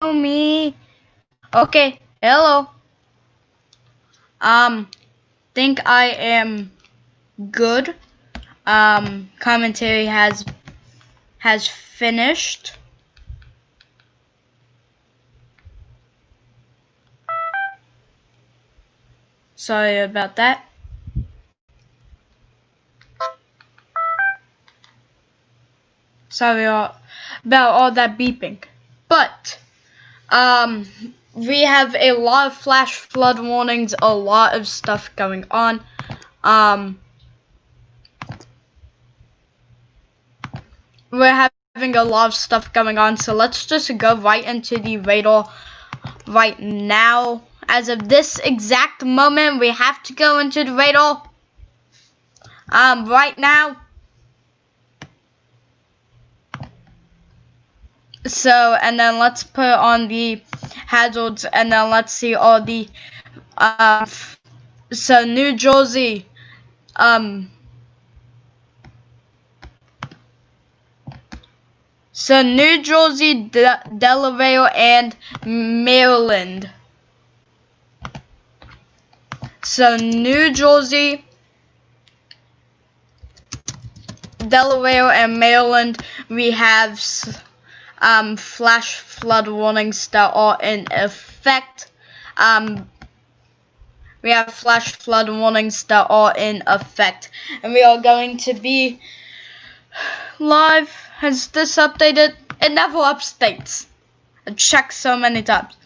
me. Okay, hello. Think I am good. Commentary has finished. Sorry about that. Sorry about all that beeping. But we have a lot of flash flood warnings, a lot of stuff going on. We're having a lot of stuff going on, so let's just go right into the radar right now. As of this exact moment, we have to go into the radar right now. So, and then let's put on the hazards, and then let's see all the so New Jersey, so New Jersey, Delaware, and Maryland. So New Jersey, Delaware, and Maryland, we have flash flood warnings that are in effect. We have flash flood warnings that are in effect, and we are going to be live. Has this updated? It never updates. I checked so many times.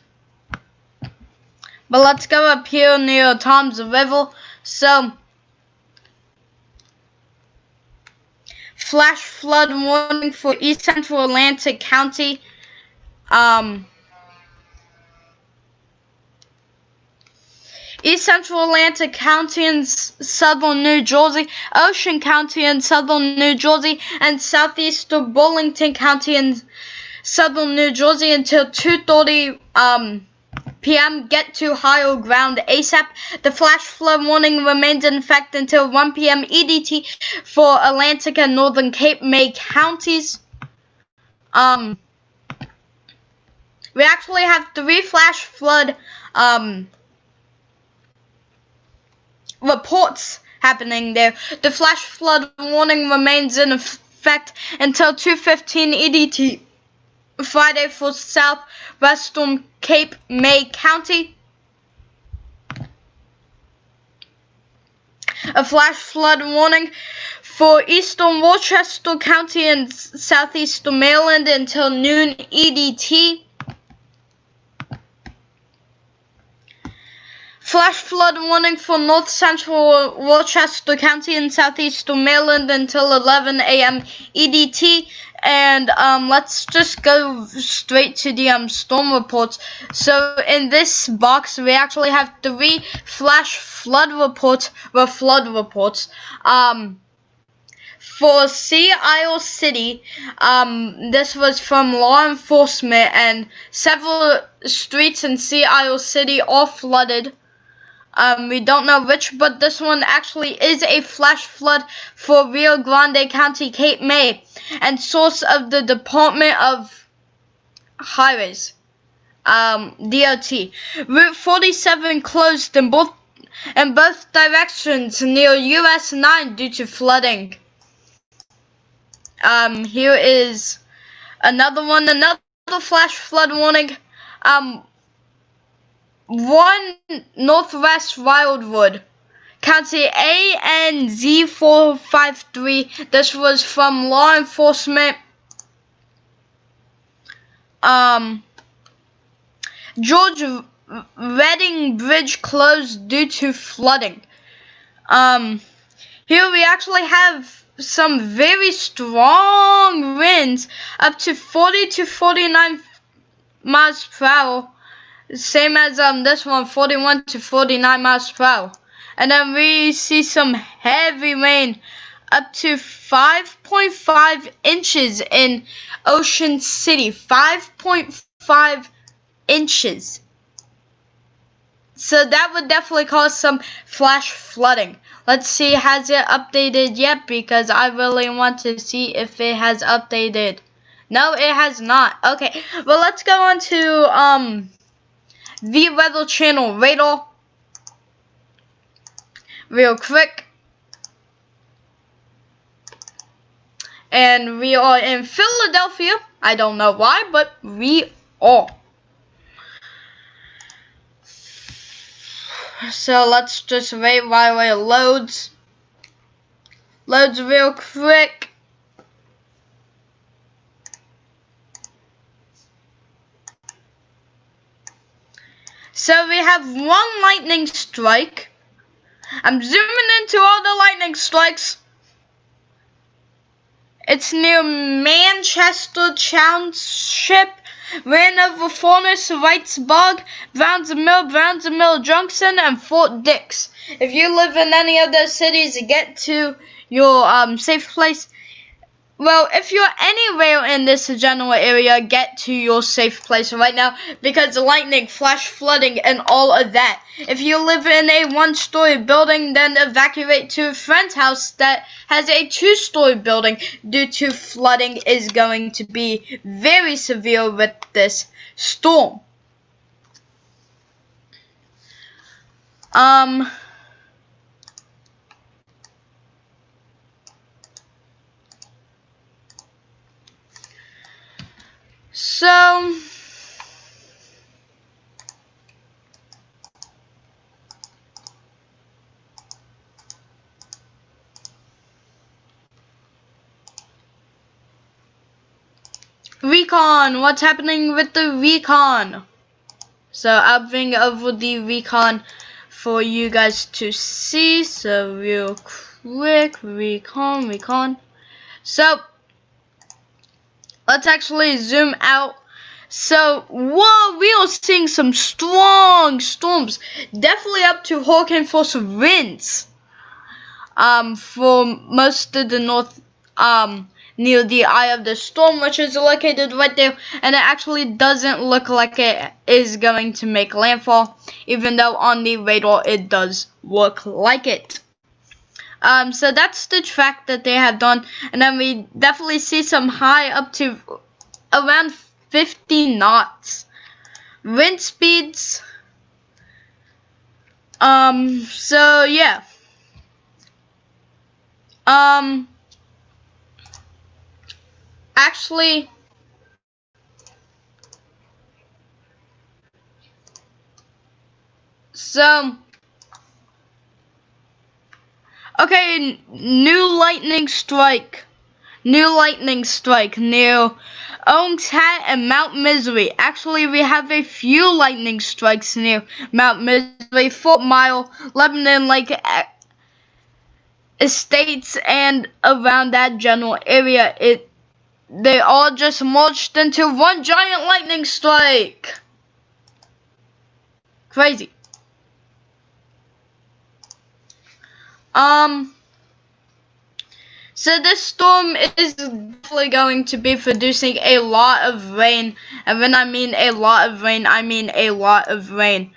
But let's go up here near Tom's River. So, flash flood warning for East Central Atlantic County. East Central Atlantic County and Southern New Jersey, Ocean County and Southern New Jersey, and Southeast of Burlington County and Southern New Jersey until 2:30 p.m. Get to higher ground ASAP. The flash flood warning remains in effect until 1 p.m. EDT for Atlantic and Northern Cape May counties. We actually have 3 flash flood reports happening there. The flash flood warning remains in effect until 2:15 EDT Friday for southwestern Cape May County. A flash flood warning for eastern Worcester County and southeastern Maryland until noon EDT. Flash flood warning for north central Worcester County and southeastern Maryland until 11 a.m. EDT. And let's just go straight to the storm reports. So in this box, we actually have 3 flash flood reports. For Sea Isle City, this was from law enforcement, and several streets in Sea Isle City are flooded. We don't know which, but this one actually is a flash flood for Rio Grande County, Cape May, and source of the Department of Highways, DOT. Route 47 closed in both directions near US 9 due to flooding. Here is another one, another flash flood warning. 1 Northwest Wildwood, County ANZ453. This was from law enforcement. George Reading Bridge closed due to flooding. Here we actually have some very strong winds, up to 40 to 49 miles per hour. Same as this one, 41 to 49 miles per hour. And then we see some heavy rain, up to 5.5 inches in Ocean City. 5.5 inches. So that would definitely cause some flash flooding. Let's see, has it updated yet? Because I really want to see if it has updated. No, it has not. Okay, well, let's go on to the weather channel radar real quick. And we are in Philadelphia. I don't know why, but we are. So let's just wait while it loads. Loads real quick. So we have one lightning strike. I'm zooming into all the lightning strikes. It's near Manchester Township, Ranover, Furnace, Wrightsburg, Browns Mill Junction, and Fort Dix. If you live in any of those cities, get to your safe place. Well, if you're anywhere in this general area, get to your safe place right now, because lightning, flash flooding, and all of that. If you live in a one-story building, then evacuate to a friend's house that has a two-story building, due to flooding is going to be very severe with this storm. So Recon, what's happening with the Recon? So I'll bring over the Recon for you guys to see. So real quick, Recon. So let's actually zoom out. So whoa, we are seeing some strong storms, definitely up to hurricane force winds. For most of the north, near the eye of the storm, which is located right there, and it actually doesn't look like it is going to make landfall, even though on the radar it does look like it. So that's the track that they have done, and then we definitely see some high up to around 50 knots wind speeds. So yeah. Actually, so okay, new lightning strike near Owings Hat and Mount Misery. Actually, we have a few lightning strikes near Mount Misery, Fort Mile, Lebanon Lake Estates, and around that general area. They all just merged into one giant lightning strike. Crazy. So this storm is definitely going to be producing a lot of rain, and when I mean a lot of rain, I mean a lot of rain.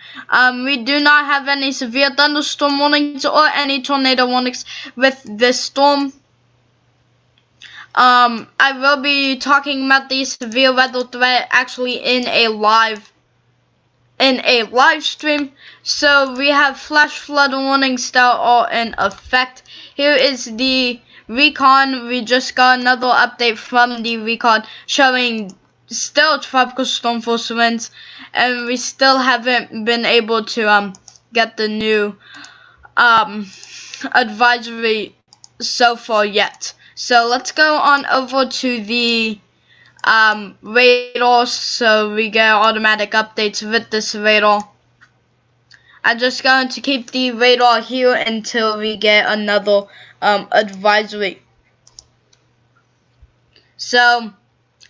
We do not have any severe thunderstorm warnings or any tornado warnings with this storm. I will be talking about the severe weather threat actually in a live stream. So we have flash flood warnings that are in effect. Here is the Recon. We just got another update from the Recon showing still tropical storm force winds, and we still haven't been able to get the new advisory so far yet. So let's go on over to the radar, so we get automatic updates with this radar. I'm just going to keep the radar here until we get another advisory. So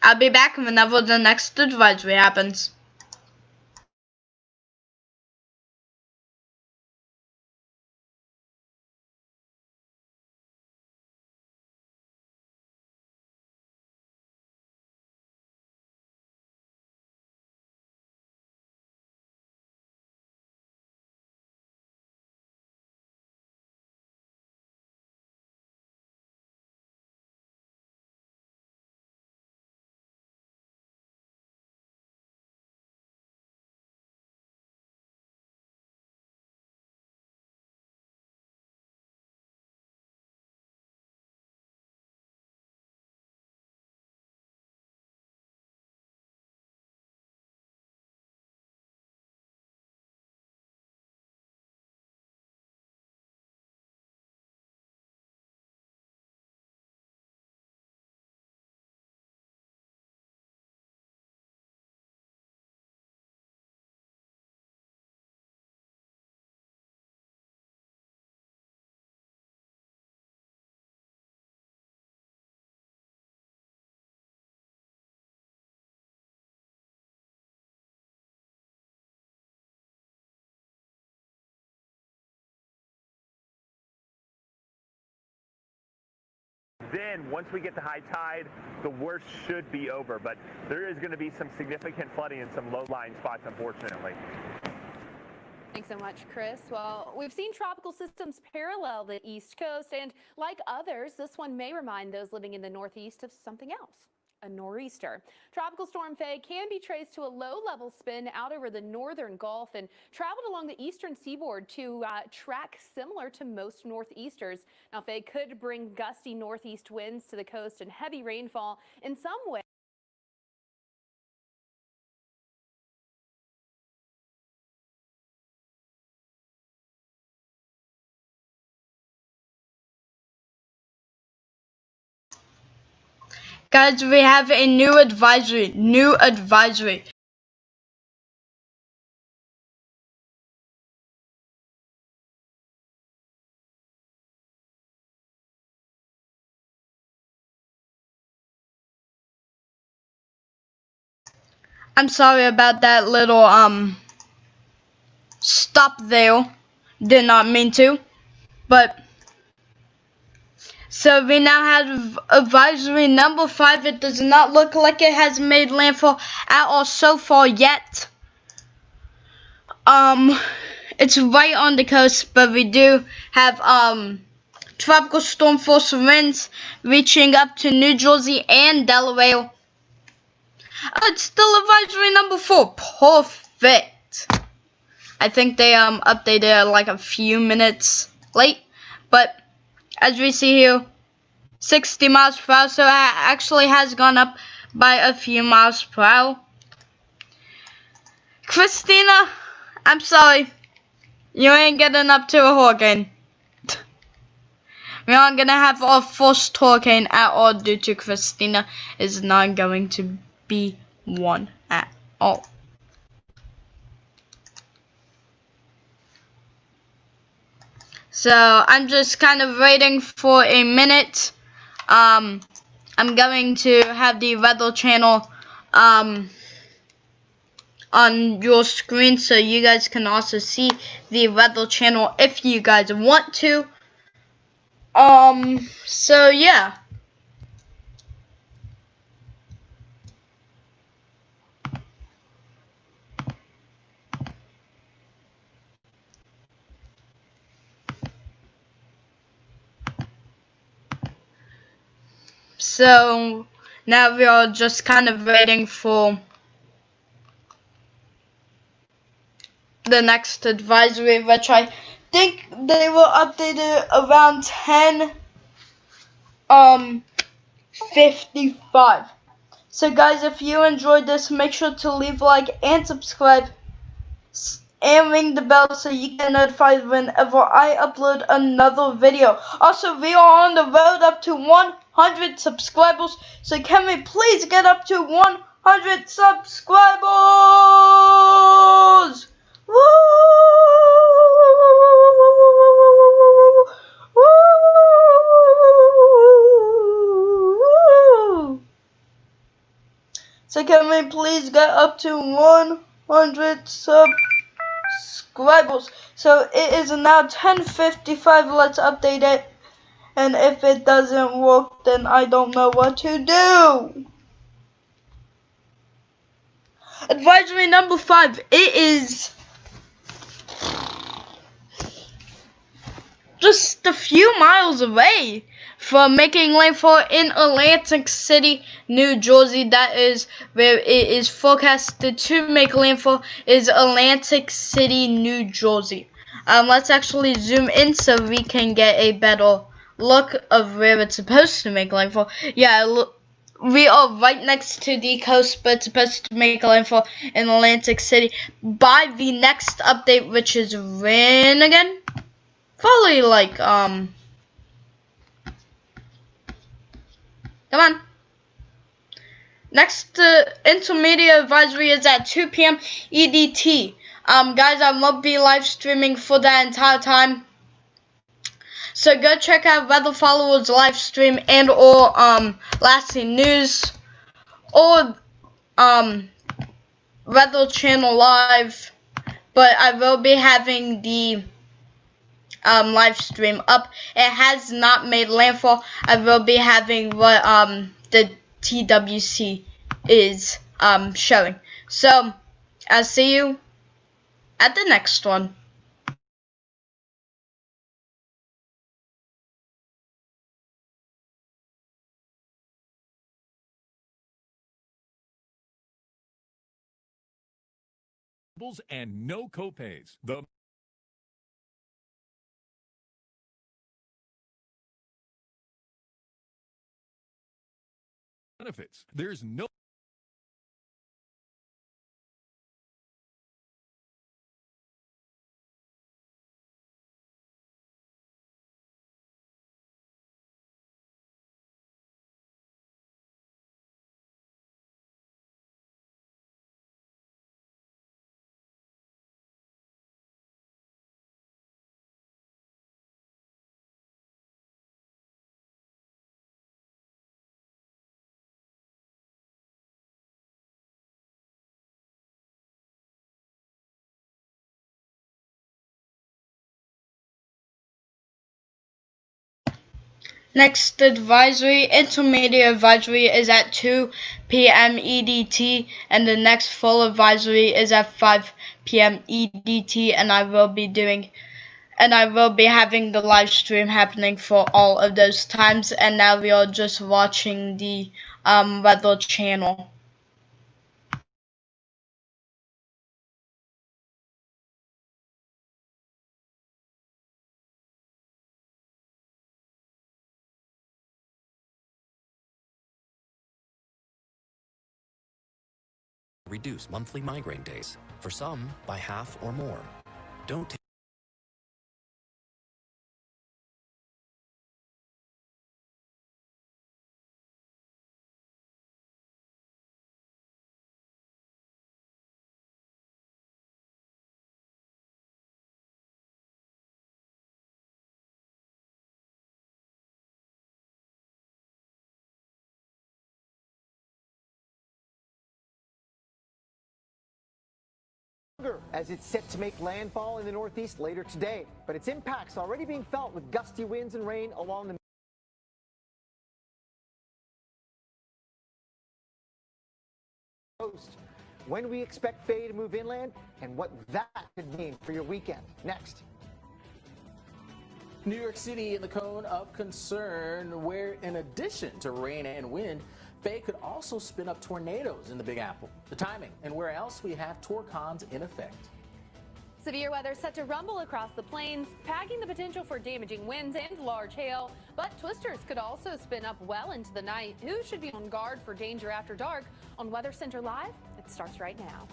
I'll be back whenever the next advisory happens. then once we get to high tide, the worst should be over. But there is going to be some significant flooding in some low-lying spots, unfortunately. Thanks so much, Chris. Well, we've seen tropical systems parallel the East Coast, and like others, this one may remind those living in the Northeast of something else. A nor'easter. Tropical storm FAY can be traced to a low-level spin out over the northern Gulf and traveled along the eastern seaboard to track similar to most nor'easters. Now, FAY could bring gusty northeast winds to the coast and heavy rainfall in some way. Guys, we have a new advisory. I'm sorry about that little stop there. Did not mean to, but so we now have advisory number 5. It does not look like it has made landfall at all so far yet. It's right on the coast, but we do have tropical storm force winds reaching up to New Jersey and Delaware. It's still advisory number 4. Perfect. I think they updated it like a few minutes late, but as we see here, 60 miles per hour, so it actually has gone up by a few miles per hour. Christina, I'm sorry, you ain't getting up to a hurricane. We aren't gonna have our first hurricane at all due to Christina is not going to be one at all. So I'm just kind of waiting for a minute. I'm going to have the weather channel on your screen so you guys can also see the weather channel if you guys want to. So yeah. So now we are just kind of waiting for the next advisory, which I think they will update it around 10:55. So guys, if you enjoyed this, make sure to leave a like and subscribe and ring the bell so you get notified whenever I upload another video. Also, we are on the road up to 100 subscribers, so can we please get up to 100 subscribers? Woo! Woo! So can we please get up to 100 subscribers? So it is now 10:55. Let's update it. And if it doesn't work, then I don't know what to do. Advisory number 5. It is just a few miles away from making landfall in Atlantic City, New Jersey. That is where it is forecasted to make landfall, is Atlantic City, New Jersey. Let's actually zoom in so we can get a better look of where it's supposed to make landfall. Yeah, look, we are right next to the coast, but it's supposed to make landfall in Atlantic City by the next update, which is when again? Probably like come on. Next intermediate advisory is at 2 p.m. EDT. Guys, I won't be live streaming for that entire time. So go check out Weather Followers live stream and or Lassie News or Weather Channel Live. But I will be having the live stream up. It has not made landfall. I will be having what the TWC is showing. So I'll see you at the next one. And no copays. The benefits. There's no Next advisory, intermediate advisory, is at 2 p.m. EDT, and the next full advisory is at 5 p.m. EDT, and I will be having the live stream happening for all of those times. And now we are just watching the weather channel. Reduce monthly migraine days, for some by half or more. Don't take as it's set to make landfall in the Northeast later today, but its impacts already being felt with gusty winds and rain along the coast. When we expect FAY to move inland and what that could mean for your weekend. Next. New York City in the cone of concern, where in addition to rain and wind, FAY could also spin up tornadoes in the Big Apple. The timing and where else we have torcons in effect. Severe weather set to rumble across the plains, packing the potential for damaging winds and large hail. But twisters could also spin up well into the night. Who should be on guard for danger after dark? On Weather Center Live, it starts right now.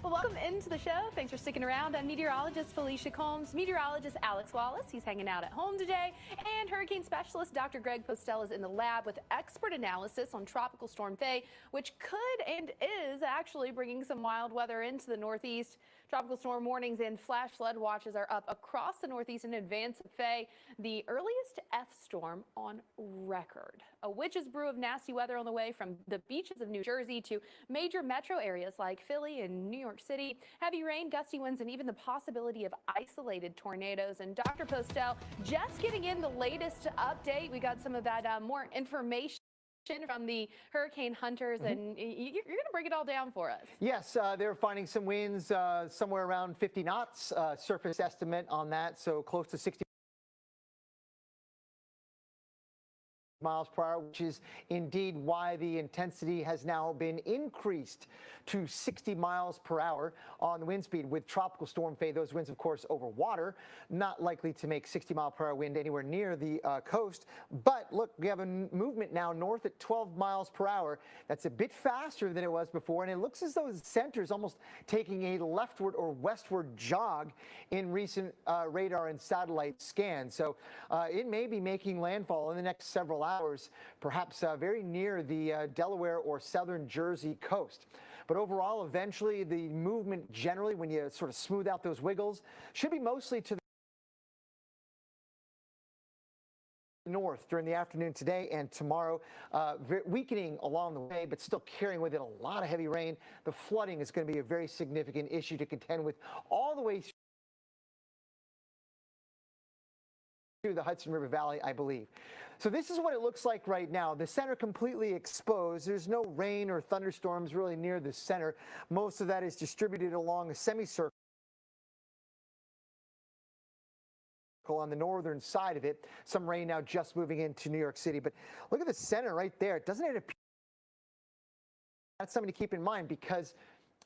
Well, welcome into the show. Thanks for sticking around. I'm meteorologist Felicia Combs, meteorologist Alex Wallace. He's hanging out at home today. And hurricane specialist Dr. Greg Postel is in the lab with expert analysis on Tropical Storm FAY, which could and is actually bringing some wild weather into the Northeast. Tropical storm warnings and flash flood watches are up across the Northeast in advance of FAY, the earliest F storm on record. A witch's brew of nasty weather on the way from the beaches of New Jersey to major metro areas like Philly and New York City. Heavy rain, gusty winds, and even the possibility of isolated tornadoes. And Dr. Postel just getting in the latest update. We got some of that more information from the hurricane hunters, and you're going to break it all down for us. Yes, they're finding some winds somewhere around 50 knots, surface estimate on that, so close to 60 miles per hour, which is indeed why the intensity has now been increased to 60 miles per hour on the wind speed. With Tropical Storm FAY, those winds, of course, over water, not likely to make 60 mile per hour wind anywhere near the coast. But look, we have a movement now north at 12 miles per hour. That's a bit faster than it was before, and it looks as though the center is almost taking a leftward or westward jog in recent radar and satellite scans. So it may be making landfall in the next several hours, perhaps very near the Delaware or southern Jersey coast. But overall, eventually, the movement generally, when you sort of smooth out those wiggles, should be mostly to the north during the afternoon today and tomorrow, weakening along the way, but still carrying with it a lot of heavy rain. The flooding is going to be a very significant issue to contend with all the way through the Hudson River Valley, I believe. So this is what it looks like right now. The center completely exposed. There's no rain or thunderstorms really near the center. Most of that is distributed along a semicircle on the northern side of it. Some rain now just moving into New York City. But look at the center right there. Doesn't it appear? That's something to keep in mind, because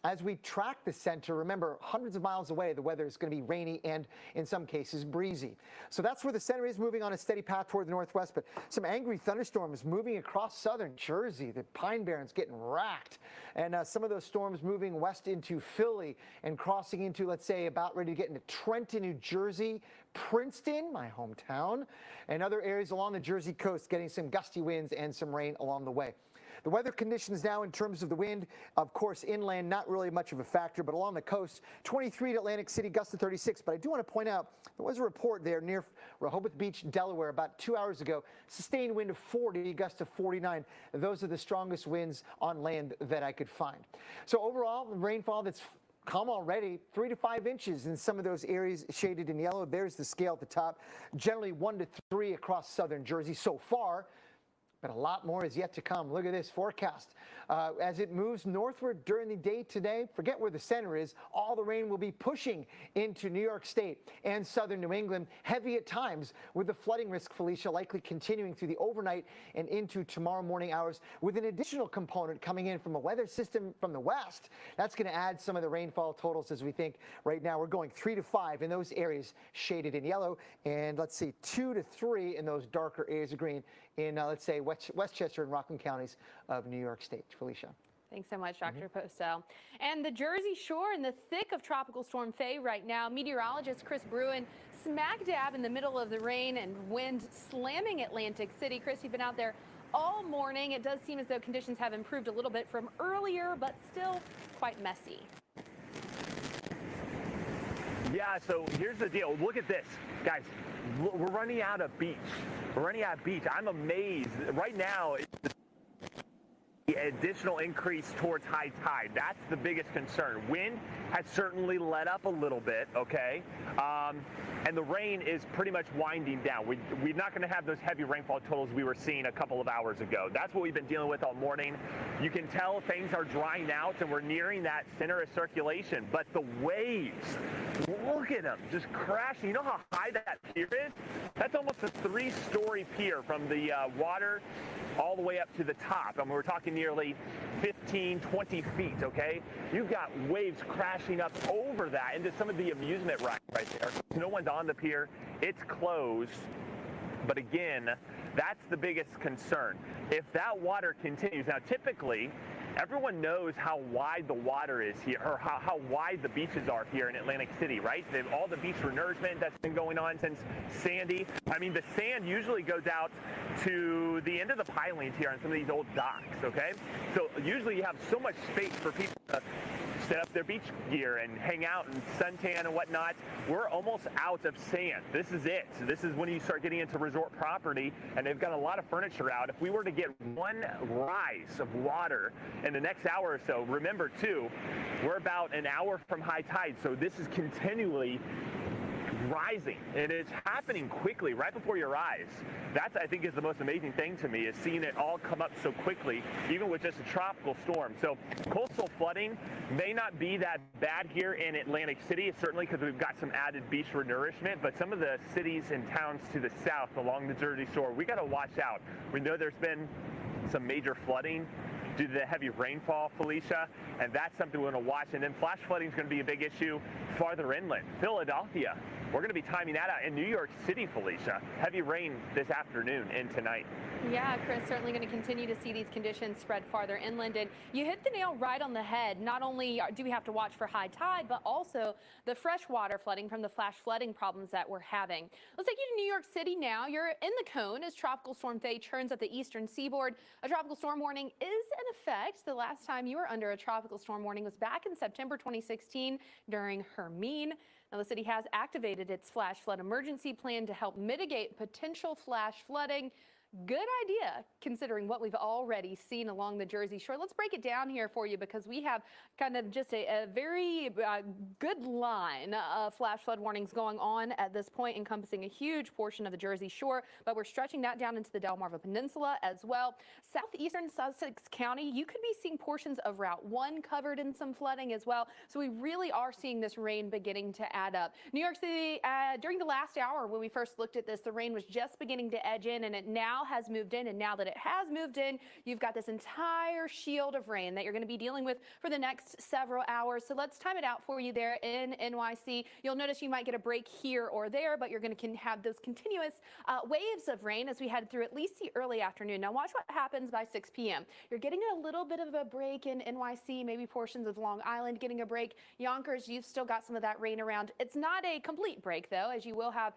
as we track the center, remember, hundreds of miles away, the weather is going to be rainy and, in some cases, breezy. So that's where the center is, moving on a steady path toward the northwest. But some angry thunderstorms moving across southern Jersey. The Pine Barrens getting racked. And some of those storms moving west into Philly and crossing into, let's say, about ready to get into Trenton, New Jersey, Princeton, my hometown, and other areas along the Jersey coast, getting some gusty winds and some rain along the way. The weather conditions now in terms of the wind, of course, inland, not really much of a factor, but along the coast, 23 to Atlantic City, gusts to 36. But I do want to point out, there was a report there near Rehoboth Beach, Delaware, about 2 hours ago, sustained wind of 40, gusts to 49. Those are the strongest winds on land that I could find. So overall, rainfall that's come already, 3 to 5 inches in some of those areas shaded in yellow. There's the scale at the top. Generally 1 to 3 across southern Jersey so far. But a lot more is yet to come. Look at this forecast. As it moves northward during the day today, forget where the center is, all the rain will be pushing into New York State and southern New England, heavy at times, with the flooding risk, Felicia, likely continuing through the overnight and into tomorrow morning hours, with an additional component coming in from a weather system from the west. That's going to add some of the rainfall totals as we think right now. We're going 3 to 5 in those areas shaded in yellow, and let's see, 2 to 3 in those darker areas of green in, let's say, Westchester and Rockland counties of New York State. Felicia. Thanks so much, Dr. Postel. And the Jersey Shore in the thick of Tropical Storm Faye right now. Meteorologist Chris Bruin smack dab in the middle of the rain and wind slamming Atlantic City. Chris, you've been out there all morning. It does seem as though conditions have improved a little bit from earlier, but still quite messy. Yeah, so here's the deal. Look at this, guys. We're running out of beach. We're running out of beach. I'm amazed. Right now, it's the additional increase towards high tide. That's the biggest concern. Wind has certainly let up a little bit, okay? And the rain is pretty much winding down. We're not going to have those heavy rainfall totals we were seeing a couple of hours ago. That's what we've been dealing with all morning. You can tell things are drying out and we're nearing that center of circulation. But the waves, look at them, just crashing. You know how high that pier is? That's almost a 3-story pier from the water all the way up to the top. I mean, we're talking nearly 15, 20 feet, okay? You've got waves crashing up over that into some of the amusement rides right there. No one's on the pier. It's closed. But again, that's the biggest concern. If that water continues, now typically, everyone knows how wide the water is here, or how wide the beaches are here in Atlantic City, right? They've all the beach renourishment that's been going on since Sandy. I mean, the sand usually goes out to the end of the pilings here on some of these old docks, okay? So usually you have so much space for people to set up their beach gear and hang out and suntan and whatnot. We're almost out of sand. This is it. So this is when you start getting into resort property, and they've got a lot of furniture out. If we were to get one rise of water in the next hour or so, remember too, we're about an hour from high tide, so this is continually rising, and it's happening quickly right before your eyes. That's, I think, is the most amazing thing to me, is seeing it all come up so quickly, even with just a tropical storm. So coastal flooding may not be that bad here in Atlantic City, certainly because we've got some added beach renourishment, but some of the cities and towns to the south along the Jersey Shore, we got to watch out. We know there's been some major flooding due to the heavy rainfall, Felicia, and that's something we're going to watch. And then flash flooding is going to be a big issue farther inland. Philadelphia, we're going to be timing that out. In New York City, Felicia, heavy rain this afternoon and tonight. Yeah, Chris, certainly going to continue to see these conditions spread farther inland. And you hit the nail right on the head. Not only do we have to watch for high tide, but also the freshwater flooding from the flash flooding problems that we're having. Let's take you to New York City now. You're in the cone as Tropical Storm Faye churns up the eastern seaboard. A tropical storm warning is in effect. The last time you were under a tropical storm warning was back in September 2016 during Hermine. Now, the city has activated its flash flood emergency plan to help mitigate potential flash flooding. Good idea, considering what we've already seen along the Jersey Shore. Let's break it down here for you because we have kind of just a very good line of flash flood warnings going on at this point, encompassing a huge portion of the Jersey Shore, but we're stretching that down into the Delmarva Peninsula as well. Southeastern Sussex County, you could be seeing portions of Route 1 covered in some flooding as well. So we really are seeing this rain beginning to add up. New York City, during the last hour when we first looked at this, the rain was just beginning to edge in, and it now has moved in. And now that it has moved in, you've got this entire shield of rain that you're going to be dealing with for the next several hours. So let's time it out for you there in NYC. You'll notice you might get a break here or there, but you're going to have those continuous waves of rain as we head through at least the early afternoon. Now watch what happens by 6 p.m. You're getting a little bit of a break in NYC, maybe portions of Long Island getting a break. Yonkers, you've still got some of that rain around. It's not a complete break though, as you will have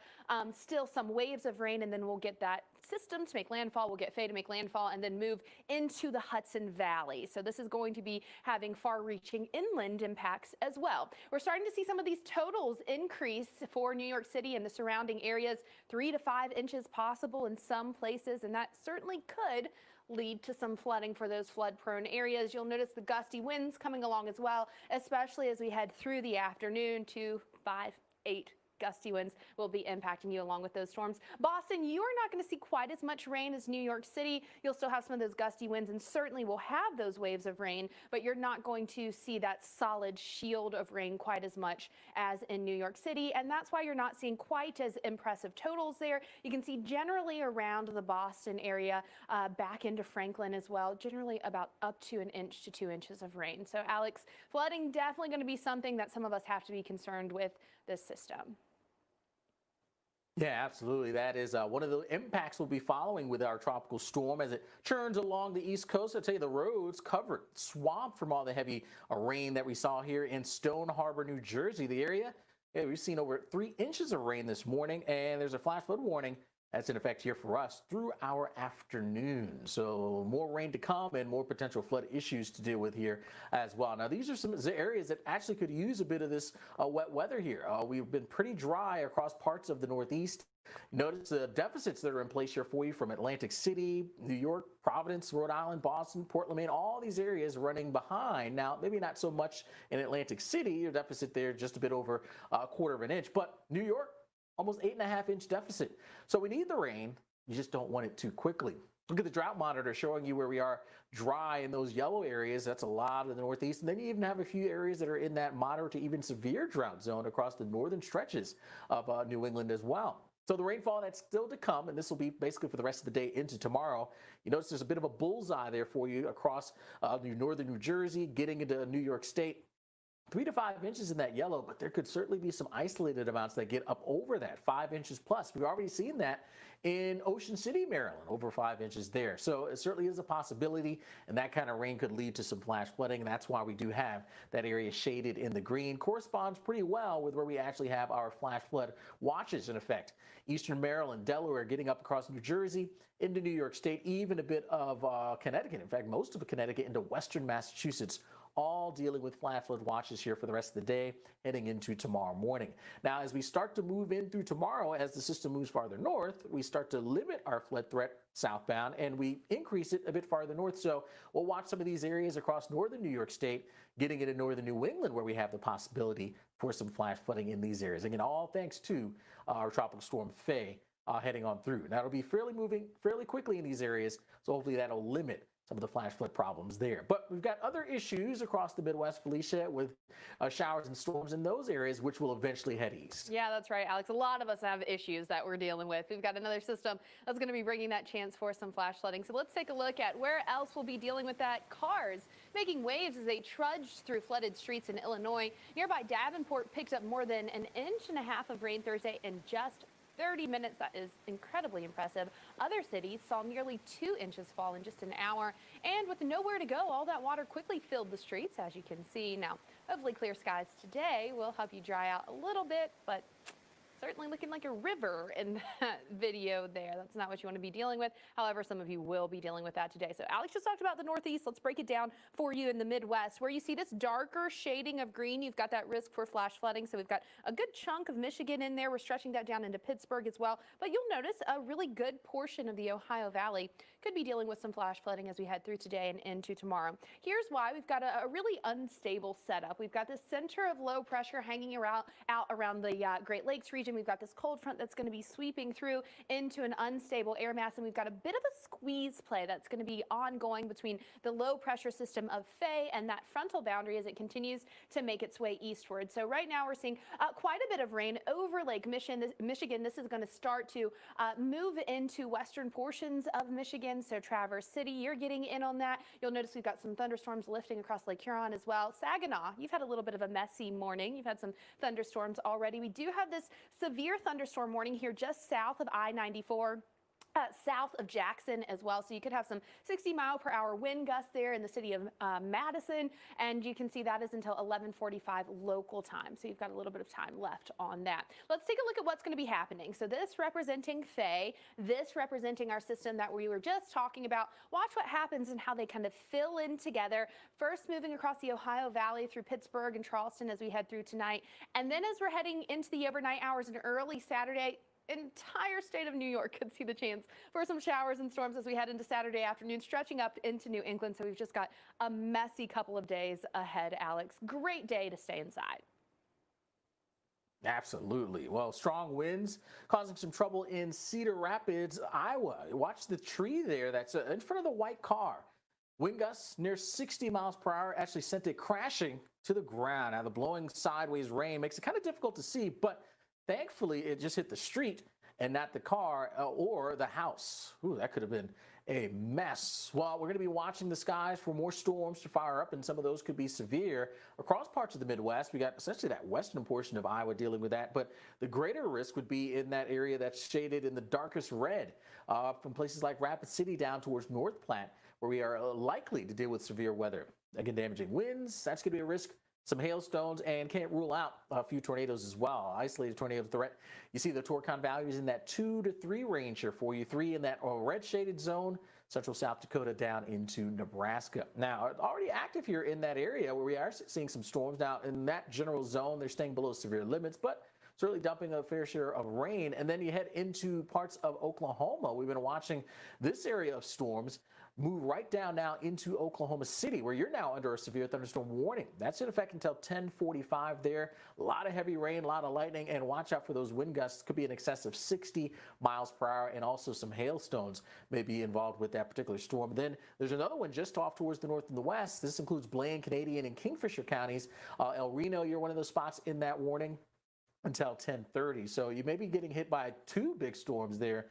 still some waves of rain, and then we'll get that system to make landfall. We'll get FAY to make landfall and then move into the Hudson Valley. So this is going to be having far-reaching inland impacts as well. We're starting to see some of these totals increase for New York City and the surrounding areas, 3 to 5 inches possible in some places, and that certainly could lead to some flooding for those flood-prone areas. You'll notice the gusty winds coming along as well, especially as we head through the afternoon. 2, 5, 8 gusty winds will be impacting you along with those storms. Boston, you are not going to see quite as much rain as New York City. You'll still have some of those gusty winds and certainly will have those waves of rain, but you're not going to see that solid shield of rain quite as much as in New York City, and that's why you're not seeing quite as impressive totals there. You can see generally around the Boston area, back into Franklin as well, generally about up to 1 inch to 2 inches of rain. So Alex, flooding definitely going to be something that some of us have to be concerned with this system. Yeah, absolutely. That is one of the impacts we'll be following with our tropical storm as it churns along the East Coast. I'll tell you, the roads covered, swamped from all the heavy rain that we saw here in Stone Harbor, New Jersey. The area, we've seen over 3 inches of rain this morning, and there's a flash flood warning that's in effect here for us through our afternoon. So more rain to come and more potential flood issues to deal with here as well. Now, these are some areas that actually could use a bit of this wet weather here. We've been pretty dry across parts of the Northeast. Notice the deficits that are in place here for you from Atlantic City, New York, Providence, Rhode Island, Boston, Portland, Maine, all these areas running behind. Now, maybe not so much in Atlantic City, your deficit there just a bit over 1/4 inch, but New York, almost 8.5-inch deficit. So we need the rain. You just don't want it too quickly. Look at the drought monitor showing you where we are dry in those yellow areas. That's a lot of the Northeast. And then you even have a few areas that are in that moderate to even severe drought zone across the northern stretches of New England as well. So the rainfall that's still to come, and this will be basically for the rest of the day into tomorrow. You notice there's a bit of a bullseye there for you across northern New Jersey, getting into New York State. 3 to 5 inches in that yellow, but there could certainly be some isolated amounts that get up over that, 5 inches plus. We've already seen that in Ocean City, Maryland, over 5 inches there. So it certainly is a possibility, and that kind of rain could lead to some flash flooding, and that's why we do have that area shaded in the green. Corresponds pretty well with where we actually have our flash flood watches in effect. Eastern Maryland, Delaware, getting up across New Jersey, into New York State, even a bit of Connecticut. In fact, most of Connecticut into western Massachusetts, all dealing with flash flood watches here for the rest of the day, heading into tomorrow morning. Now, as we start to move in through tomorrow, as the system moves farther north, we start to limit our flood threat southbound, and we increase it a bit farther north. So we'll watch some of these areas across northern New York State, getting into northern New England, where we have the possibility for some flash flooding in these areas. Again, all thanks to our tropical storm FAY heading on through. Now, it'll be moving fairly quickly in these areas, so hopefully that'll limit some of the flash flood problems there. But we've got other issues across the Midwest, Felicia, with showers and storms in those areas, which will eventually head east. Yeah, that's right, Alex. A lot of us have issues that we're dealing with. We've got another system that's going to be bringing that chance for some flash flooding. So let's take a look at where else we'll be dealing with that. Cars making waves as they trudge through flooded streets in Illinois. Nearby Davenport picked up more than 1.5 inches of rain Thursday in just 30 minutes. That is incredibly impressive. Other cities saw nearly 2 inches fall in just an hour, and with nowhere to go, all that water quickly filled the streets, as you can see. Now, hopefully clear skies today will help you dry out a little bit, but certainly looking like a river in that video there. That's not what you want to be dealing with. However, some of you will be dealing with that today. So Alex just talked about the Northeast. Let's break it down for you in the Midwest, where you see this darker shading of green. You've got that risk for flash flooding. So we've got a good chunk of Michigan in there. We're stretching that down into Pittsburgh as well. But you'll notice a really good portion of the Ohio Valley could be dealing with some flash flooding as we head through today and into tomorrow. Here's why. We've got a really unstable setup. We've got this center of low pressure hanging out around the Great Lakes region. We've got this cold front that's going to be sweeping through into an unstable air mass, and we've got a bit of a squeeze play that's going to be ongoing between the low pressure system of FAY and that frontal boundary as it continues to make its way eastward. So right now we're seeing quite a bit of rain over Lake Michigan. This is going to start to move into western portions of Michigan. So Traverse City, you're getting in on that. You'll notice we've got some thunderstorms lifting across Lake Huron as well. Saginaw, you've had a little bit of a messy morning. You've had some thunderstorms already. We do have this severe thunderstorm warning here just south of I-94. South of Jackson as well. So you could have some 60-mile-per-hour wind gusts there in the city of Madison, and you can see that is until 11:45 local time. So you've got a little bit of time left on that. Let's take a look at what's going to be happening. So this representing FAY, this representing our system that we were just talking about. Watch what happens and how they kind of fill in together. First moving across the Ohio Valley through Pittsburgh and Charleston as we head through tonight. And then as we're heading into the overnight hours and early Saturday, entire state of New York could see the chance for some showers and storms as we head into Saturday afternoon, stretching up into New England. So we've just got a messy couple of days ahead, Alex. Great day to stay inside. Absolutely. Well, strong winds causing some trouble in Cedar Rapids, Iowa. Watch the tree there that's in front of the white car. Wind gusts near 60 miles per hour actually sent it crashing to the ground. Now, the blowing sideways rain makes it kind of difficult to see, but thankfully, it just hit the street and not the car or the house. Ooh, that could have been a mess. Well, we're going to be watching the skies for more storms to fire up, and some of those could be severe across parts of the Midwest. We got essentially that western portion of Iowa dealing with that, but the greater risk would be in that area that's shaded in the darkest red from places like Rapid City down towards North Platte, where we are likely to deal with severe weather. Again, damaging winds, that's going to be a risk. Some hailstones, and can't rule out a few tornadoes as well. Isolated tornado threat. You see the Torcon values in that 2 to 3 range here for you. 3 in that red shaded zone, central South Dakota down into Nebraska. Now, already active here in that area where we are seeing some storms. Now, in that general zone, they're staying below severe limits, but certainly dumping a fair share of rain. And then you head into parts of Oklahoma. We've been watching this area of storms move right down now into Oklahoma City, where you're now under a severe thunderstorm warning. That's in effect until 10:45 there. A lot of heavy rain, a lot of lightning, and watch out for those wind gusts. Could be in excess of 60 miles per hour, and also some hailstones may be involved with that particular storm. Then there's another one just off towards the north and the west. This includes Blaine, Canadian, and Kingfisher counties. El Reno, you're one of those spots in that warning until 10:30. So you may be getting hit by 2 big storms there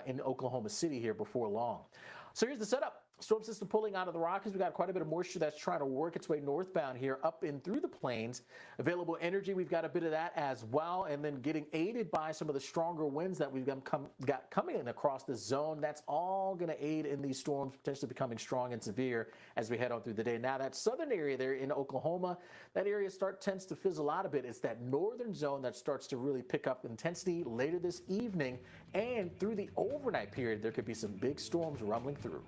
in Oklahoma City here before long. So here's the setup. Storm system pulling out of the Rockies. We got quite a bit of moisture that's trying to work its way northbound here up and through the plains. Available energy, we've got a bit of that as well, and then getting aided by some of the stronger winds that we've got coming in across the zone. That's all going to aid in these storms potentially becoming strong and severe as we head on through the day. Now, that southern area there in Oklahoma, that area tends to fizzle out a bit. It's that northern zone that starts to really pick up intensity later this evening, and through the overnight period, there could be some big storms rumbling through.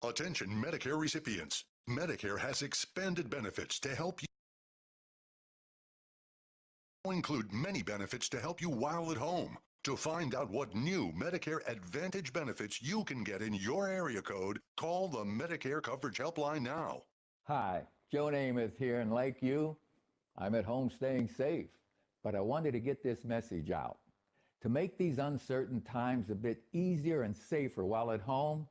Attention Medicare recipients. Medicare has expanded benefits to help you. Include many benefits to help you while at home. To find out what new Medicare Advantage benefits you can get in your area code, call the Medicare Coverage Helpline now. Hi, Joe Namath here, and like you, I'm at home staying safe. But I wanted to get this message out. To make these uncertain times a bit easier and safer while at home,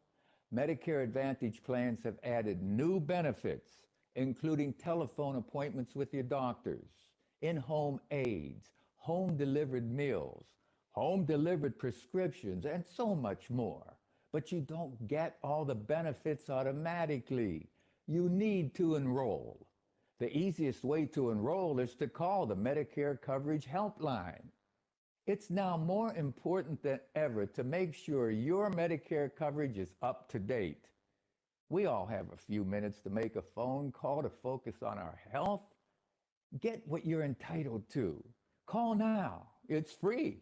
Medicare Advantage plans have added new benefits, including telephone appointments with your doctors, in-home aids, home-delivered meals, home-delivered prescriptions, and so much more. But you don't get all the benefits automatically. You need to enroll. The easiest way to enroll is to call the Medicare Coverage Helpline. It's now more important than ever to make sure your Medicare coverage is up to date. We all have a few minutes to make a phone call to focus on our health Get what you're entitled to. Call now. It's free.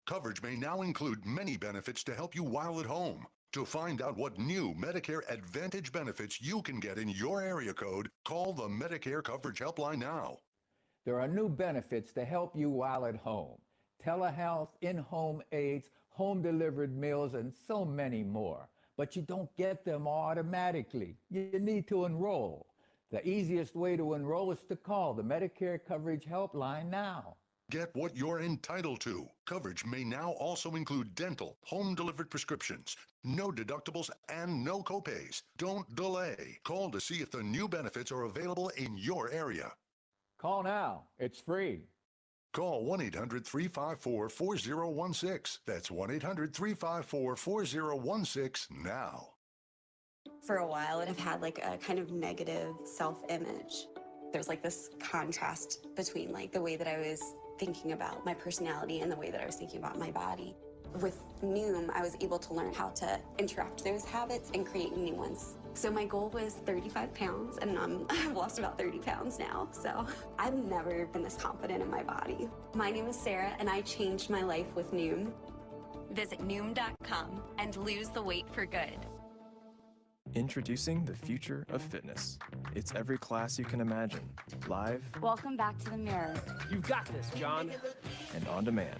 Coverage may now include many benefits to help you while at home. To find out what new Medicare Advantage benefits you can get in your area code, call the Medicare Coverage Helpline now. There are new benefits to help you while at home. Telehealth, in-home aids, home-delivered meals, and so many more. But you don't get them automatically. You need to enroll. The easiest way to enroll is to call the Medicare Coverage Helpline now. Get what you're entitled to. Coverage may now also include dental, home-delivered prescriptions, no deductibles, and no copays. Don't delay. Call to see if the new benefits are available in your area. Call now. It's free. Call 1-800-354-4016. That's 1-800-354-4016 now. For a while, I've had like a kind of negative self-image. There's like this contrast between like the way that I was thinking about my personality and the way that I was thinking about my body. With Noom, I was able to learn how to interact those habits and create new ones. So my goal was 35 pounds, and I've lost about 30 pounds now. So I've never been this confident in my body. My name is Sarah, and I changed my life with Noom. Visit Noom.com and lose the weight for good. Introducing the future of fitness. It's every class you can imagine, live. Welcome back to the mirror. You've got this, John. And on demand.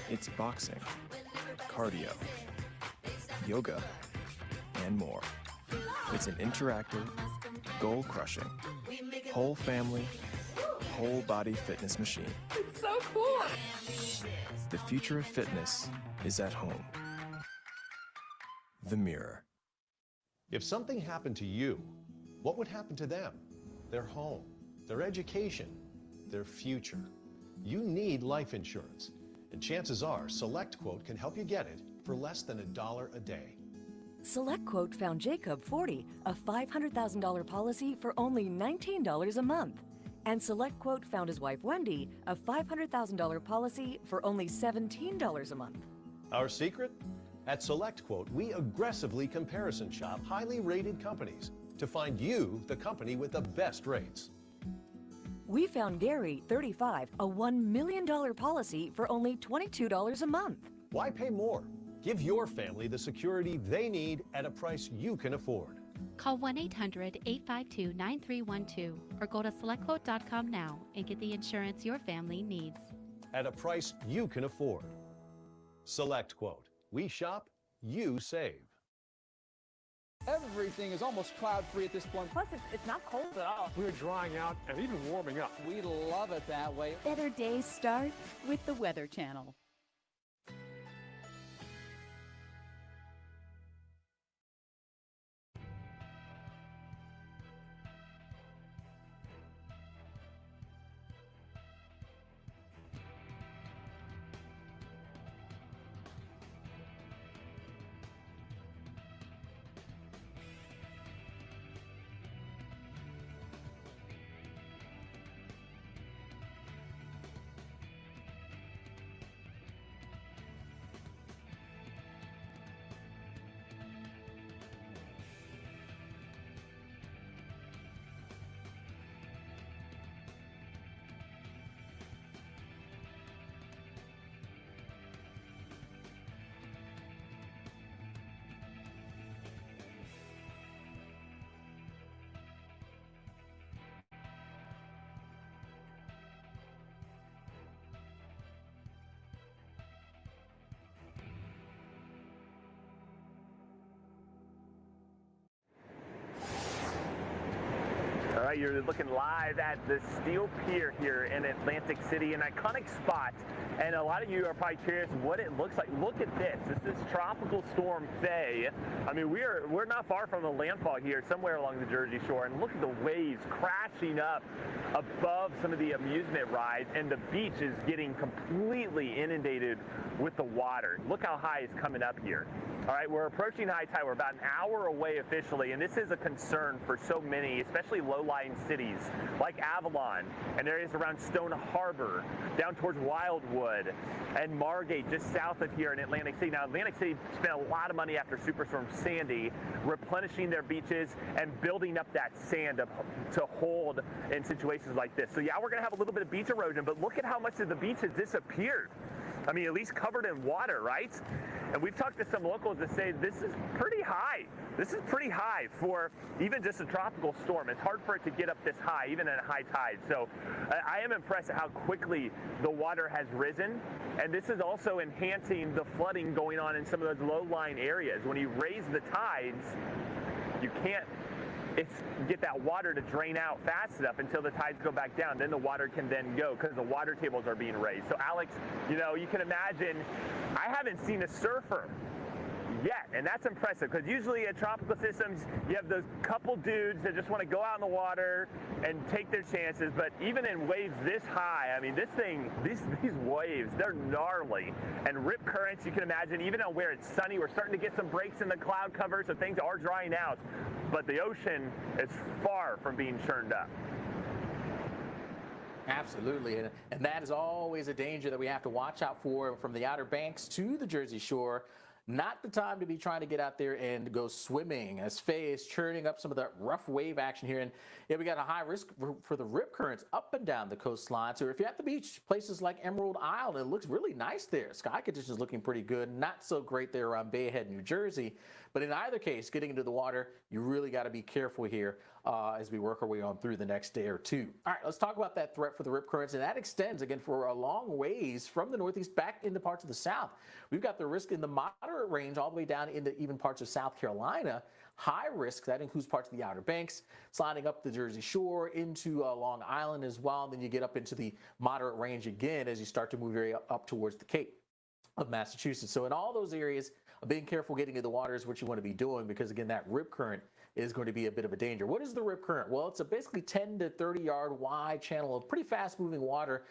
It's boxing, cardio, yoga, and more. It's an interactive, goal-crushing, whole family, whole body fitness machine. It's so cool. The future of fitness is at home. The Mirror. If something happened to you, what would happen to them? Their home, their education, their future. You need life insurance, and chances are SelectQuote can help you get it for less than $1 a day. SelectQuote found Jacob 40, a $500,000 policy for only $19 a month. And SelectQuote found his wife Wendy, a $500,000 policy for only $17 a month. Our secret? At SelectQuote, we aggressively comparison shop highly rated companies to find you the company with the best rates. We found Gary, 35, a $1 million policy for only $22 a month. Why pay more? Give your family the security they need at a price you can afford. Call 1-800-852-9312 or go to SelectQuote.com now and get the insurance your family needs. At a price you can afford. SelectQuote. We shop, you save. Everything is almost cloud-free at this point. Plus, it's not cold at all. We're drying out and even warming up. We love it that way. Better days start with the Weather Channel. All right, you're looking live at the Steel Pier here in Atlantic City, an iconic spot. And a lot of you are probably curious what it looks like. Look at this. This is Tropical Storm FAY. I mean, we're not far from the landfall here, somewhere along the Jersey Shore. And look at the waves crashing up above some of the amusement rides, and the beach is getting completely inundated with the water. Look how high it's coming up here. All right, we're approaching high tide. We're about an hour away officially, and this is a concern for so many, especially low-lying cities like Avalon and areas around Stone Harbor, down towards Wildwood, and Margate, just south of here in Atlantic City. Now, Atlantic City spent a lot of money after Superstorm Sandy replenishing their beaches and building up that sand to hold in situations like this. So, yeah, we're going to have a little bit of beach erosion, but look at how much of the beach has disappeared. I mean, at least covered in water, right? And we've talked to some locals that say this is pretty high. This is pretty high for even just a tropical storm. It's hard for it to get up this high, even at high tide. So I am impressed at how quickly the water has risen. And this is also enhancing the flooding going on in some of those low-lying areas. When you raise the tides, you can't get that water to drain out fast enough until the tides go back down. Then the water can then go because the water tables are being raised. So Alex, you know, you can imagine, I haven't seen a surfer yet, and that's impressive because usually at tropical systems you have those couple dudes that just want to go out in the water and take their chances. But even in waves this high, I mean, this thing, these waves, they're gnarly, and rip currents. You can imagine, even on where it's sunny, we're starting to get some breaks in the cloud cover, so things are drying out, but the ocean is far from being churned up. Absolutely, and that is always a danger that we have to watch out for from the Outer Banks to the Jersey Shore. Not the time to be trying to get out there and go swimming, as FAY is churning up some of that rough wave action here. And yeah, we got a high risk for the rip currents up and down the coastline. So if you're at the beach, places like Emerald Isle, it looks really nice there. Sky conditions looking pretty good. Not so great there around Bay Head, New Jersey. But in either case, getting into the water, you really got to be careful here as we work our way on through the next day or two. All right, let's talk about that threat for the rip currents. And that extends, again, for a long ways from the northeast back into parts of the south. We've got the risk in the moderate range all the way down into even parts of South Carolina. High risk, that includes parts of the Outer Banks, sliding up the Jersey Shore into Long Island as well. Then you get up into the moderate range again as you start to move very up towards the Cape of Massachusetts. So in all those areas, being careful getting into the water is what you want to be doing, because again, that rip current is going to be a bit of a danger. What is the rip current? Well, it's a basically 10 to 30 yard wide channel of pretty fast moving water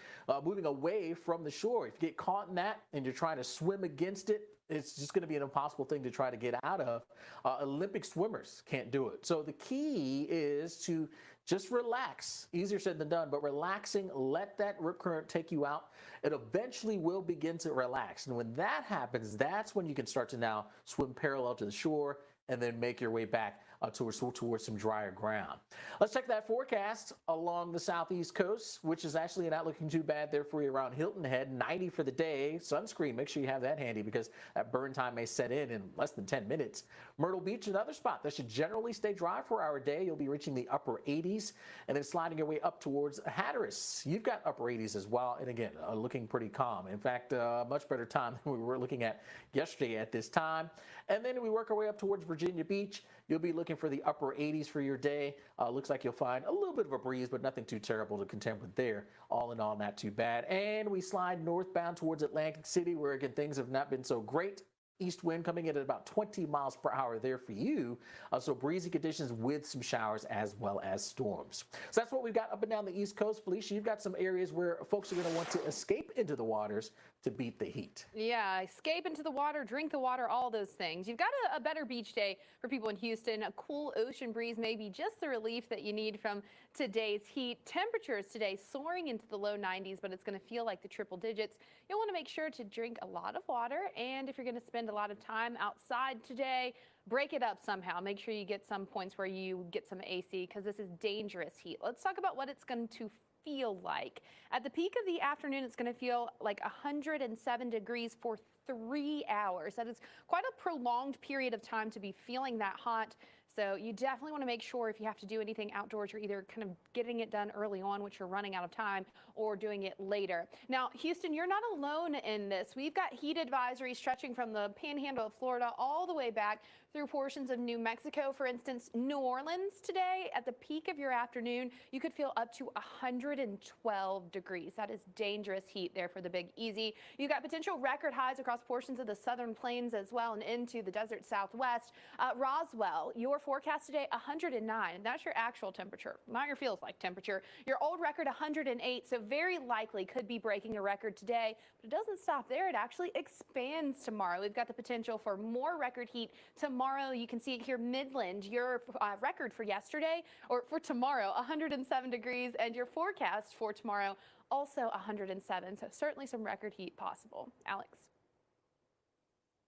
moving away from the shore. If you get caught in that and you're trying to swim against it, it's just going to be an impossible thing to try to get out of. Olympic swimmers can't do it. So the key is to just relax. Easier said than done, but relaxing, let that rip current take you out. It eventually will begin to relax. And when that happens, that's when you can start to now swim parallel to the shore and then make your way back towards some drier ground. Let's check that forecast along the southeast coast, which is actually not looking too bad there for you around Hilton Head. 90 for the day. Sunscreen, make sure you have that handy because that burn time may set in less than 10 minutes. Myrtle Beach, another spot that should generally stay dry for our day. You'll be reaching the upper 80s and then sliding your way up towards Hatteras. You've got upper 80s as well, and again, looking pretty calm. In fact, much better time than we were looking at yesterday at this time. And then we work our way up towards Virginia Beach. You'll be looking for the upper 80s for your day. Looks like you'll find a little bit of a breeze, but nothing too terrible to contend with there. All in all, not too bad. And we slide northbound towards Atlantic City, where again, things have not been so great. East wind coming in at about 20 miles per hour there for you. So breezy conditions with some showers as well as storms. So that's what we've got up and down the East Coast. Felicia, you've got some areas where folks are going to want to escape into the waters to beat the heat. Yeah, escape into the water, drink the water, all those things. You've got a better beach day for people in Houston. A cool ocean breeze may be just the relief that you need from today's heat. Temperatures today soaring into the low 90s, but it's going to feel like the triple digits. You'll want to make sure to drink a lot of water, and if you're going to spend a lot of time outside today, break it up somehow. Make sure you get some points where you get some AC, because this is dangerous heat. Let's talk about what it's going to feel like. At the peak of the afternoon, it's going to feel like 107 degrees for 3 hours. That is quite a prolonged period of time to be feeling that hot. So you definitely want to make sure if you have to do anything outdoors, you're either kind of getting it done early on, which you're running out of time, or doing it later. Now, Houston, you're not alone in this. We've got heat advisories stretching from the panhandle of Florida all the way back through portions of New Mexico. For instance, New Orleans today, at the peak of your afternoon, you could feel up to 112 degrees. That is dangerous heat there for the Big Easy. You got potential record highs across portions of the southern plains as well and into the desert southwest. Roswell, your forecast today, 109. That's your actual temperature, not your feels like temperature. Your old record, 108, so very likely could be breaking a record today. But it doesn't stop there. It actually expands tomorrow. We've got the potential for more record heat tomorrow. You can see it here, Midland, your record for yesterday, or for tomorrow, 107 degrees, and your forecast for tomorrow, also 107. So certainly some record heat possible. Alex.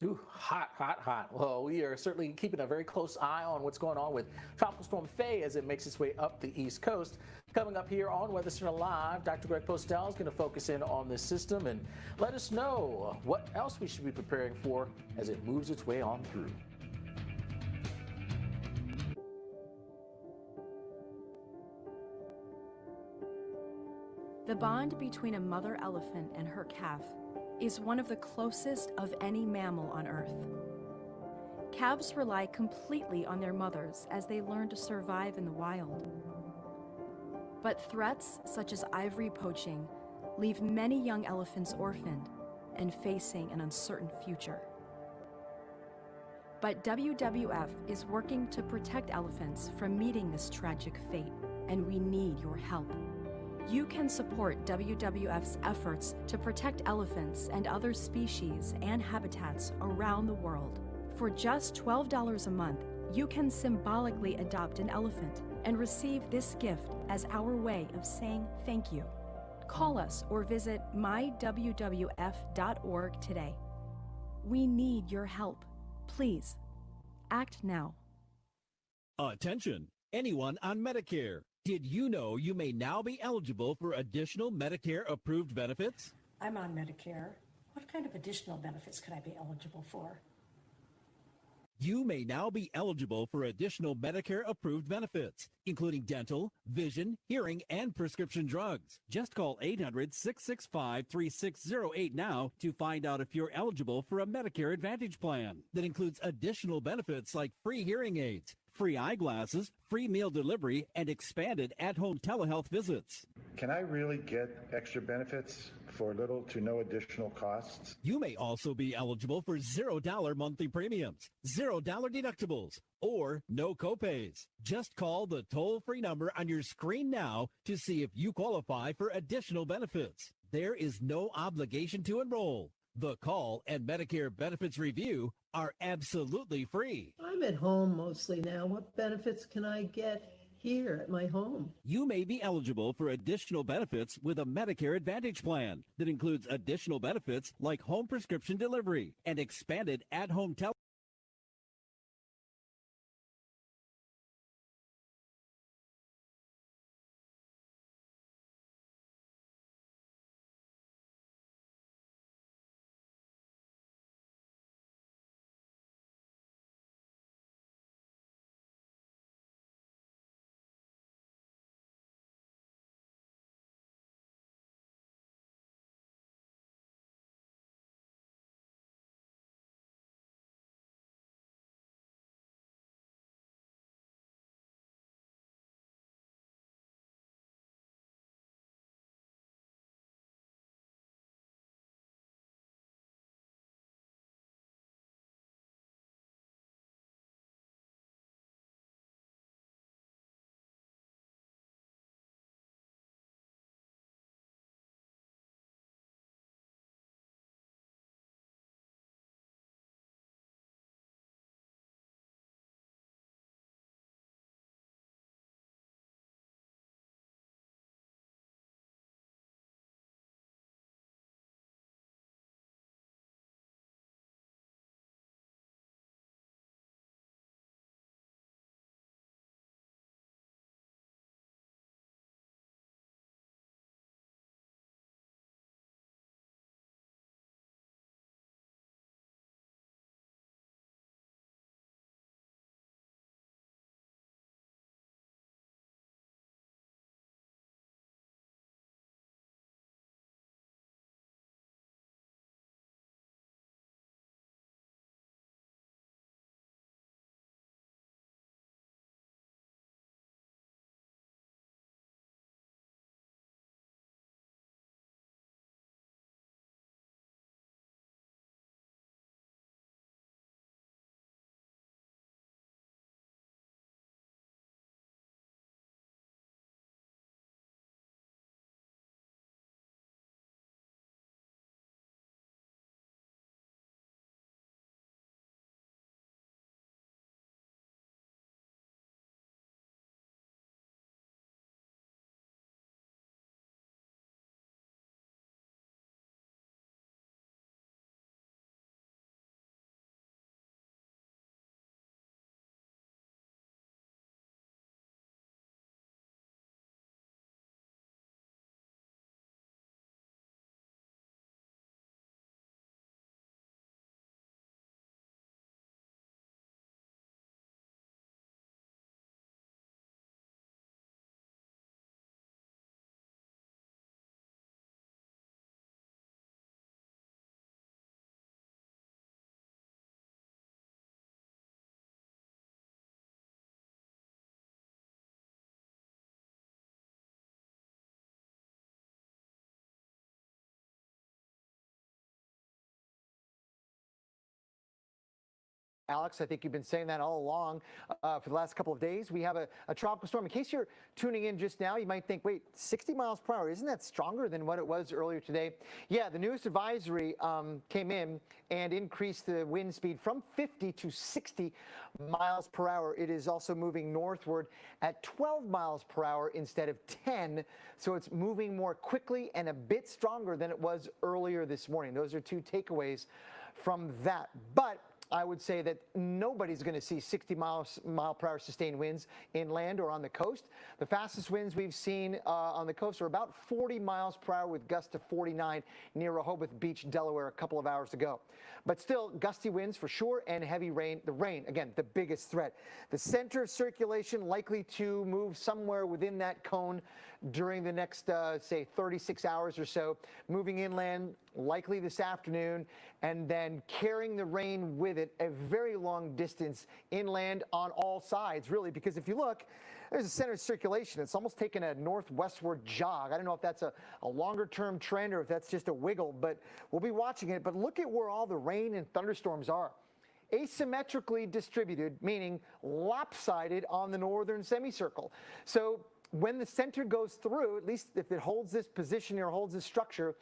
Ooh, hot, hot, hot. Well, we are certainly keeping a very close eye on what's going on with Tropical Storm FAY as it makes its way up the East Coast. Coming up here on Weather Center Live, Dr. Greg Postel is going to focus in on this system and let us know what else we should be preparing for as it moves its way on through. The bond between a mother elephant and her calf is one of the closest of any mammal on Earth. Calves rely completely on their mothers as they learn to survive in the wild. But threats such as ivory poaching leave many young elephants orphaned and facing an uncertain future. But WWF is working to protect elephants from meeting this tragic fate, and we need your help. You can support WWF's efforts to protect elephants and other species and habitats around the world. For just $12 a month, you can symbolically adopt an elephant and receive this gift as our way of saying thank you. Call us or visit mywwf.org today. We need your help. Please, act now. Attention, anyone on Medicare. Did you know you may now be eligible for additional Medicare-approved benefits? I'm on Medicare. What kind of additional benefits could I be eligible for? You may now be eligible for additional Medicare-approved benefits, including dental, vision, hearing, and prescription drugs. Just call 800-665-3608 now to find out if you're eligible for a Medicare Advantage plan that includes additional benefits like free hearing aids, free eyeglasses, free meal delivery, and expanded at-home telehealth visits. Can I really get extra benefits for little to no additional costs? You may also be eligible for $0 monthly premiums, $0 deductibles, or no copays. Just call the toll-free number on your screen now to see if you qualify for additional benefits. There is no obligation to enroll. The call and Medicare benefits review are absolutely free. I'm at home mostly now. What benefits can I get here at my home? You may be eligible for additional benefits with a Medicare Advantage plan that includes additional benefits like home prescription delivery and expanded at-home telehealth. Alex, I think you've been saying that all along for the last couple of days. We have a tropical storm. In case you're tuning in just now, you might think, wait, 60 miles per hour, isn't that stronger than what it was earlier today? Yeah, the newest advisory came in and increased the wind speed from 50 to 60 miles per hour. It is also moving northward at 12 miles per hour instead of 10. So it's moving more quickly and a bit stronger than it was earlier this morning. Those are two takeaways from that. But I would say that nobody's going to see 60 mile per hour sustained winds inland or on the coast. The fastest winds we've seen on the coast are about 40 miles per hour with gusts to 49 near Rehoboth Beach, Delaware, a couple of hours ago. But still, gusty winds for sure and heavy rain. The rain, again, the biggest threat. The center of circulation likely to move somewhere within that cone during the next, say, 36 hours or so, moving inland likely this afternoon, and then carrying the rain with it a very long distance inland on all sides, really, because if you look, there's a center of circulation. It's almost taken a northwestward jog. I don't know if that's a longer-term trend or if that's just a wiggle, but we'll be watching it. But look at where all the rain and thunderstorms are. Asymmetrically distributed, meaning lopsided on the northern semicircle. So when the center goes through, at least if it holds this position or holds this structure,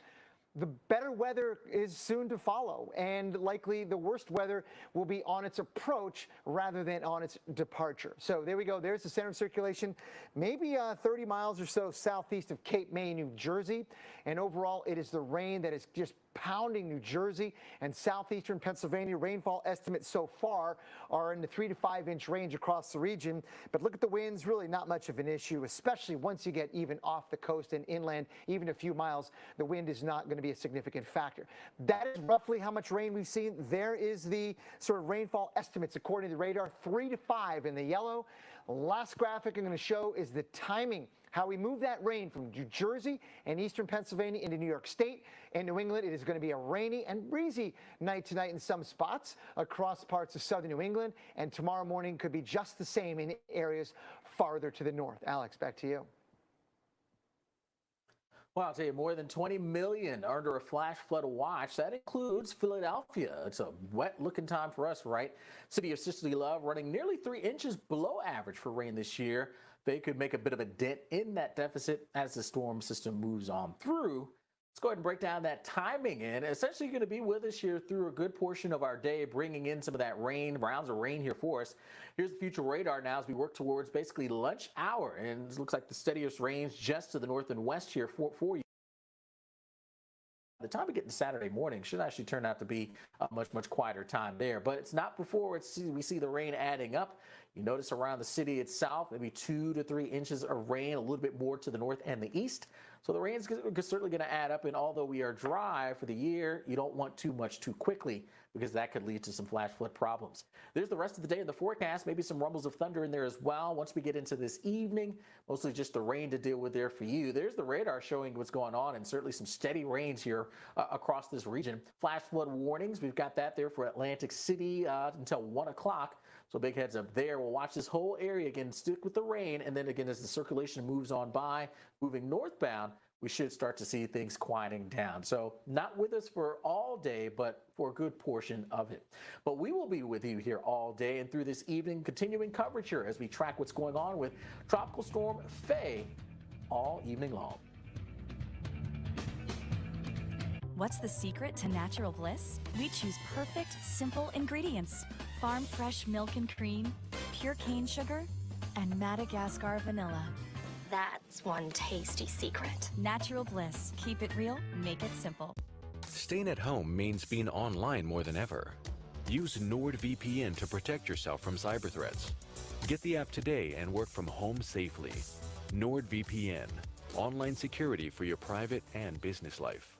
the better weather is soon to follow, and likely the worst weather will be on its approach rather than on its departure. So there we go. There's the center of circulation, maybe 30 miles or so southeast of Cape May, New Jersey. And overall, it is the rain that is just pounding New Jersey and southeastern Pennsylvania. Rainfall estimates so far are in the 3 to 5 inch range across the region. But look at the winds, really not much of an issue, especially once you get even off the coast and inland, even a few miles, the wind is not going to be a significant factor. That is roughly how much rain we've seen. There is the sort of rainfall estimates according to the radar, 3 to 5 in the yellow. Last graphic I'm going to show is the timing, how we move that rain from New Jersey and eastern Pennsylvania into New York State and New England. It is going to be a rainy and breezy night tonight in some spots across parts of southern New England, and tomorrow morning could be just the same in areas farther to the north. Alex, back to you. Well, I'll tell you, more than 20 million are under a flash flood watch. That includes Philadelphia. It's a wet-looking time for us, right? City of Sisterly Love running nearly 3 inches below average for rain this year. They could make a bit of a dent in that deficit as the storm system moves on through. Let's go ahead and break down that timing, and essentially going to be with us here through a good portion of our day, bringing in some of that rain, rounds of rain here for us. Here's the future radar now as we work towards basically lunch hour, and it looks like the steadiest rains just to the north and west here for you. The time we get to Saturday morning should actually turn out to be a much quieter time there, but it's not before we see the rain adding up. You notice around the city itself, maybe 2 to 3 inches of rain, a little bit more to the north and the east. So the rain is certainly going to add up, and although we are dry for the year, you don't want too much too quickly because that could lead to some flash flood problems. There's the rest of the day in the forecast, maybe some rumbles of thunder in there as well. Once we get into this evening, mostly just the rain to deal with there for you. There's the radar showing what's going on, and certainly some steady rains here across this region. Flash flood warnings, we've got that there for Atlantic City until 1 o'clock. So big heads up there. We'll watch this whole area again, stick with the rain, and then again as the circulation moves on by, moving northbound, we should start to see things quieting down. So not with us for all day, but for a good portion of it. But we will be with you here all day and through this evening, continuing coverage here as we track what's going on with Tropical Storm FAY all evening long. What's the secret to natural bliss? We choose perfect, simple ingredients. Farm fresh milk and cream, pure cane sugar, and Madagascar vanilla. That's one tasty secret. Natural bliss. Keep it real, make it simple. Staying at home means being online more than ever. Use NordVPN to protect yourself from cyber threats. Get the app today and work from home safely. NordVPN. Online security for your private and business life.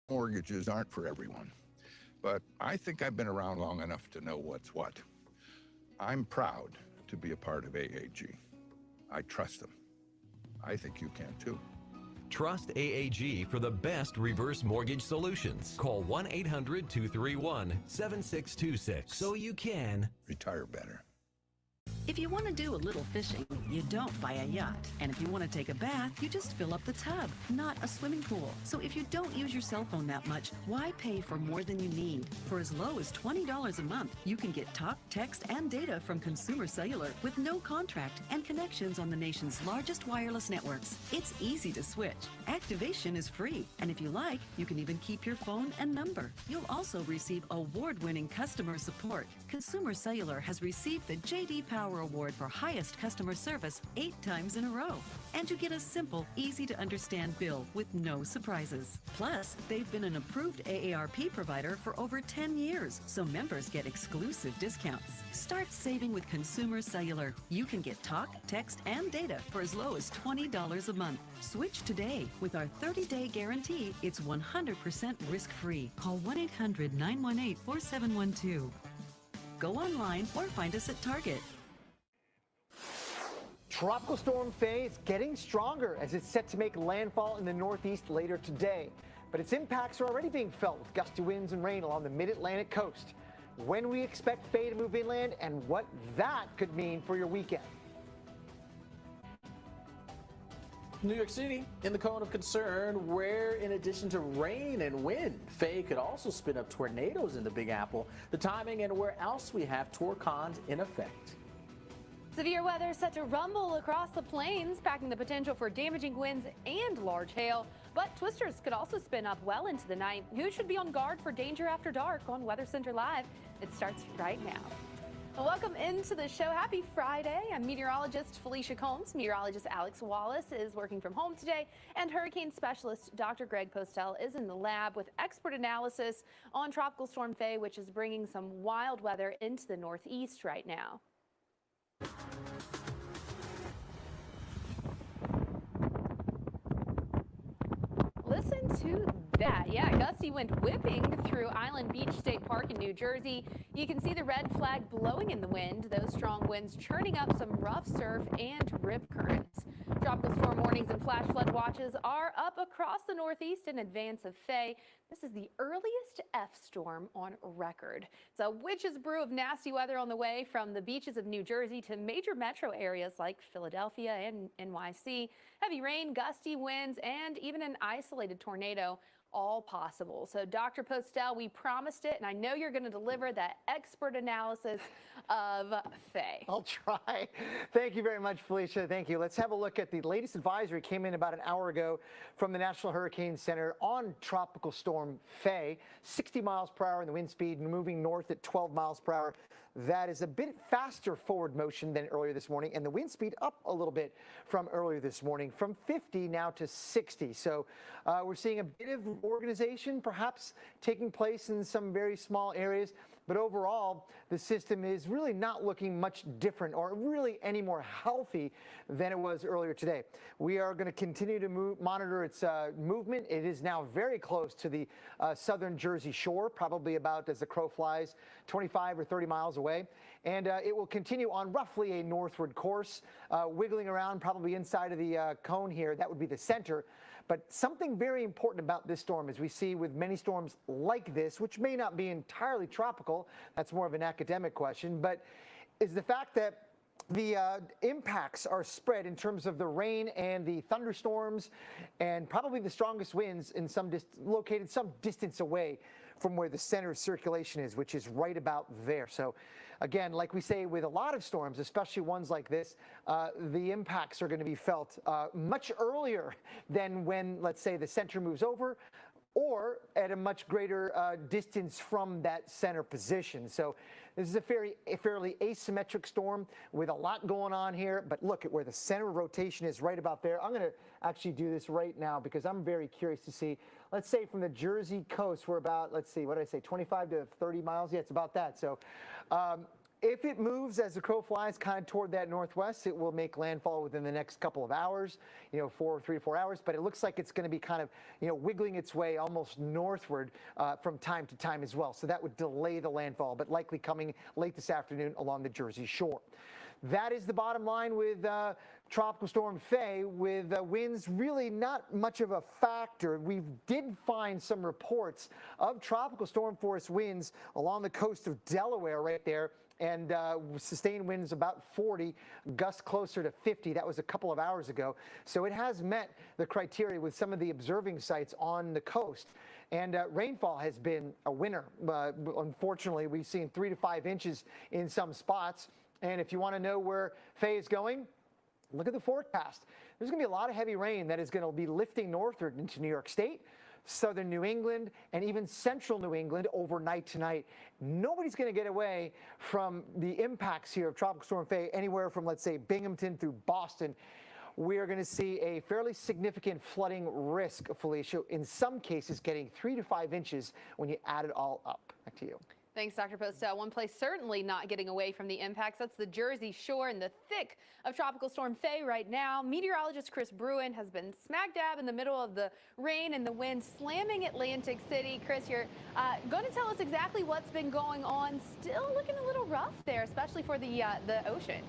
Mortgages aren't for everyone, but I think I've been around long enough to know what's what. I'm proud to be a part of AAG. I trust them. I think you can too. Trust AAG for the best reverse mortgage solutions. Call 1-800-231-7626 so you can retire better. If you want to do a little fishing, you don't buy a yacht. And if you want to take a bath, you just fill up the tub, not a swimming pool. So if you don't use your cell phone that much, why pay for more than you need? For as low as $20 a month, you can get talk, text, and data from Consumer Cellular with no contract and connections on the nation's largest wireless networks. It's easy to switch. Activation is free. And if you like, you can even keep your phone and number. You'll also receive award-winning customer support. Consumer Cellular has received the J.D. Power Award for highest customer service 8 times in a row. And you get a simple, easy-to-understand bill with no surprises. Plus, they've been an approved AARP provider for over 10 years, so members get exclusive discounts. Start saving with Consumer Cellular. You can get talk, text, and data for as low as $20 a month. Switch today. With our 30-day guarantee, it's 100% risk-free. Call 1-800-918-4712. Go online or find us at Target. Tropical Storm Faye is getting stronger as it's set to make landfall in the Northeast later today. But its impacts are already being felt with gusty winds and rain along the mid-Atlantic coast. When we expect Faye to move inland and what that could mean for your weekend. New York City in the cone of concern, where in addition to rain and wind, Faye could also spin up tornadoes in the Big Apple. The timing and where else we have torcons in effect. Severe weather set to rumble across the plains, packing the potential for damaging winds and large hail. But twisters could also spin up well into the night. Who should be on guard for danger after dark on Weather Center Live? It starts right now. Well, welcome into the show. Happy Friday. I'm meteorologist Felicia Combs. Meteorologist Alex Wallace is working from home today, and hurricane specialist Dr. Greg Postel is in the lab with expert analysis on Tropical Storm Faye, which is bringing some wild weather into the Northeast right now. Listen to that. Yeah, gusty wind whipping through Island Beach State Park in New Jersey. You can see the red flag blowing in the wind. Those strong winds churning up some rough surf and rip currents. Tropical storm warnings and flash flood watches are up across the Northeast in advance of Faye. This is the earliest F storm on record. It's a witch's brew of nasty weather on the way from the beaches of New Jersey to major metro areas like Philadelphia and NYC. Heavy rain, gusty winds, and even an isolated tornado, all possible. So Dr. Postel, we promised it, and I know you're going to deliver that expert analysis of Faye. I'll try. Thank you very much, Felicia. Thank you. Let's have a look at the latest advisory. Came in about an hour ago from the National Hurricane Center on Tropical Storm Faye. 60 miles per hour in the wind speed, moving north at 12 miles per hour. That is a bit faster forward motion than earlier this morning, and the wind speed up a little bit from earlier this morning, from 50 now to 60. So we're seeing a bit of organization perhaps taking place in some very small areas, but overall the system is really not looking much different or really any more healthy than it was earlier today. We are going to continue to monitor its movement. It is now very close to the southern Jersey shore, probably about, as the crow flies, 25 or 30 miles away, and it will continue on roughly a northward course, wiggling around probably inside of the cone here. That would be the center. But something very important about this storm, as we see with many storms like this, which may not be entirely tropical, that's more of an academic question, but is the fact that the impacts are spread in terms of the rain and the thunderstorms and probably the strongest winds in located some distance away from where the center of circulation is, which is right about there. So again, like we say with a lot of storms, especially ones like this, the impacts are going to be felt much earlier than when, let's say, the center moves over, or at a much greater distance from that center position. So this is a fairly asymmetric storm with a lot going on here, but look at where the center of rotation is right about there. I'm going to actually do this right now because I'm very curious to see. Let's say from the Jersey coast, we're about, let's see, what did I say, 25 to 30 miles? Yeah, it's about that. So If it moves as the crow flies kind of toward that northwest, it will make landfall within the next couple of hours, 3 to 4 hours. But it looks like it's going to be kind of, wiggling its way almost northward from time to time as well. So that would delay the landfall, but likely coming late this afternoon along the Jersey shore. That is the bottom line with Tropical Storm FAY, with winds really not much of a factor. We did find some reports of tropical storm force winds along the coast of Delaware right there, and sustained winds about 40, gusts closer to 50. That was a couple of hours ago. So it has met the criteria with some of the observing sites on the coast. And rainfall has been a winner. Unfortunately, we've seen 3 to 5 inches in some spots. And if you want to know where FAY is going, look at the forecast. There's going to be a lot of heavy rain that is going to be lifting northward into New York State, southern New England, and even central New England overnight tonight. Nobody's going to get away from the impacts here of Tropical Storm FAY anywhere from, let's say, Binghamton through Boston. We are going to see a fairly significant flooding risk, Felicia, in some cases getting 3 to 5 inches when you add it all up. Back to you. Thanks, Dr. Postel. One place certainly not getting away from the impacts, that's the Jersey Shore in the thick of Tropical Storm FAY right now. Meteorologist Chris Bruin has been smack dab in the middle of the rain and the wind slamming Atlantic City. Chris, you're going to tell us exactly what's been going on. Still looking a little rough there, especially for the ocean.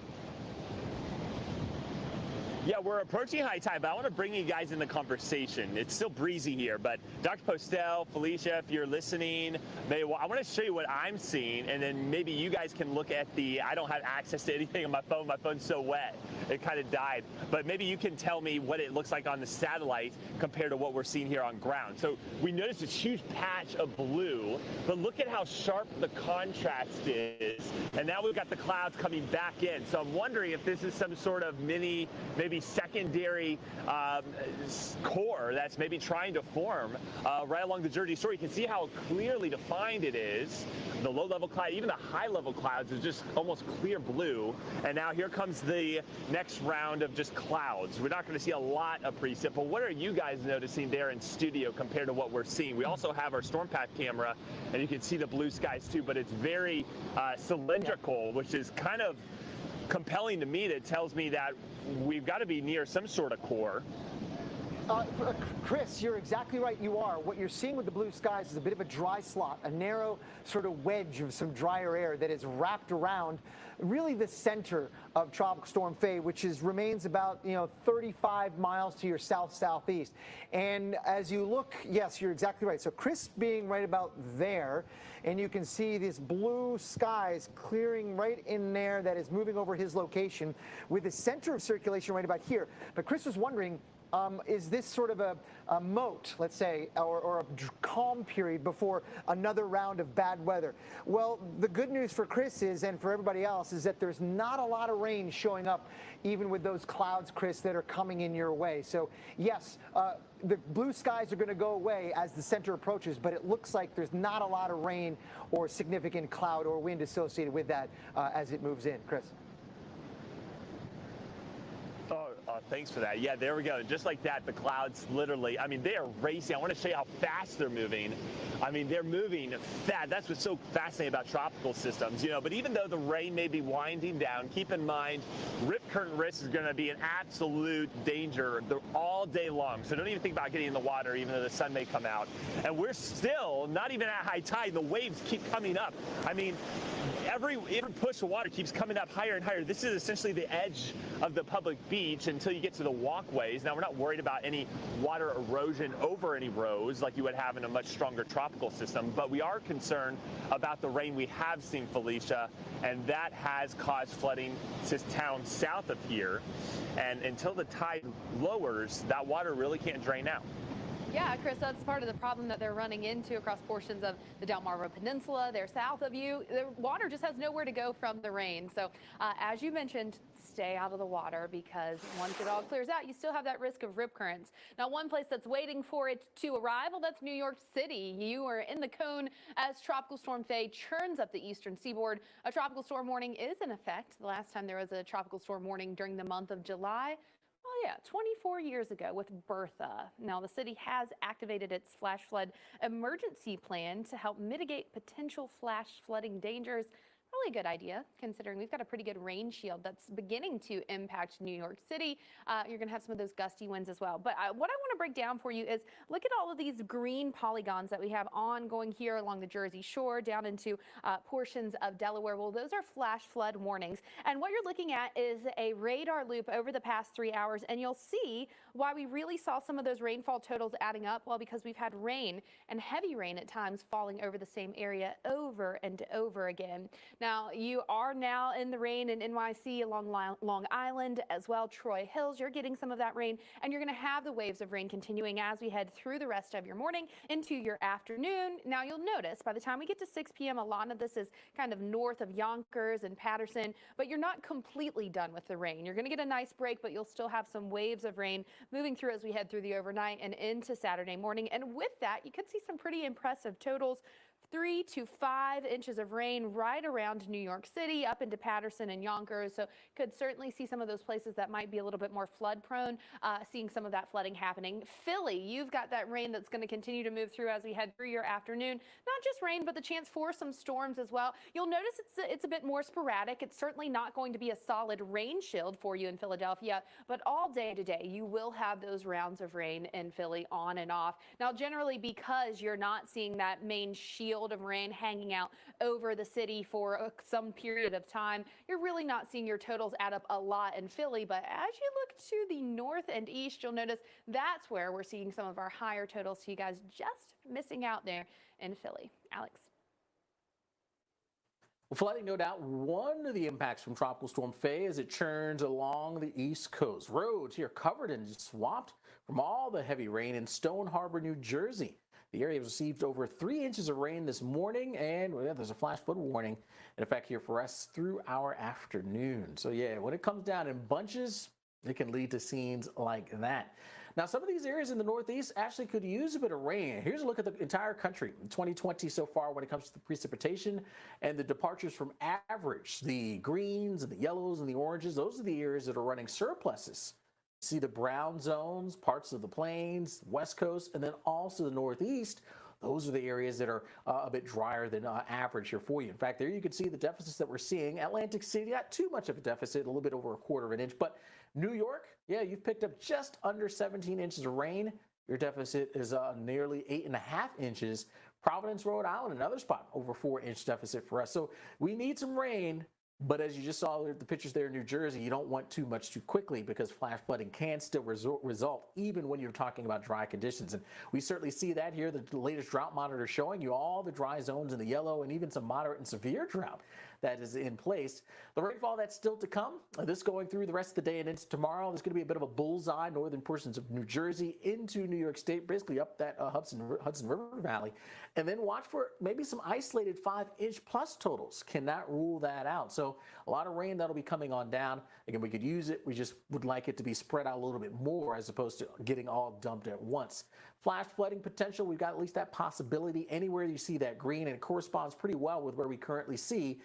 Yeah, we're approaching high tide, but I want to bring you guys in the conversation. It's still breezy here, but Dr. Postel, Felicia, if you're listening, I want to show you what I'm seeing, and then maybe you guys can look at I don't have access to anything on my phone. My phone's so wet, it kind of died. But maybe you can tell me what it looks like on the satellite compared to what we're seeing here on ground. So we noticed this huge patch of blue, but look at how sharp the contrast is. And now we've got the clouds coming back in. So I'm wondering if this is some sort of maybe secondary core that's maybe trying to form right along the Jersey Shore. You can see how clearly defined it is. The low-level cloud, even the high-level clouds, is just almost clear blue. And now here comes the next round of just clouds. We're not going to see a lot of precip, but what are you guys noticing there in studio compared to what we're seeing? We also have our storm path camera, and you can see the blue skies too, but it's very cylindrical, which is kind of compelling to me. That tells me that we've got to be near some sort of core. Chris, you're exactly right. You are. What you're seeing with the blue skies is a bit of a dry slot, a narrow sort of wedge of some drier air that is wrapped around really the center of Tropical Storm FAY, which remains about 35 miles to your south-southeast. And as you look, yes, you're exactly right. So Chris being right about there, and you can see these blue skies clearing right in there that is moving over his location with the center of circulation right about here. But Chris was wondering, is this sort of a moat, let's say, or a calm period before another round of bad weather? Well, the good news for Chris is, and for everybody else, is that there's not a lot of rain showing up, even with those clouds, Chris, that are coming in your way. So, yes, the blue skies are going to go away as the center approaches, but it looks like there's not a lot of rain or significant cloud or wind associated with that as it moves in. Chris? Thanks for that. Yeah, there we go. Just like that, the clouds literally, they are racing. I want to show you how fast they're moving. They're moving fast. That's what's so fascinating about tropical systems, But even though the rain may be winding down, keep in mind, rip current risk is going to be an absolute danger all day long. So don't even think about getting in the water, even though the sun may come out. And we're still not even at high tide. The waves keep coming up. Every push of water keeps coming up higher and higher. This is essentially the edge of the public beach until you get to the walkways. Now, we're not worried about any water erosion over any roads like you would have in a much stronger tropical system, but we are concerned about the rain we have seen, Felicia, and that has caused flooding to towns south of here. And until the tide lowers, that water really can't drain out. Yeah, Chris, that's part of the problem that they're running into across portions of the Delmarva Peninsula. They're south of you. The water just has nowhere to go from the rain. So as you mentioned, stay out of the water, because once it all clears out, you still have that risk of rip currents. Now, one place that's waiting for it to arrive, well, that's New York City. You are in the cone as Tropical Storm FAY churns up the eastern seaboard. A tropical storm warning is in effect. The last time there was a tropical storm warning during the month of July, oh yeah, 24 years ago with Bertha. Now, the city has activated its flash flood emergency plan to help mitigate potential flash flooding dangers. Probably a good idea, considering we've got a pretty good rain shield that's beginning to impact New York City. You're going to have some of those gusty winds as well. But what I want to break down for you is look at all of these green polygons that we have ongoing here along the Jersey Shore down into portions of Delaware. Well, those are flash flood warnings. And what you're looking at is a radar loop over the past 3 hours. And you'll see why we really saw some of those rainfall totals adding up. Well, because we've had rain and heavy rain at times falling over the same area over and over again. Now, you are now in the rain in NYC along Long Island as well. Troy Hills, you're getting some of that rain, and you're going to have the waves of rain continuing as we head through the rest of your morning into your afternoon. Now, you'll notice by the time we get to 6 p.m., a lot of this is kind of north of Yonkers and Patterson, but you're not completely done with the rain. You're going to get a nice break, but you'll still have some waves of rain moving through as we head through the overnight and into Saturday morning. And with that, you could see some pretty impressive totals. 3 to 5 inches of rain right around New York City, up into Patterson and Yonkers. So could certainly see some of those places that might be a little bit more flood prone, seeing some of that flooding happening. Philly, you've got that rain that's going to continue to move through as we head through your afternoon. Not just rain, but the chance for some storms as well. You'll notice it's a bit more sporadic. It's certainly not going to be a solid rain shield for you in Philadelphia, but all day today you will have those rounds of rain in Philly on and off. Now, generally, because you're not seeing that main shield of rain hanging out over the city for some period of time, you're really not seeing your totals add up a lot in Philly. But as you look to the north and east, you'll notice that's where we're seeing some of our higher totals. So you guys just missing out there in Philly. Alex. Well, flooding, no doubt, one of the impacts from Tropical Storm FAY as it churns along the East Coast. Roads here covered and swamped from all the heavy rain in Stone Harbor, New Jersey. The area has received over 3 inches of rain this morning, and there's a flash flood warning in effect here for us through our afternoon. So yeah, when it comes down in bunches, it can lead to scenes like that. Now, some of these areas in the Northeast actually could use a bit of rain. Here's a look at the entire country in 2020 so far when it comes to the precipitation and the departures from average. The greens and the yellows and the oranges, those are the areas that are running surpluses. See the brown zones, parts of the plains, west coast, and then also the Northeast. Those are the areas that are a bit drier than average here for you. In fact, there you can see the deficits that we're seeing. Atlantic City, not too much of a deficit, a little bit over 1/4 inch. But New York, yeah, you've picked up just under 17 inches of rain. Your deficit is nearly 8.5 inches. Providence, Rhode Island, another spot, over 4-inch deficit for us. So we need some rain. But as you just saw the pictures there in New Jersey, you don't want too much too quickly because flash flooding can still result even when you're talking about dry conditions. And we certainly see that here. The latest drought monitor showing you all the dry zones in the yellow and even some moderate and severe drought that is in place. The rainfall that's still to come, this going through the rest of the day and into tomorrow, there's going to be a bit of a bullseye, northern portions of New Jersey into New York State, basically up that Hudson River Valley. And then watch for maybe some isolated 5-inch plus totals. Cannot rule that out. So a lot of rain that'll be coming on down. Again, we could use it. We just would like it to be spread out a little bit more as opposed to getting all dumped at once. Flash flooding potential, we've got at least that possibility anywhere you see that green, and it corresponds pretty well with where we currently see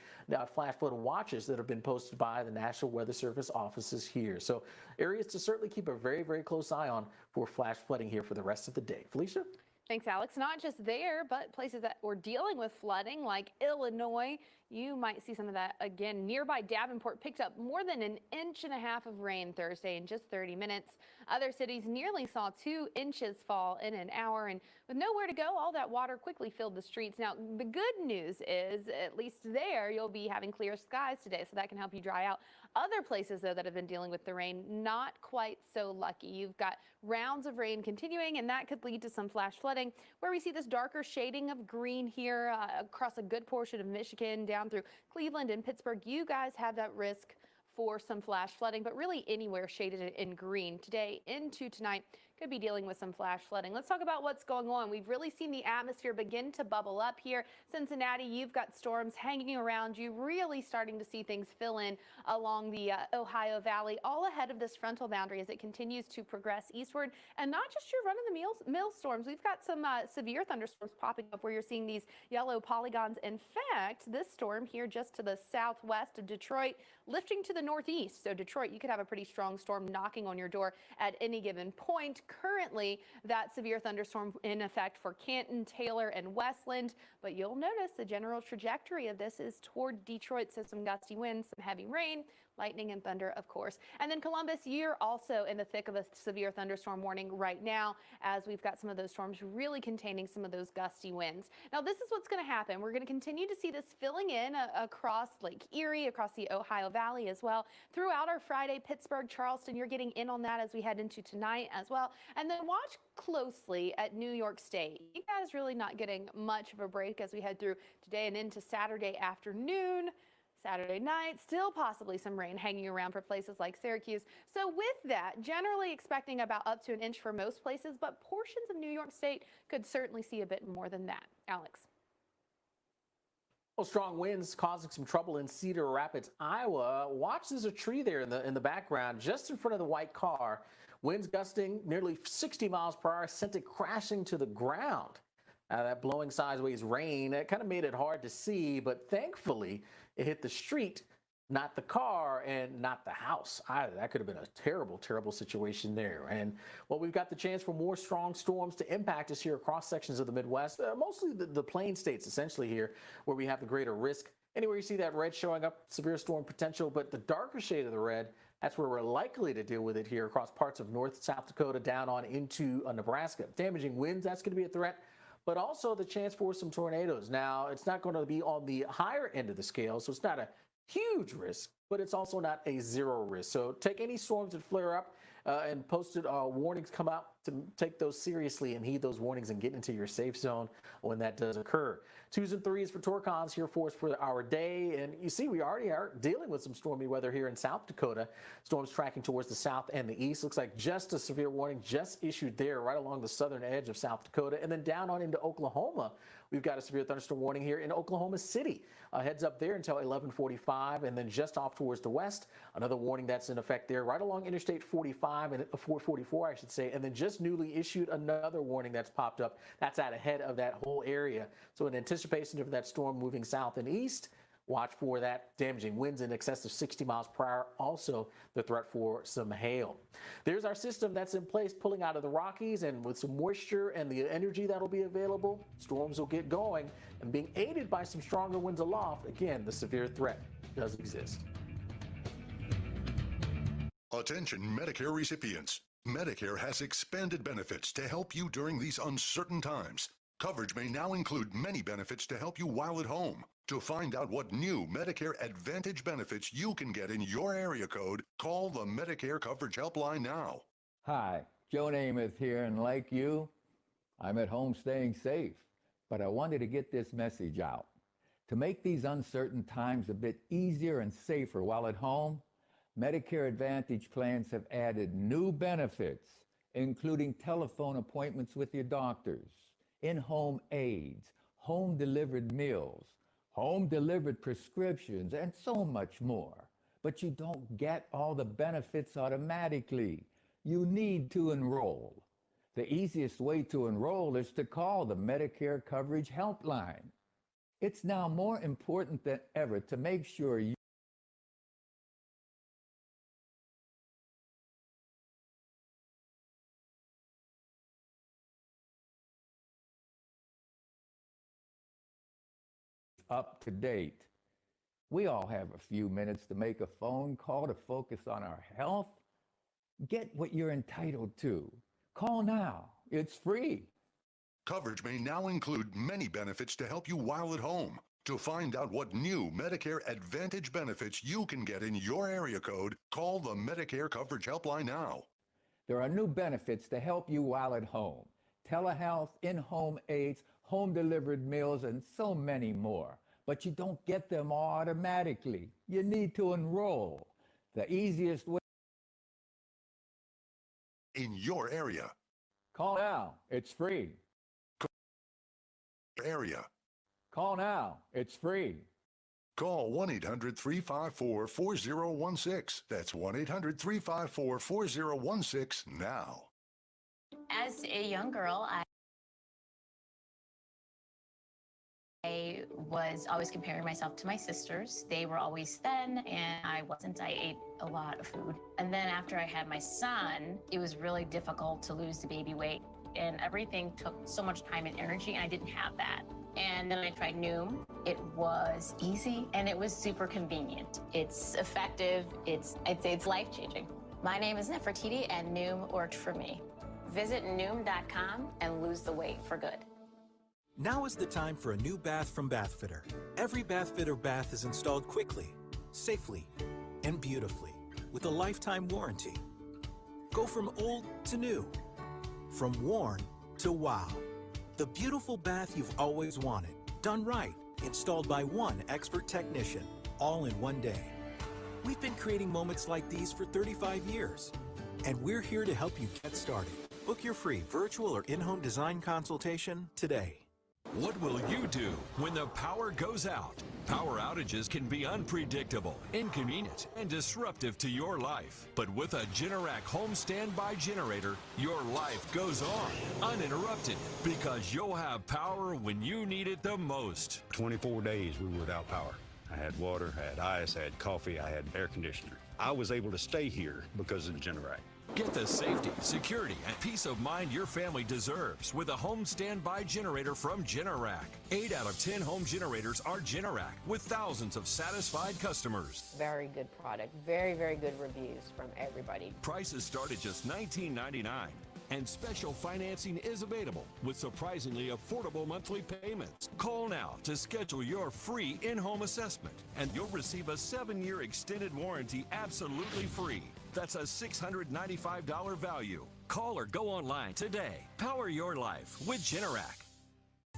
flash flood watches that have been posted by the National Weather Service offices here. So areas to certainly keep a very, very close eye on for flash flooding here for the rest of the day. Felicia? Thanks, Alex. Not just there, but places that we're dealing with flooding like Illinois. You might see some of that again. Nearby Davenport picked up more than 1.5 inches of rain Thursday in just 30 minutes. Other cities nearly saw 2 inches fall in an hour, and with nowhere to go, all that water quickly filled the streets. Now, the good news is, at least there, you'll be having clear skies today, so that can help you dry out. Other places, though, that have been dealing with the rain, not quite so lucky. You've got rounds of rain continuing, and that could lead to some flash flooding, where we see this darker shading of green here across a good portion of Michigan, down through Cleveland and Pittsburgh. You guys have that risk for some flash flooding, but really anywhere shaded in green today into tonight could be dealing with some flash flooding. Let's talk about what's going on. We've really seen the atmosphere begin to bubble up here. Cincinnati, you've got storms hanging around you, really starting to see things fill in along the Ohio Valley, all ahead of this frontal boundary as it continues to progress eastward. And not just your run-of-the-mill storms. We've got some severe thunderstorms popping up where you're seeing these yellow polygons. In fact, this storm here just to the southwest of Detroit, lifting to the northeast. So Detroit, you could have a pretty strong storm knocking on your door at any given point. currently that severe thunderstorm in effect for Canton, Taylor, and Westland. But you'll notice the general trajectory of this is toward Detroit, so some gusty winds, some heavy rain, lightning and thunder, of course. And then Columbus, you're also in the thick of a severe thunderstorm warning right now, as we've got some of those storms really containing some of those gusty winds. Now, this is what's going to happen. We're going to continue to see this filling in across Lake Erie, across the Ohio Valley as well. Throughout our Friday, Pittsburgh, Charleston, you're getting in on that as we head into tonight as well. And then watch closely at New York State. You guys really not getting much of a break as we head through today and into Saturday afternoon. Saturday night, still possibly some rain hanging around for places like Syracuse. So with that, generally expecting about up to an inch for most places, but portions of New York State could certainly see a bit more than that. Alex. Well, strong winds causing some trouble in Cedar Rapids, Iowa. Watch, there's a tree there in the background, just in front of the white car. Winds gusting nearly 60 miles per hour sent it crashing to the ground. That blowing sideways rain, it kind of made it hard to see, but thankfully it hit the street, not the car, and not the house either. That could have been a terrible, terrible situation there. And well, we've got the chance for more strong storms to impact us here across sections of the Midwest, mostly the plain states essentially here, where we have the greater risk. Anywhere you see that red showing up, severe storm potential, but the darker shade of the red, that's where we're likely to deal with it here across parts of North South Dakota down on into Nebraska. Damaging winds, that's going to be a threat, but also the chance for some tornadoes. Now, it's not going to be on the higher end of the scale, so it's not a huge risk, but it's also not a zero risk. So take any storms that flare up and posted warnings come out to take those seriously and heed those warnings and get into your safe zone when that does occur. 2s and 3s for Torcons here for us for our day. And you see, we already are dealing with some stormy weather here in South Dakota. Storms tracking towards the south and the east. Looks like just a severe warning just issued there right along the southern edge of South Dakota. And then down on into Oklahoma, we've got a severe thunderstorm warning here in Oklahoma City. Heads up there until 11:45, and then just off towards the west, another warning that's in effect there right along Interstate 45 and 444, I should say, and then just newly issued another warning that's popped up. That's out ahead of that whole area. So in anticipation of that storm moving south and east, watch for that damaging winds in excess of 60 miles per hour. Also, the threat for some hail. There's our system that's in place pulling out of the Rockies, and with some moisture and the energy that'll be available, storms will get going. And being aided by some stronger winds aloft, again, the severe threat does exist. Attention Medicare recipients. Medicare has expanded benefits to help you during these uncertain times. Coverage may now include many benefits to help you while at home. To find out what new Medicare Advantage benefits you can get in your area code, call the Medicare Coverage Helpline now. Hi, Joe Namath here, and like you, I'm at home staying safe. But I wanted to get this message out. To make these uncertain times a bit easier and safer while at home, Medicare Advantage plans have added new benefits, including telephone appointments with your doctors, in-home aids, home-delivered meals, home-delivered prescriptions, and so much more. But you don't get all the benefits automatically. You need to enroll. The easiest way to enroll is to call the Medicare Coverage Helpline. It's now more important than ever to make sure you up to date. We all have a few minutes to make a phone call to focus on our health. Get what you're entitled to. Call now. It's free. Coverage may now include many benefits to help you while at home. To find out what new Medicare Advantage benefits you can get in your area code, call the Medicare Coverage Helpline now. There are new benefits to help you while at home. Telehealth, in-home aids, home-delivered meals, and so many more. But you don't get them all automatically. You need to enroll. The easiest way in your area. Call now. It's free. Area. Call now. It's free. Call 1-800-354-4016. That's 1-800-354-4016 now. As a young girl, I was always comparing myself to my sisters. They were always thin, and I wasn't. I ate a lot of food. And then after I had my son, it was really difficult to lose the baby weight, and everything took so much time and energy, and I didn't have that. And then I tried Noom. It was easy, and it was super convenient. It's effective. I'd say it's life-changing. My name is Nefertiti, and Noom worked for me. Visit Noom.com and lose the weight for good. Now is the time for a new bath from Bathfitter. Every Bathfitter bath is installed quickly, safely, and beautifully with a lifetime warranty. Go from old to new, from worn to wow. The beautiful bath you've always wanted, done right, installed by one expert technician, all in one day. We've been creating moments like these for 35 years, and we're here to help you get started. Book your free virtual or in-home design consultation today. What will you do when the power goes out? Power outages can be unpredictable, inconvenient, and disruptive to your life. But with a Generac home standby generator, your life goes on, uninterrupted, because you'll have power when you need it the most. 24 days we were without power. I had water, I had ice, I had coffee, I had air conditioner. I was able to stay here because of the Generac. Get the safety, security, and peace of mind your family deserves with a home standby generator from Generac. 8 out of 10 home generators are Generac, with thousands of satisfied customers. Very good product. Very, very good reviews from everybody. Prices start at just $19.99. And special financing is available with surprisingly affordable monthly payments. Call now to schedule your free in-home assessment, and you'll receive a 7-year extended warranty absolutely free. That's a $695 value. Call or go online today. Power your life with Generac.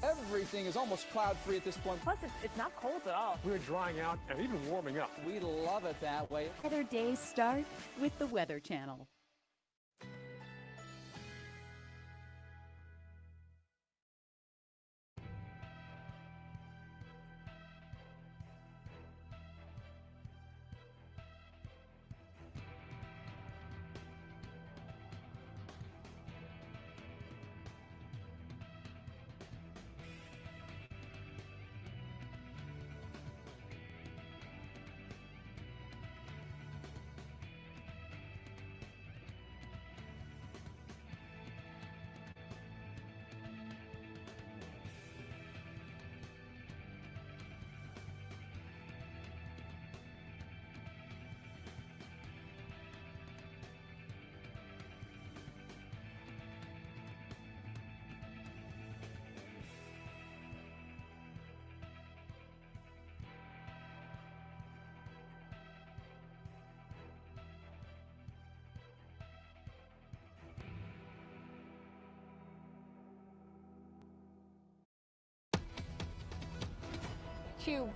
Everything is almost cloud-free at this point. Plus, it's not cold at all. We're drying out and even warming up. We love it that way. Weather days start with the Weather Channel.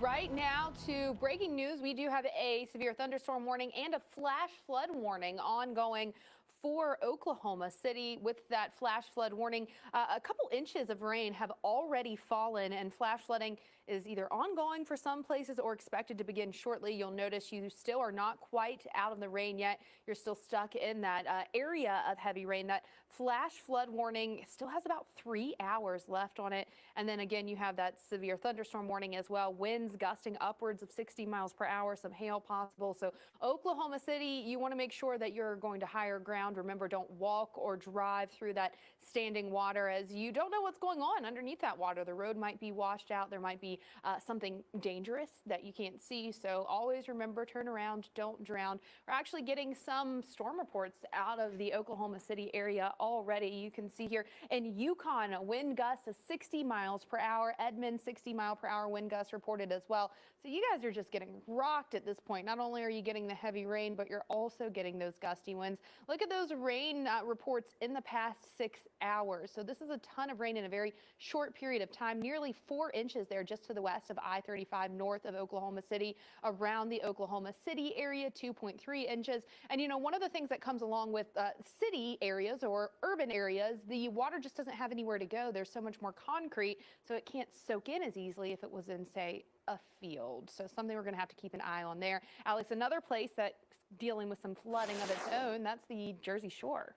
Right now to breaking news. We do have a severe thunderstorm warning and a flash flood warning ongoing for Oklahoma City. With that flash flood warning, a couple inches of rain have already fallen, and flash flooding is either ongoing for some places or expected to begin shortly. You'll notice you still are not quite out of the rain yet. You're still stuck in that area of heavy rain. That flash flood warning still has about 3 hours left on it. And then again, you have that severe thunderstorm warning as well. Winds gusting upwards of 60 miles per hour, some hail possible. So Oklahoma City, you want to make sure that you're going to higher ground. Remember, don't walk or drive through that standing water, as you don't know what's going on underneath that water. The road might be washed out. There might be something dangerous that you can't see. So always remember, turn around, don't drown. We're actually getting some storm reports out of the Oklahoma City area already. You can see here in Yukon, wind gusts of 60 miles per hour. Edmond, 60 mile per hour wind gusts reported as well. So you guys are just getting rocked at this point. Not only are you getting the heavy rain, but you're also getting those gusty winds. Look at those rain reports in the past 6 hours. So this is a ton of rain in a very short period of time. Nearly 4 inches there just to the west of I-35 north of Oklahoma City. Around the Oklahoma City area, 2.3 inches. And you know, one of the things that comes along with city areas or urban areas, the water just doesn't have anywhere to go. There's so much more concrete, so it can't soak in as easily if it was in, say, a field. So something we're going to have to keep an eye on there. Alex, another place that's dealing with some flooding of its own, that's the Jersey Shore.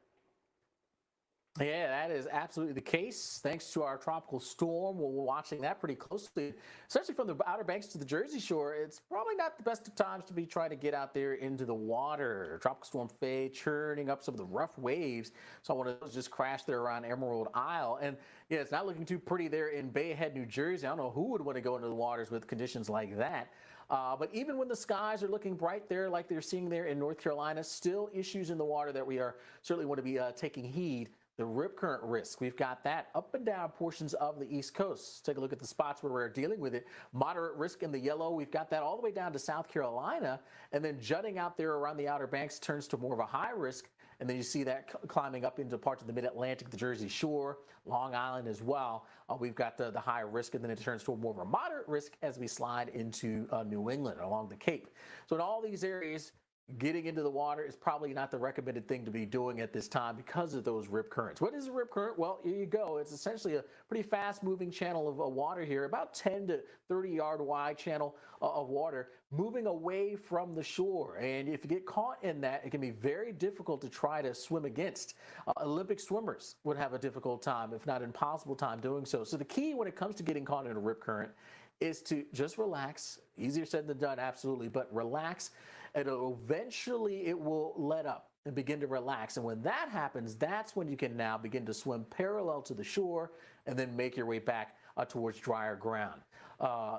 Yeah, that is absolutely the case. Thanks to our tropical storm, we're watching that pretty closely, especially from the Outer Banks to the Jersey Shore. It's probably not the best of times to be trying to get out there into the water. Tropical Storm FAY churning up some of the rough waves. So one of those just crashed there around Emerald Isle. And yeah, it's not looking too pretty there in Bay Head, New Jersey. I don't know who would want to go into the waters with conditions like that. But even when the skies are looking bright there, like they're seeing there in North Carolina, still issues in the water that we are certainly want to be taking heed. The rip current risk, we've got that up and down portions of the East Coast. Take a look at the spots where we're dealing with it. Moderate risk in the yellow. We've got that all the way down to South Carolina, and then jutting out there around the Outer Banks turns to more of a high risk. And then you see that climbing up into parts of the Mid-Atlantic, the Jersey Shore, Long Island as well. We've got the high risk, and then it turns to more of a moderate risk as we slide into New England along the Cape. So in all these areas, getting into the water is probably not the recommended thing to be doing at this time because of those rip currents. What is a rip current? Well, here you go. It's essentially a pretty fast-moving channel of water here, about 10 to 30-yard wide channel of water moving away from the shore. And if you get caught in that, it can be very difficult to try to swim against. Olympic swimmers would have a difficult time, if not impossible time, doing so. So the key when it comes to getting caught in a rip current is to just relax. Easier said than done, absolutely, but relax. And eventually it will let up and begin to relax. And when that happens, that's when you can now begin to swim parallel to the shore and then make your way back towards drier ground.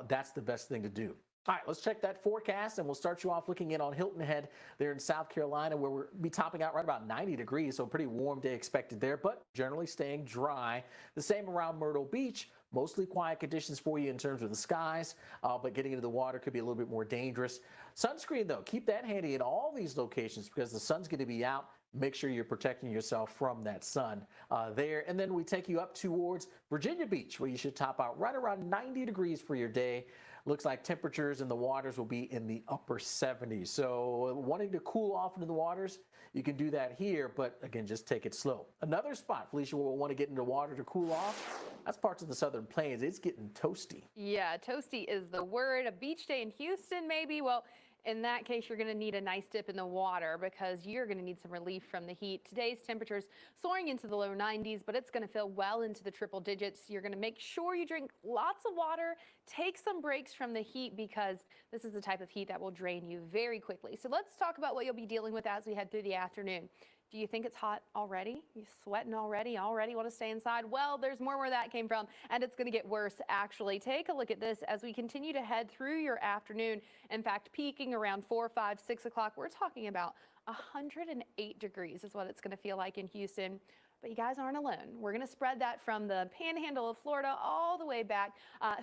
That's the best thing to do. All right, let's check that forecast, and we'll start you off looking in on Hilton Head there in South Carolina, where we'll be topping out right about 90 degrees, so a pretty warm day expected there, but generally staying dry. The same around Myrtle Beach. Mostly quiet conditions for you in terms of the skies, but getting into the water could be a little bit more dangerous. Sunscreen, though, keep that handy in all these locations because the sun's going to be out. Make sure you're protecting yourself from that sun there. And then we take you up towards Virginia Beach, where you should top out right around 90 degrees for your day. Looks like temperatures in the waters will be in the upper 70s. So wanting to cool off into the waters, you can do that here, but again, just take it slow. Another spot, Felicia, where we'll want to get into water to cool off, that's parts of the Southern Plains. It's getting toasty. Yeah, toasty is the word. A beach day in Houston, maybe. Well, in that case, you're going to need a nice dip in the water because you're going to need some relief from the heat. Today's temperatures soaring into the low 90s, but it's going to feel well into the triple digits. You're going to make sure you drink lots of water, take some breaks from the heat because this is the type of heat that will drain you very quickly. So let's talk about what you'll be dealing with as we head through the afternoon. Do you think it's hot already? You sweating already? Already want to stay inside? Well, there's more where that came from, and it's going to get worse, actually. Take a look at this as we continue to head through your afternoon. In fact, peaking around 4, 5, 6 o'clock, we're talking about 108 degrees is what it's going to feel like in Houston. But you guys aren't alone. We're going to spread that from the panhandle of Florida all the way back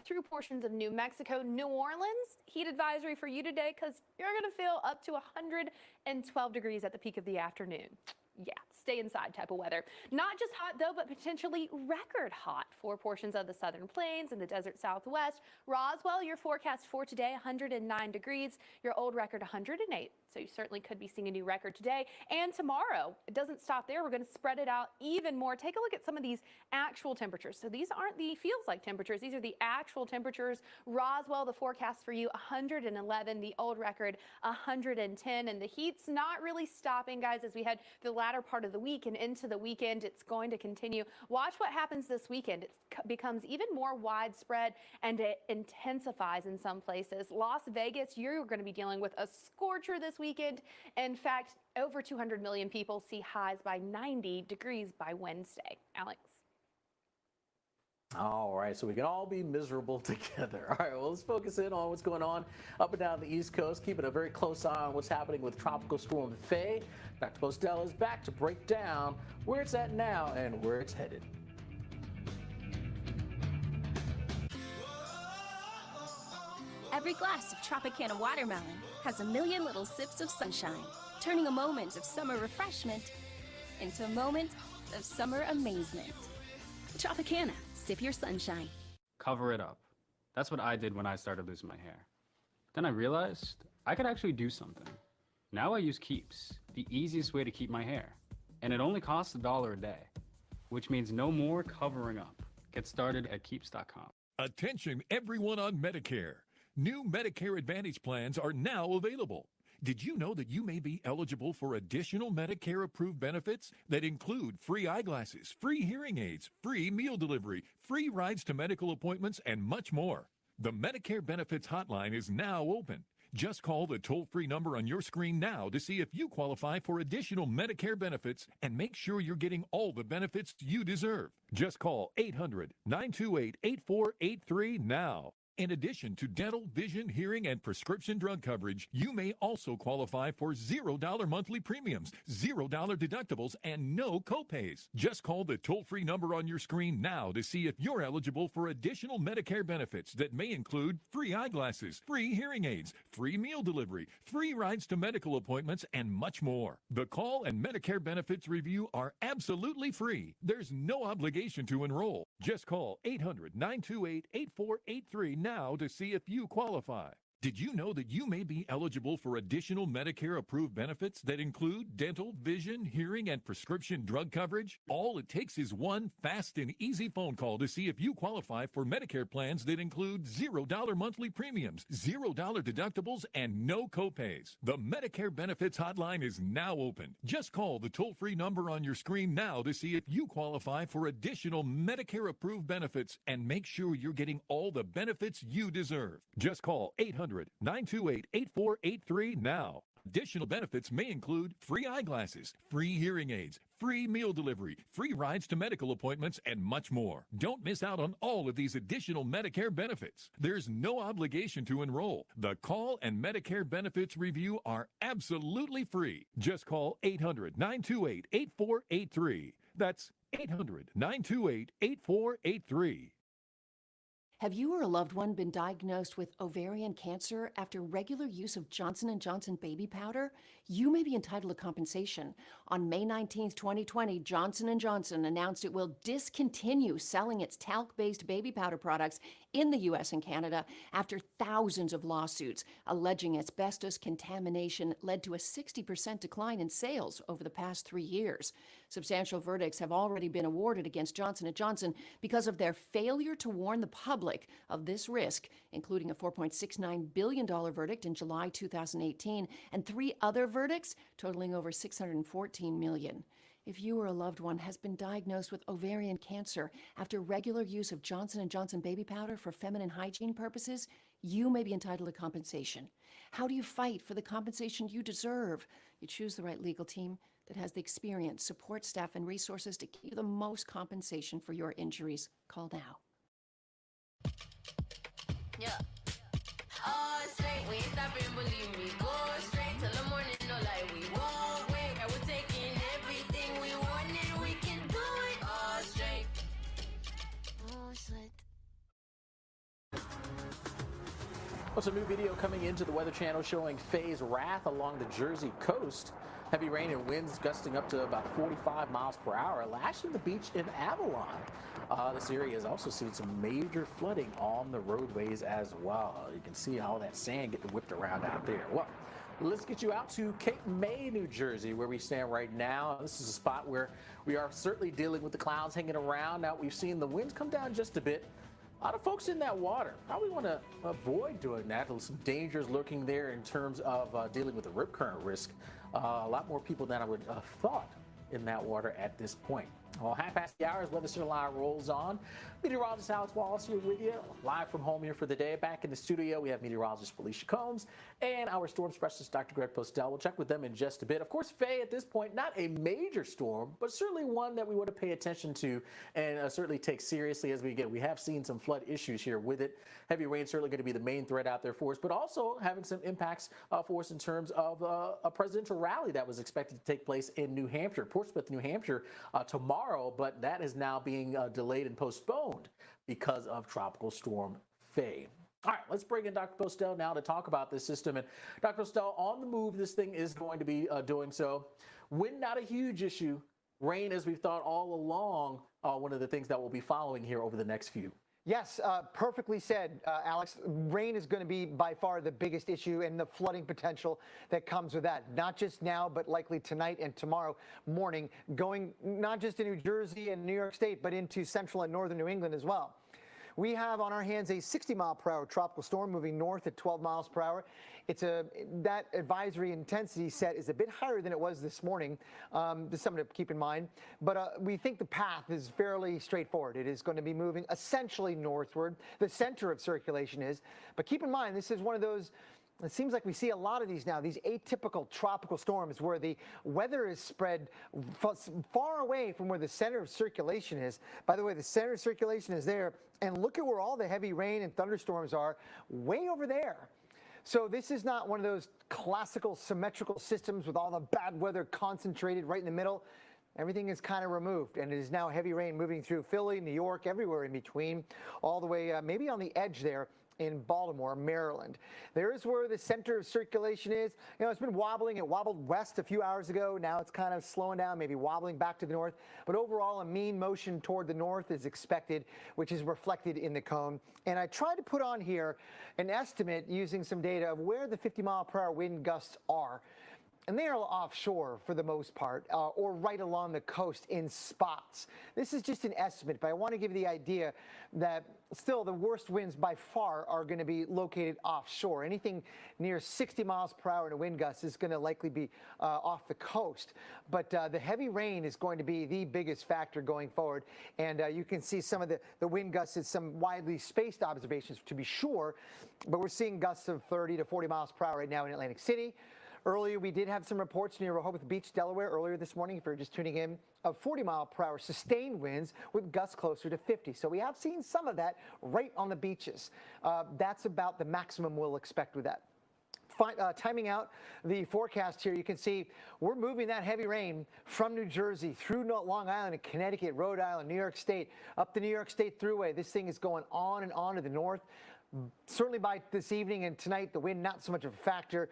through portions of New Mexico. New Orleans, heat advisory for you today because you're going to feel up to 112 degrees at the peak of the afternoon. Yeah, stay inside type of weather. Not just hot though, but potentially record hot for portions of the Southern Plains and the desert Southwest. Roswell, your forecast for today, 109 degrees. Your old record, 108. So you certainly could be seeing a new record today and tomorrow. It doesn't stop there. We're going to spread it out even more. Take a look at some of these actual temperatures. So these aren't the feels like temperatures. These are the actual temperatures. Roswell, the forecast for you, 111. The old record, 110. And the heat's not really stopping, guys, as we head through the latter part of the week and into the weekend. It's going to continue. Watch what happens this weekend. It becomes even more widespread and it intensifies in some places. Las Vegas, you're going to be dealing with a scorcher this weekend. In fact, over 200 million people see highs by 90 degrees by Wednesday. Alex. All right, so we can all be miserable together. All right, well, let's focus in on what's going on up and down the East Coast, keeping a very close eye on what's happening with Tropical Storm FAY. Dr. Postell is back to break down where it's at now and where it's headed. Every glass of Tropicana watermelon has a million little sips of sunshine, turning a moment of summer refreshment into a moment of summer amazement. Tropicana, sip your sunshine. Cover it up. That's what I did when I started losing my hair. Then I realized I could actually do something. Now I use Keeps, the easiest way to keep my hair. And it only costs $1 a day, which means no more covering up. Get started at Keeps.com. Attention everyone on Medicare. New Medicare Advantage plans are now available. Did you know that you may be eligible for additional Medicare-approved benefits that include free eyeglasses, free hearing aids, free meal delivery, free rides to medical appointments, and much more? The Medicare Benefits Hotline is now open. Just call the toll-free number on your screen now to see if you qualify for additional Medicare benefits and make sure you're getting all the benefits you deserve. Just call 800-928-8483 now. In addition to dental, vision, hearing, and prescription drug coverage, you may also qualify for $0 monthly premiums, $0 deductibles, and no copays. Just call the toll-free number on your screen now to see if you're eligible for additional Medicare benefits that may include free eyeglasses, free hearing aids, free meal delivery, free rides to medical appointments, and much more. The call and Medicare benefits review are absolutely free. There's no obligation to enroll. Just call 800-928-8483 now to see if you qualify. Did you know that you may be eligible for additional Medicare-approved benefits that include dental, vision, hearing, and prescription drug coverage? All it takes is one fast and easy phone call to see if you qualify for Medicare plans that include $0 monthly premiums, $0 deductibles, and no copays. The Medicare Benefits Hotline is now open. Just call the toll-free number on your screen now to see if you qualify for additional Medicare-approved benefits and make sure you're getting all the benefits you deserve. Just call 800-928-8483 now. Additional benefits may include free eyeglasses, free hearing aids, free meal delivery, free rides to medical appointments, and much more. Don't miss out on all of these additional Medicare benefits. There's no obligation to enroll. The call and Medicare benefits review are absolutely free. Just call 800-928-8483. That's 800-928-8483. Have you or a loved one been diagnosed with ovarian cancer after regular use of Johnson & Johnson baby powder? You may be entitled to compensation. On May 19, 2020, Johnson & Johnson announced it will discontinue selling its talc-based baby powder products in the U.S. and Canada after thousands of lawsuits alleging asbestos contamination led to a 60% decline in sales over the past 3 years. Substantial verdicts have already been awarded against Johnson & Johnson because of their failure to warn the public of this risk, including a $4.69 billion verdict in July 2018 and 3 other verdicts totaling over $614 million. If you or a loved one has been diagnosed with ovarian cancer after regular use of Johnson & Johnson baby powder for feminine hygiene purposes, you may be entitled to compensation. How do you fight for the compensation you deserve? You choose the right legal team that has the experience, support staff, and resources to give you the most compensation for your injuries. Call now. Yeah. All straight, we ain't stopping, believe me. Go straight till the morning, no lie, we won't wait. And we're taking everything we want and we can do it. All straight. All straight. What's a new video coming into the Weather Channel showing FAY's wrath along the Jersey coast? Heavy rain and winds gusting up to about 45 miles per hour, lashing the beach in Avalon. This area has also seen some major flooding on the roadways as well. You can see all that sand getting whipped around out there. Well, let's get you out to Cape May, New Jersey, where we stand right now. This is a spot where we are certainly dealing with the clouds hanging around. Now, we've seen the winds come down just a bit. A lot of folks in that water. Probably want to avoid doing that. There's some dangers lurking there in terms of dealing with the rip current risk. A lot more people than I would have thought in that water at this point. Well, 5:30 as Weather Center Live rolls on. Meteorologist Alex Wallace here with you, live from home here for the day. Back in the studio, we have meteorologist Felicia Combs and our storm specialist, Dr. Greg Postel. We'll check with them in just a bit. Of course, Faye, at this point, not a major storm, but certainly one that we want to pay attention to and certainly take seriously as we get. We have seen some flood issues here with it. Heavy rain certainly going to be the main threat out there for us, but also having some impacts for us in terms of a presidential rally that was expected to take place in New Hampshire, Portsmouth, New Hampshire, tomorrow, but that is now being delayed and postponed because of Tropical Storm Faye. All right, let's bring in Dr. Postel now to talk about this system. And Dr. Postel, on the move, this thing is going to be doing so. Wind, not a huge issue. Rain, as we've thought all along, one of the things that we'll be following here over the next few. Yes, perfectly said, Alex. Rain is going to be by far the biggest issue and the flooding potential that comes with that. Not just now, but likely tonight and tomorrow morning, going not just to New Jersey and New York State, but into central and northern New England as well. We have on our hands a 60-mile-per-hour tropical storm moving north at 12 miles per hour. That advisory intensity set is a bit higher than it was this morning. Just something to keep in mind. But we think the path is fairly straightforward. It is going to be moving essentially northward. The center of circulation is. But keep in mind, this is one of those. It seems like we see a lot of these now, these atypical tropical storms where the weather is spread far away from where the center of circulation is. By the way, the center of circulation is there, and look at where all the heavy rain and thunderstorms are, way over there. So this is not one of those classical symmetrical systems with all the bad weather concentrated right in the middle. Everything is kind of removed, and it is now heavy rain moving through Philly, New York, everywhere in between, all the way maybe on the edge there in Baltimore, Maryland. There is where the center of circulation is. You know, it's been wobbling. It wobbled west a few hours ago. Now it's kind of slowing down, maybe wobbling back to the north. But overall, a mean motion toward the north is expected, which is reflected in the cone. And I tried to put on here an estimate using some data of where the 50-mile-per-hour wind gusts are. And they are offshore for the most part, or right along the coast in spots. This is just an estimate, but I want to give you the idea that still the worst winds by far are going to be located offshore. Anything near 60 miles per hour in a wind gust is going to likely be off the coast. But the heavy rain is going to be the biggest factor going forward. And you can see some of the wind gusts in some widely spaced observations to be sure. But we're seeing gusts of 30 to 40 miles per hour right now in Atlantic City. Earlier, we did have some reports near Rehoboth Beach, Delaware, earlier this morning, if you're just tuning in, of 40-mile-per-hour sustained winds with gusts closer to 50. So we have seen some of that right on the beaches. That's about the maximum we'll expect with that. Timing out the forecast here, you can see we're moving that heavy rain from New Jersey through Long Island and Connecticut, Rhode Island, New York State, up the New York State Thruway. This thing is going on and on to the north. Certainly by this evening and tonight, the wind not so much of a factor.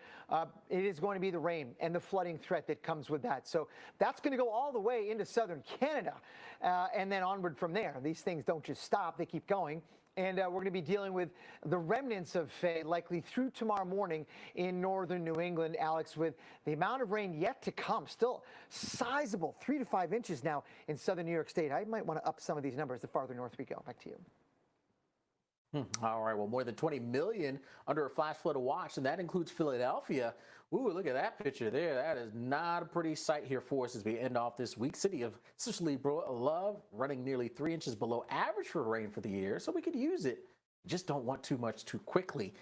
It is going to be the rain and the flooding threat that comes with that. So that's going to go all the way into southern Canada and then onward from there. These things don't just stop, they keep going. And we're going to be dealing with the remnants of FAY likely through tomorrow morning in northern New England, Alex, with the amount of rain yet to come. Still sizable, 3 to 5 inches now in southern New York State. I might want to up some of these numbers the farther north we go. Back to you. All right, well, more than 20 million under a flash flood watch, and that includes Philadelphia. Ooh, look at that picture there. That is not a pretty sight here for us as we end off this week. City of Cicely Love running nearly 3 inches below average for rain for the year, so we could use it. Just don't want too much too quickly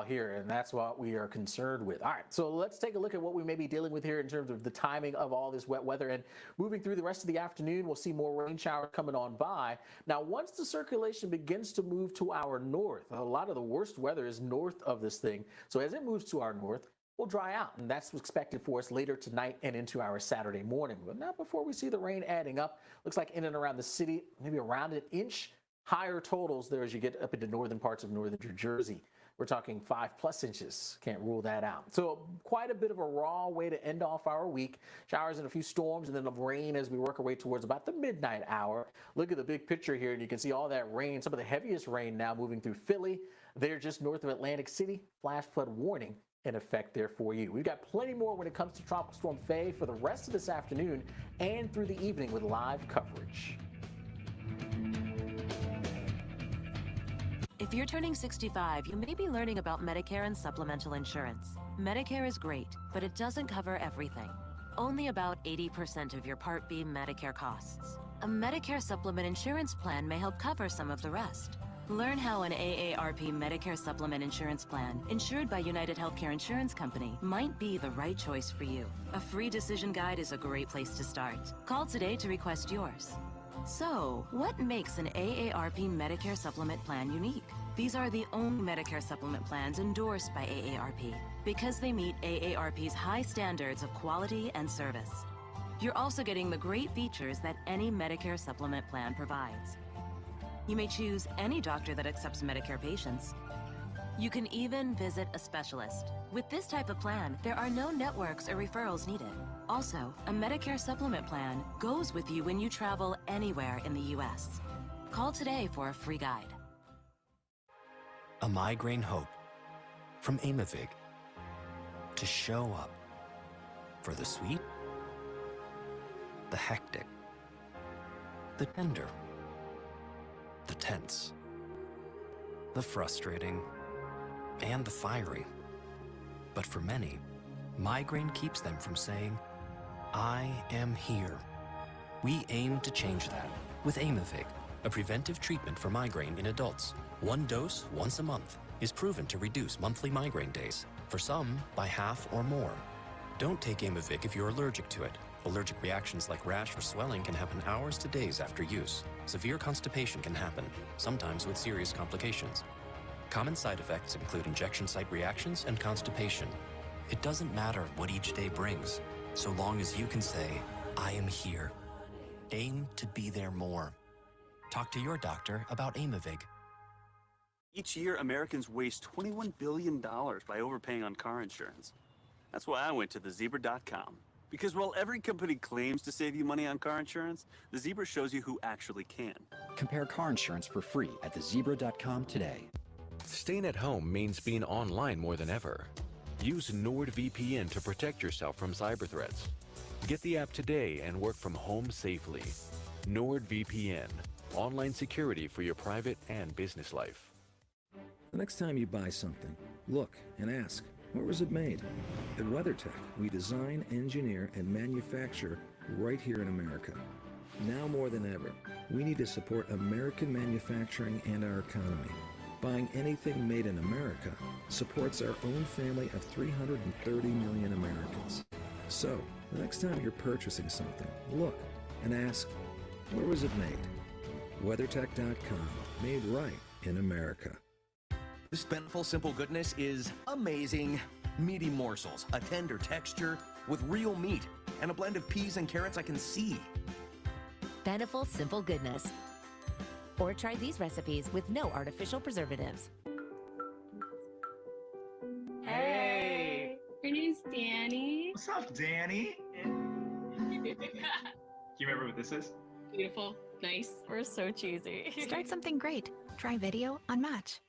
here, and that's what we are concerned with. All right, so let's take a look at what we may be dealing with here in terms of the timing of all this wet weather. And moving through the rest of the afternoon, we'll see more rain showers coming on by. Now, once the circulation begins to move to our north, a lot of the worst weather is north of this thing. So as it moves to our north, we'll dry out, and that's expected for us later tonight and into our Saturday morning. But not before we see the rain adding up. Looks like in and around the city, maybe around an inch. Higher totals there as you get up into northern parts of northern New Jersey. We're talking 5+ inches. Can't rule that out. So quite a bit of a raw way to end off our week. Showers and a few storms and then rain as we work our way towards about the midnight hour. Look at the big picture here and you can see all that rain, some of the heaviest rain now moving through Philly. They're just north of Atlantic City. Flash flood warning in effect there for you. We've got plenty more when it comes to Tropical Storm FAY for the rest of this afternoon and through the evening with live coverage. If you're turning 65, you may be learning about Medicare and supplemental insurance. Medicare is great, but it doesn't cover everything. Only about 80% of your Part B Medicare costs. A Medicare supplement insurance plan may help cover some of the rest. Learn how an AARP Medicare supplement insurance plan, insured by United Healthcare Insurance Company, might be the right choice for you. A free decision guide is a great place to start. Call today to request yours. So, what makes an AARP Medicare supplement plan unique? These are the only Medicare supplement plans endorsed by AARP because they meet AARP's high standards of quality and service. You're also getting the great features that any Medicare supplement plan provides. You may choose any doctor that accepts Medicare patients. You can even visit a specialist. With this type of plan, there are no networks or referrals needed. Also, a Medicare supplement plan goes with you when you travel anywhere in the U.S. Call today for a free guide. A migraine hope from Aimovig to show up for the sweet, the hectic, the tender, the tense, the frustrating, and the fiery. But for many, migraine keeps them from saying, I am here. We aim to change that with Aimovig, a preventive treatment for migraine in adults. One dose once a month is proven to reduce monthly migraine days, for some by half or more. Don't take Aimovig if you're allergic to it. Allergic reactions like rash or swelling can happen hours to days after use. Severe constipation can happen, sometimes with serious complications. Common side effects include injection site reactions and constipation. It doesn't matter what each day brings, so long as you can say, I am here. Aim to be there more. Talk to your doctor about Aimovig. Each year, Americans waste $21 billion by overpaying on car insurance. That's why I went to thezebra.com. Because while every company claims to save you money on car insurance, the Zebra shows you who actually can. Compare car insurance for free at thezebra.com today. Staying at home means being online more than ever. Use NordVPN to protect yourself from cyber threats. Get the app today and work from home safely. NordVPN, online security for your private and business life. The next time you buy something, look and ask, where was it made? At WeatherTech, we design, engineer, and manufacture right here in America. Now more than ever, we need to support American manufacturing and our economy. Buying anything made in America supports our own family of 330 million Americans. So, the next time you're purchasing something, look and ask, where was it made? WeatherTech.com, made right in America. This Beneful Simple Goodness is amazing. Meaty morsels, a tender texture with real meat, and a blend of peas and carrots I can see. Beneful Simple Goodness. Or try these recipes with no artificial preservatives. Hey! Your name's Danny. What's up, Danny? Do you remember what this is? Beautiful. Nice. We're so cheesy. Start something great. Try video on Match.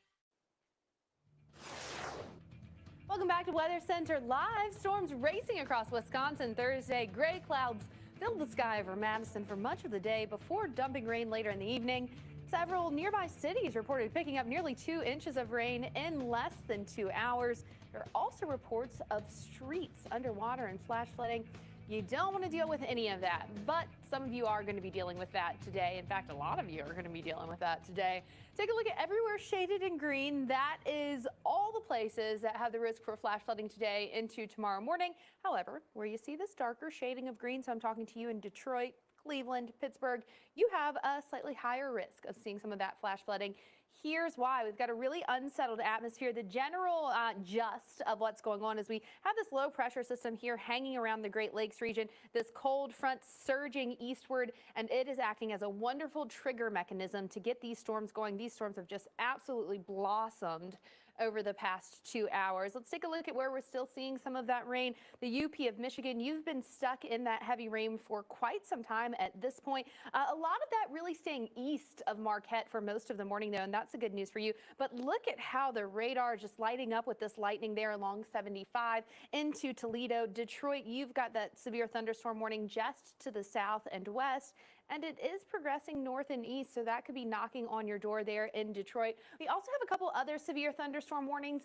Welcome back to Weather Center Live. Storms racing across Wisconsin Thursday. Gray clouds filled the sky over Madison for much of the day before dumping rain later in the evening. Several nearby cities reported picking up nearly 2 inches of rain in less than 2 hours. There are also reports of streets underwater and flash flooding. You don't want to deal with any of that, but some of you are going to be dealing with that today. In fact, a lot of you are going to be dealing with that today. Take a look at everywhere shaded in green. That is all the places that have the risk for flash flooding today into tomorrow morning. However, where you see this darker shading of green, so I'm talking to you in Detroit, Cleveland, Pittsburgh, you have a slightly higher risk of seeing some of that flash flooding. Here's why. We've got a really unsettled atmosphere. The general gist of what's going on is we have this low pressure system here hanging around the Great Lakes region, this cold front surging eastward, and it is acting as a wonderful trigger mechanism to get these storms going. These storms have just absolutely blossomed over the past 2 hours. Let's take a look at where we're still seeing some of that rain. The UP of Michigan, you've been stuck in that heavy rain for quite some time at this point. A lot of that really staying east of Marquette for most of the morning, though, and that's the good news for you. But look at how the radar just lighting up with this lightning there along 75 into Toledo. Detroit, you've got that severe thunderstorm warning just to the south and west. And it is progressing north and east, so that could be knocking on your door there in Detroit. We also have a couple other severe thunderstorm warnings.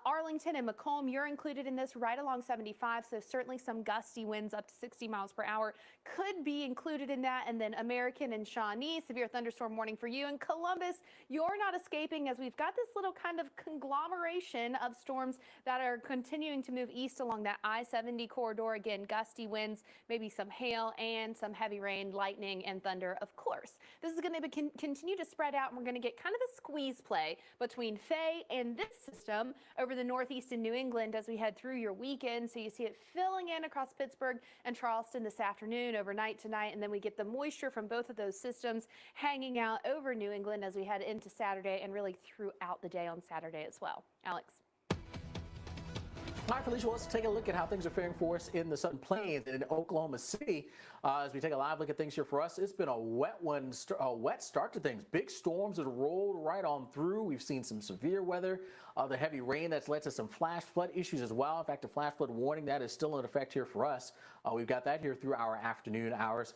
Arlington and Macomb, you're included in this right along 75, so certainly some gusty winds up to 60 miles per hour could be included in that. And then American and Shawnee, severe thunderstorm warning for you. And Columbus, you're not escaping, as we've got this little kind of conglomeration of storms that are continuing to move east along that I-70 corridor. Again, gusty winds, maybe some hail and some heavy rain, lightning, and thunder, of course. This is going to continue to spread out, and we're going to get kind of a squeeze play between FAY and this system over the northeast in New England as we head through your weekend. So you see it filling in across Pittsburgh and Charleston this afternoon, overnight tonight, and then we get the moisture from both of those systems hanging out over New England as we head into Saturday and really throughout the day on Saturday as well. Alex. All right, Felicia, let's take a look at how things are faring for us in the Southern Plains and in Oklahoma City. As we take a live look at things here for us, it's been a wet start to things. Big storms that rolled right on through. We've seen some severe weather, the heavy rain that's led to some flash flood issues as well. In fact, a flash flood warning that is still in effect here for us. We've got that here through our afternoon hours.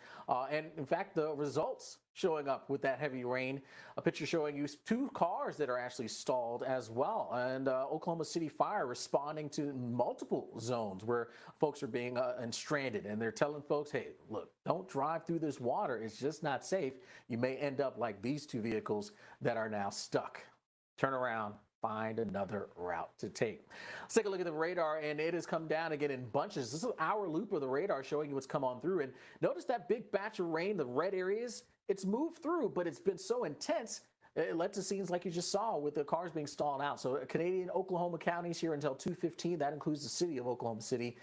And in fact, the results showing up with that heavy rain. A picture showing you 2 cars that are actually stalled as well. And Oklahoma City Fire responding to multiple zones where folks are being stranded. And they're telling folks, hey, look, don't drive through this water. It's just not safe. You may end up like these 2 vehicles that are now stuck. Turn around. Find another route to take. Let's take a look at the radar, and it has come down again in bunches. This is an hour loop of the radar showing you what's come on through. And notice that big batch of rain, the red areas, it's moved through, but it's been so intense, it led to scenes like you just saw with the cars being stalled out. So Canadian Oklahoma counties here until 2:15. That includes the city of Oklahoma City.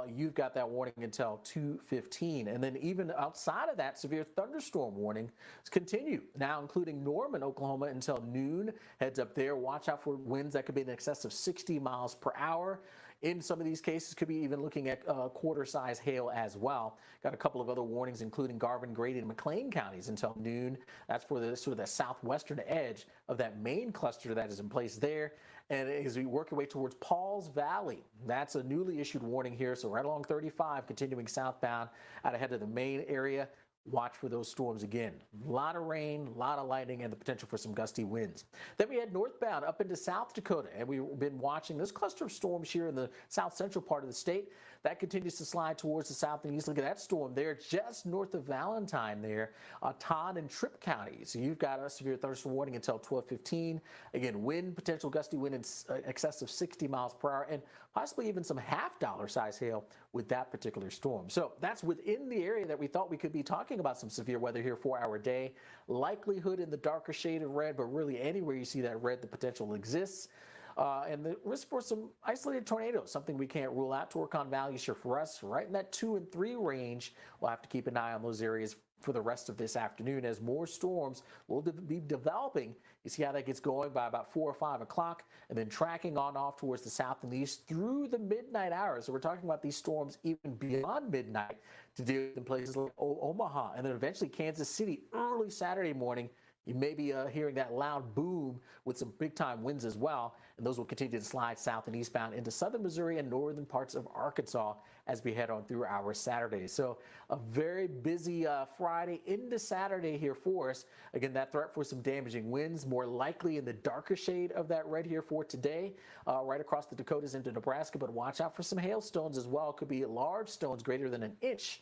You've got that warning until 2:15. And then even outside of that, severe thunderstorm warning continue, now including Norman, Oklahoma, until noon. Heads up there. Watch out for winds that could be in excess of 60 miles per hour. In some of these cases, could be even looking at quarter-size hail as well. Got a couple of other warnings, including Garvin, Grady, and McLean counties until noon. That's for the sort of the southwestern edge of that main cluster that is in place there. And as we work our way towards Pauls Valley, that's a newly issued warning here. So right along 35, continuing southbound out ahead of the main area. Watch for those storms again. A lot of rain, a lot of lightning, and the potential for some gusty winds. Then we head northbound up into South Dakota, and we've been watching this cluster of storms here in the south central part of the state. That continues to slide towards the south and east. Look at that storm there just north of Valentine there, Todd and Tripp counties. So you've got a severe thunderstorm warning until 12:15. Again, wind, potential gusty wind in excess of 60 miles per hour, and possibly even some half-dollar size hail with that particular storm. So that's within the area that we thought we could be talking about some severe weather here, 4-hour day. Likelihood in the darker shade of red, but really anywhere you see that red, the potential exists. And the risk for some isolated tornadoes, something we can't rule out. Torcon values here for us right in that 2 and 3 range. We'll have to keep an eye on those areas for the rest of this afternoon as more storms will be developing. You see how that gets going by about 4 or 5 o'clock, and then tracking on off towards the south and east through the midnight hours. So we're talking about these storms even beyond midnight to deal with in places like Omaha, and then eventually Kansas City early Saturday morning. You may be hearing that loud boom with some big-time winds as well, and those will continue to slide south and eastbound into southern Missouri and northern parts of Arkansas as we head on through our Saturday. So a very busy Friday into Saturday here for us. Again, that threat for some damaging winds, more likely in the darker shade of that red here for today, right across the Dakotas into Nebraska, but watch out for some hailstones as well. Could be large stones greater than an inch.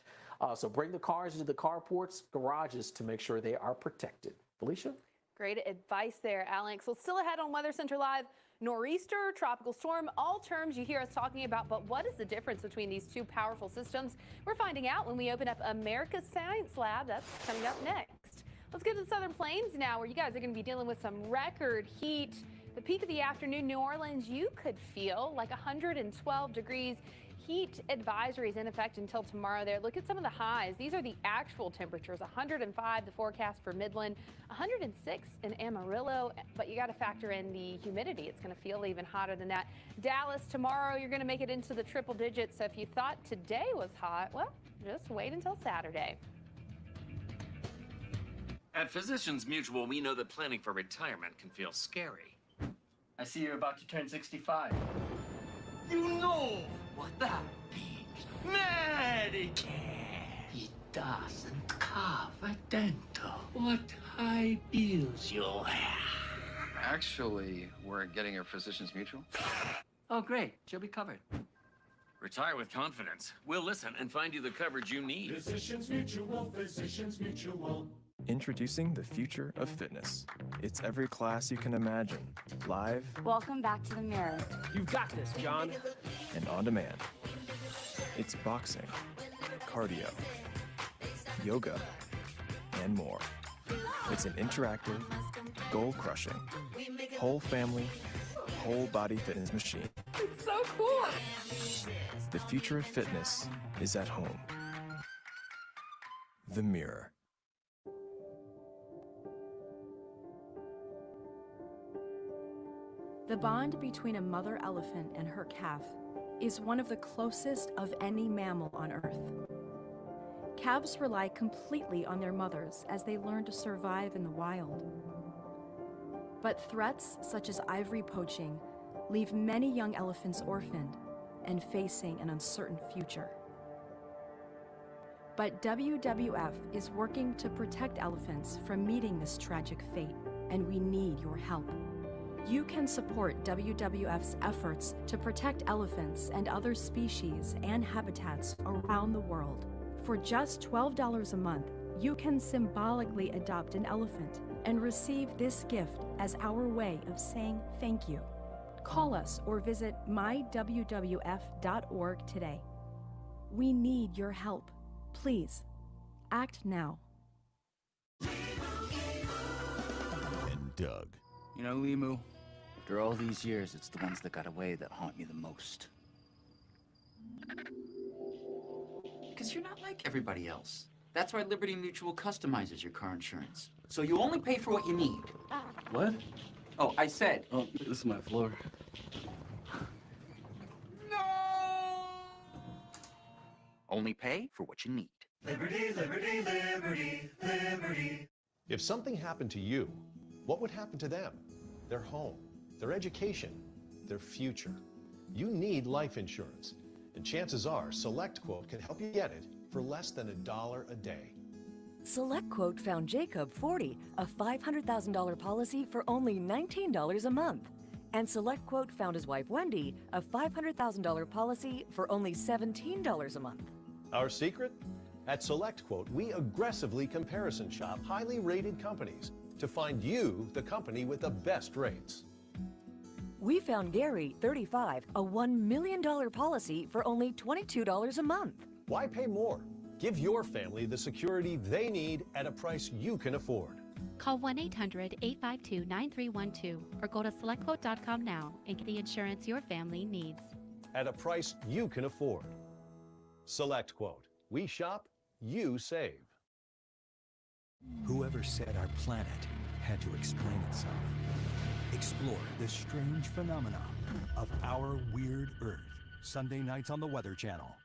So bring the cars into the carports, garages to make sure they are protected. Felicia? Great advice there, Alex. Well, still ahead on Weather Center Live, nor'easter, tropical storm, all terms you hear us talking about, but what is the difference between these 2 powerful systems? We're finding out when we open up America's Science Lab. That's coming up next. Let's go to the Southern Plains now, where you guys are going to be dealing with some record heat. The peak of the afternoon, New Orleans, you could feel like 112 degrees. Heat advisories in effect until tomorrow there. Look at some of the highs. These are the actual temperatures. 105 the forecast for Midland, 106 in Amarillo, but you got to factor in the humidity. It's going to feel even hotter than that. Dallas, tomorrow you're going to make it into the triple digits. So if you thought today was hot, well, just wait until Saturday. At Physicians Mutual, we know that planning for retirement can feel scary. I see you're about to turn 65. You know what that means. Medicare. It doesn't cover dental. What high bills you'll have. Actually, we're getting a Physicians Mutual. Oh, great. She'll be covered. Retire with confidence. We'll listen and find you the coverage you need. Physicians Mutual, Physicians Mutual. Introducing the future of fitness. It's every class you can imagine, live. Welcome back to the Mirror. You've got this, John. And on demand. It's boxing, cardio, yoga, and more. It's an interactive, goal-crushing, whole family, whole body fitness machine. It's so cool. The future of fitness is at home. The Mirror. The bond between a mother elephant and her calf is one of the closest of any mammal on Earth. Calves rely completely on their mothers as they learn to survive in the wild. But threats such as ivory poaching leave many young elephants orphaned and facing an uncertain future. But WWF is working to protect elephants from meeting this tragic fate, and we need your help. You can support WWF's efforts to protect elephants and other species and habitats around the world. For just $12 a month, you can symbolically adopt an elephant and receive this gift as our way of saying thank you. Call us or visit mywwf.org today. We need your help. Please, act now. And Doug. You know, Limu, after all these years, it's the ones that got away that haunt me the most. Because you're not like everybody else. That's why Liberty Mutual customizes your car insurance. So you only pay for what you need. What? Oh, I said. Oh, this is my floor. Only pay for what you need. Liberty, liberty, liberty, liberty. If something happened to you, what would happen to them? Their home, their education, their future. You need life insurance, and chances are SelectQuote can help you get it for less than $1 a day. SelectQuote found Jacob 40, a $500,000 policy for only $19 a month. And SelectQuote found his wife Wendy a $500,000 policy for only $17 a month. Our secret? At SelectQuote, we aggressively comparison shop highly rated companies to find you the company with the best rates. We found Gary, 35, a $1 million policy for only $22 a month. Why pay more? Give your family the security they need at a price you can afford. Call 1-800-852-9312 or go to selectquote.com now and get the insurance your family needs. At a price you can afford. SelectQuote. We shop, you save. Whoever said our planet had to explain itself. Explore the strange phenomena of our weird Earth. Sunday nights on the Weather Channel.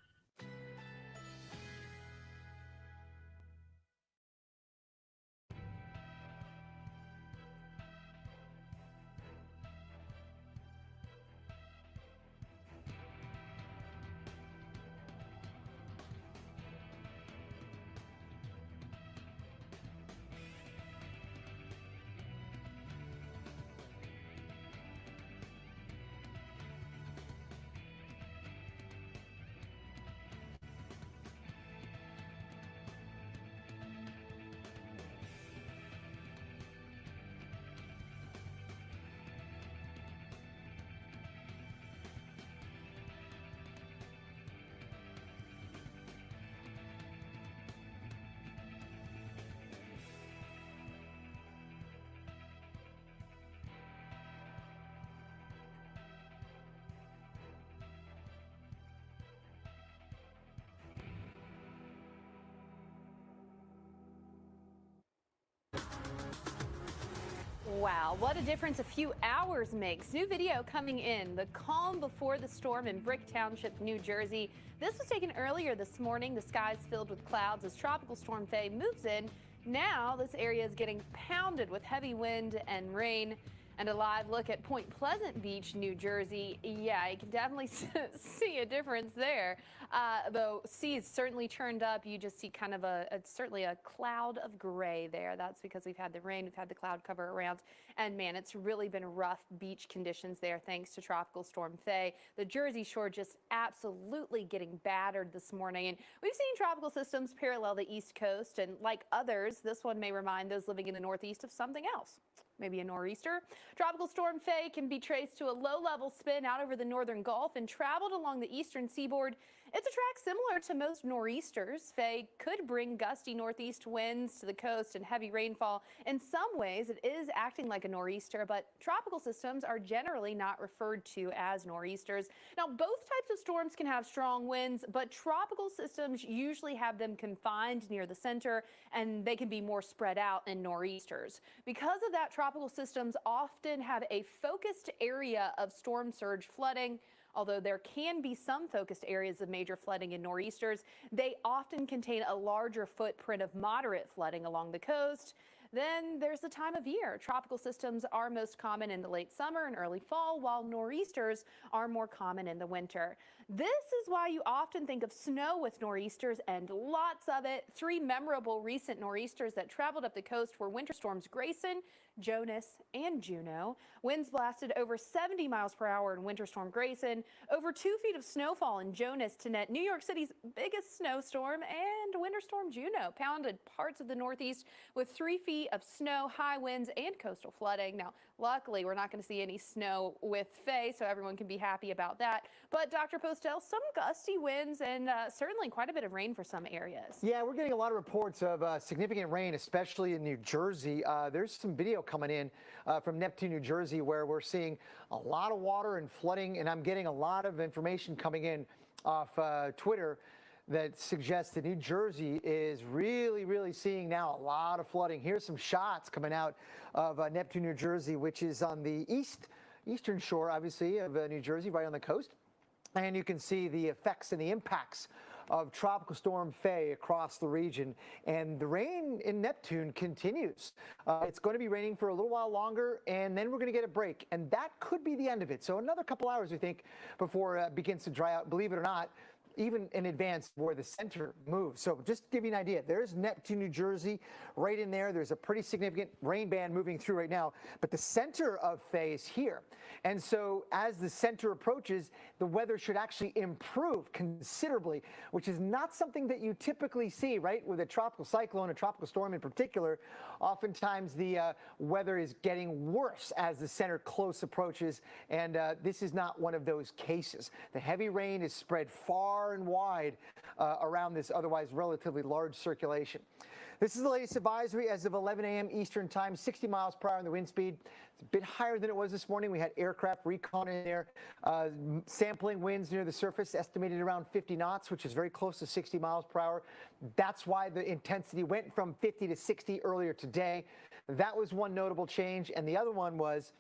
Wow, what a difference a few hours makes. New video coming in. The calm before the storm in Brick Township, New Jersey. This was taken earlier this morning. The skies filled with clouds as Tropical Storm FAY moves in. Now this area is getting pounded with heavy wind and rain. And a live look at Point Pleasant Beach, New Jersey. Yeah, you can definitely see a difference there. Though seas certainly turned up, you just see kind of certainly a cloud of gray there. That's because we've had the rain, we've had the cloud cover around. And man, it's really been rough beach conditions there thanks to Tropical Storm FAY. The Jersey Shore just absolutely getting battered this morning. And we've seen tropical systems parallel the East Coast. And like others, this one may remind those living in the Northeast of something else. Maybe a nor'easter. Tropical Storm FAY can be traced to a low-level spin out over the northern Gulf and traveled along the eastern seaboard. It's a track similar to most nor'easters. FAY could bring gusty northeast winds to the coast and heavy rainfall. In some ways, it is acting like a nor'easter, but tropical systems are generally not referred to as nor'easters. Now, both types of storms can have strong winds, but tropical systems usually have them confined near the center, and they can be more spread out than nor'easters. Because of that, tropical systems often have a focused area of storm surge flooding. Although there can be some focused areas of major flooding in nor'easters, they often contain a larger footprint of moderate flooding along the coast. Then there's the time of year. Tropical systems are most common in the late summer and early fall, while nor'easters are more common in the winter. This is why you often think of snow with nor'easters, and lots of it. 3 memorable recent nor'easters that traveled up the coast were winter storms Grayson, Jonas, and Juno. Winds blasted over 70 miles per hour in Winter Storm Grayson, over 2 feet of snowfall in Jonas to net New York City's biggest snowstorm, and Winter Storm Juno pounded parts of the Northeast with 3 feet of snow, high winds, and coastal flooding. Now, luckily, we're not going to see any snow with FAY, so everyone can be happy about that. But Dr. Postel, some gusty winds and certainly quite a bit of rain for some areas. Yeah, we're getting a lot of reports of significant rain, especially in New Jersey. There's some video coming in from Neptune, New Jersey, where we're seeing a lot of water and flooding, and I'm getting a lot of information coming in off Twitter that suggests that New Jersey is really seeing now a lot of flooding. Here's some shots coming out of Neptune, New Jersey, which is on the eastern shore, obviously, of New Jersey, right on the coast. And you can see the effects and the impacts of Tropical Storm FAY across the region. And the rain in Neptune continues. It's going to be raining for a little while longer, and then we're going to get a break. And that could be the end of it. So another couple hours, we think, before it begins to dry out. Believe it or not, even in advance where the center moves. So just to give you an idea, there's Neptune, New Jersey, right in there. There's a pretty significant rain band moving through right now, but the center of FAY is here. And so as the center approaches, the weather should actually improve considerably, which is not something that you typically see, right? With a tropical cyclone, a tropical storm in particular, oftentimes the weather is getting worse as the center close approaches, and this is not one of those cases. The heavy rain is spread far and wide around this otherwise relatively large circulation. This is the latest advisory as of 11 a.m. Eastern Time, 60 miles per hour in the wind speed. It's a bit higher than it was this morning. We had aircraft Recon in there, sampling winds near the surface, estimated around 50 knots, which is very close to 60 miles per hour. That's why the intensity went from 50 to 60 earlier today. That was one notable change, and the other one was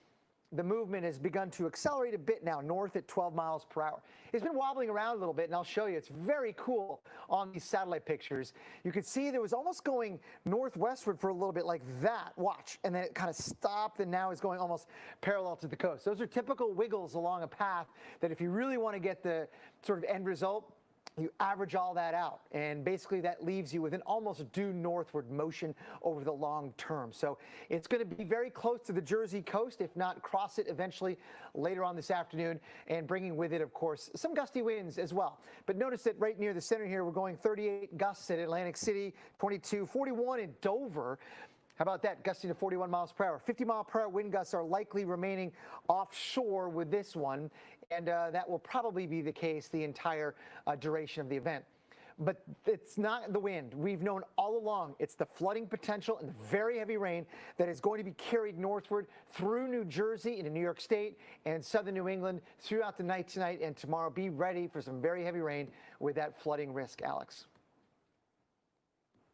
the movement has begun to accelerate a bit now, north at 12 miles per hour. It's been wobbling around a little bit, and I'll show you. It's very cool on these satellite pictures. You can see there was almost going northwestward for a little bit like that. Watch. And then it kind of stopped and now is going almost parallel to the coast. Those are typical wiggles along a path that if you really want to get the sort of end result, you average all that out, and basically that leaves you with an almost due northward motion over the long term. So it's going to be very close to the Jersey coast, if not cross it eventually later on this afternoon, and bringing with it, of course, some gusty winds as well. But notice that right near the center here, we're going 38 gusts at Atlantic City, 22, 41 in Dover. How about that, gusting to 41 miles per hour? 50 mile per hour wind gusts are likely remaining offshore with this one, and that will probably be the case the entire duration of the event. But it's not the wind. We've known all along it's the flooding potential and the very heavy rain that is going to be carried northward through New Jersey into New York State and southern New England throughout the night tonight and tomorrow. Be ready for some very heavy rain with that flooding risk, Alex.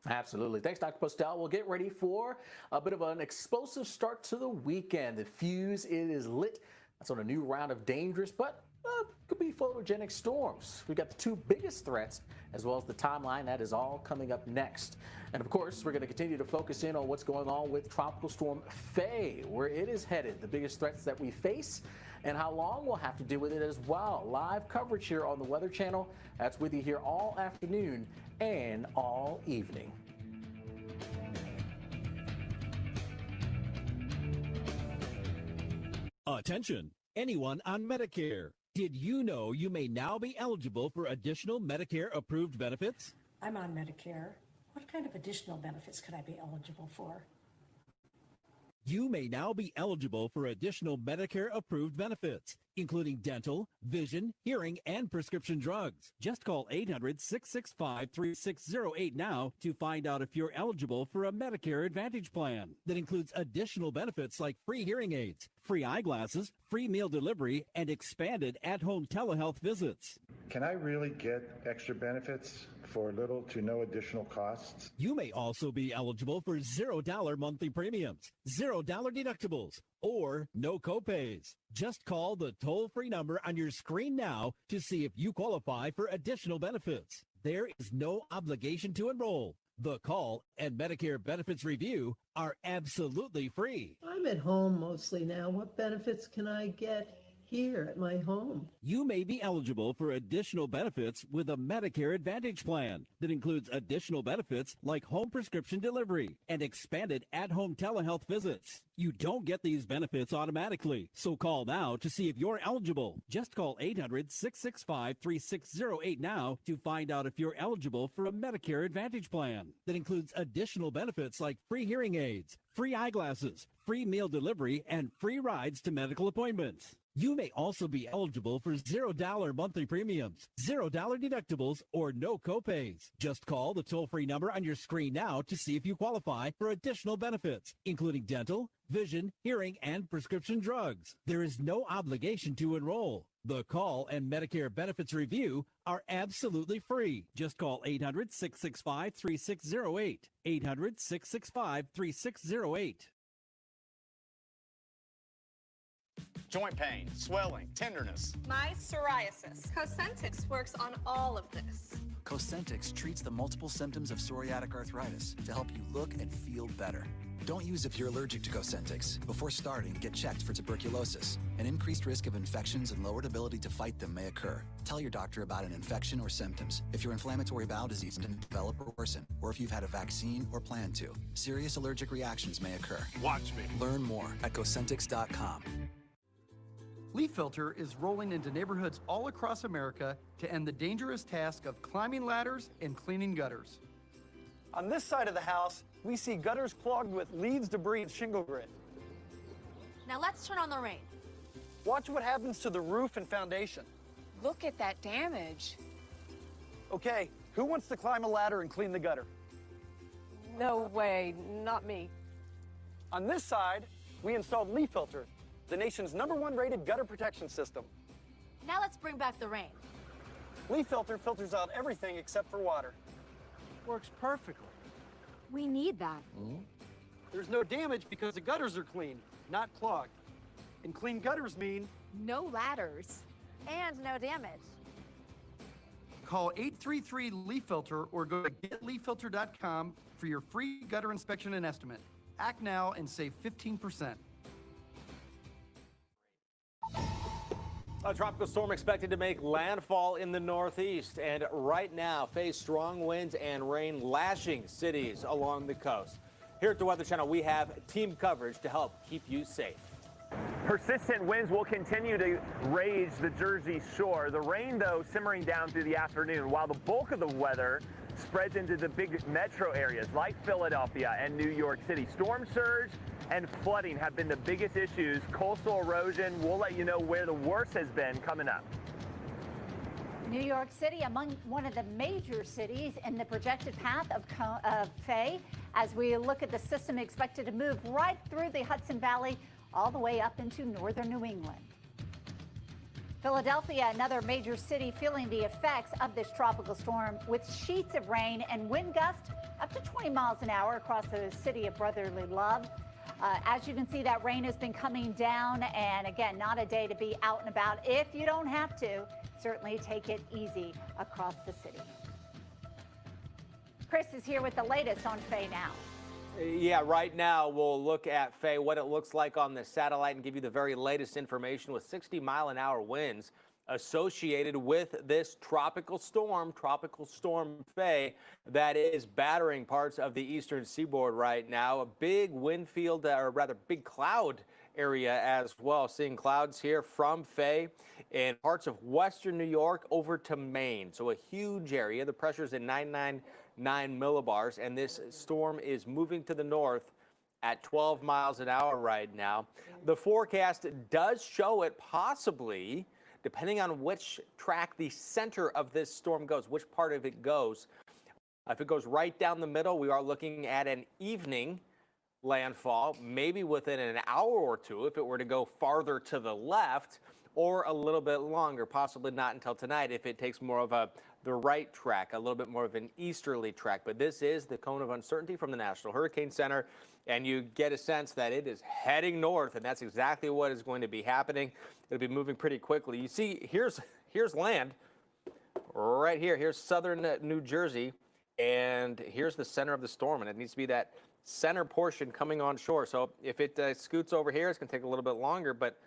Absolutely. Thanks, Dr. Postel. We'll get ready for a bit of an explosive start to the weekend. The fuse, it is lit. That's on a new round of dangerous, but could be photogenic storms. We've got the 2 biggest threats, as well as the timeline. That is all coming up next. And of course, we're going to continue to focus in on what's going on with Tropical Storm FAY, where it is headed, the biggest threats that we face, and how long we'll have to deal with it as well. Live coverage here on the Weather Channel. That's with you here all afternoon and all evening. Attention, anyone on Medicare. Did you know you may now be eligible for additional Medicare-approved benefits? I'm on Medicare. What kind of additional benefits could I be eligible for? You may now be eligible for additional Medicare-approved benefits, including dental, vision, hearing, and prescription drugs. Just call 800-665-3608 now to find out if you're eligible for a Medicare Advantage plan that includes additional benefits like free hearing aids, free eyeglasses, free meal delivery, and expanded at-home telehealth visits. Can I really get extra benefits for little to no additional costs? You may also be eligible for $0 monthly premiums, $0 deductibles, or no copays. Just call the toll-free number on your screen now to see if you qualify for additional benefits. There is no obligation to enroll. The call and Medicare benefits review are absolutely free. I'm at home mostly now. What benefits can I get here at my home? You may be eligible for additional benefits with a Medicare Advantage plan that includes additional benefits like home prescription delivery and expanded at-home telehealth visits. You don't get these benefits automatically, so call now to see if you're eligible. Just call 800-665-3608 now to find out if you're eligible for a Medicare Advantage plan that includes additional benefits like free hearing aids, free eyeglasses, free meal delivery, and free rides to medical appointments. You may also be eligible for $0 monthly premiums, $0 deductibles, or no copays. Just call the toll-free number on your screen now to see if you qualify for additional benefits, including dental, vision, hearing, and prescription drugs. There is no obligation to enroll. The call and Medicare benefits review are absolutely free. Just call 800-665-3608. 800-665-3608. Joint pain, swelling, tenderness. My psoriasis. Cosentix works on all of this. Cosentix treats the multiple symptoms of psoriatic arthritis to help you look and feel better. Don't use if you're allergic to Cosentix. Before starting, get checked for tuberculosis. An increased risk of infections and lowered ability to fight them may occur. Tell your doctor about an infection or symptoms. If your inflammatory bowel disease can develop or worsen, or if you've had a vaccine or plan to. Serious allergic reactions may occur. Watch me. Learn more at Cosentix.com. Leaf Filter is rolling into neighborhoods all across America to end the dangerous task of climbing ladders and cleaning gutters. On this side of the house, we see gutters clogged with leaves, debris, and shingle grit. Now let's turn on the rain. Watch what happens to the roof and foundation. Look at that damage. Okay, who wants to climb a ladder and clean the gutter? No way, not me. On this side, we installed Leaf Filter, the nation's #1 rated gutter protection system. Now let's bring back the rain. Leaf Filter filters out everything except for water. Works perfectly. We need that. There's no damage because the gutters are clean, not clogged. And clean gutters mean No ladders. And no damage. Call 833-LEAF FILTER or go to getleaffilter.com for your free gutter inspection and estimate. Act now and save 15%. A tropical storm expected to make landfall in the Northeast, and right now face strong winds and rain lashing cities along the coast. Here at the Weather Channel, we have team coverage to help keep you safe. Persistent winds will continue to rage the Jersey Shore. The rain, though, simmering down through the afternoon, while the bulk of the weather spreads into the big metro areas like Philadelphia and New York City. Storm surge and flooding have been the biggest issues. Coastal erosion, we'll let you know where the worst has been coming up. New York City among one of the major cities in the projected path of FAY as we look at the system expected to move right through the Hudson Valley all the way up into northern New England. Philadelphia, another major city feeling the effects of this tropical storm with sheets of rain and wind gusts up to 20 miles an hour across the city of brotherly love. As you can see, that rain has been coming down, and again, not a day to be out and about. If you don't have to, certainly take it easy across the city. Chris is here with the latest on FAY now. Yeah, right now we'll look at FAY, what it looks like on the satellite, and give you the very latest information with 60-mile-an-hour winds associated with this tropical storm FAY, that is battering parts of the eastern seaboard right now. A big wind field, or rather big cloud area as well. Seeing clouds here from FAY in parts of western New York over to Maine. So a huge area. The pressure's at 999 millibars, and this storm is moving to the north at 12 miles an hour right now. The forecast does show it possibly, depending on which track the center of this storm goes, which part of it goes. If it goes right down the middle, we are looking at an evening landfall, maybe within an hour or two if it were to go farther to the left, or a little bit longer, possibly not until tonight if it takes more of the right track, a little bit more of an easterly track. But this is the cone of uncertainty from the National Hurricane Center, and you get a sense that it is heading north, and that's exactly what is going to be happening. It'll be moving pretty quickly. You see, here's land right here. Here's southern New Jersey. And here's the center of the storm, and it needs to be that center portion coming on shore. So if it scoots over here, it's going to take a little bit longer, but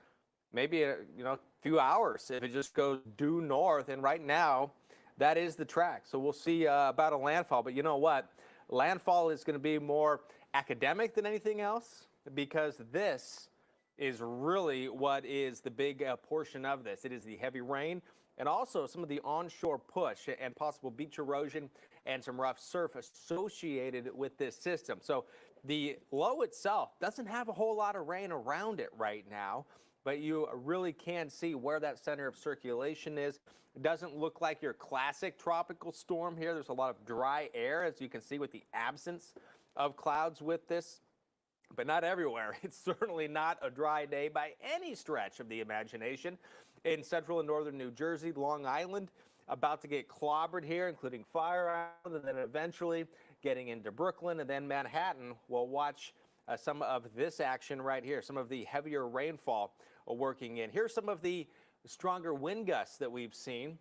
maybe a few hours if it just goes due north. And right now, that is the track. So we'll see about a landfall. But you know what? Landfall is going to be more academic than anything else, because this is really what is the big portion of this. It is the heavy rain and also some of the onshore push and possible beach erosion and some rough surf associated with this system. So the low itself doesn't have a whole lot of rain around it right now, but you really can see where that center of circulation is. It doesn't look like your classic tropical storm here. There's a lot of dry air, as you can see, with the absence of clouds with this, but not everywhere. It's certainly not a dry day by any stretch of the imagination. In central and northern New Jersey, Long Island about to get clobbered here, including Fire Island, and then eventually getting into Brooklyn, and then Manhattan. We'll watch some of this action right here, some of the heavier rainfall working in. Here's some of the stronger wind gusts that we've seen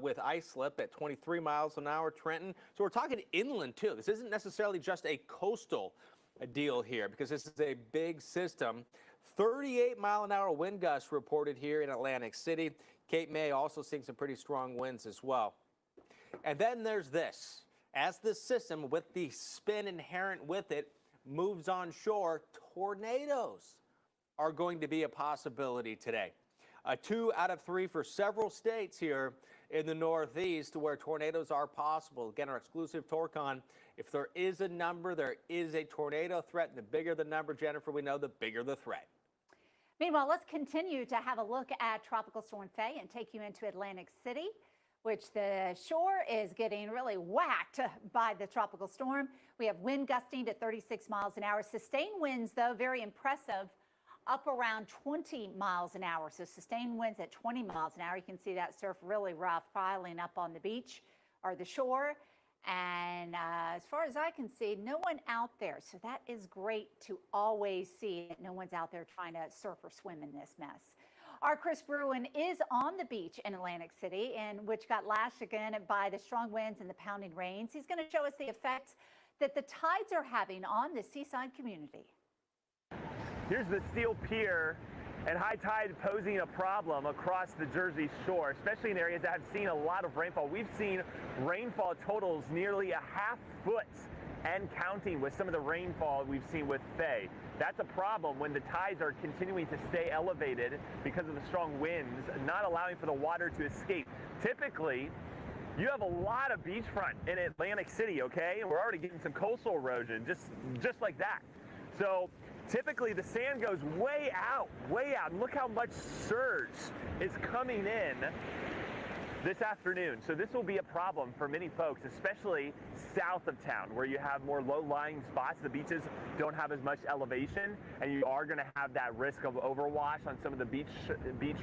with ice slip at 23 miles an hour, Trenton. So we're talking inland too. This isn't necessarily just a coastal deal here, because this is a big system. 38-mile-an-hour wind gusts reported here in Atlantic City. Cape May also seeing some pretty strong winds as well. And then there's this. As the system, with the spin inherent with it, moves on shore, tornadoes are going to be a possibility today. 2 out of 3 for several states here in the Northeast where tornadoes are possible. Again, our exclusive Torcon, if there is a number, there is a tornado threat. And the bigger the number, Jennifer, we know the bigger the threat. Meanwhile, let's continue to have a look at Tropical Storm Faye and take you into Atlantic City, which the shore is getting really whacked by the tropical storm. We have wind gusting to 36 miles an hour. Sustained winds, though, very impressive, up around 20 miles an hour. So sustained winds at 20 miles an hour. You can see that surf really rough piling up on the beach or the shore. And as far as I can see, no one out there. So that is great to always see that no one's out there trying to surf or swim in this mess. Our Chris Bruin is on the beach in Atlantic City, and which got lashed again by the strong winds and the pounding rains. He's going to show us the effects that the tides are having on the seaside community. Here's the steel pier, and high tide posing a problem across the Jersey Shore, especially in areas that have seen a lot of rainfall. We've seen rainfall totals nearly a half foot and counting with some of the rainfall we've seen with Faye. That's a problem when the tides are continuing to stay elevated because of the strong winds, not allowing for the water to escape. Typically, you have a lot of beachfront in Atlantic City, okay? And we're already getting some coastal erosion, just like that. So typically the sand goes way out, and look how much surge is coming in this afternoon. So this will be a problem for many folks, especially south of town where you have more low-lying spots. The beaches don't have as much elevation, and you are going to have that risk of overwash on some of the beach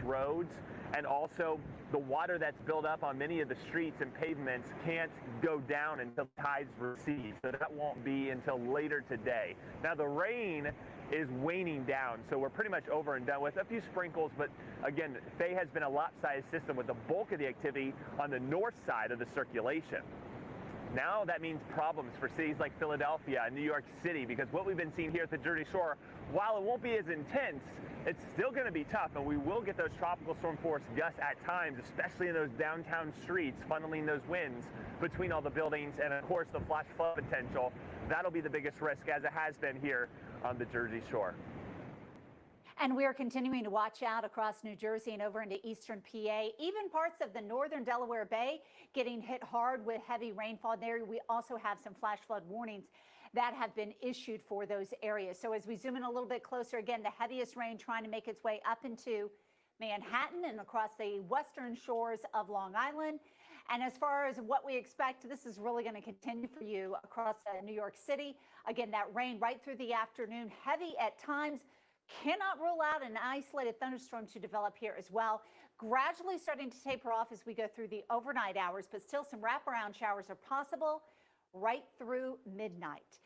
roads. And also the water that's built up on many of the streets and pavements can't go down until tides recede. So that won't be until later today. Now the rain is waning down, so we're pretty much over and done with. A few sprinkles, but again, Faye has been a lopsided system with the bulk of the activity on the north side of the circulation. Now that means problems for cities like Philadelphia and New York City, because what we've been seeing here at the Jersey Shore, while it won't be as intense, it's still going to be tough, and we will get those tropical storm force gusts at times, especially in those downtown streets, funneling those winds between all the buildings, and of course the flash flood potential. That'll be the biggest risk, as it has been here on the Jersey Shore. And we are continuing to watch out across New Jersey and over into eastern PA, even parts of the northern Delaware Bay getting hit hard with heavy rainfall there. We also have some flash flood warnings that have been issued for those areas. So as we zoom in a little bit closer, again, the heaviest rain trying to make its way up into Manhattan and across the western shores of Long Island. And as far as what we expect, this is really going to continue for you across New York City. Again, that rain right through the afternoon, heavy at times. Cannot rule out an isolated thunderstorm to develop here as well. Gradually starting to taper off as we go through the overnight hours, but still some wraparound showers are possible right through midnight.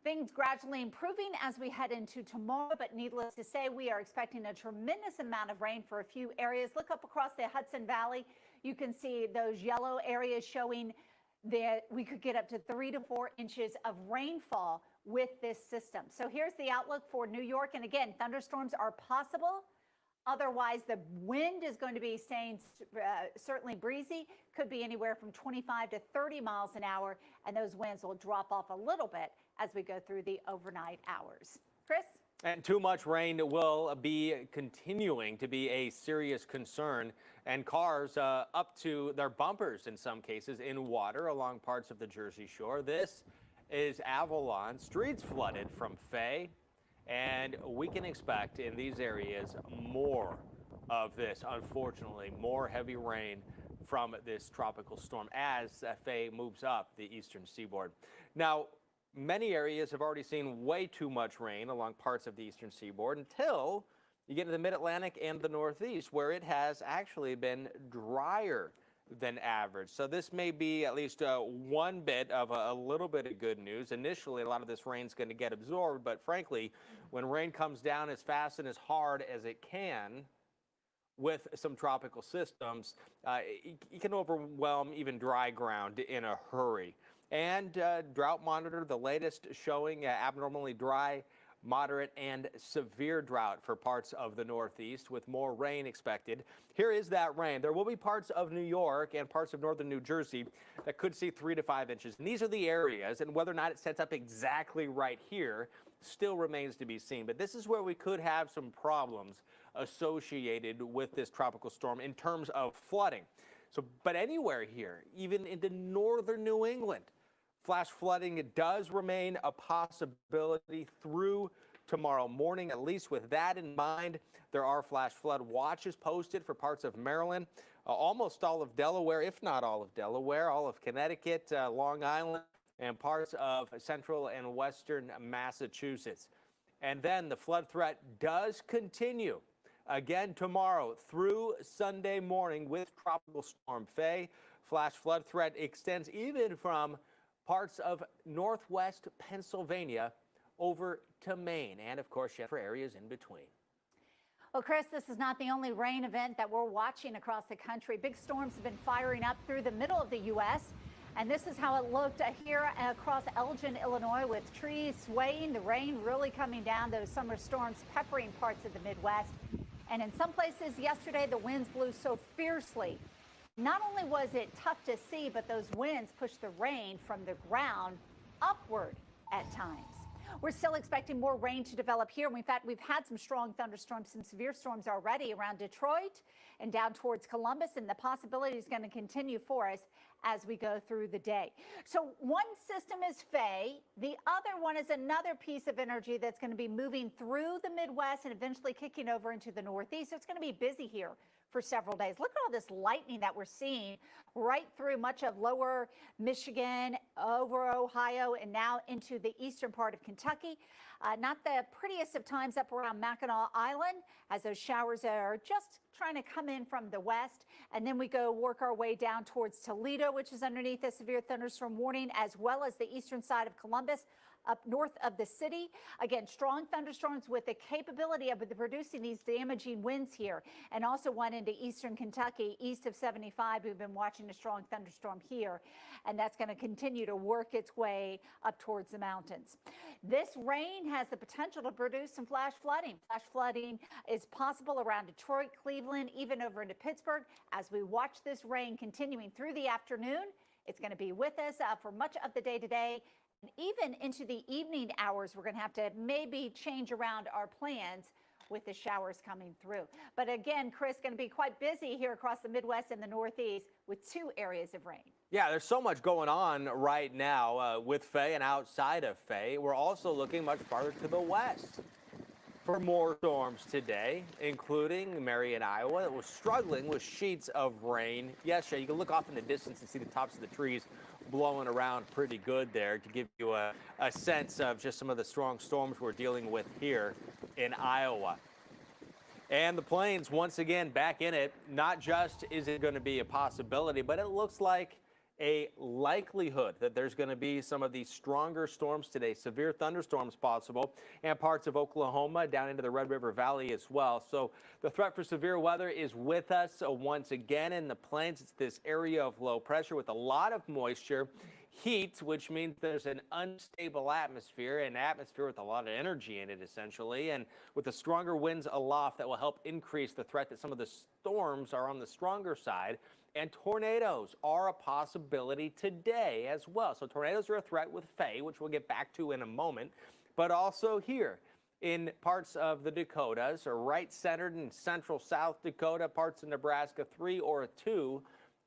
Things gradually improving as we head into tomorrow, but needless to say, we are expecting a tremendous amount of rain for a few areas. Look up across the Hudson Valley. You can see those yellow areas showing that we could get up to 3 to 4 inches of rainfall with this system. So here's the outlook for New York. And again, thunderstorms are possible. Otherwise, the wind is going to be staying certainly breezy, could be anywhere from 25 to 30 miles an hour, and those winds will drop off a little bit as we go through the overnight hours. Chris? And too much rain will be continuing to be a serious concern, and cars up to their bumpers in some cases in water along parts of the Jersey Shore. This is Avalon, streets flooded from FAY. And we can expect in these areas more of this, unfortunately, more heavy rain from this tropical storm as FAY moves up the eastern seaboard. Now, many areas have already seen way too much rain along parts of the eastern seaboard until you get to the mid-Atlantic and the Northeast, where it has actually been drier than average. So this may be at least one bit of a little bit of good news. Initially, a lot of this rain's going to get absorbed, but frankly, when rain comes down as fast and as hard as it can with some tropical systems, it can overwhelm even dry ground in a hurry. And Drought Monitor, the latest showing abnormally dry, moderate and severe drought for parts of the Northeast with more rain expected. Here is that rain. There will be parts of New York and parts of northern New Jersey that could see 3 to 5 inches. And these are the areas, and whether or not it sets up exactly right here still remains to be seen. But this is where we could have some problems associated with this tropical storm in terms of flooding. So, but anywhere here, even into northern New England, flash flooding does remain a possibility through tomorrow morning. At least with that in mind, there are flash flood watches posted for parts of Maryland, almost all of Delaware, if not all of Delaware, all of Connecticut, Long Island, and parts of central and western Massachusetts. And then the flood threat does continue again tomorrow through Sunday morning with Tropical Storm FAY. Flash flood threat extends even from parts of northwest Pennsylvania over to Maine, and of course, for areas in between. Well, Chris, this is not the only rain event that we're watching across the country. Big storms have been firing up through the middle of the U.S., and this is how it looked here across Elgin, Illinois, with trees swaying, the rain really coming down, those summer storms peppering parts of the Midwest. And in some places yesterday, the winds blew so fiercely. Not only was it tough to see, but those winds pushed the rain from the ground upward at times. We're still expecting more rain to develop here. In fact, we've had some strong thunderstorms, some severe storms already around Detroit and down towards Columbus, and the possibility is going to continue for us as we go through the day. So one system is FAY. The other one is another piece of energy that's going to be moving through the Midwest and eventually kicking over into the Northeast. So it's going to be busy here for several days. Look at all this lightning that we're seeing right through much of lower Michigan, over Ohio, and now into the eastern part of Kentucky. Not the prettiest of times up around Mackinac Island, as those showers are just trying to come in from the west. And then we go work our way down towards Toledo, which is underneath a severe thunderstorm warning, as well as the eastern side of Columbus, up north of the city. Again, strong thunderstorms with the capability of producing these damaging winds here, and also one into eastern Kentucky, east of 75. We've been watching a strong thunderstorm here, and that's going to continue to work its way up towards the mountains. This rain has the potential to produce some flash flooding. Flash flooding is possible around Detroit, Cleveland, even over into Pittsburgh. As we watch this rain continuing through the afternoon, it's going to be with us for much of the day today. And even into the evening hours, we're going to have to maybe change around our plans with the showers coming through. But again, Chris, going to be quite busy here across the Midwest and the Northeast with 2 areas of rain. Yeah, there's so much going on right now with FAY and outside of FAY. We're also looking much farther to the west for more storms today, including Marion, Iowa, that was struggling with sheets of rain yesterday. You can look off in the distance and see the tops of the trees blowing around pretty good there to give you a sense of just some of the strong storms we're dealing with here in Iowa. And the plains once again back in it. Not just is it going to be a possibility, but it looks like a likelihood that there's going to be some of these stronger storms today, severe thunderstorms possible, and parts of Oklahoma down into the Red River Valley as well. So the threat for severe weather is with us once again in the plains. It's this area of low pressure with a lot of moisture. Heat, which means there's an unstable atmosphere, an atmosphere with a lot of energy in it, essentially, and with the stronger winds aloft that will help increase the threat that some of the storms are on the stronger side. And tornadoes are a possibility today as well. So tornadoes are a threat with FAY, which we'll get back to in a moment, but also here in parts of the Dakotas, or right centered in central South Dakota, parts of Nebraska, 3 or a 2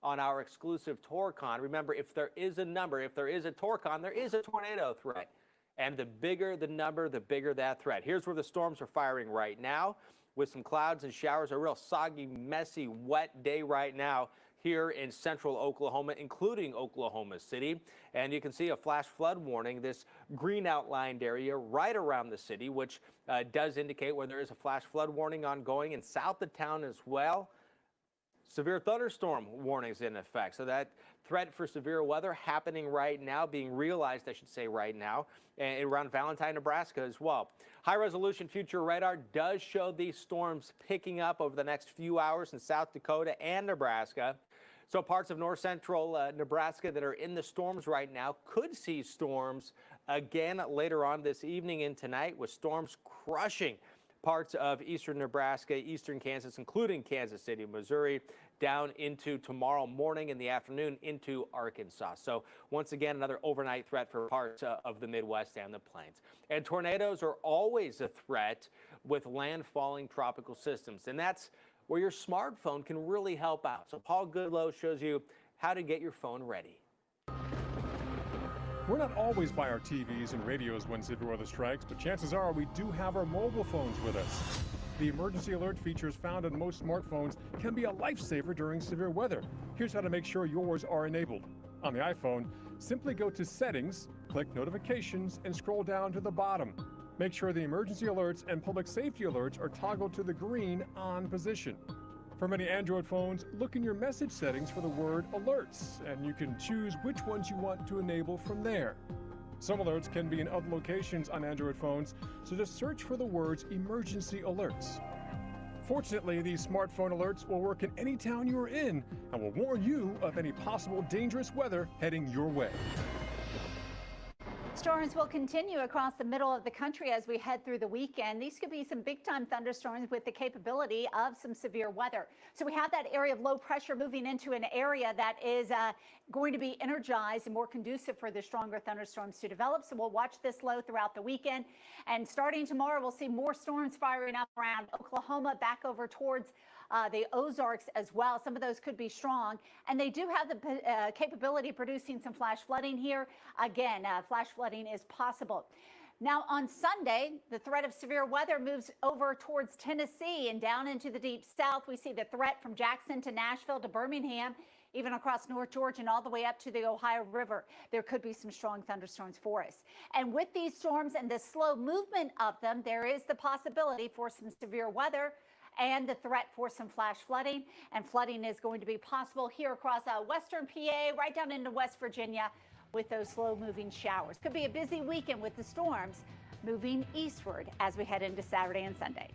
on our exclusive Torcon. Remember, if there is a number, if there is a Torcon, there is a tornado threat. And the bigger the number, the bigger that threat. Here's where the storms are firing right now with some clouds and showers. A real soggy, messy, wet day right now here in central Oklahoma, including Oklahoma City. And you can see a flash flood warning, this green outlined area right around the city, which does indicate where there is a flash flood warning ongoing in south of town as well. Severe thunderstorm warnings in effect. So that threat for severe weather happening right now, being realized, I should say, right now, and around Valentine, Nebraska as well. High resolution future radar does show these storms picking up over the next few hours in South Dakota and Nebraska. So parts of north central Nebraska that are in the storms right now could see storms again later on this evening and tonight, with storms crushing parts of eastern Nebraska, eastern Kansas, including Kansas City, Missouri, down into tomorrow morning in the afternoon into Arkansas. So once again, another overnight threat for parts of the Midwest and the plains. And tornadoes are always a threat with landfalling tropical systems, and that's where your smartphone can really help out. So Paul Goodlow shows you how to get your phone ready. We're not always by our TVs and radios when severe weather strikes, but chances are we do have our mobile phones with us. The emergency alert features found on most smartphones can be a lifesaver during severe weather. Here's how to make sure yours are enabled. On the iPhone, simply go to Settings, click Notifications, and scroll down to the bottom. Make sure the emergency alerts and public safety alerts are toggled to the green on position. For many Android phones, look in your message settings for the word alerts, and you can choose which ones you want to enable from there. Some alerts can be in other locations on Android phones, so just search for the words emergency alerts. Fortunately, these smartphone alerts will work in any town you are in and will warn you of any possible dangerous weather heading your way. Storms will continue across the middle of the country as we head through the weekend. These could be some big-time thunderstorms with the capability of some severe weather. So we have that area of low pressure moving into an area that is going to be energized and more conducive for the stronger thunderstorms to develop. So we'll watch this low throughout the weekend. And starting tomorrow, we'll see more storms firing up around Oklahoma, back over towards the Ozarks as well. Some of those could be strong, and they do have the capability of producing some flash flooding here. Again, flash flooding is possible. Now on Sunday, the threat of severe weather moves over towards Tennessee and down into the deep south. We see the threat from Jackson to Nashville to Birmingham, even across North Georgia and all the way up to the Ohio River. There could be some strong thunderstorms for us. And with these storms and the slow movement of them, there is the possibility for some severe weather and the threat for some flash flooding. And flooding is going to be possible here across western PA, right down into West Virginia with those slow-moving showers. Could be a busy weekend with the storms moving eastward as we head into Saturday and Sunday.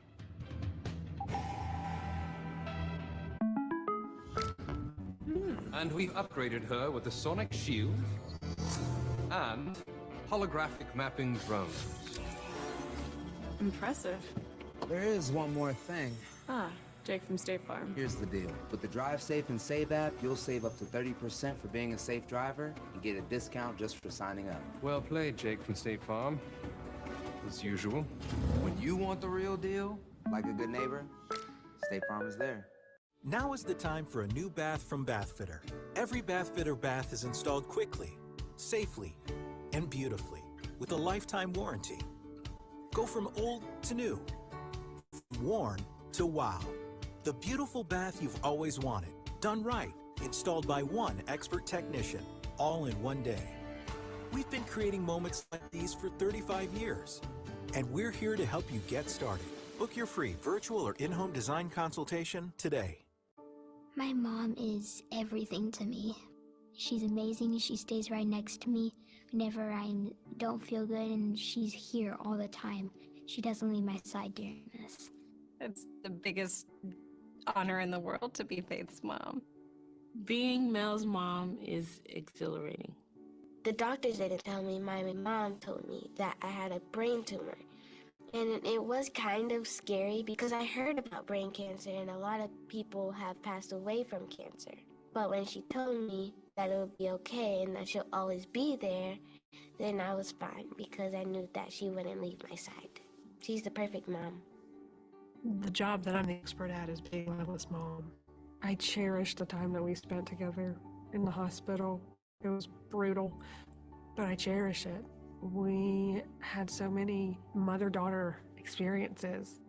And we've upgraded her with the sonic shield and holographic mapping drones. Impressive. There is one more thing. Ah, Jake from State Farm. Here's the deal. With the Drive Safe and Save app, you'll save up to 30% for being a safe driver and get a discount just for signing up. Well played, Jake from State Farm. As usual. When you want the real deal, like a good neighbor, State Farm is there. Now is the time for a new bath from Bathfitter. Every Bathfitter bath is installed quickly, safely, and beautifully with a lifetime warranty. Go from old to new, from worn to wow. The beautiful bath you've always wanted, done right, installed by one expert technician, all in one day. We've been creating moments like these for 35 years, and we're here to help you get started. Book your free virtual or in-home design consultation today. My mom is everything to me. She's amazing. She stays right next to me whenever I don't feel good, and she's here all the time. She doesn't leave my side during this. It's the biggest honor in the world to be Faith's mom. Being Mel's mom is exhilarating. The doctors didn't tell me. My mom told me that I had a brain tumor. And it was kind of scary because I heard about brain cancer and a lot of people have passed away from cancer. But when she told me that it would be okay and that she'll always be there, then I was fine because I knew that she wouldn't leave my side. She's the perfect mom. The job that I'm the expert at is being Lila's mom. I cherish the time that we spent together in the hospital. It was brutal, but I cherish it. We had so many mother-daughter experiences.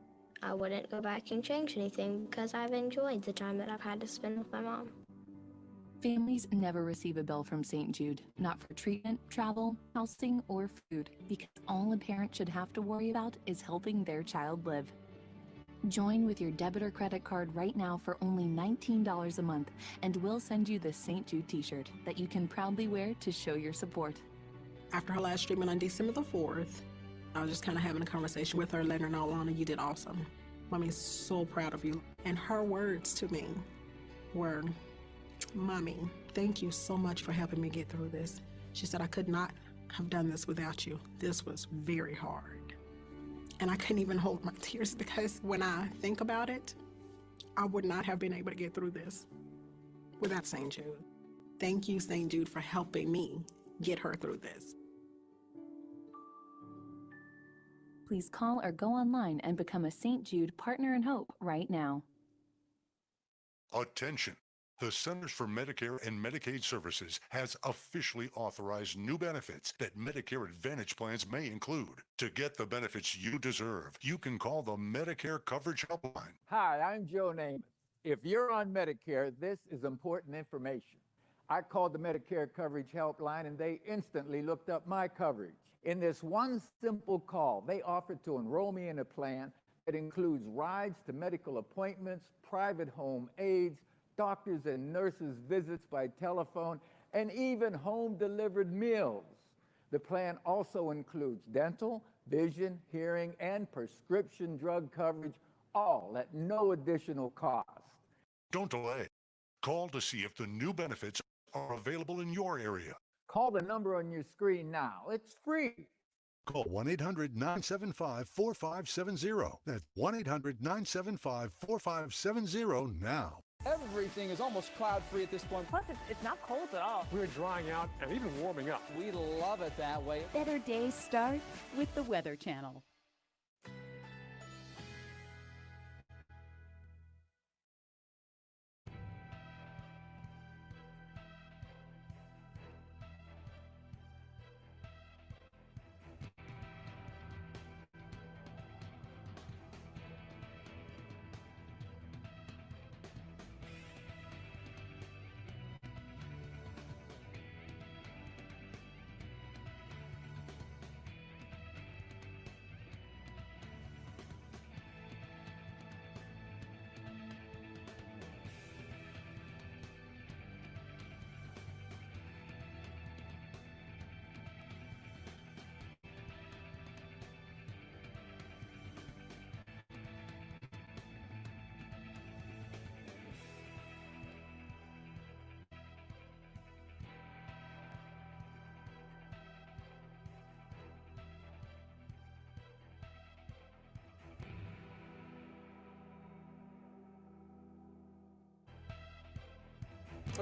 I wouldn't go back and change anything because I've enjoyed the time that I've had to spend with my mom. Families never receive a bill from St. Jude, not for treatment, travel, housing, or food, because all a parent should have to worry about is helping their child live. Join with your debit or credit card right now for only $19 a month, and we'll send you the St. Jude t-shirt that you can proudly wear to show your support. After her last treatment on December the 4th, I was just kind of having a conversation with her, letting her know, Lana, you did awesome. Mommy's so proud of you. And her words to me were, Mommy, thank you so much for helping me get through this. She said, I could not have done this without you. This was very hard. And I couldn't even hold my tears because when I think about it, I would not have been able to get through this without St. Jude. Thank you, St. Jude, for helping me get her through this. Please call or go online and become a St. Jude Partner in Hope right now. Attention! The Centers for Medicare and Medicaid Services has officially authorized new benefits that Medicare Advantage plans may include. To get the benefits you deserve, you can call the Medicare Coverage Helpline. Hi, I'm Joe Namath. If you're on Medicare, this is important information. I called the Medicare Coverage Helpline and they instantly looked up my coverage. In this one simple call, they offered to enroll me in a plan that includes rides to medical appointments, private home aides, doctors and nurses' visits by telephone, and even home-delivered meals. The plan also includes dental, vision, hearing, and prescription drug coverage, all at no additional cost. Don't delay. Call to see if the new benefits are available in your area. Call the number on your screen now. It's free. Call 1-800-975-4570. That's 1-800-975-4570 now. Everything is almost cloud-free at this point. Plus, it's not cold at all. We're drying out and even warming up. We love it that way. Better days start with the Weather Channel.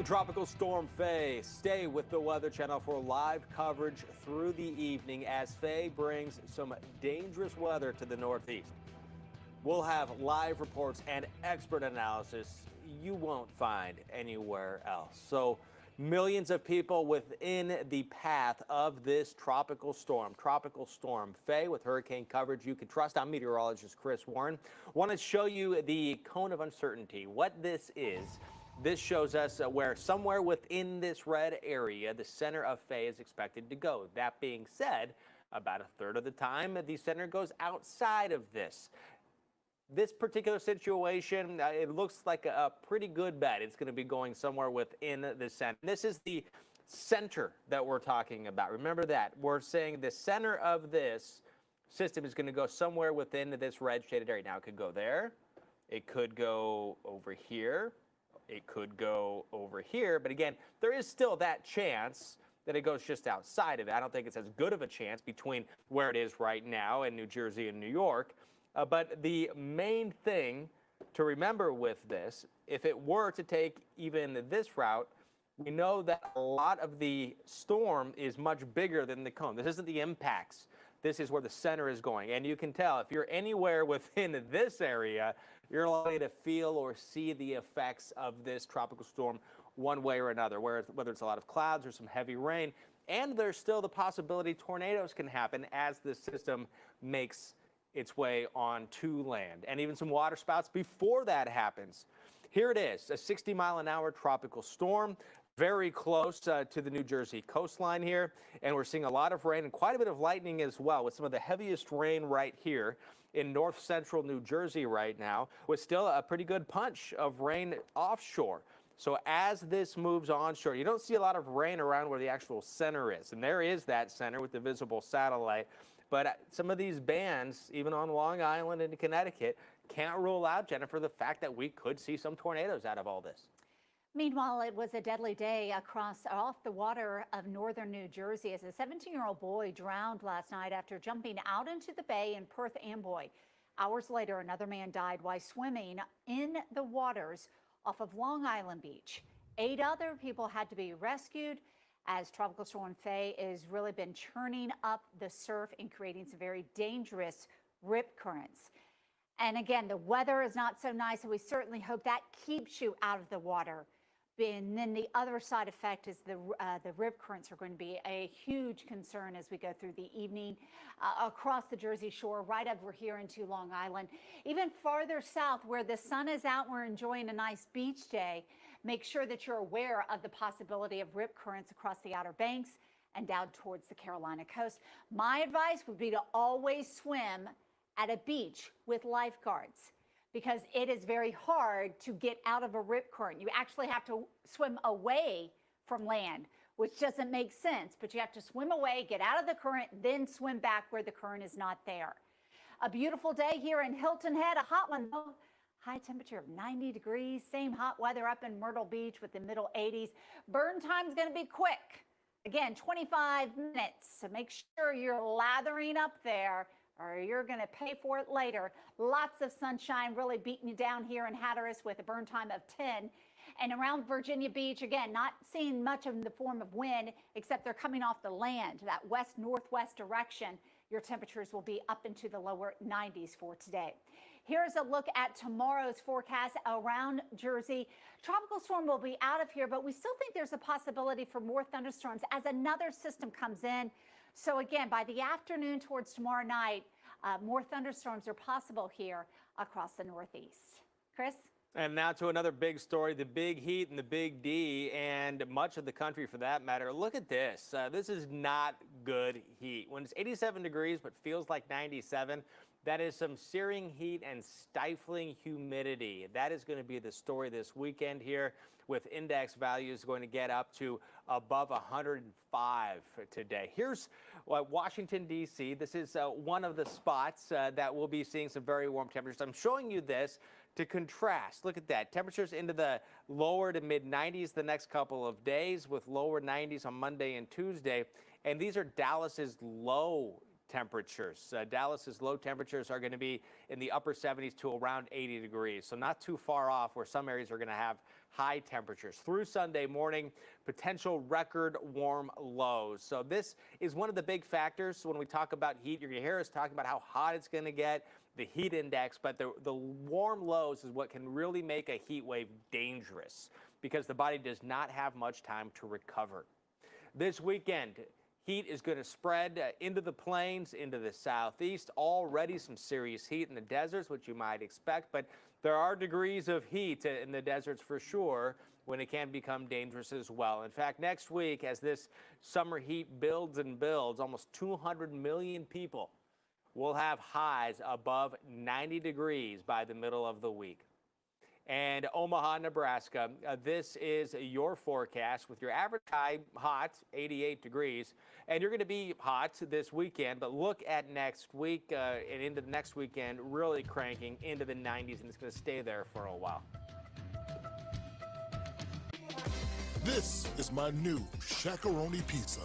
Tropical Storm Faye. Stay with the Weather Channel for live coverage through the evening as Faye brings some dangerous weather to the Northeast. We'll have live reports and expert analysis you won't find anywhere else. So millions of people within the path of this tropical storm Faye, with hurricane coverage you can trust. I'm meteorologist Chris Warren. Want to show you the cone of uncertainty, what this is. This shows us where somewhere within this red area, the center of Faye is expected to go. That being said, about a third of the time, the center goes outside of this. this particular situation, it looks like a pretty good bet. It's going to be going somewhere within the center. This is the center that we're talking about. Remember that. We're saying the center of this system is going to go somewhere within this red shaded area. Now, it could go there. It could go over here. It could go over here. But again, there is still that chance that it goes just outside of it. I don't think it's as good of a chance between where it is right now in New Jersey and New York. But the main thing to remember with this, if it were to take even this route, we know that a lot of the storm is much bigger than the cone. This isn't the impacts. This is where the center is going. And you can tell if you're anywhere within this area, you're likely to feel or see the effects of this tropical storm one way or another, whether it's a lot of clouds or some heavy rain. And there's still the possibility tornadoes can happen as the system makes its way onto land, and even some water spouts before that happens. Here it is, a 60-mile-an-hour tropical storm, very close to the New Jersey coastline here, and we're seeing a lot of rain and quite a bit of lightning as well, with some of the heaviest rain right here in north central New Jersey right now, with still a pretty good punch of rain offshore. So as this moves onshore, you don't see a lot of rain around where the actual center is, and there is that center with the visible satellite. But some of these bands, even on Long Island and Connecticut, can't rule out, Jennifer, the fact that we could see some tornadoes out of all this. Meanwhile, it was a deadly day off the water of northern New Jersey as a 17-year-old boy drowned last night after jumping out into the bay in Perth Amboy. Hours later, another man died while swimming in the waters off of Long Island Beach. 8 other people had to be rescued as Tropical Storm FAY has really been churning up the surf and creating some very dangerous rip currents. And again, the weather is not so nice, and we certainly hope that keeps you out of the water. And then the other side effect is the rip currents are going to be a huge concern as we go through the evening across the Jersey Shore, right over here into Long Island. Even farther south where the sun is out, we're enjoying a nice beach day. Make sure that you're aware of the possibility of rip currents across the Outer Banks and down towards the Carolina coast. My advice would be to always swim at a beach with lifeguards, because it is very hard to get out of a rip current. You actually have to swim away from land, which doesn't make sense, but you have to swim away, get out of the current, then swim back where the current is not there. A beautiful day here in Hilton Head, a hot one though. High temperature of 90 degrees, same hot weather up in Myrtle Beach with the middle 80s. Burn time is going to be quick. Again, 25 minutes, so make sure you're lathering up there, or you're going to pay for it later. Lots of sunshine really beating you down here in Hatteras with a burn time of 10. And around Virginia Beach, again, not seeing much of the form of wind, except they're coming off the land, that west-northwest direction. Your temperatures will be up into the lower 90s for today. Here's a look at tomorrow's forecast around Jersey. Tropical storm will be out of here, but we still think there's a possibility for more thunderstorms as another system comes in. So again, by the afternoon towards tomorrow night, more thunderstorms are possible here across the Northeast. Chris? And now to another big story, the big heat and the big D, and much of the country for that matter. Look at this. This is not good heat. When it's 87 degrees but feels like 97, that is some searing heat and stifling humidity. That is going to be the story this weekend here, with index values going to get up to above 105 today. Here's Washington, D.C. This is one of the spots that will be seeing some very warm temperatures. I'm showing you this to contrast. Look at that. Temperatures into the lower to mid 90s the next couple of days, with lower 90s on Monday and Tuesday. And these are Dallas's low temperatures. Dallas's low temperatures are going to be in the upper 70s to around 80 degrees. So not too far off where some areas are going to have high temperatures. Through Sunday morning, potential record warm lows. So this is one of the big factors when we talk about heat. You're going to hear us talking about how hot it's going to get, the heat index, but the warm lows is what can really make a heat wave dangerous, because the body does not have much time to recover. This weekend, heat is going to spread into the plains, into the southeast. Already some serious heat in the deserts, which you might expect, but there are degrees of heat in the deserts for sure when it can become dangerous as well. In fact, next week, as this summer heat builds and builds, almost 200 million people We'll have highs above 90 degrees by the middle of the week. And Omaha, Nebraska, this is your forecast with your average high hot, 88 degrees. And you're going to be hot this weekend, but look at next week and into the next weekend, really cranking into the 90s, and it's going to stay there for a while. This is my new Shakaroni pizza.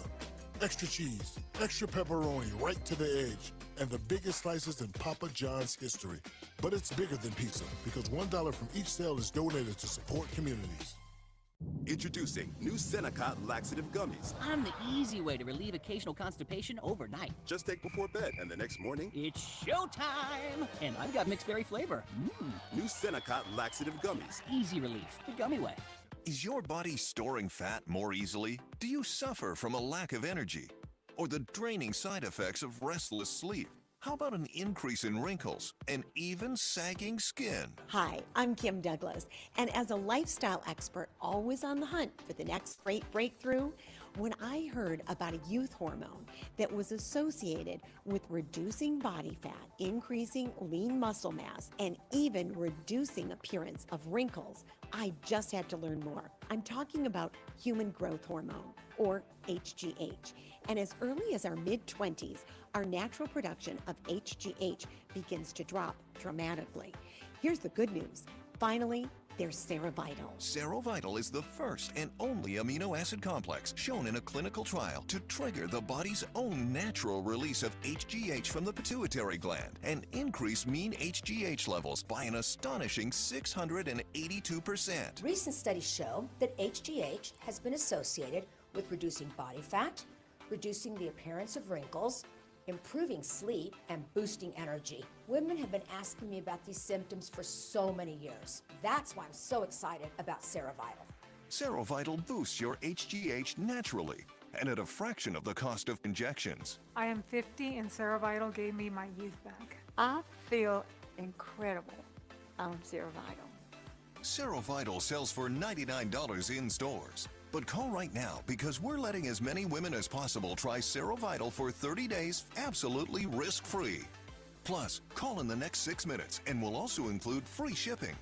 Extra cheese, extra pepperoni right to the edge, and the biggest slices in Papa John's history. But it's bigger than pizza because $1 from each sale is donated to support communities. Introducing new Senokot laxative gummies. I'm the easy way to relieve occasional constipation overnight. Just take before bed, and the next morning, it's showtime! And I've got mixed berry flavor. New Senokot laxative gummies. Easy relief, the gummy way. Is your body storing fat more easily? Do you suffer from a lack of energy? Or the draining side effects of restless sleep? How about an increase in wrinkles and even sagging skin? Hi, I'm Kim Douglas, and as a lifestyle expert always on the hunt for the next great breakthrough, when I heard about a youth hormone that was associated with reducing body fat, increasing lean muscle mass, and even reducing appearance of wrinkles, I just had to learn more. I'm talking about human growth hormone, or HGH. And as early as our mid-20s, our natural production of HGH begins to drop dramatically. Here's the good news. Finally, there's Serovital. Serovital is the first and only amino acid complex shown in a clinical trial to trigger the body's own natural release of HGH from the pituitary gland and increase mean HGH levels by an astonishing 682%. Recent studies show that HGH has been associated with reducing body fat, reducing the appearance of wrinkles, improving sleep, and boosting energy. Women have been asking me about these symptoms for so many years. That's why I'm so excited about Serovital. Serovital boosts your HGH naturally and at a fraction of the cost of injections. I am 50 and Serovital gave me my youth back. I feel incredible on Serovital. Serovital sells for $99 in stores. But call right now because we're letting as many women as possible try Serovital for 30 days absolutely risk-free. Plus, call in the next 6 minutes and we'll also include free shipping.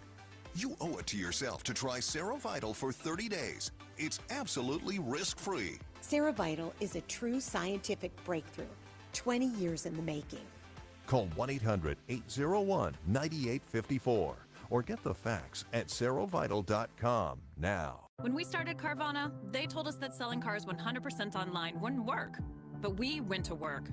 You owe it to yourself to try Serovital for 30 days. It's absolutely risk-free. Serovital is a true scientific breakthrough, 20 years in the making. Call 1-800-801-9854 or get the facts at serovital.com now. When we started Carvana, they told us that selling cars 100% online wouldn't work. But we went to work,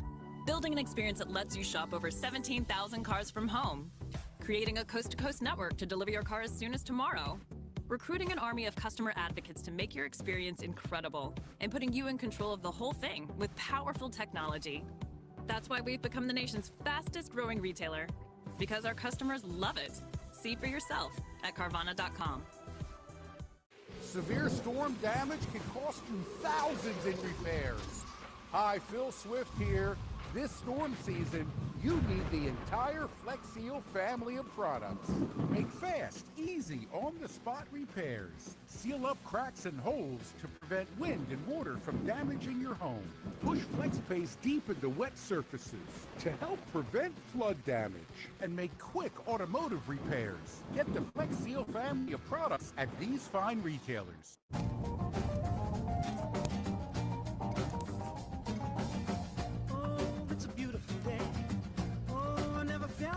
building an experience that lets you shop over 17,000 cars from home, creating a coast-to-coast network to deliver your car as soon as tomorrow, recruiting an army of customer advocates to make your experience incredible, and putting you in control of the whole thing with powerful technology. That's why we've become the nation's fastest-growing retailer, because our customers love it. See for yourself at Carvana.com. Severe storm damage can cost you thousands in repairs. Hi, Phil Swift here. This storm season, you need the entire Flex Seal family of products. Make fast, easy, on-the-spot repairs. Seal up cracks and holes to prevent wind and water from damaging your home. Push FlexPace deep into wet surfaces to help prevent flood damage and make quick automotive repairs. Get the Flex Seal family of products at these fine retailers.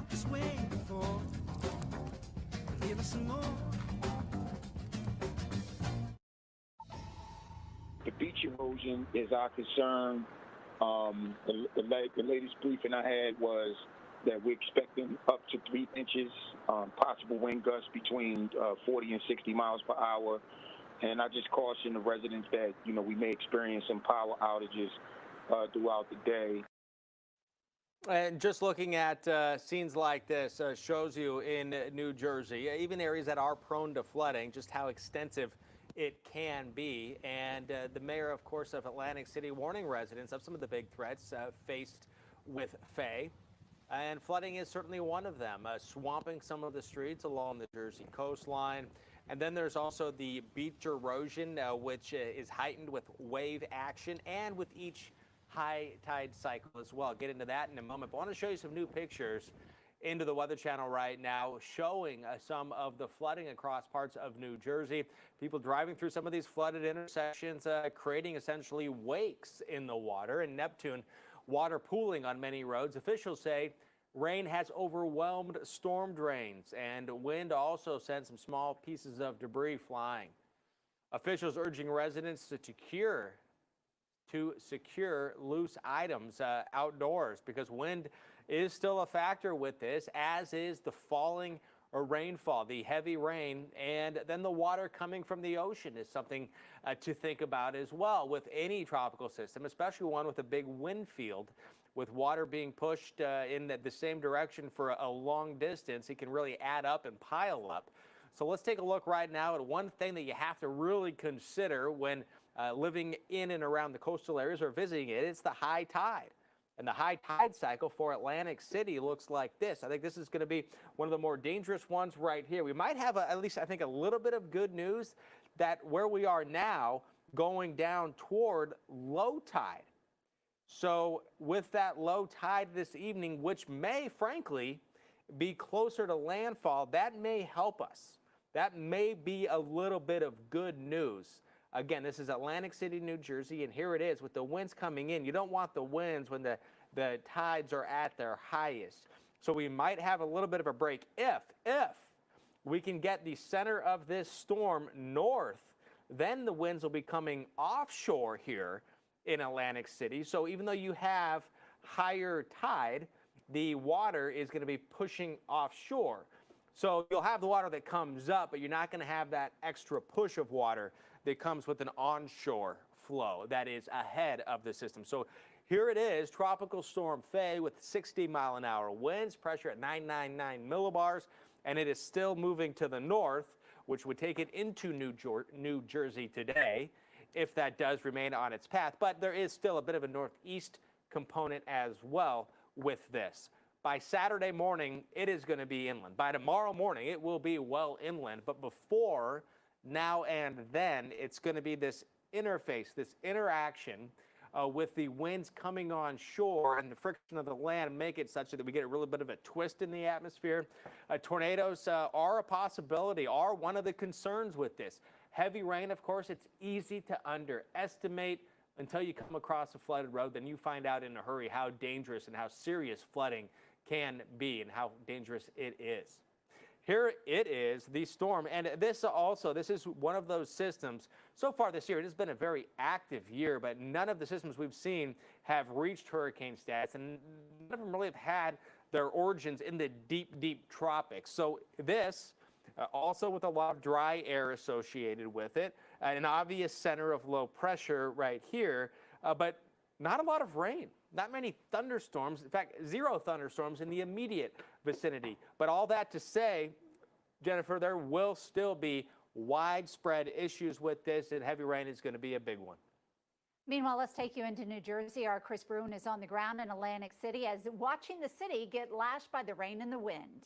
This way before. Give us some more. The beach erosion is our concern. The latest briefing I had was that we're expecting up to 3 inches, possible wind gusts between 40 and 60 miles per hour. And I just caution the residents that, we may experience some power outages throughout the day. And just looking at scenes like this shows you in New Jersey, even areas that are prone to flooding, just how extensive it can be. And the mayor, of course, of Atlantic City warning residents of some of the big threats faced with FAY. And flooding is certainly one of them, swamping some of the streets along the Jersey coastline. And then there's also the beach erosion, which is heightened with wave action and with each high tide cycle as well. Get into that in a moment. But I want to show you some new pictures into the Weather Channel right now, showing some of the flooding across parts of New Jersey. People driving through some of these flooded intersections, creating essentially wakes in the water. In Neptune, water pooling on many roads. Officials say rain has overwhelmed storm drains, and wind also sent some small pieces of debris flying. Officials urging residents to secure loose items outdoors, because wind is still a factor with this, as is the falling rainfall, the heavy rain, and then the water coming from the ocean is something to think about as well with any tropical system, especially one with a big wind field. With water being pushed in the same direction for a long distance, it can really add up and pile up. So let's take a look right now at one thing that you have to really consider when living in and around the coastal areas or visiting it. It's the high tide. And the high tide cycle for Atlantic City looks like this. I think this is going to be one of the more dangerous ones right here. We might have at least, I think, a little bit of good news that where we are now going down toward low tide. So with that low tide this evening, which may, frankly, be closer to landfall, that may help us. That may be a little bit of good news. Again, this is Atlantic City, New Jersey, and here it is with the winds coming in. You don't want the winds when the tides are at their highest. So we might have a little bit of a break if we can get the center of this storm north. Then the winds will be coming offshore here in Atlantic City. So even though you have higher tide, the water is going to be pushing offshore. So you'll have the water that comes up, but you're not going to have that extra push of water that comes with an onshore flow that is ahead of the system. So here it is, Tropical Storm FAY with 60-mile-an-hour winds, pressure at 999 millibars, and it is still moving to the north, which would take it into New Jersey today, if that does remain on its path. But there is still a bit of a northeast component as well with this. By Saturday morning, it is going to be inland. By tomorrow morning, it will be well inland. But before now and then, it's going to be this interface, this interaction with the winds coming on shore and the friction of the land make it such that we get a really bit of a twist in the atmosphere. Tornadoes are a possibility, are one of the concerns with this. Heavy rain, of course, it's easy to underestimate until you come across a flooded road. Then you find out in a hurry how dangerous and how serious flooding can be and how dangerous it is. Here it is, the storm, and this is one of those systems. So far this year, it has been a very active year, but none of the systems we've seen have reached hurricane status, and none of them really have had their origins in the deep, deep tropics. So this, also with a lot of dry air associated with it, an obvious center of low pressure right here, but not a lot of rain. Not many thunderstorms, in fact, 0 thunderstorms in the immediate vicinity. But all that to say, Jennifer, there will still be widespread issues with this, and heavy rain is going to be a big one. Meanwhile, let's take you into New Jersey. Our Chris Bruin is on the ground in Atlantic City as watching the city get lashed by the rain and the wind.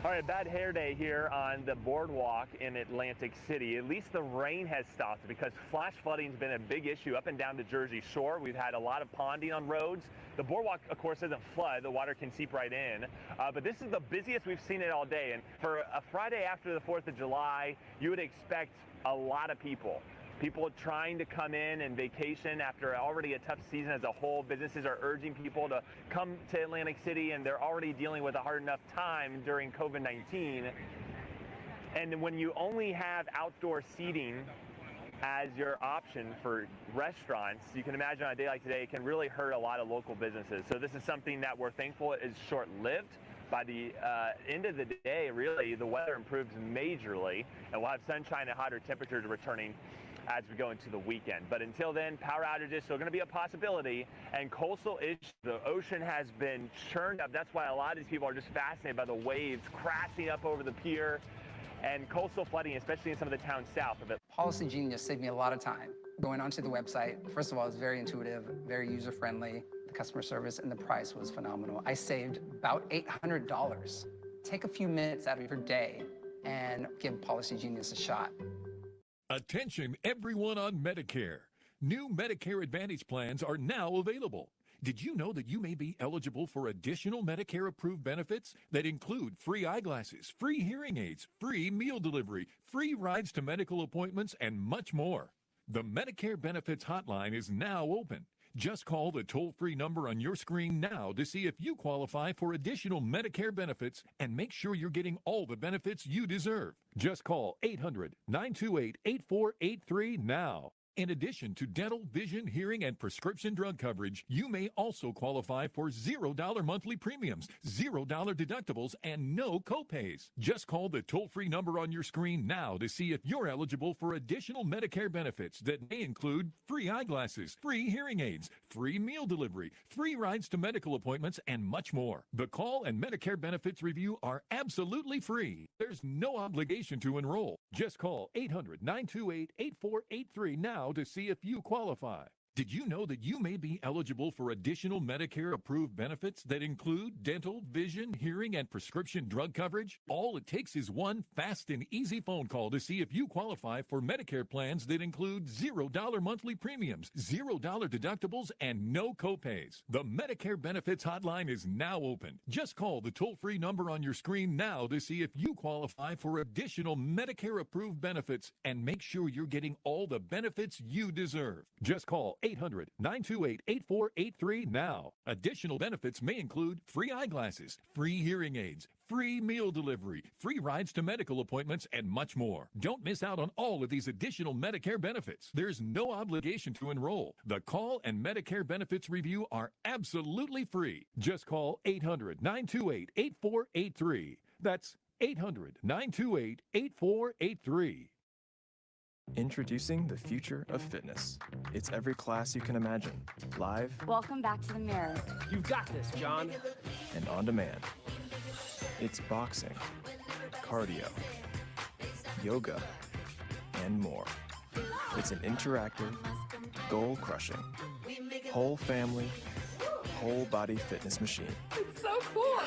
All right, bad hair day here on the boardwalk in Atlantic City. At least the rain has stopped because flash flooding has been a big issue up and down the Jersey Shore. We've had a lot of ponding on roads. The boardwalk, of course, doesn't flood. The water can seep right in. But this is the busiest we've seen it all day. And for a Friday after the 4th of July, you would expect a lot of people. People trying to come in and vacation after already a tough season as a whole. Businesses are urging people to come to Atlantic City, and they're already dealing with a hard enough time during COVID-19. And when you only have outdoor seating as your option for restaurants, you can imagine on a day like today, it can really hurt a lot of local businesses. So this is something that we're thankful is short-lived. By the end of the day, really, the weather improves majorly, and we'll have sunshine and hotter temperatures returning as we go into the weekend. But until then, power outages still going to be a possibility, and coastal issues. The ocean has been churned up. That's why a lot of these people are just fascinated by the waves crashing up over the pier, and coastal flooding, especially in some of the towns south of it. Policy Genius saved me a lot of time. Going onto the website, first of all, it was very intuitive, very user-friendly. The customer service and the price was phenomenal. I saved about $800. Take a few minutes out of your day and give Policy Genius a shot. Attention everyone on Medicare. New Medicare Advantage plans are now available. Did you know that you may be eligible for additional Medicare-approved benefits that include free eyeglasses, free hearing aids, free meal delivery, free rides to medical appointments, and much more? The Medicare Benefits Hotline is now open. Just call the toll-free number on your screen now to see if you qualify for additional Medicare benefits and make sure you're getting all the benefits you deserve. Just call 800-928-8483 now. In addition to dental, vision, hearing, and prescription drug coverage, you may also qualify for $0 monthly premiums, $0 deductibles, and no copays. Just call the toll-free number on your screen now to see if you're eligible for additional Medicare benefits that may include free eyeglasses, free hearing aids, free meal delivery, free rides to medical appointments, and much more. The call and Medicare benefits review are absolutely free. There's no obligation to enroll. Just call 800-928-8483 now to see if you qualify. Did you know that you may be eligible for additional Medicare-approved benefits that include dental, vision, hearing, and prescription drug coverage? All it takes is one fast and easy phone call to see if you qualify for Medicare plans that include $0 monthly premiums, $0 deductibles, and no copays. The Medicare Benefits Hotline is now open. Just call the toll-free number on your screen now to see if you qualify for additional Medicare-approved benefits and make sure you're getting all the benefits you deserve. Just call 800-928-8483 now. Additional benefits may include free eyeglasses, free hearing aids, free meal delivery, free rides to medical appointments, and much more. Don't miss out on all of these additional Medicare benefits. There's no obligation to enroll. The call and Medicare benefits review are absolutely free. Just call 800-928-8483. That's 800-928-8483. Introducing the future of fitness. It's every class you can imagine, live. Welcome back to the Mirror. You've got this, John. And on demand. It's boxing, cardio, yoga, and more. It's an interactive, goal-crushing, whole family, whole body fitness machine. It's so cool.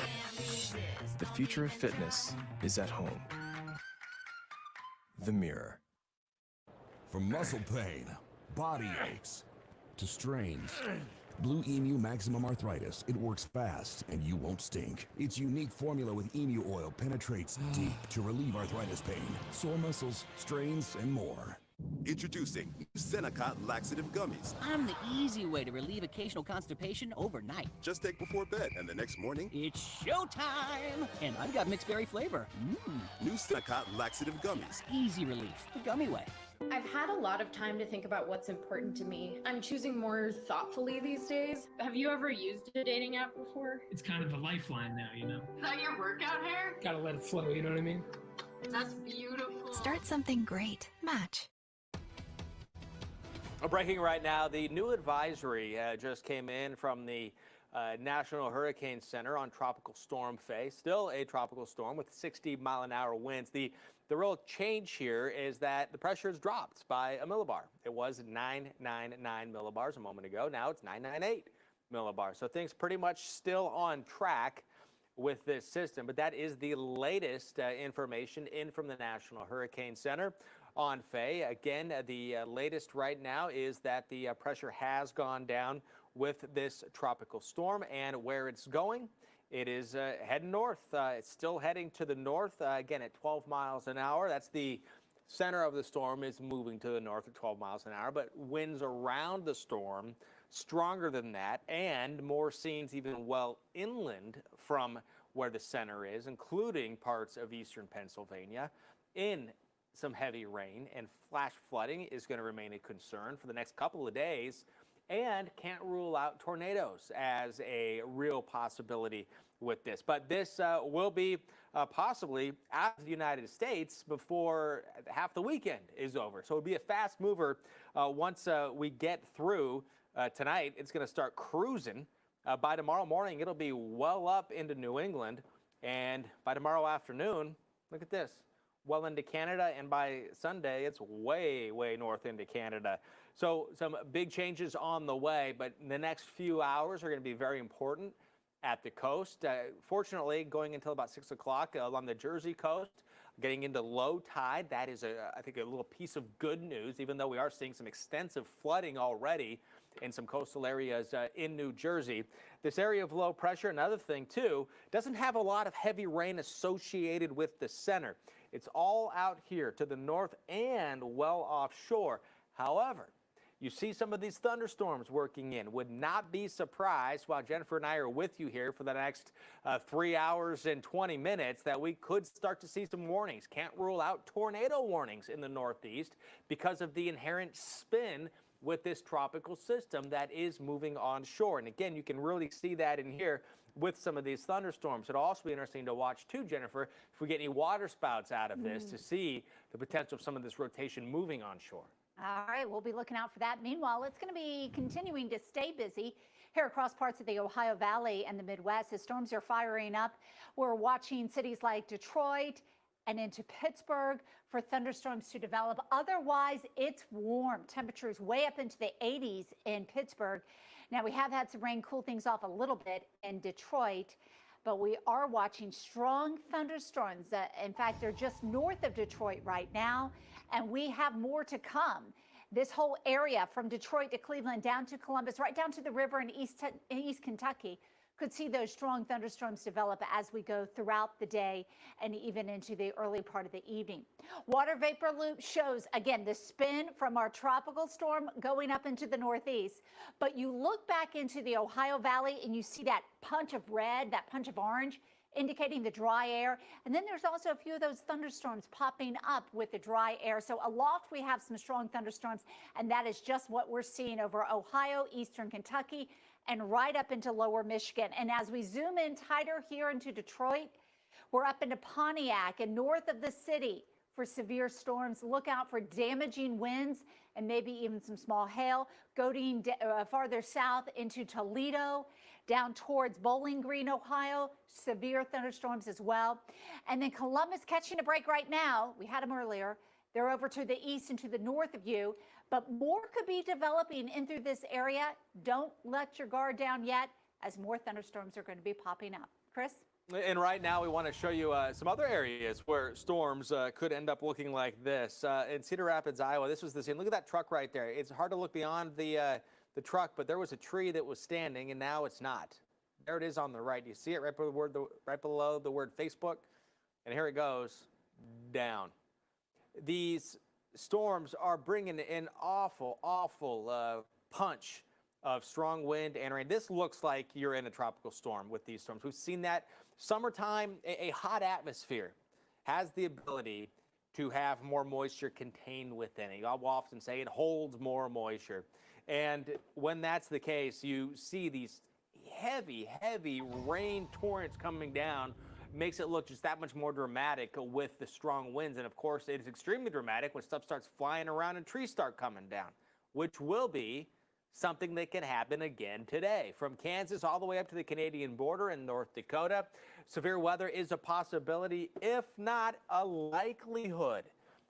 The future of fitness is at home. The Mirror. From muscle pain, body aches, to strains, Blue Emu Maximum Arthritis. It works fast and you won't stink. Its unique formula with emu oil penetrates deep to relieve arthritis pain, sore muscles, strains, and more. Introducing Senokot Laxative Gummies. I'm the easy way to relieve occasional constipation overnight. Just take before bed and the next morning, it's showtime! And I've got mixed berry flavor. New Senokot Laxative Gummies. Easy relief, the gummy way. I've had a lot of time to think about what's important to me. I'm choosing more thoughtfully these days. Have you ever used a dating app before? It's kind of a lifeline now, you know. Is that your workout hair? Gotta let it flow, you know what I mean? That's beautiful. Start something great. Match. Breaking right now, the new advisory just came in from the National Hurricane Center on Tropical Storm FAY. Still a tropical storm with 60-mile-an-hour winds. The real change here is that the pressure has dropped by a millibar. It was 999 millibars a moment ago. Now it's 998 millibars. So things pretty much still on track with this system. But that is the latest information in from the National Hurricane Center on FAY. Again, the latest right now is that the pressure has gone down with this tropical storm, and where it's going, it is heading north. It's still heading to the north, again at 12 miles an hour. That's the center of the storm is moving to the north at 12 miles an hour, but winds around the storm stronger than that, and more scenes even well inland from where the center is, including parts of eastern Pennsylvania. In some heavy rain, and flash flooding is going to remain a concern for the next couple of days, and can't rule out tornadoes as a real possibility with this. But this will be possibly out of the United States before half the weekend is over. So it'll be a fast mover once we get through tonight. It's going to start cruising. By tomorrow morning, it'll be well up into New England. And by tomorrow afternoon, look at this, well into Canada. And by Sunday, it's way, way north into Canada. So some big changes on the way, but the next few hours are going to be very important at the coast. Fortunately, going until about 6 o'clock along the Jersey coast, Getting into low tide, that is, I think, a little piece of good news, even though we are seeing some extensive flooding already in some coastal areas in New Jersey. This area of low pressure, another thing too, doesn't have a lot of heavy rain associated with the center. It's all out here to the north and well offshore. However, you see some of these thunderstorms working in. Would not be surprised while Jennifer and I are with you here for the next 3 hours and 20 minutes that we could start to see some warnings. Can't rule out tornado warnings in the northeast because of the inherent spin with this tropical system that is moving onshore. And again, you can really see that in here with some of these thunderstorms. It'll also be interesting to watch too, Jennifer, if we get any water spouts out of this to see the potential of some of this rotation moving onshore. All right, we'll be looking out for that. Meanwhile, it's going to be continuing to stay busy here across parts of the Ohio Valley and the Midwest as storms are firing up. We're watching cities like Detroit and into Pittsburgh for thunderstorms to develop. Otherwise, it's warm. Temperatures way up into the 80s in Pittsburgh. Now, we have had some rain cool things off a little bit in Detroit, but we are watching strong thunderstorms. In fact, they're just north of Detroit right now, and we have more to come. This whole area from Detroit to Cleveland down to Columbus, right down to the river in East Kentucky, could see those strong thunderstorms develop as we go throughout the day and even into the early part of the evening. Water vapor loop shows, again, the spin from our tropical storm going up into the northeast. But you look back into the Ohio Valley and you see that punch of red, that punch of orange, indicating the dry air. And then there's also a few of those thunderstorms popping up with the dry air. So aloft, we have some strong thunderstorms, and that is just what we're seeing over Ohio, eastern Kentucky, and right up into lower Michigan. And as we zoom in tighter here into Detroit, we're up into Pontiac and north of the city for severe storms. Look out for damaging winds and maybe even some small hail. Going farther south into Toledo, down towards Bowling Green, Ohio, severe thunderstorms as well. And then Columbus catching a break right now. We had them earlier. They're over to the east and to the north of you, but more could be developing in through this area. Don't let your guard down yet, as more thunderstorms are going to be popping up. Chris? And right now we want to show you some other areas where storms could end up looking like this. In Cedar Rapids, Iowa, this was the scene. Look at that truck right there. It's hard to look beyond the truck, but there was a tree that was standing, and now it's not. There it is on the right. You see it right below the word Facebook? And here it goes, down. These storms are bringing an awful punch of strong wind and rain. This looks like you're in a tropical storm with these storms. We've seen that. Summertime, a hot atmosphere has the ability to have more moisture contained within it. I'll often say it holds more moisture. And when that's the case, you see these heavy rain torrents coming down. Makes it look just that much more dramatic with the strong winds. And of course, it is extremely dramatic when stuff starts flying around and trees start coming down, which will be something that can happen again today. From Kansas all the way up to the Canadian border in North Dakota, severe weather is a possibility, if not a likelihood,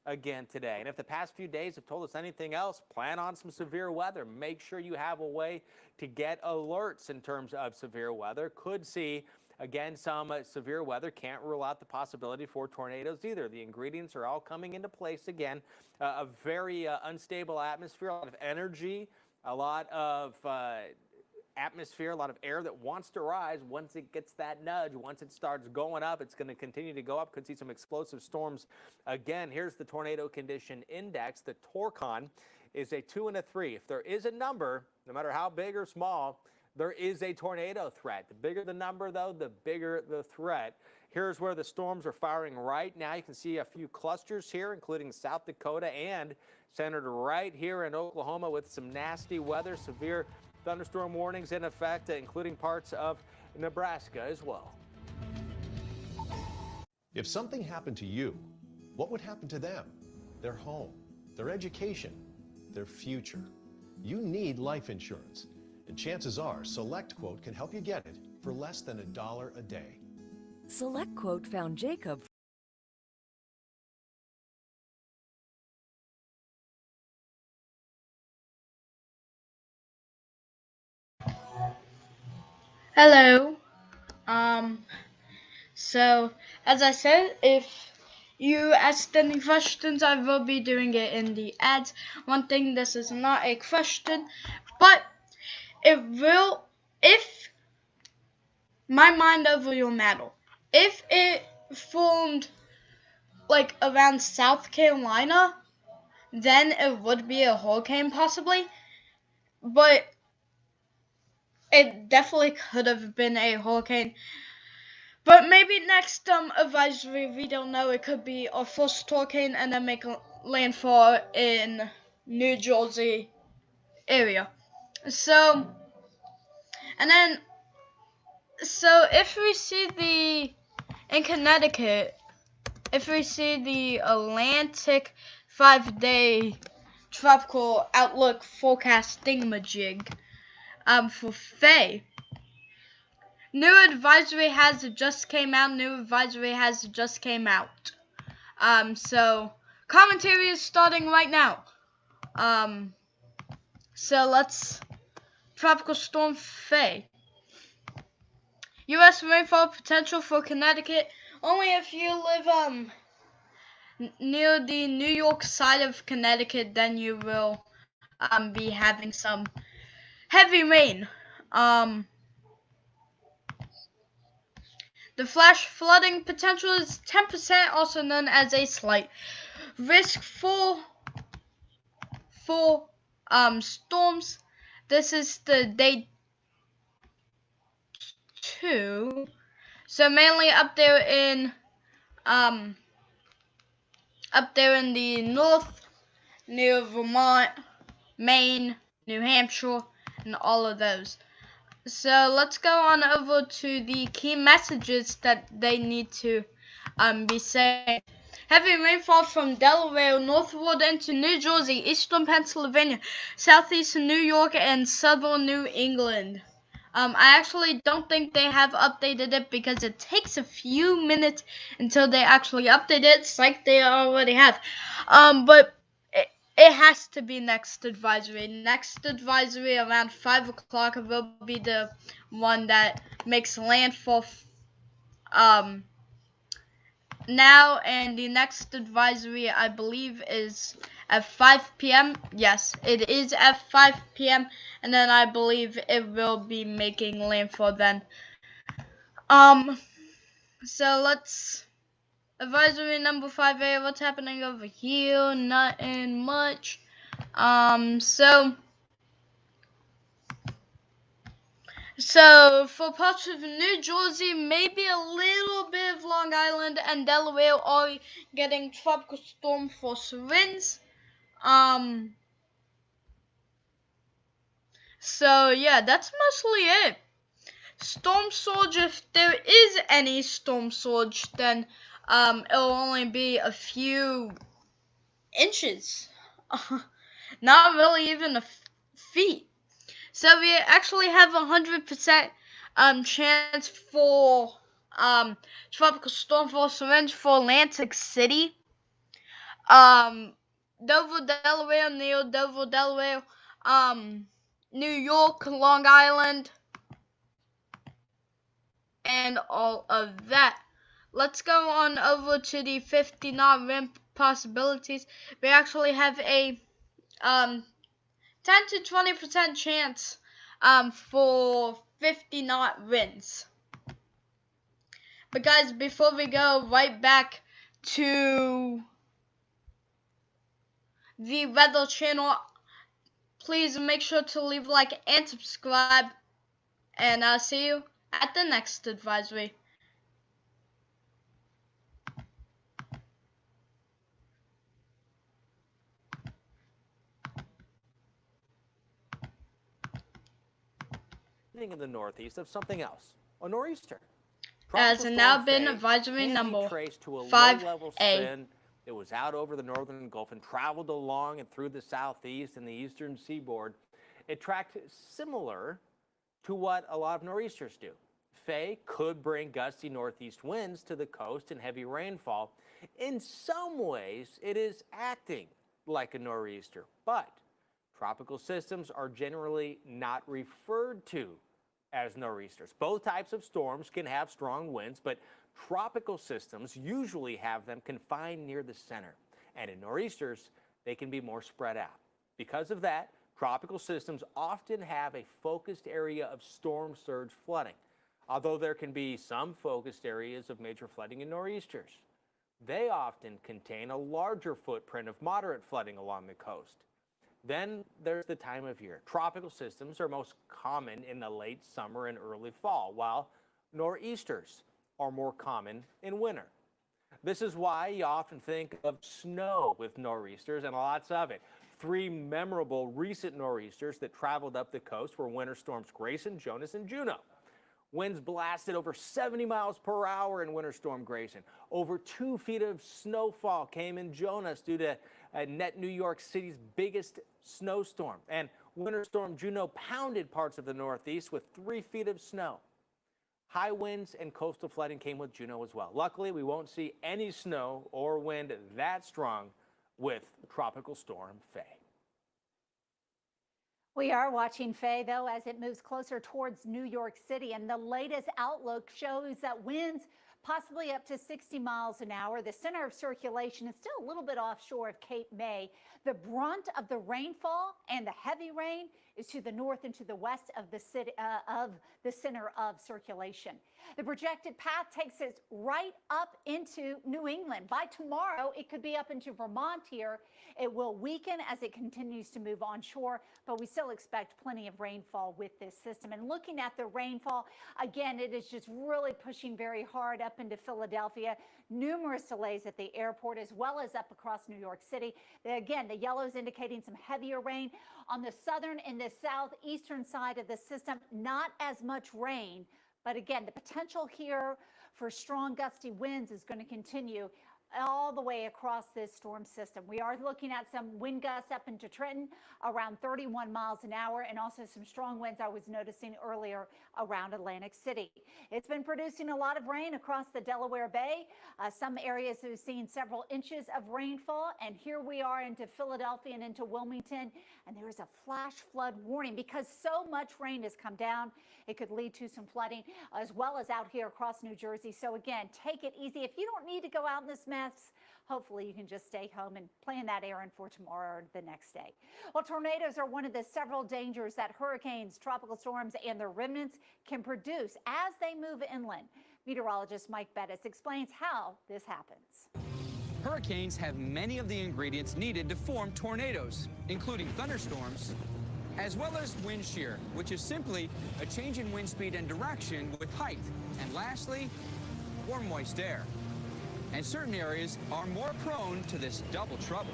again today. And if the past few days have told us anything else, plan on some severe weather. Make sure you have a way to get alerts in terms of severe weather. Could see again, some severe weather. Can't rule out the possibility for tornadoes either. The ingredients are all coming into place again. A very unstable atmosphere, a lot of energy, a lot of atmosphere, a lot of air that wants to rise. Once it gets that nudge, once it starts going up, it's going to continue to go up. Could see some explosive storms again. Here's the tornado condition index. The Torcon is a 2 and a 3. If there is a number, no matter how big or small, there is a tornado threat. The bigger the number, though, the bigger the threat. Here's where the storms are firing right now. You can see a few clusters here, including South Dakota and centered right here in Oklahoma with some nasty weather, severe thunderstorm warnings in effect, including parts of Nebraska as well. If something happened to you, what would happen to them? Their home, their education, their future. You need life insurance. And chances are, SelectQuote can help you get it for less than $1 a day. SelectQuote found Jacob. Hello. So, as I said, if you asked any questions, I will be doing it in the ads. One thing, this is not a question, but it will, if my mind over your matter, if it formed like around South Carolina, then it would be a hurricane possibly, but it definitely could have been a hurricane. But maybe next advisory, we don't know, it could be our first hurricane and then make landfall in New Jersey area. So, and then, so if we see in Connecticut, if we see the Atlantic 5-day tropical outlook forecast thingamajig for FAY, new advisory has just came out. So commentary is starting right now. So let's tropical storm FAY. U.S. rainfall potential for Connecticut only if you live near the New York side of Connecticut, then you will be having some heavy rain. The flash flooding potential is 10%, also known as a slight risk for storms. This is the day 2. So mainly up there in the north, near Vermont, Maine, New Hampshire, and all of those. So let's go on over to the key messages that they need to be saying. Heavy rainfall from Delaware northward into New Jersey, eastern Pennsylvania, southeastern New York, and southern New England. I actually don't think they have updated it because it takes a few minutes until they actually update it. It's like they already have. But it has to be next advisory. Next advisory around 5 o'clock will be the one that makes landfall now, and the next advisory I believe is at 5 p.m. Yes, it is at 5 p.m. and then I believe it will be making landfall then. So let's advisory number 5A. What's happening over here? Nothing much. So for parts of New Jersey, maybe a little bit of Long Island and Delaware are getting tropical storm force winds. So yeah, that's mostly it. Storm surge, if there is any storm surge, then it'll only be a few inches. Not really even a feet. So we actually have 100% chance for tropical storm force winds for Atlantic City, Dover, Delaware, near Dover, Delaware, New York, Long Island, and all of that. Let's go on over to the 50-knot wind possibilities. We actually have a 10 to 20% chance for 50-knot winds. But guys, before we go right back to the weather channel, please make sure to leave a like and subscribe, and I'll see you at the next advisory. In the northeast of something else, a nor'easter. Has now been advisory number 5A. It was out over the northern Gulf and traveled along and through the southeast and the eastern seaboard. It tracked similar to what a lot of nor'easters do. FAY could bring gusty northeast winds to the coast and heavy rainfall. In some ways, it is acting like a nor'easter, but tropical systems are generally not referred to as nor'easters. Both types of storms can have strong winds, but Tropical systems usually have them confined near the center, and in nor'easters, they can be more spread out. Because of that, tropical systems often have a focused area of storm surge flooding, although there can be some focused areas of major flooding in nor'easters. They often contain a larger footprint of moderate flooding along the coast. Then there's the time of year. Tropical systems are most common in the late summer and early fall, while nor'easters are more common in winter. This is why you often think of snow with nor'easters and lots of it. 3 memorable recent nor'easters that traveled up the coast were winter storms Grayson, Jonas, and Juno. Winds blasted over 70 miles per hour in Winter Storm Grayson. Over 2 feet of snowfall came in Jonas due to New York City's biggest snowstorm. And Winter Storm Juno pounded parts of the Northeast with 3 feet of snow. High winds and coastal flooding came with Juno as well. Luckily, we won't see any snow or wind that strong with Tropical Storm Faye. We are watching Faye, though, as it moves closer towards New York City. And the latest outlook shows that winds possibly up to 60 miles an hour. The center of circulation is still a little bit offshore of Cape May. The brunt of the rainfall and the heavy rain is to the north and to the west of the city, of the center of circulation. The projected path takes us right up into New England. By tomorrow, it could be up into Vermont here. It will weaken as it continues to move onshore, but we still expect plenty of rainfall with this system. And looking at the rainfall, again, it is just really pushing very hard up into Philadelphia. Numerous delays at the airport as well as up across New York City. Again, the yellow is indicating some heavier rain on the southern and the southeastern side of the system. Not as much rain, but again, the potential here for strong gusty winds is going to continue all the way across this storm system. We are looking at some wind gusts up into Trenton around 31 miles an hour, and also some strong winds I was noticing earlier around Atlantic City. It's been producing a lot of rain across the Delaware Bay. Some areas have seen several inches of rainfall, and here we are into Philadelphia and into Wilmington, and there is a flash flood warning because so much rain has come down. It could lead to some flooding as well as out here across New Jersey. So again, take it easy. If you don't need to go out in this mess, hopefully you can just stay home and plan that errand for tomorrow or the next day. Well, tornadoes are one of the several dangers that hurricanes, tropical storms, and their remnants can produce as they move inland. Meteorologist Mike Bettis explains how this happens. Hurricanes have many of the ingredients needed to form tornadoes, including thunderstorms, as well as wind shear, which is simply a change in wind speed and direction with height. And lastly, warm, moist air. And certain areas are more prone to this double trouble.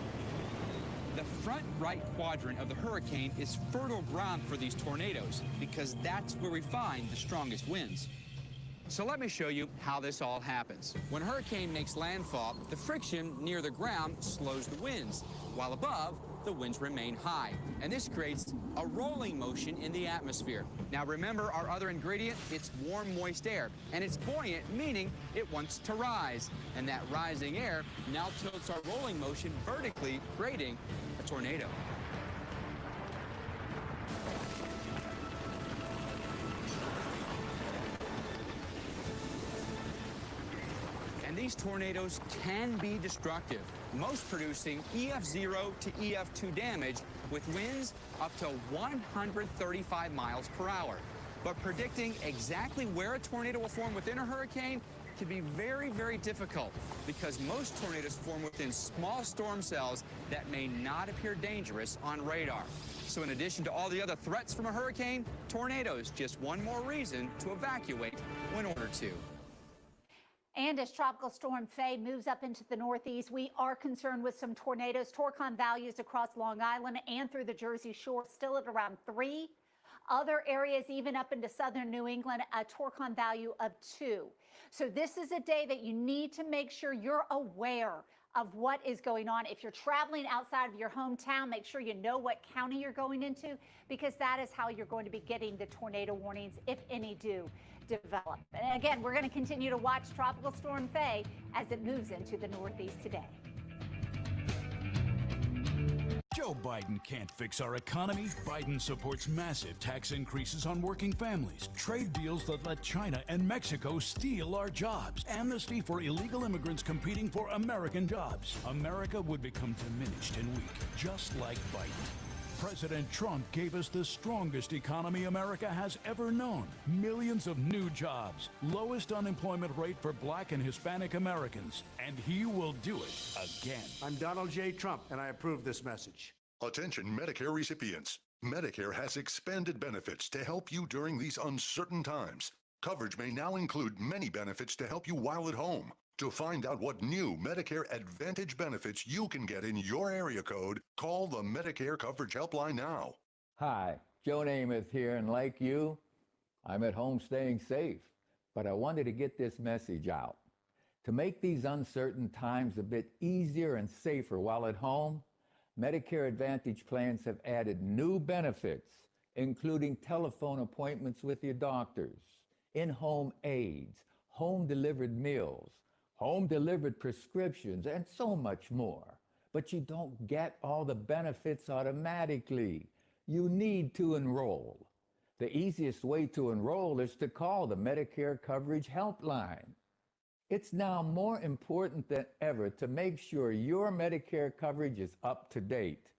The front right quadrant of the hurricane is fertile ground for these tornadoes because that's where we find the strongest winds. So let me show you how this all happens. When a hurricane makes landfall, the friction near the ground slows the winds, while above, the winds remain high. And this creates a rolling motion in the atmosphere. Now remember our other ingredient, it's warm, moist air. And it's buoyant, meaning it wants to rise. And that rising air now tilts our rolling motion vertically, creating a tornado. And these tornadoes can be destructive, most producing EF0 to EF2 damage with winds up to 135 miles per hour. But predicting exactly where a tornado will form within a hurricane can be very, very difficult because most tornadoes form within small storm cells that may not appear dangerous on radar. So in addition to all the other threats from a hurricane, tornadoes just one more reason to evacuate when ordered to. And as Tropical Storm Faye moves up into the Northeast, we are concerned with some tornadoes. Torcon values across Long Island and through the Jersey Shore still at around 3. Other areas, even up into southern New England, a Torcon value of 2. So this is a day that you need to make sure you're aware of what is going on. If you're traveling outside of your hometown, make sure you know what county you're going into, because that is how you're going to be getting the tornado warnings, if any do develop. And again, we're going to continue to watch Tropical Storm Faye as it moves into the Northeast today. Joe Biden can't fix our economy. Biden supports massive tax increases on working families, trade deals that let China and Mexico steal our jobs, amnesty for illegal immigrants competing for American jobs. America would become diminished and weak, just like Biden. President Trump gave us the strongest economy America has ever known. Millions of new jobs, lowest unemployment rate for Black and Hispanic Americans, and he will do it again. I'm Donald J. Trump, and I approve this message. Attention Medicare recipients. Medicare has expanded benefits to help you during these uncertain times. Coverage may now include many benefits to help you while at home. To find out what new Medicare Advantage benefits you can get in your area code, call the Medicare Coverage Helpline now. Hi, Joe Namath here, and like you, I'm at home staying safe. But I wanted to get this message out. To make these uncertain times a bit easier and safer while at home, Medicare Advantage plans have added new benefits, including telephone appointments with your doctors, in-home aids, home-delivered meals, home-delivered prescriptions, and so much more. But you don't get all the benefits automatically. You need to enroll. The easiest way to enroll is to call the Medicare Coverage Helpline. It's now more important than ever to make sure your Medicare coverage is up to date.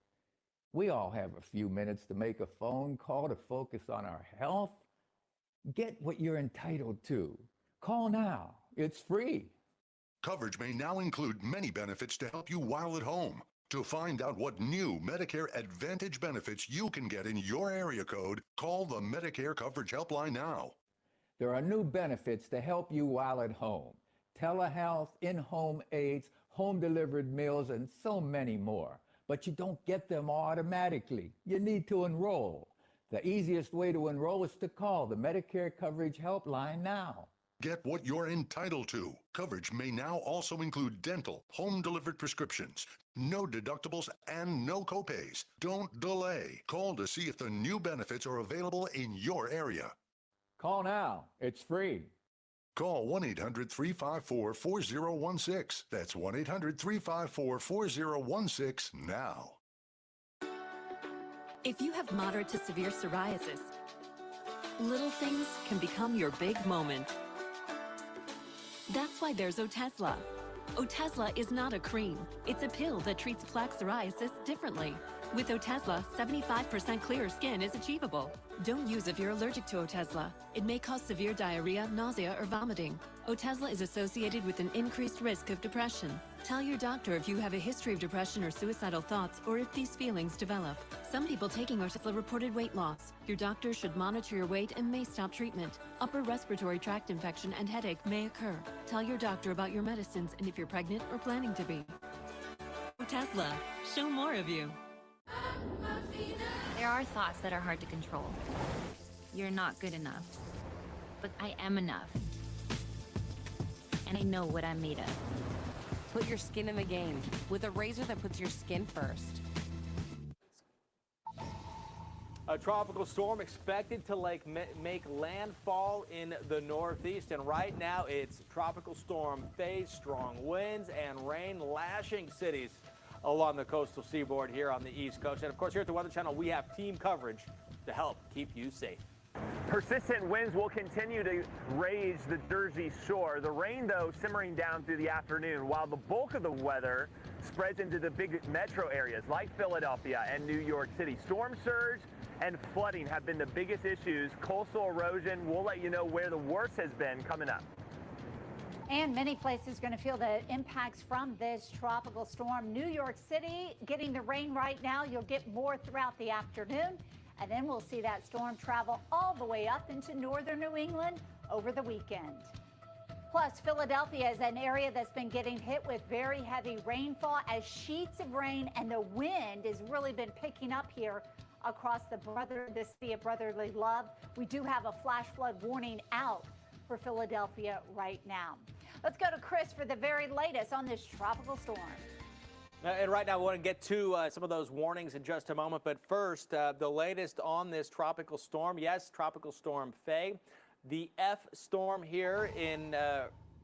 We all have a few minutes to make a phone call to focus on our health. Get what you're entitled to. Call now. It's free. Coverage may now include many benefits to help you while at home. To find out what new Medicare Advantage benefits you can get in your area code, call the Medicare Coverage Helpline now. There are new benefits to help you while at home. Telehealth, in-home aids, home-delivered meals, and so many more. But you don't get them automatically. You need to enroll. The easiest way to enroll is to call the Medicare Coverage Helpline now. Get what you're entitled to. Coverage may now also include dental, home-delivered prescriptions, no deductibles, and no copays. Don't delay. Call to see if the new benefits are available in your area. Call now. It's free. Call 1-800-354-4016. That's 1-800-354-4016 now. If you have moderate to severe psoriasis, little things can become your big moment. That's why there's Otezla. Otezla is not a cream. It's a pill that treats plaque psoriasis differently. With Otezla, 75% clearer skin is achievable. Don't use if you're allergic to Otezla. It may cause severe diarrhea, nausea, or vomiting. Otezla is associated with an increased risk of depression. Tell your doctor if you have a history of depression or suicidal thoughts, or if these feelings develop. Some people taking Otezla reported weight loss. Your doctor should monitor your weight and may stop treatment. Upper respiratory tract infection and headache may occur. Tell your doctor about your medicines and if you're pregnant or planning to be. Otezla, show more of you. There are thoughts that are hard to control. You're not good enough, but I am enough. And I know what I'm made of. Put your skin in the game with a razor that puts your skin first. A tropical storm expected to make landfall in the Northeast, and right now it's Tropical Storm FAY. Strong winds and rain lashing cities along the coastal seaboard here on the East Coast. And of course, here at the Weather Channel, we have team coverage to help keep you safe. Persistent winds will continue to rage the Jersey Shore. The rain, though, simmering down through the afternoon, while the bulk of the weather spreads into the big metro areas like Philadelphia and New York City. Storm surge and flooding have been the biggest issues. Coastal erosion, we'll let you know where the worst has been coming up. And many places going to feel the impacts from this tropical storm. New York City getting the rain right now. You'll get more throughout the afternoon. And then we'll see that storm travel all the way up into northern New England over the weekend. Plus, Philadelphia is an area that's been getting hit with very heavy rainfall as sheets of rain and the wind has really been picking up here across the city of brotherly love. We do have a flash flood warning out for Philadelphia right now. Let's go to Chris for the very latest on this tropical storm. And right now, we want to get to some of those warnings in just a moment. But first, the latest on this tropical storm. Yes, Tropical Storm FAY. The F storm here in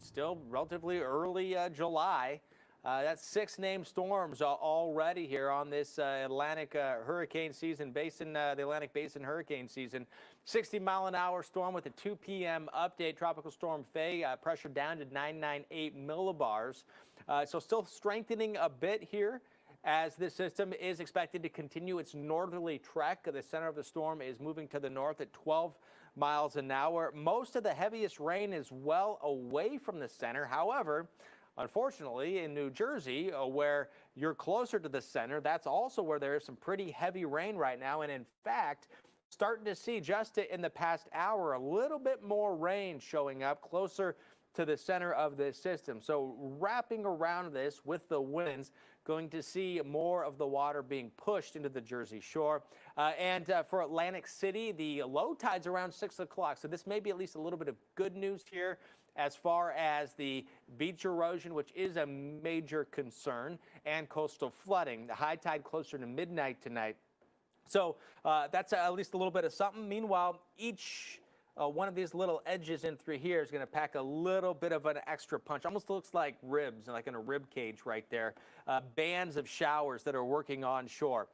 still relatively early July. That's 6 named storms already here on this Atlantic hurricane season, the Atlantic Basin hurricane season. 60-mile-an-hour storm with a 2 p.m. update. Tropical Storm FAY pressure down to 998 millibars. So still strengthening a bit here as this system is expected to continue its northerly trek. The center of the storm is moving to the north at 12 miles an hour. Most of the heaviest rain is well away from the center. However, unfortunately, in New Jersey, where you're closer to the center, that's also where there is some pretty heavy rain right now. And in fact, starting to see just in the past hour, a little bit more rain showing up closer to the center of this system. So wrapping around this with the winds, going to see more of the water being pushed into the Jersey Shore. And for Atlantic City, the low tide's around 6 o'clock. So this may be at least a little bit of good news here as far as the beach erosion, which is a major concern, and coastal flooding. The high tide closer to midnight tonight. So that's at least a little bit of something. Meanwhile, each one of these little edges in through here is going to pack a little bit of an extra punch. Almost looks like ribs, like in a rib cage right there. Bands of showers that are working on shore.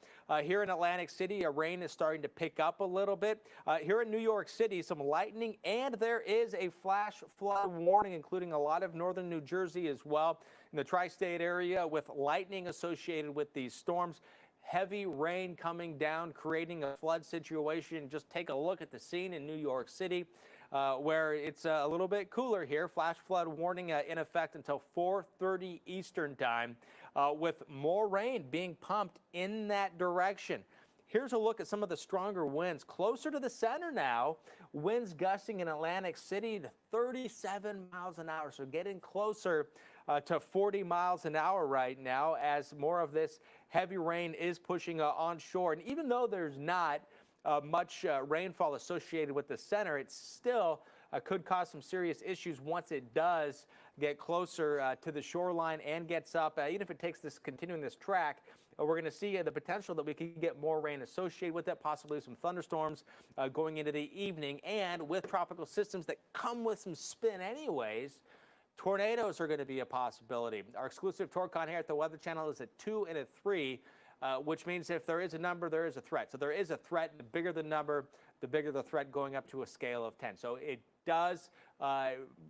Here in Atlantic City, rain is starting to pick up a little bit. Here in New York City, some lightning, and there is a flash flood warning, including a lot of northern New Jersey as well. In the tri-state area with lightning associated with these storms. Heavy rain coming down, creating a flood situation. Just take a look at the scene in New York City, where it's a little bit cooler here. Flash flood warning in effect until 4:30 Eastern time, with more rain being pumped in that direction. Here's a look at some of the stronger winds closer to the center now. Winds gusting in Atlantic City to 37 miles an hour. So getting closer to 40 miles an hour right now as more of this heavy rain is pushing onshore. And even though there's not much rainfall associated with the center, it still could cause some serious issues once it does get closer to the shoreline and gets up. Even if it takes continuing this track, we're going to see the potential that we could get more rain associated with it, possibly some thunderstorms going into the evening. And with tropical systems that come with some spin anyways, tornadoes are going to be a possibility. Our exclusive Torcon here at the Weather Channel is a 2 and a 3, which means if there is a number, there is a threat. So there is a threat. The bigger the number, the bigger the threat, going up to a scale of 10. So it does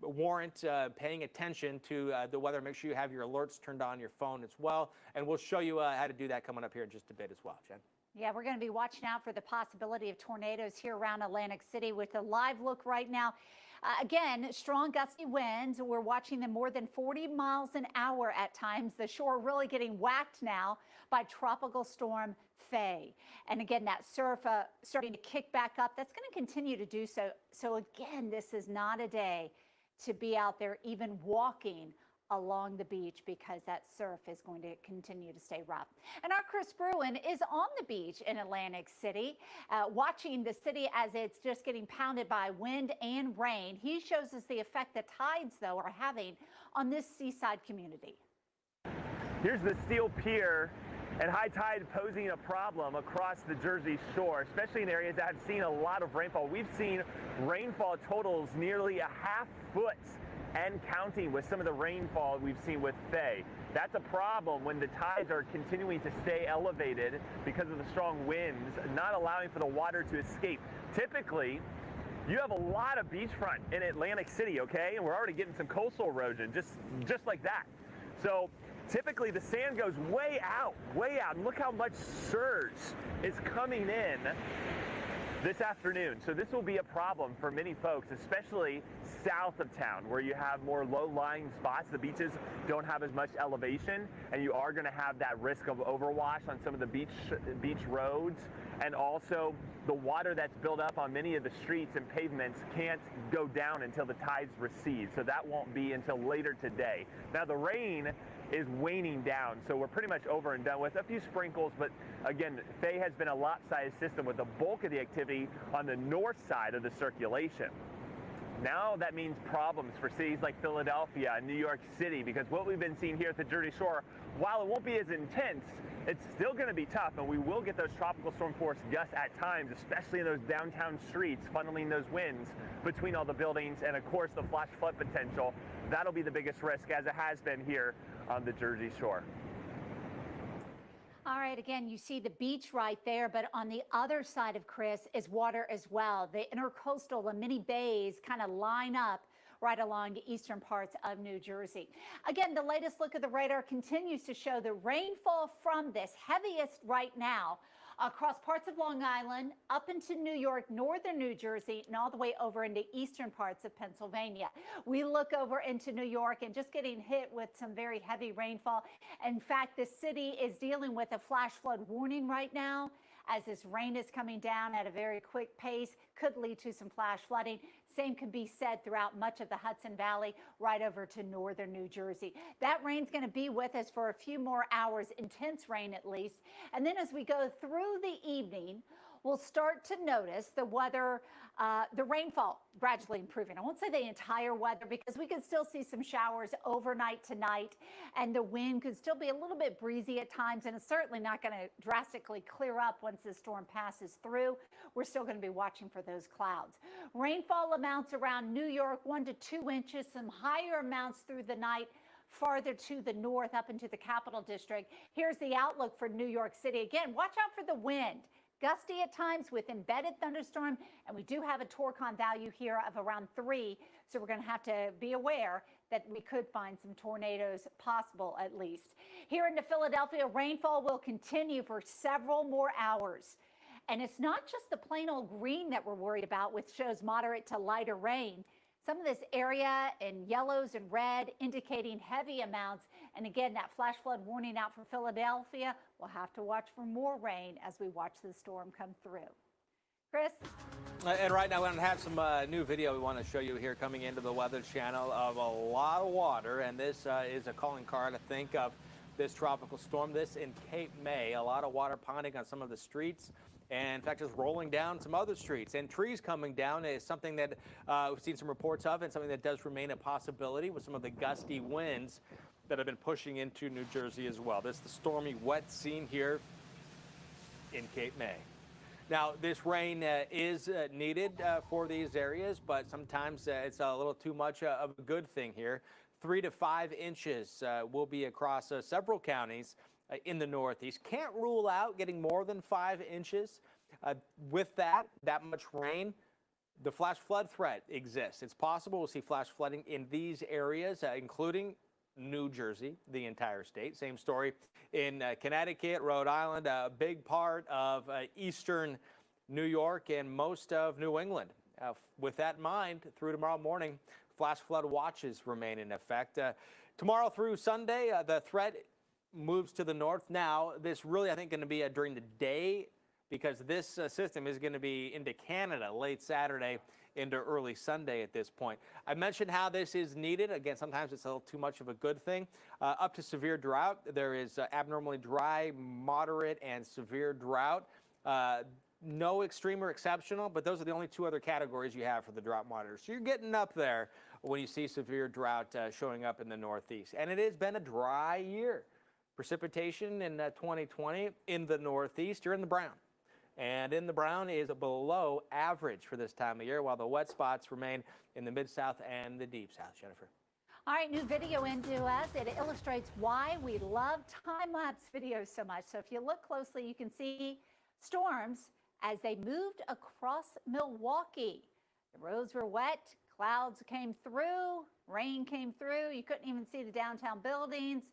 warrant paying attention to the weather. Make sure you have your alerts turned on your phone as well. And we'll show you how to do that coming up here in just a bit as well, Jen. Yeah, we're going to be watching out for the possibility of tornadoes here around Atlantic City with a live look right now. Again, strong gusty winds. We're watching them more than 40 miles an hour at times. The shore really getting whacked now by Tropical Storm FAY. And again, that surf starting to kick back up. That's going to continue to do so. So again, this is not a day to be out there even walking along the beach because that surf is going to continue to stay rough. And our Chris Bruin is on the beach in Atlantic City, watching the city as it's just getting pounded by wind and rain. He shows us the effect that tides, though, are having on this seaside community. Here's the steel pier, and high tide posing a problem across the Jersey Shore, especially in areas that have seen a lot of rainfall. We've seen rainfall totals nearly a half foot and counting with some of the rainfall we've seen with FAY. That's a problem when the tides are continuing to stay elevated because of the strong winds, not allowing for the water to escape. Typically, you have a lot of beachfront in Atlantic City, okay? And we're already getting some coastal erosion, just like that. So typically the sand goes way out, and look how much surge is coming in this afternoon. So this will be a problem for many folks, especially south of town where you have more low-lying spots. The beaches don't have as much elevation, and you are going to have that risk of overwash on some of the beach roads. And also the water that's built up on many of the streets and pavements can't go down until the tides recede. So that won't be until later today. Now the rain is waning down, so we're pretty much over and done with. A few sprinkles, but again, FAY has been a lopsided system with the bulk of the activity on the north side of the circulation. Now that means problems for cities like Philadelphia and New York City, because what we've been seeing here at the Jersey Shore, while it won't be as intense, It's still going to be tough, and we will get those tropical storm force gusts at times, especially in those downtown streets, funneling those winds between all the buildings, and of course the flash flood potential. That'll be the biggest risk, as it has been here on the Jersey Shore. All right, again, you see the beach right there, but on the other side of Chris is water as well. The intercoastal and many bays kind of line up right along the eastern parts of New Jersey. Again, the latest look at the radar continues to show the rainfall from this heaviest right now across parts of Long Island, up into New York, northern New Jersey, and all the way over into eastern parts of Pennsylvania. We look over into New York and just getting hit with some very heavy rainfall. In fact, the city is dealing with a flash flood warning right now, as this rain is coming down at a very quick pace, could lead to some flash flooding. Same could be said throughout much of the Hudson Valley, right over to northern New Jersey. That rain's going to be with us for a few more hours, intense rain at least. And then as we go through the evening, we'll start to notice the weather, the rainfall gradually improving. I won't say the entire weather, because we could still see some showers overnight tonight, and the wind could still be a little bit breezy at times, and it's certainly not going to drastically clear up once the storm passes through. We're still going to be watching for those clouds. Rainfall amounts around New York, 1 to 2 inches, some higher amounts through the night farther to the north up into the Capital District. Here's the outlook for New York City. Again, watch out for the wind. Gusty at times with embedded thunderstorm, and we do have a Torcon value here of around 3, so we're going to have to be aware that we could find some tornadoes possible at least. Here into Philadelphia, rainfall will continue for several more hours. And it's not just the plain old green that we're worried about, which shows moderate to lighter rain. Some of this area in yellows and red indicating heavy amounts. And again, that flash flood warning out for Philadelphia. We'll have to watch for more rain as we watch the storm come through. Chris? And right now, we're going to have some new video we want to show you here coming into the Weather Channel of a lot of water. And this is a calling card to think of this tropical storm. This in Cape May, a lot of water ponding on some of the streets. And in fact, just rolling down some other streets, and trees coming down is something that we've seen some reports of, and something that does remain a possibility with some of the gusty winds that have been pushing into New Jersey as well. This is the stormy, wet scene here in Cape May. Now, this rain is needed for these areas, but sometimes it's a little too much of a good thing here. 3 to 5 inches will be across several counties in the Northeast. Can't rule out getting more than 5 inches. With that much rain, the flash flood threat exists. It's possible we'll see flash flooding in these areas, including New Jersey, the entire state. Same story in Connecticut, Rhode Island, a big part of eastern New York and most of New England. With that in mind, through tomorrow morning, flash flood watches remain in effect. Tomorrow through Sunday, the threat moves to the north. Now, this really, I think, going to be during the day, because this system is going to be into Canada late Saturday into early Sunday at this point. I mentioned how this is needed. Again, sometimes it's a little too much of a good thing. Up to severe drought. There is abnormally dry, moderate, and severe drought. No extreme or exceptional, but those are the only 2 other categories you have for the drought monitor. So you're getting up there when you see severe drought showing up in the Northeast. And it has been a dry year. Precipitation in 2020 in the Northeast, you're in the brown. And in the brown is below average for this time of year, while the wet spots remain in the Mid-South and the Deep South. Jennifer. All right, new video into us. It illustrates why we love time-lapse videos so much. So if you look closely, you can see storms as they moved across Milwaukee. The roads were wet, clouds came through, rain came through. You couldn't even see the downtown buildings.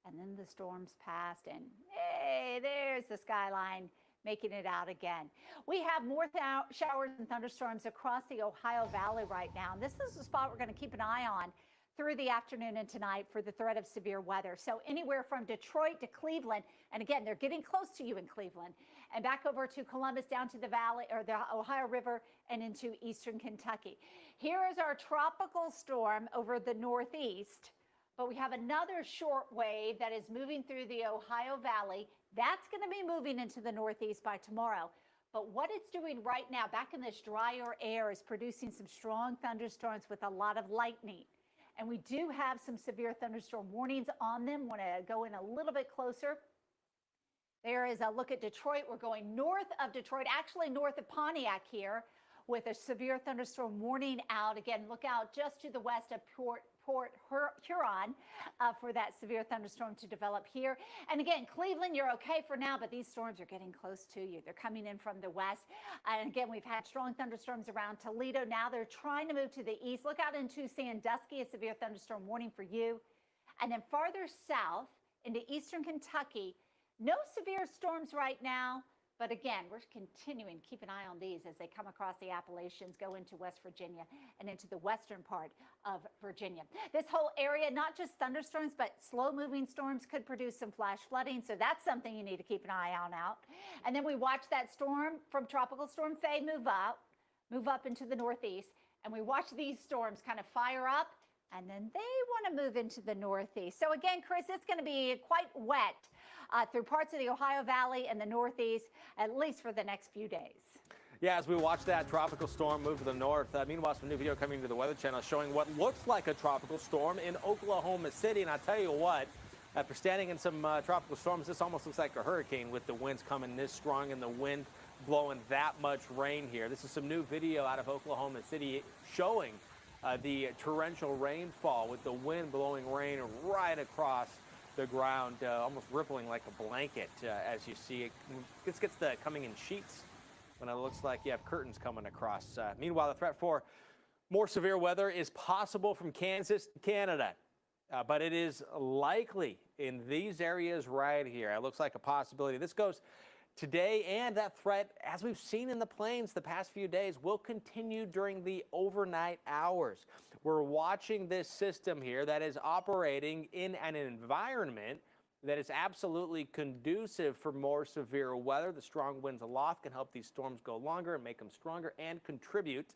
And then the storms passed, and hey, there's the skyline making it out again. We have more showers and thunderstorms across the Ohio Valley right now. And this is a spot we're going to keep an eye on through the afternoon and tonight for the threat of severe weather. So anywhere from Detroit to Cleveland, and again, they're getting close to you in Cleveland, and back over to Columbus, down to the Valley or the Ohio River and into eastern Kentucky. Here is our tropical storm over the Northeast. But we have another short wave that is moving through the Ohio Valley. That's going to be moving into the Northeast by tomorrow. But what it's doing right now, back in this drier air, is producing some strong thunderstorms with a lot of lightning. And we do have some severe thunderstorm warnings on them. Want to go in a little bit closer. There is a look at Detroit. We're going north of Detroit, actually north of Pontiac here, with a severe thunderstorm warning out. Again, look out just to the west of Port Huron for that severe thunderstorm to develop here. And again, Cleveland, you're okay for now, but these storms are getting close to you. They're coming in from the west. And again, we've had strong thunderstorms around Toledo. Now they're trying to move to the east. Look out into Sandusky, a severe thunderstorm warning for you. And then farther south into eastern Kentucky, no severe storms right now. But again, we're continuing to keep an eye on these as they come across the Appalachians, go into West Virginia and into the western part of Virginia. This whole area, not just thunderstorms, but slow-moving storms could produce some flash flooding. So that's something you need to keep an eye on out. And then we watch that storm from Tropical Storm FAY move up into the northeast. And we watch these storms kind of fire up, and then they want to move into the northeast. So again, Chris, it's going to be quite wet through parts of the Ohio Valley and the northeast, at least for the next few days. Yeah, as we watch that tropical storm move to the north, meanwhile, some new video coming to the Weather Channel showing what looks like a tropical storm in Oklahoma City. And I'll tell you what, after standing in some tropical storms, this almost looks like a hurricane with the winds coming this strong and the wind blowing that much rain here. This is some new video out of Oklahoma City showing the torrential rainfall with the wind blowing rain right across the ground, almost rippling like a blanket as you see it. This gets the coming in sheets when it looks like you have curtains coming across. Meanwhile, the threat for more severe weather is possible from Kansas to Canada, but it is likely in these areas right here. It looks like a possibility. This goes today, and that threat, as we've seen in the plains the past few days, will continue during the overnight hours. We're watching this system here that is operating in an environment that is absolutely conducive for more severe weather. The strong winds aloft can help these storms go longer and make them stronger and contribute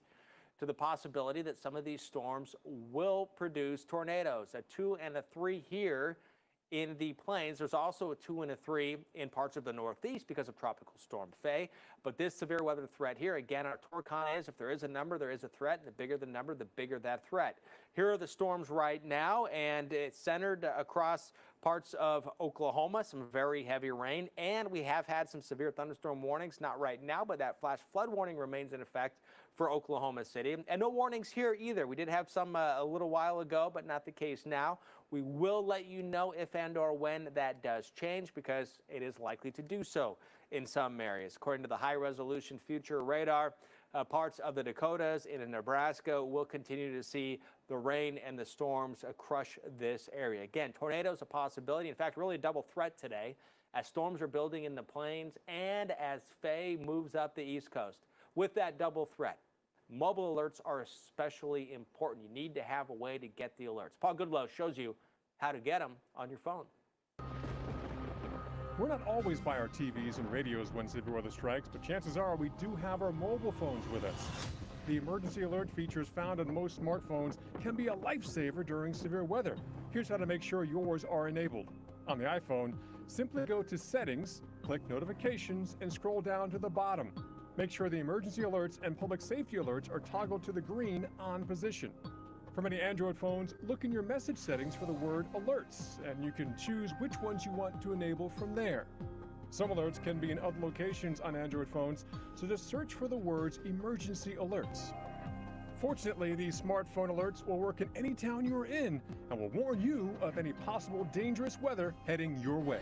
to the possibility that some of these storms will produce tornadoes. A 2 and a 3 here in the plains. There's also a 2 and a 3 in parts of the northeast because of Tropical Storm FAY. But this severe weather threat here, again, our Torcon is if there is a number, there is a threat. And the bigger the number, the bigger that threat. Here are the storms right now, and it's centered across parts of Oklahoma, some very heavy rain. And we have had some severe thunderstorm warnings, not right now, but that flash flood warning remains in effect for Oklahoma City. And no warnings here either. We did have some a little while ago, but not the case now. We will let you know if and or when that does change because it is likely to do so in some areas. According to the high-resolution future radar, parts of the Dakotas and in Nebraska will continue to see the rain and the storms crush this area. Again, tornadoes a possibility. In fact, really a double threat today as storms are building in the plains and as FAY moves up the East Coast. With that double threat, mobile alerts are especially important. You need to have a way to get the alerts. Paul Goodlow shows you how to get them on your phone. We're not always by our TVs and radios when severe weather strikes, but chances are we do have our mobile phones with us. The emergency alert features found on most smartphones can be a lifesaver during severe weather. Here's how to make sure yours are enabled. On the iPhone, simply go to Settings, click Notifications, and scroll down to the bottom. Make sure the emergency alerts and public safety alerts are toggled to the green on position. For many Android phones, look in your message settings for the word Alerts, and you can choose which ones you want to enable from there. Some alerts can be in other locations on Android phones, so just search for the words Emergency Alerts. Fortunately, these smartphone alerts will work in any town you're in and will warn you of any possible dangerous weather heading your way.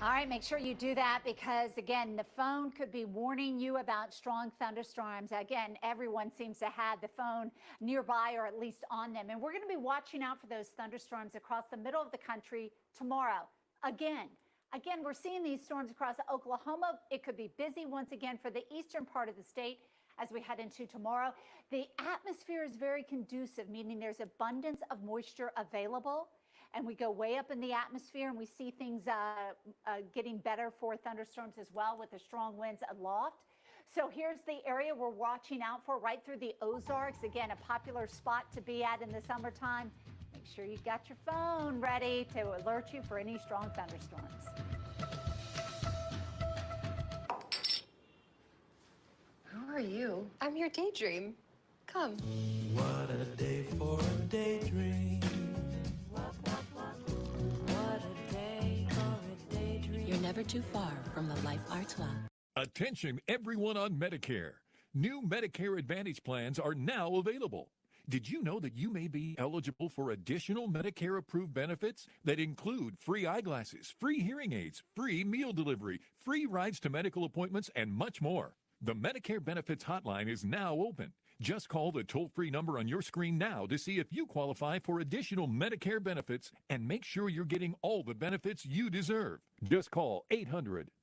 All right, make sure you do that because, again, the phone could be warning you about strong thunderstorms. Again, everyone seems to have the phone nearby or at least on them. And we're going to be watching out for those thunderstorms across the middle of the country tomorrow. Again, we're seeing these storms across Oklahoma. It could be busy once again for the eastern part of the state as we head into tomorrow. The atmosphere is very conducive, meaning there's abundance of moisture available. And we go way up in the atmosphere and we see things getting better for thunderstorms as well with the strong winds aloft. So here's the area we're watching out for right through the Ozarks. Again, a popular spot to be at in the summertime. Make sure you've got your phone ready to alert you for any strong thunderstorms. Who are you? I'm your daydream. Come. What a day for a daydream. never too far from the life Arts love. Attention everyone on Medicare. New Medicare Advantage plans are now available. Did you know that you may be eligible for additional Medicare-approved benefits that include free eyeglasses, free hearing aids, free meal delivery, free rides to medical appointments, and much more? The Medicare Benefits Hotline is now open. Just call the toll-free number on your screen now to see if you qualify for additional Medicare benefits and make sure you're getting all the benefits you deserve. Just call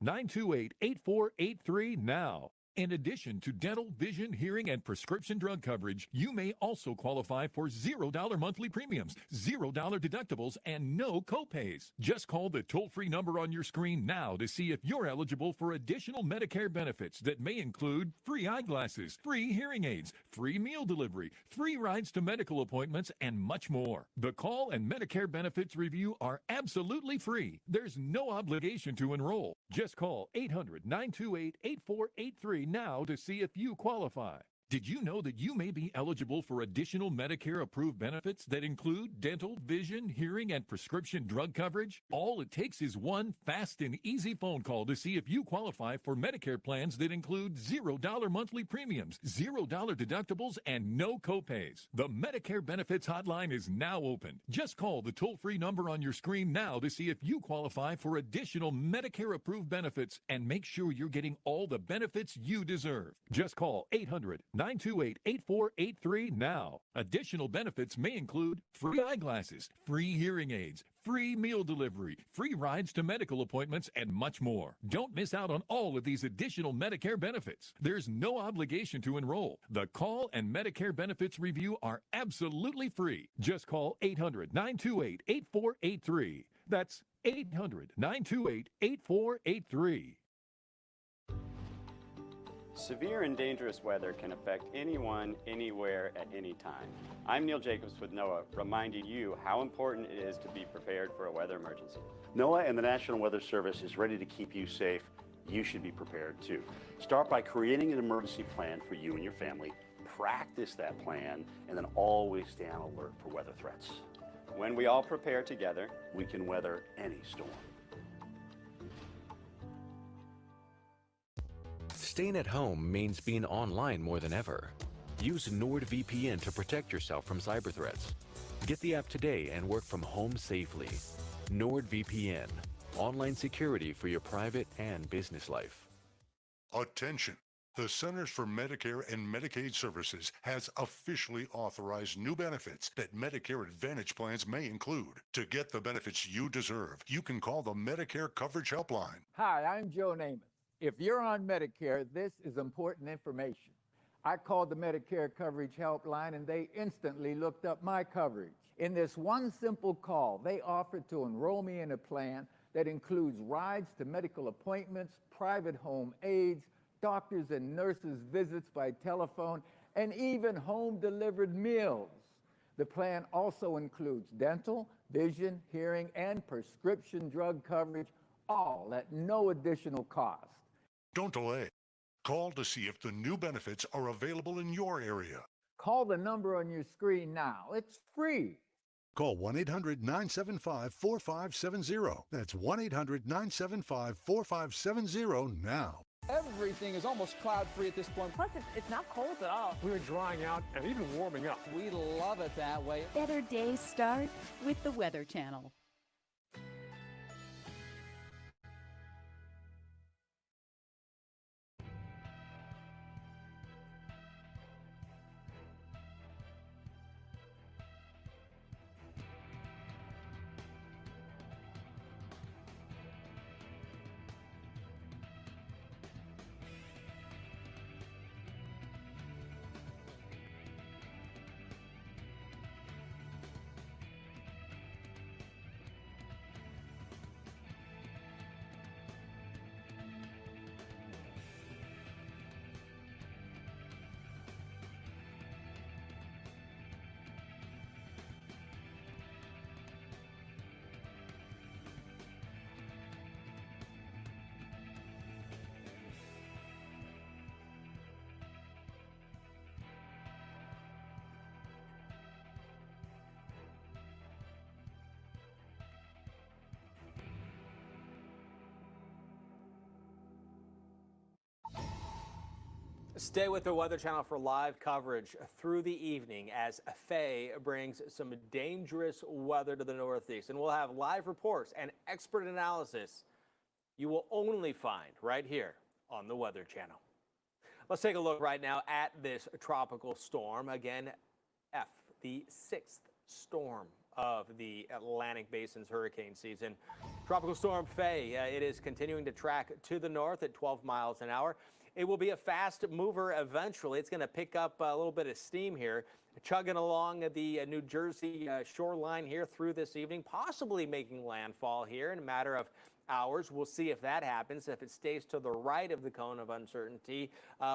800-928-8483 now. In addition to dental, vision, hearing, and prescription drug coverage, you may also qualify for $0 monthly premiums, $0 deductibles, and no copays. Just call the toll-free number on your screen now to see if you're eligible for additional Medicare benefits that may include free eyeglasses, free hearing aids, free meal delivery, free rides to medical appointments, and much more. The call and Medicare benefits review are absolutely free. There's no obligation to enroll. Just call 800-928-8483 now to see if you qualify. Did you know that you may be eligible for additional Medicare-approved benefits that include dental, vision, hearing, and prescription drug coverage? All it takes is one fast and easy phone call to see if you qualify for Medicare plans that include $0 monthly premiums, $0 deductibles, and no copays. The Medicare Benefits Hotline is now open. Just call the toll-free number on your screen now to see if you qualify for additional Medicare-approved benefits and make sure you're getting all the benefits you deserve. Just call 800-928-8483 now. Additional benefits may include free eyeglasses, free hearing aids, free meal delivery, free rides to medical appointments, and much more. Don't miss out on all of these additional Medicare benefits. There's no obligation to enroll. The call and Medicare benefits review are absolutely free. Just call 800-928-8483. That's 800-928-8483. Severe and dangerous weather can affect anyone, anywhere, at any time. I'm Neil Jacobs with NOAA, reminding you how important it is to be prepared for a weather emergency. NOAA and the National Weather Service is ready to keep you safe. You should be prepared too. Start by creating an emergency plan for you and your family. Practice that plan, and then always stay on alert for weather threats. When we all prepare together, we can weather any storm. Staying at home means being online more than ever. Use NordVPN to protect yourself from cyber threats. Get the app today and work from home safely. NordVPN, online security for your private and business life. Attention! The Centers for Medicare and Medicaid Services has officially authorized new benefits that Medicare Advantage plans may include. To get the benefits you deserve, you can call the Medicare Coverage Helpline. Hi, I'm Joe Namath. If you're on Medicare, this is important information. I called the Medicare Coverage Helpline and they instantly looked up my coverage. In this one simple call, they offered to enroll me in a plan that includes rides to medical appointments, private home aides, doctors and nurses' visits by telephone, and even home-delivered meals. The plan also includes dental, vision, hearing, and prescription drug coverage, all at no additional cost. Don't delay. Call to see if the new benefits are available in your area. Call the number on your screen now. It's free. Call 1-800-975-4570. That's 1-800-975-4570 now. Everything is almost cloud-free at this point. Plus, it's not cold at all. We're drying out and even warming up. We love it that way. Better days start with the Weather Channel. Stay with the Weather Channel for live coverage through the evening as FAY brings some dangerous weather to the Northeast. And we'll have live reports and expert analysis you will only find right here on the Weather Channel. Let's take a look right now at this tropical storm. Again, F, the 6th storm of the Atlantic Basin's hurricane season. Tropical storm FAY, it is continuing to track to the north at 12 miles an hour. It will be a fast mover eventually. It's going to pick up a little bit of steam here, chugging along the New Jersey shoreline here through this evening, possibly making landfall here in a matter of hours. We'll see if that happens. If it stays to the right of the cone of uncertainty,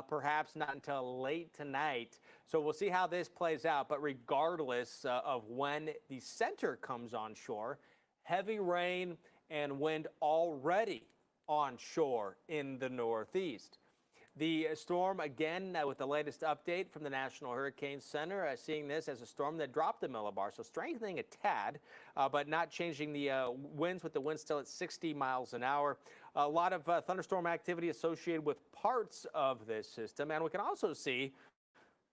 perhaps not until late tonight. So we'll see how this plays out. But regardless of when the center comes on shore, heavy rain and wind already on shore in the Northeast. The storm, again, with the latest update from the National Hurricane Center, seeing this as a storm that dropped the millibar, so strengthening a tad, but not changing the winds, with the wind still at 60 miles an hour. A lot of thunderstorm activity associated with parts of this system, and we can also see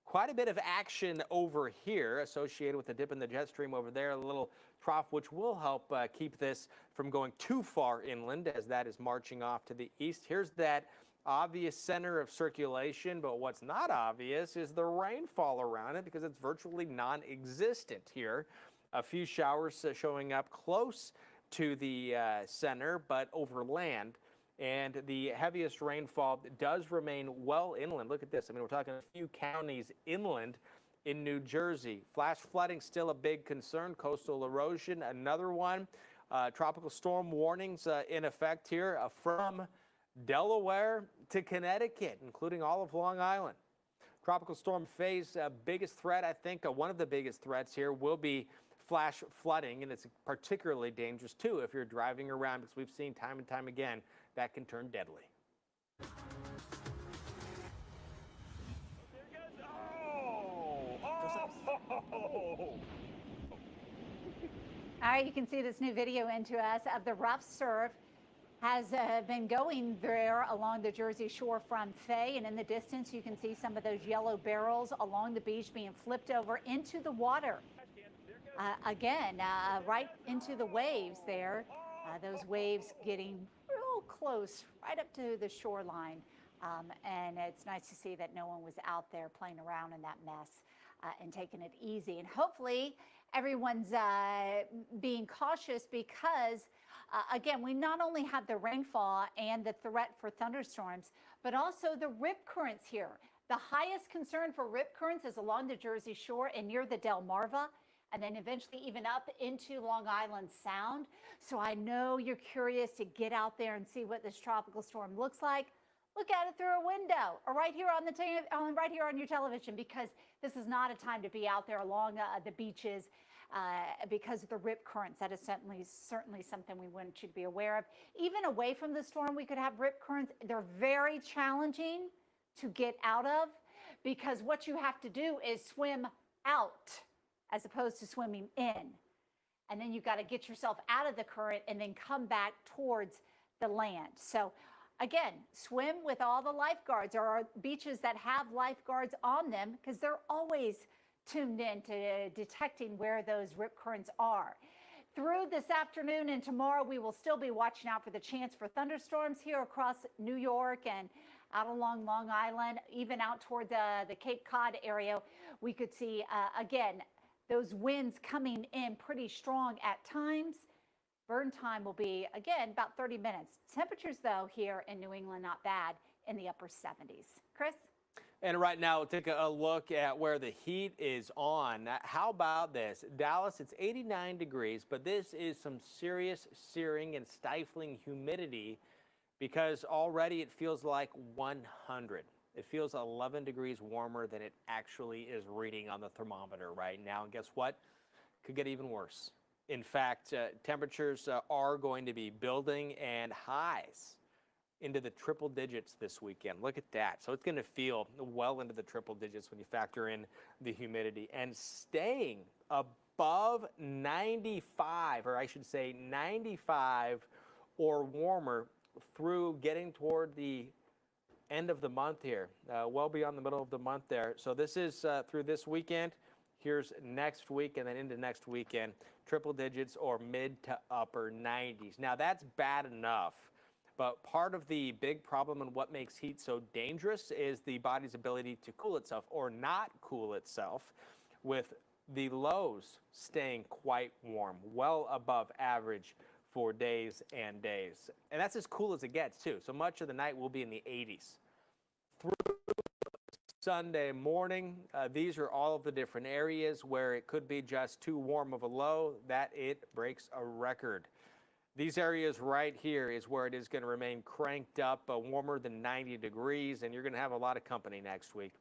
quite a bit of action over here associated with the dip in the jet stream over there, a little trough which will help keep this from going too far inland as that is marching off to the east. Here's that obvious center of circulation, but what's not obvious is the rainfall around it because it's virtually non-existent here. A few showers showing up close to the center, but over land. And the heaviest rainfall does remain well inland. Look at this. I mean, we're talking a few counties inland in New Jersey. Flash flooding still a big concern. Coastal erosion, another one. Tropical storm warnings in effect here from Delaware to Connecticut, including all of Long Island. Tropical storm FAY's biggest threat, I think, one of the biggest threats here will be flash flooding, and it's particularly dangerous, too, if you're driving around, because we've seen time and time again that can turn deadly. All right, you can see this new video into us of the rough surf has been going there along the Jersey shore from FAY, and in the distance you can see some of those yellow barrels along the beach being flipped over into the water. Again, right into the waves there. Those waves getting real close, right up to the shoreline. And it's nice to see that no one was out there playing around in that mess and taking it easy. And hopefully everyone's being cautious because again, we not only have the rainfall and the threat for thunderstorms, but also the rip currents here. The highest concern for rip currents is along the Jersey shore and near the Delmarva, and then eventually even up into Long Island Sound. So I know you're curious to get out there and see what this tropical storm looks like. Look at it through a window or right here on right here on your television, because this is not a time to be out there along the beaches. Because of the rip currents. That is certainly something we want you to be aware of. Even away from the storm, we could have rip currents. They're very challenging to get out of because what you have to do is swim out as opposed to swimming in. And then you've got to get yourself out of the current and then come back towards the land. So again, swim with all the lifeguards. There are beaches that have lifeguards on them because they're always tuned in to detecting where those rip currents are. Through this afternoon and tomorrow, we will still be watching out for the chance for thunderstorms here across New York and out along Long Island, even out toward the Cape Cod area. We could see, again, those winds coming in pretty strong at times. Burn time will be, again, about 30 minutes. Temperatures, though, here in New England, not bad, in the upper 70s. Chris? And right now, we'll take a look at where the heat is on. How about this? Dallas, it's 89 degrees, but this is some serious searing and stifling humidity because already it feels like 100. It feels 11 degrees warmer than it actually is reading on the thermometer right now. And guess what? Could get even worse. In fact, temperatures are going to be building and highs into the triple digits this weekend. Look at that. So it's going to feel well into the triple digits when you factor in the humidity, and staying above 95, or I should say 95 or warmer through getting toward the end of the month here, well beyond the middle of the month there. So this is through this weekend. Here's next week and then into next weekend, triple digits or mid to upper 90s. Now that's bad enough, but part of the big problem and what makes heat so dangerous is the body's ability to cool itself or not cool itself, with the lows staying quite warm, well above average for days and days. And that's as cool as it gets too. So much of the night will be in the 80s. Through Sunday morning, these are all of the different areas where it could be just too warm of a low that it breaks a record. These areas right here is where it is going to remain cranked up, warmer than 90 degrees, and you're going to have a lot of company next week.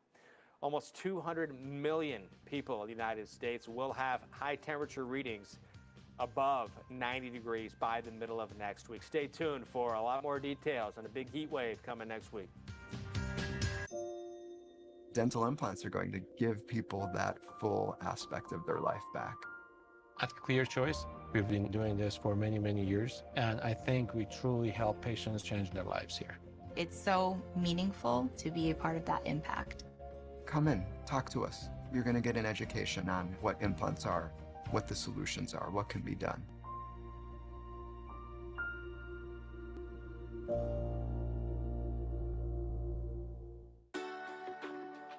Almost 200 million people in the United States will have high temperature readings above 90 degrees by the middle of next week. Stay tuned for a lot more details on a big heat wave coming next week. Dental implants are going to give people that full aspect of their life back. At Clear Choice, we've been doing this for many, many years, and I think we truly help patients change their lives here. It's so meaningful to be a part of that impact. Come in, talk to us. You're going to get an education on what implants are, what the solutions are, what can be done.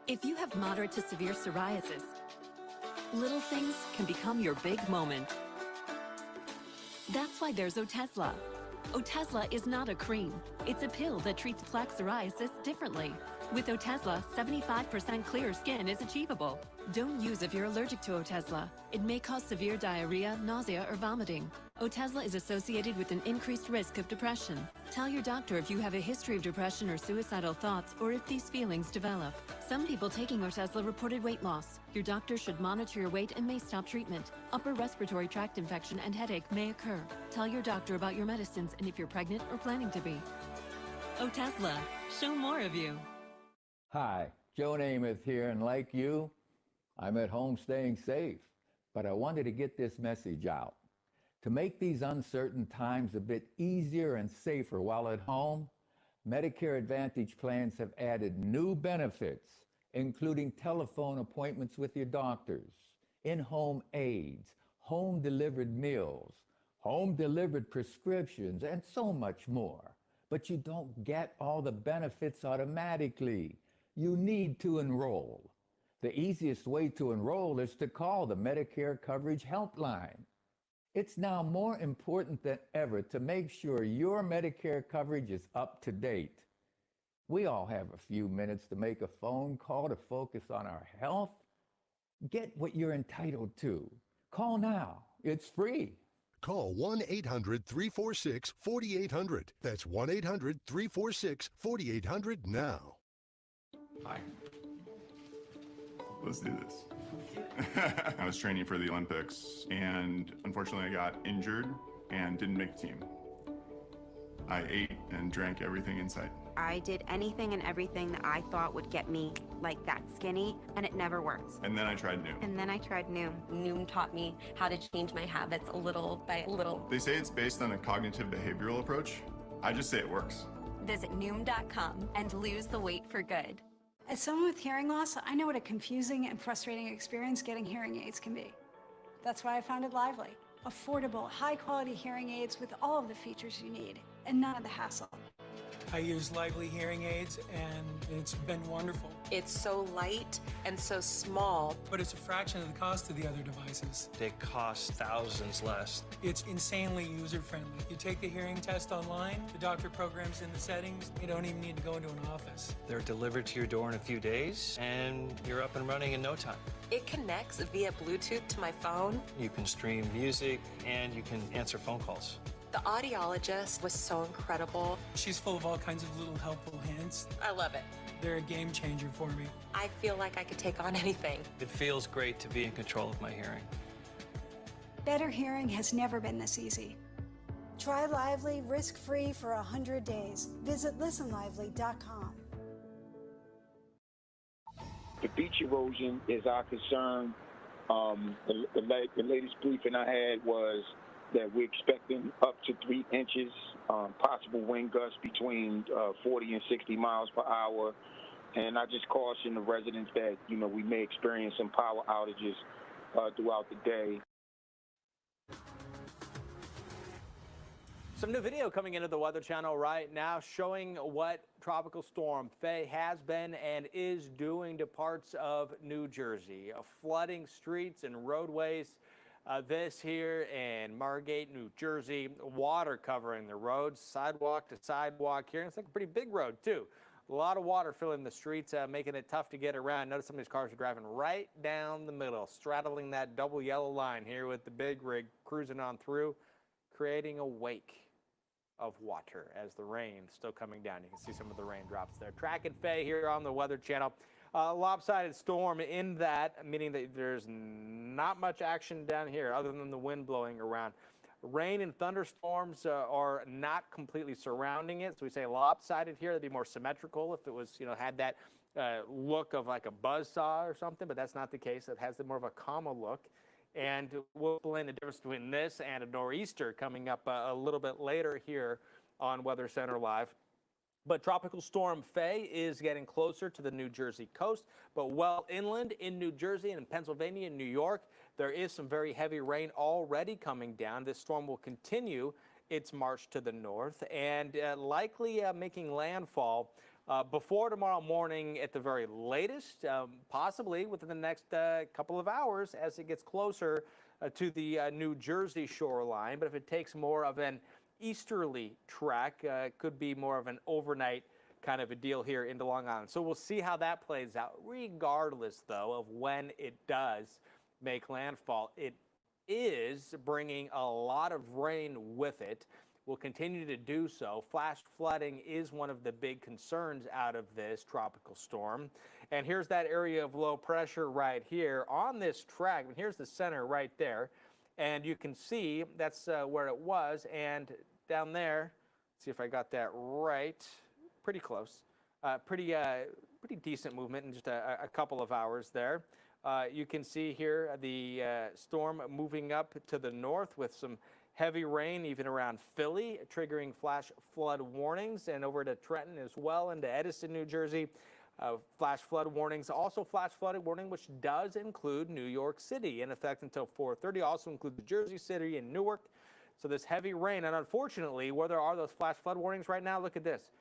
If you have moderate to severe psoriasis, little things can become your big moment. That's why there's Otezla. Otezla is not a cream. It's a pill that treats plaque psoriasis differently. With Otezla, 75% clear skin is achievable. Don't use if you're allergic to Otezla. It may cause severe diarrhea, nausea, or vomiting. Otezla is associated with an increased risk of depression. Tell your doctor if you have a history of depression or suicidal thoughts, or if these feelings develop. Some people taking Otezla reported weight loss. Your doctor should monitor your weight and may stop treatment. Upper respiratory tract infection and headache may occur. Tell your doctor about your medicines and if you're pregnant or planning to be. Otezla, show more of you. Hi, Joe Namath here, and like you, I'm at home staying safe, but I wanted to get this message out. To make these uncertain times a bit easier and safer while at home, Medicare Advantage plans have added new benefits, including telephone appointments with your doctors, in-home aids, home-delivered meals, home-delivered prescriptions, and so much more. But you don't get all the benefits automatically. You need to enroll. The easiest way to enroll is to call the Medicare Coverage Helpline. It's now more important than ever to make sure your Medicare coverage is up to date. We all have a few minutes to make a phone call to focus on our health. Get what you're entitled to. Call now. It's free. Call 1-800-346-4800. That's 1-800-346-4800 now. Hi. Let's do this. I was training for the Olympics, and unfortunately I got injured and didn't make the team. I ate and drank everything in sight. I did anything and everything that I thought would get me like that skinny, and it never worked. And then I tried Noom. And then I tried Noom. Noom taught me how to change my habits little by little. They say it's based on a cognitive behavioral approach. I just say it works. Visit Noom.com and lose the weight for good. As someone with hearing loss, I know what a confusing and frustrating experience getting hearing aids can be. That's why I founded Lively. Affordable, high-quality hearing aids with all of the features you need, and none of the hassle. I use Lively hearing aids, and it's been wonderful. It's so light and so small. But it's a fraction of the cost of the other devices. They cost thousands less. It's insanely user-friendly. You take the hearing test online, the doctor programs in the settings. You don't even need to go into an office. They're delivered to your door in a few days, and you're up and running in no time. It connects via Bluetooth to my phone. You can stream music, and you can answer phone calls. The audiologist was so incredible. She's full of all kinds of little helpful hints. I love it. They're a game changer for me. I feel like I could take on anything. It feels great to be in control of my hearing. Better hearing has never been this easy. Try Lively risk-free for 100 days. Visit listenlively.com. The beach erosion is our concern. The latest briefing I had was that we're expecting up to 3 inches, possible wind gusts between 40 and 60 miles per hour. And I just caution the residents that, we may experience some power outages throughout the day. Some new video coming into the Weather Channel right now showing what Tropical Storm FAY has been and is doing to parts of New Jersey, flooding streets and roadways. This here in Margate, New Jersey, water covering the roads, sidewalk to sidewalk here. And it's like a pretty big road, too. A lot of water filling the streets, making it tough to get around. Notice some of these cars are driving right down the middle, straddling that double yellow line here with the big rig cruising on through, creating a wake of water as the rain still coming down. You can see some of the raindrops there. Tracking FAY here on the Weather Channel. Lopsided storm in that, meaning that there's not much action down here other than the wind blowing around. Rain and thunderstorms are not completely surrounding it, so we say lopsided here. That'd be more symmetrical if it was, had that look of like a buzzsaw or something, but that's not the case. It has more of a calmer look. And we'll explain the difference between this and a nor'easter coming up a little bit later here on Weather Center Live. But Tropical Storm FAY is getting closer to the New Jersey coast, but well inland in New Jersey and in Pennsylvania and New York, there is some very heavy rain already coming down. This storm will continue its march to the north and likely making landfall before tomorrow morning at the very latest, possibly within the next couple of hours as it gets closer to the New Jersey shoreline. But if it takes more of an easterly track, could be more of an overnight kind of a deal here into Long Island. So we'll see how that plays out. Regardless, though, of when it does make landfall, it is bringing a lot of rain with it. Will continue to do so. Flash flooding is one of the big concerns out of this tropical storm. And here's that area of low pressure right here on this track. And here's the center right there. And you can see that's where it was. And down there, see if I got that right. Pretty close. Pretty decent movement in just a couple of hours there. You can see here the storm moving up to the north with some heavy rain even around Philly, triggering flash flood warnings, and over to Trenton as well, into Edison, New Jersey. Flash flood warnings, also flash flood warning, which does include New York City, in effect until 4:30. Also include the Jersey City and Newark. So this heavy rain, and unfortunately, where there are those flash flood warnings right now, look at this.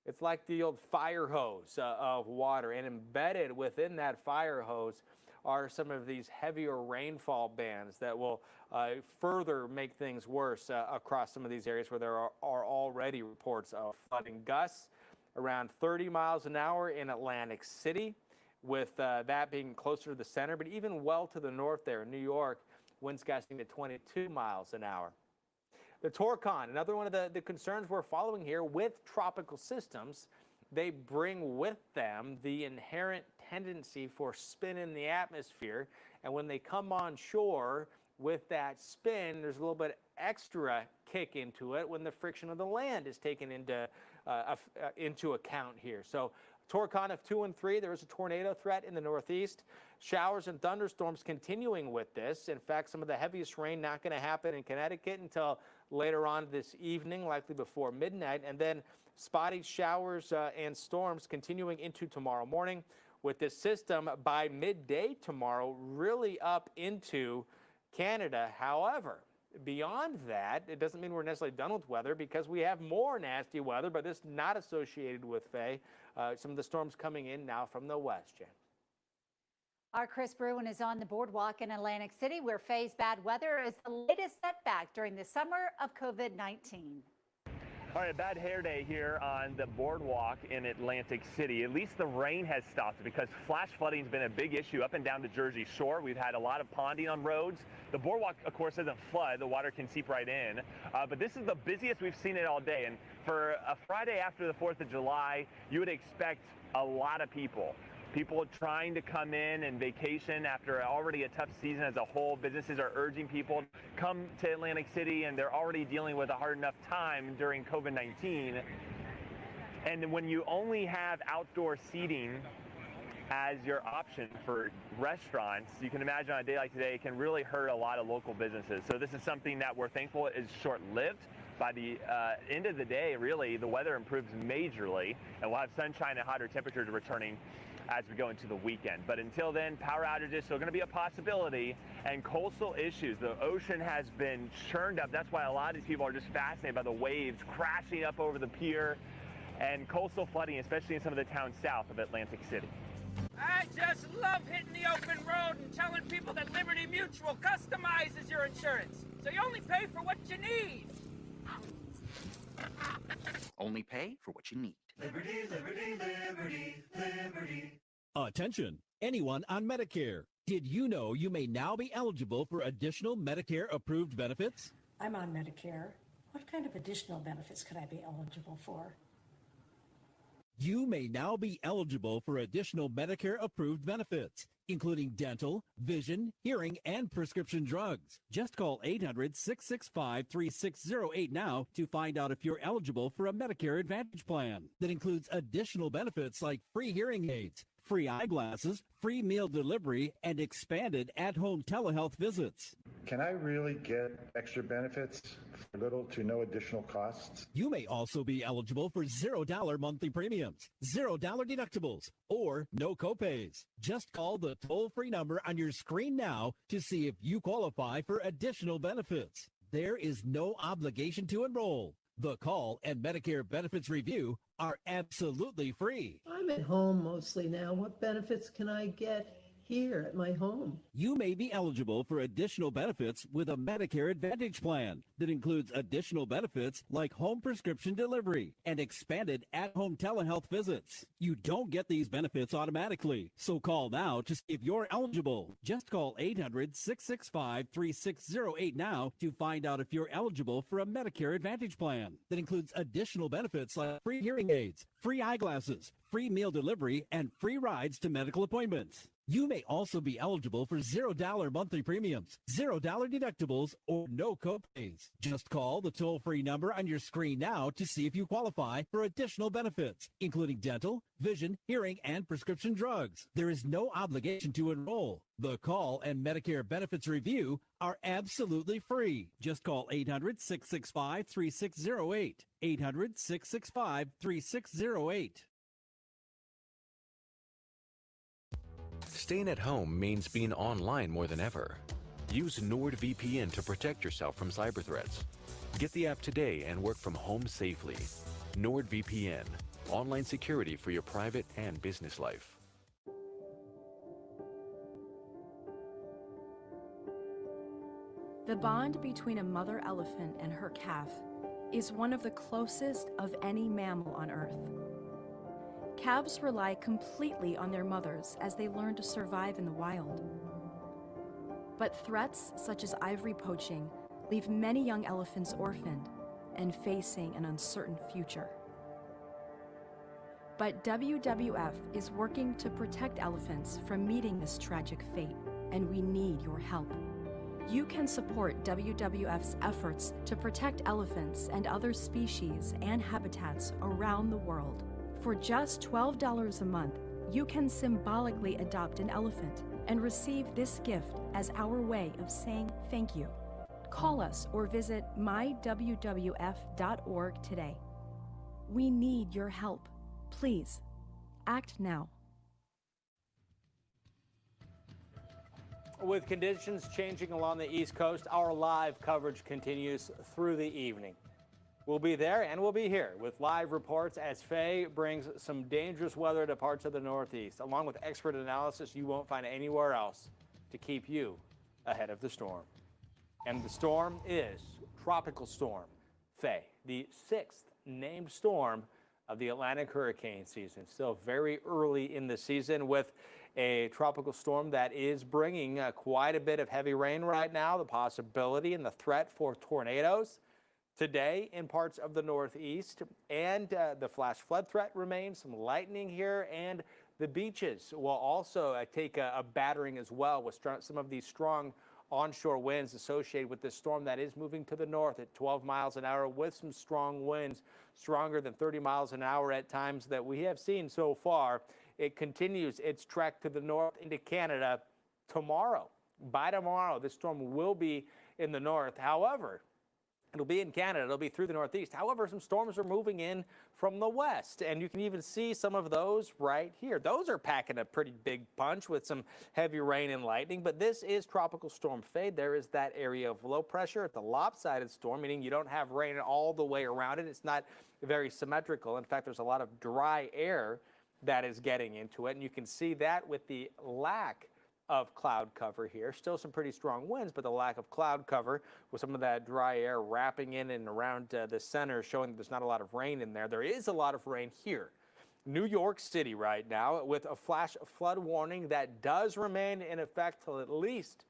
It's like the old fire hose of water, and embedded within that fire hose are some of these heavier rainfall bands that will further make things worse across some of these areas where there are already reports of flooding. Gusts around 30 miles an hour in Atlantic City, with that being closer to the center, but even well to the north there in New York, winds gusting to 22 miles an hour. The Torcon, another one of the concerns we're following here with tropical systems. They bring with them the inherent tendency for spin in the atmosphere. And when they come on shore with that spin, there's a little bit extra kick into it when the friction of the land is taken into account here. So Torcon of 2 and 3, there is a tornado threat in the northeast. Showers and thunderstorms continuing with this. In fact, some of the heaviest rain not going to happen in Connecticut until later on this evening, likely before midnight. And then spotty showers and storms continuing into tomorrow morning, with this system by midday tomorrow really up into Canada. However, beyond that, it doesn't mean we're necessarily done with weather, because we have more nasty weather, but this not associated with FAY. Some of the storms coming in now from the west, Jen. Our Chris Bruin is on the boardwalk in Atlantic City, where FAY's bad weather is the latest setback during the summer of COVID-19. All right, a bad hair day here on the boardwalk in Atlantic City. At least the rain has stopped, because flash flooding has been a big issue up and down the Jersey Shore. We've had a lot of ponding on roads. The boardwalk, of course, doesn't flood. The water can seep right in. But this is the busiest we've seen it all day. And for a Friday after the 4th of July, you would expect a lot of people. People trying to come in and vacation after already a tough season as a whole. Businesses are urging people to come to Atlantic City, and they're already dealing with a hard enough time during COVID-19. And when you only have outdoor seating as your option for restaurants. You can imagine on a day like today, it can really hurt a lot of local businesses. So this is something that we're thankful is short-lived. By the end of the day, really, the weather improves majorly, and we'll have sunshine and hotter temperatures returning as we go into the weekend. But until then, power outages still going to be a possibility, and coastal issues. The ocean has been churned up. That's why a lot of these people are just fascinated by the waves crashing up over the pier, and coastal flooding, especially in some of the towns south of Atlantic City. I just love hitting the open road and telling people that Liberty Mutual customizes your insurance, so you only pay for what you need. Only pay for what you need. Liberty, liberty, liberty, liberty. Attention, anyone on Medicare. Did you know you may now be eligible for additional Medicare approved benefits? I'm on Medicare. What kind of additional benefits could I be eligible for? You may now be eligible for additional Medicare approved benefits, including dental, vision, hearing, and prescription drugs. Just call 800-665-3608 now to find out if you're eligible for a Medicare Advantage plan that includes additional benefits like free hearing aids, free eyeglasses, free meal delivery, and expanded at-home telehealth visits. Can I really get extra benefits for little to no additional costs? You may also be eligible for $0 monthly premiums, $0 deductibles, or no copays. Just call the toll-free number on your screen now to see if you qualify for additional benefits. There is no obligation to enroll. The call and Medicare benefits review are absolutely free. I'm at home mostly now. What benefits can I get here at my home? You may be eligible for additional benefits with a Medicare Advantage plan that includes additional benefits like home prescription delivery and expanded at-home telehealth visits. You don't get these benefits automatically, so call now to see if you're eligible. Just call 800-665-3608 now to find out if you're eligible for a Medicare Advantage plan that includes additional benefits like free hearing aids, free eyeglasses, free meal delivery, and free rides to medical appointments. You may also be eligible for $0 monthly premiums, $0 deductibles, or no copays. Just call the toll-free number on your screen now to see if you qualify for additional benefits, including dental, vision, hearing, and prescription drugs. There is no obligation to enroll. The call and Medicare benefits review are absolutely free. Just call 800-665-3608. 800-665-3608. Staying at home means being online more than ever. Use NordVPN to protect yourself from cyber threats. Get the app today and work from home safely. NordVPN, online security for your private and business life. The bond between a mother elephant and her calf is one of the closest of any mammal on Earth. Calves rely completely on their mothers as they learn to survive in the wild. But threats such as ivory poaching leave many young elephants orphaned and facing an uncertain future. But WWF is working to protect elephants from meeting this tragic fate, and we need your help. You can support WWF's efforts to protect elephants and other species and habitats around the world. For just $12 a month, you can symbolically adopt an elephant and receive this gift as our way of saying thank you. Call us or visit mywwf.org today. We need your help. Please, act now. With conditions changing along the East Coast, our live coverage continues through the evening. We'll be there and we'll be here with live reports as FAY brings some dangerous weather to parts of the Northeast, along with expert analysis you won't find anywhere else to keep you ahead of the storm. And the storm is Tropical Storm FAY, the 6th named storm of the Atlantic hurricane season. Still very early in the season with a tropical storm that is bringing quite a bit of heavy rain right now, the possibility and the threat for tornadoes today in parts of the Northeast, and the flash flood threat remains, some lightning here, and the beaches will also take a battering as well with some of these strong onshore winds associated with this storm that is moving to the north at 12 miles an hour with some strong winds, stronger than 30 miles an hour at times that we have seen so far it continues its trek to the north into Canada tomorrow. By tomorrow, this storm will be in the north. However, it'll be in Canada. It'll be through the northeast. However, some storms are moving in from the west, and you can even see some of those right here. Those are packing a pretty big punch with some heavy rain and lightning, but this is Tropical Storm Faye. There is that area of low pressure. It's a lopsided storm, meaning you don't have rain all the way around it. It's not very symmetrical. In fact, there's a lot of dry air that is getting into it, and you can see that with the lack of cloud cover here. Still some pretty strong winds, but the lack of cloud cover with some of that dry air wrapping in and around the center, showing that there's not a lot of rain in there. There is a lot of rain here. New York City right now with a flash flood warning that does remain in effect till at least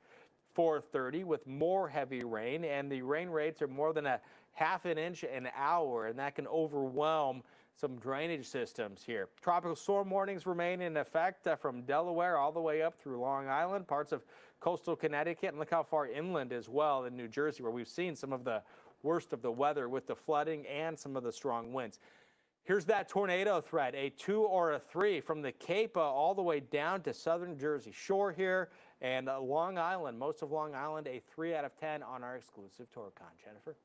4:30 with more heavy rain, and the rain rates are more than a half an inch an hour, and that can overwhelm some drainage systems here. Tropical storm warnings remain in effect from Delaware all the way up through Long Island, parts of coastal Connecticut, and look how far inland as well in New Jersey, where we've seen some of the worst of the weather with the flooding and some of the strong winds. Here's that tornado threat, a 2 or a 3 from the Cape all the way down to southern Jersey Shore here, and Long Island, most of Long Island, a 3 out of 10 on our exclusive Torcon. Jennifer?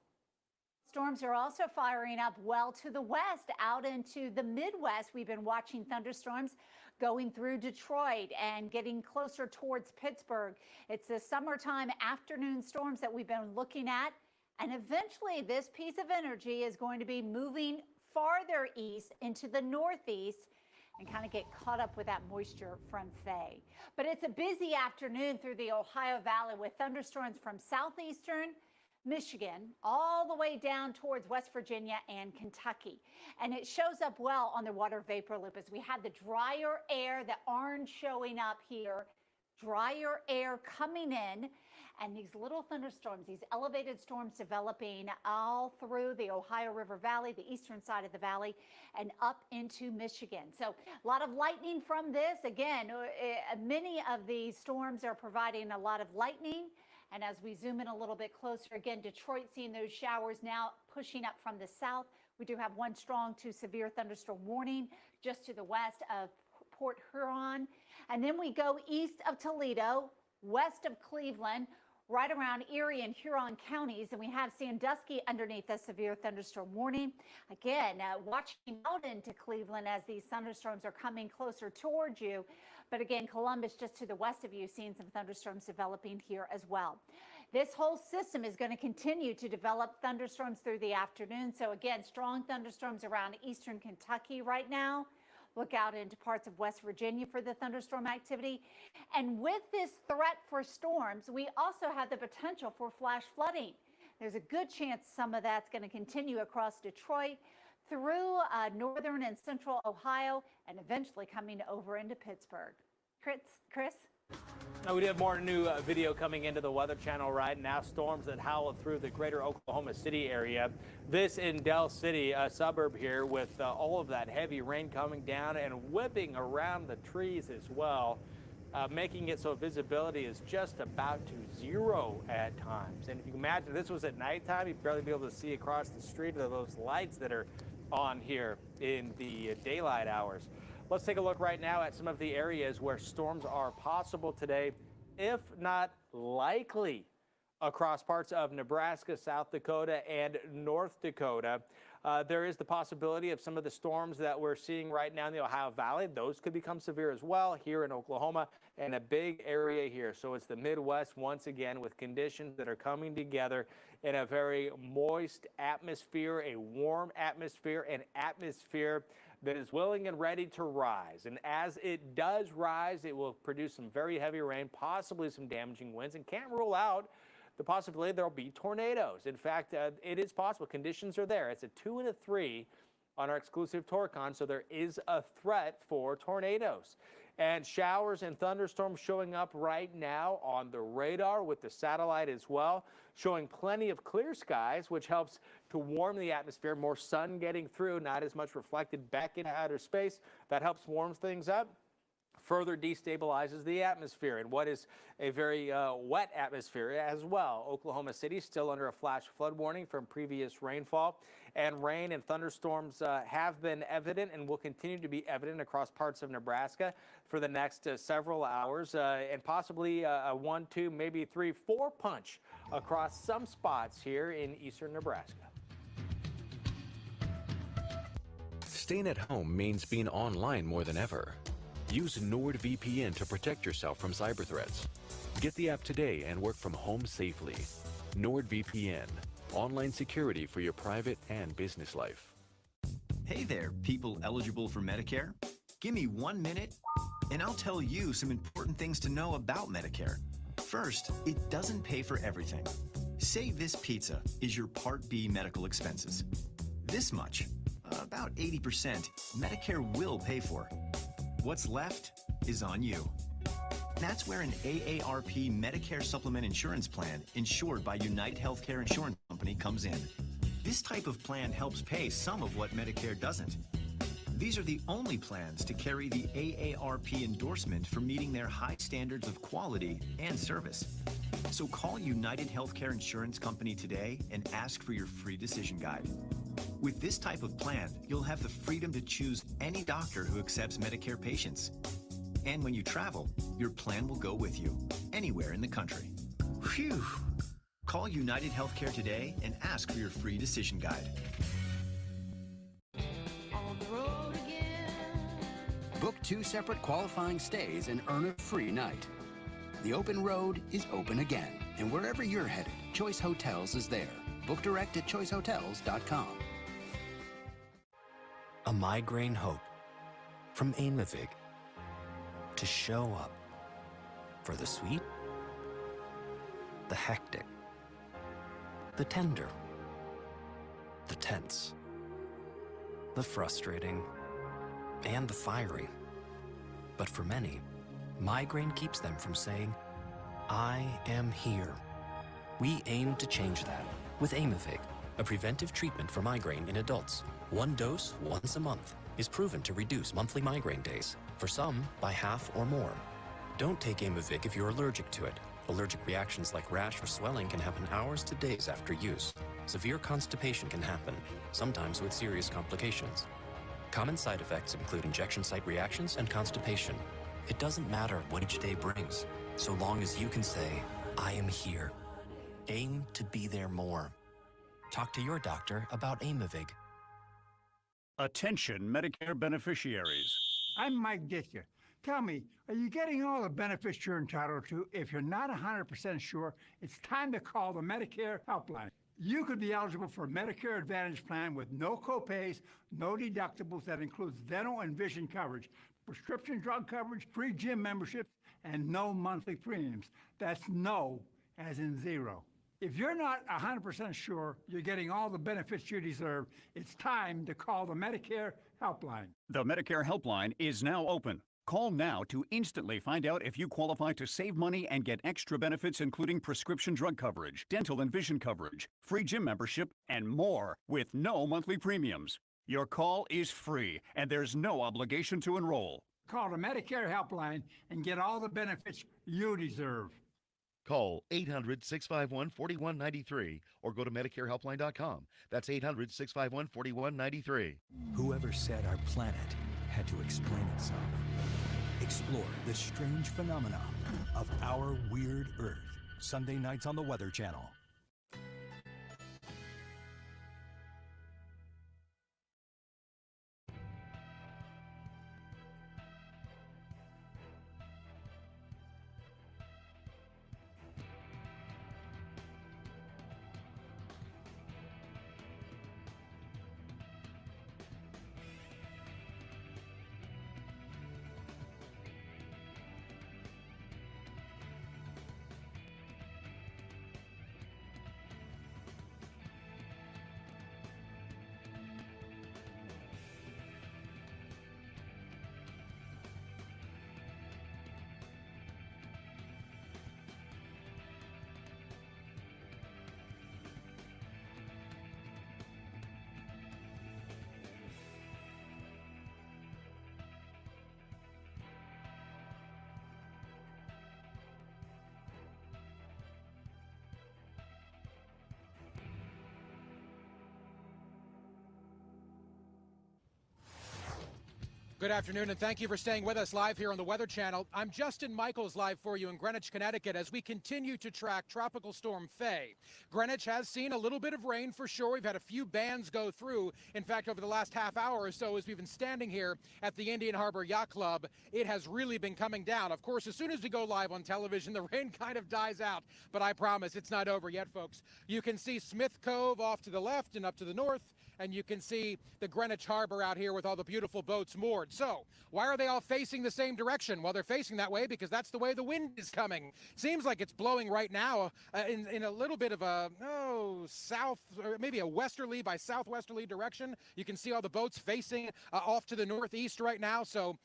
Storms are also firing up well to the west, out into the Midwest. We've been watching thunderstorms going through Detroit and getting closer towards Pittsburgh. It's the summertime afternoon storms that we've been looking at. And eventually this piece of energy is going to be moving farther east into the northeast and kind of get caught up with that moisture from Faye. But it's a busy afternoon through the Ohio Valley with thunderstorms from southeastern Michigan all the way down towards West Virginia and Kentucky. And it shows up well on the water vapor loop as we have the drier air, the orange showing up here, drier air coming in, and these little thunderstorms, these elevated storms developing all through the Ohio River Valley, the eastern side of the valley, and up into Michigan. So a lot of lightning from this. Again, many of these storms are providing a lot of lightning. And as we zoom in a little bit closer, again, Detroit seeing those showers now pushing up from the south. We do have one strong to severe thunderstorm warning just to the west of Port Huron. And then we go east of Toledo, west of Cleveland, right around Erie and Huron counties. And we have Sandusky underneath the severe thunderstorm warning. Again, watching out into Cleveland as these thunderstorms are coming closer towards you. But again, Columbus just to the west of you, seeing some thunderstorms developing here as well. This whole system is going to continue to develop thunderstorms through the afternoon. So again, strong thunderstorms around eastern Kentucky right now. Look out into parts of West Virginia for the thunderstorm activity. And with this threat for storms, we also have the potential for flash flooding. There's a good chance some of that's going to continue across Detroit, through northern and central Ohio, and eventually coming over into Pittsburgh. Chris? Now we do have more new video coming into the Weather Channel right now. Storms that howl through the greater Oklahoma City area. This in Del City, a suburb here, with all of that heavy rain coming down and whipping around the trees as well, making it so visibility is just about to zero at times. And if you imagine this was at nighttime, you'd barely be able to see across the street of those lights that are on here in the daylight hours. Let's take a look right now at some of the areas where storms are possible today, if not likely, across parts of Nebraska, South Dakota, and North Dakota. There is the possibility of some of the storms that we're seeing right now in the Ohio Valley. Those could become severe as well here in Oklahoma and a big area here. So it's the Midwest once again with conditions that are coming together in a very moist atmosphere, a warm atmosphere, an atmosphere that is willing and ready to rise. And as it does rise, it will produce some very heavy rain, possibly some damaging winds, and can't rule out the possibility there will be tornadoes. In fact, it is possible. Conditions are there. It's a 2 and a 3 on our exclusive Torcon, so there is a threat for tornadoes. And showers and thunderstorms showing up right now on the radar with the satellite as well, showing plenty of clear skies, which helps to warm the atmosphere. More sun getting through, not as much reflected back into outer space. That helps warm things up. further destabilizes the atmosphere in what is a very wet atmosphere as well. Oklahoma City still under a flash flood warning from previous rainfall, and rain and thunderstorms have been evident and will continue to be evident across parts of Nebraska for the next several hours, and possibly a 1, 2, maybe 3, 4 punch across some spots here in eastern Nebraska. Staying at home means being online more than ever. Use NordVPN to protect yourself from cyber threats. Get the app today and work from home safely. NordVPN, online security for your private and business life. Hey there, people eligible for Medicare. Give me 1 minute, and I'll tell you some important things to know about Medicare. First, it doesn't pay for everything. Say this pizza is your Part B medical expenses. This much, about 80%, Medicare will pay for. What's left is on you. That's where an AARP Medicare Supplement Insurance Plan insured by United Healthcare Insurance Company comes in. This type of plan helps pay some of what Medicare doesn't. These are the only plans to carry the AARP endorsement for meeting their high standards of quality and service. So call United Healthcare Insurance Company today and ask for your free decision guide. With this type of plan, you'll have the freedom to choose any doctor who accepts Medicare patients. And when you travel, your plan will go with you, anywhere in the country. Phew! Call United Healthcare today and ask for your free decision guide. On the road again. Book 2 separate qualifying stays and earn a free night. The open road is open again, and wherever you're headed, Choice Hotels is there. Book direct at choicehotels.com. A migraine hope from Aimovig to show up for the sweet, the hectic, the tender, the tense, the frustrating, and the fiery. But for many, migraine keeps them from saying, I am here. We aim to change that with Aimovig, a preventive treatment for migraine in adults. 1 dose once a month is proven to reduce monthly migraine days, for some by half or more. Don't take Aimovig if you're allergic to it. Allergic reactions like rash or swelling can happen hours to days after use. Severe constipation can happen, sometimes with serious complications. Common side effects include injection site reactions and constipation. It doesn't matter what each day brings, so long as you can say, I am here. Aim to be there more. Talk to your doctor about Aimovig. Attention Medicare beneficiaries. I'm Mike Ditka. Tell me, are you getting all the benefits you're entitled to? If you're not 100% sure, it's time to call the Medicare helpline. You could be eligible for a Medicare Advantage plan with no copays, no deductibles that includes dental and vision coverage, prescription drug coverage, free gym memberships, and no monthly premiums. That's no as in zero. If you're not 100% sure you're getting all the benefits you deserve, it's time to call the Medicare helpline. The Medicare helpline is now open. Call now to instantly find out if you qualify to save money and get extra benefits including prescription drug coverage, dental and vision coverage, free gym membership, and more with no monthly premiums. Your call is free and there's no obligation to enroll. Call the Medicare helpline and get all the benefits you deserve. Call 800-651-4193 or go to MedicareHelpline.com. That's 800-651-4193. Whoever said our planet had to explain itself. Explore the strange phenomena of our weird Earth. Sunday nights on the Weather Channel. Good afternoon, and thank you for staying with us live here on the Weather Channel. I'm Justin Michaels live for you in Greenwich, Connecticut, as we continue to track Tropical Storm FAY. Greenwich has seen a little bit of rain for sure. We've had a few bands go through. In fact, over the last half hour or so, as we've been standing here at the Indian Harbor Yacht Club, it has really been coming down. Of course, as soon as we go live on television, the rain kind of dies out, but I promise it's not over yet, folks. You can see Smith Cove off to the left and up to the north, and you can see the Greenwich Harbor out here with all the beautiful boats moored. So, why are they all facing the same direction? Well, they're facing that way because that's the way the wind is coming. Seems like it's blowing right now in a little bit of a, south, or maybe a westerly by southwesterly direction. You can see all the boats facing off to the northeast right now. So,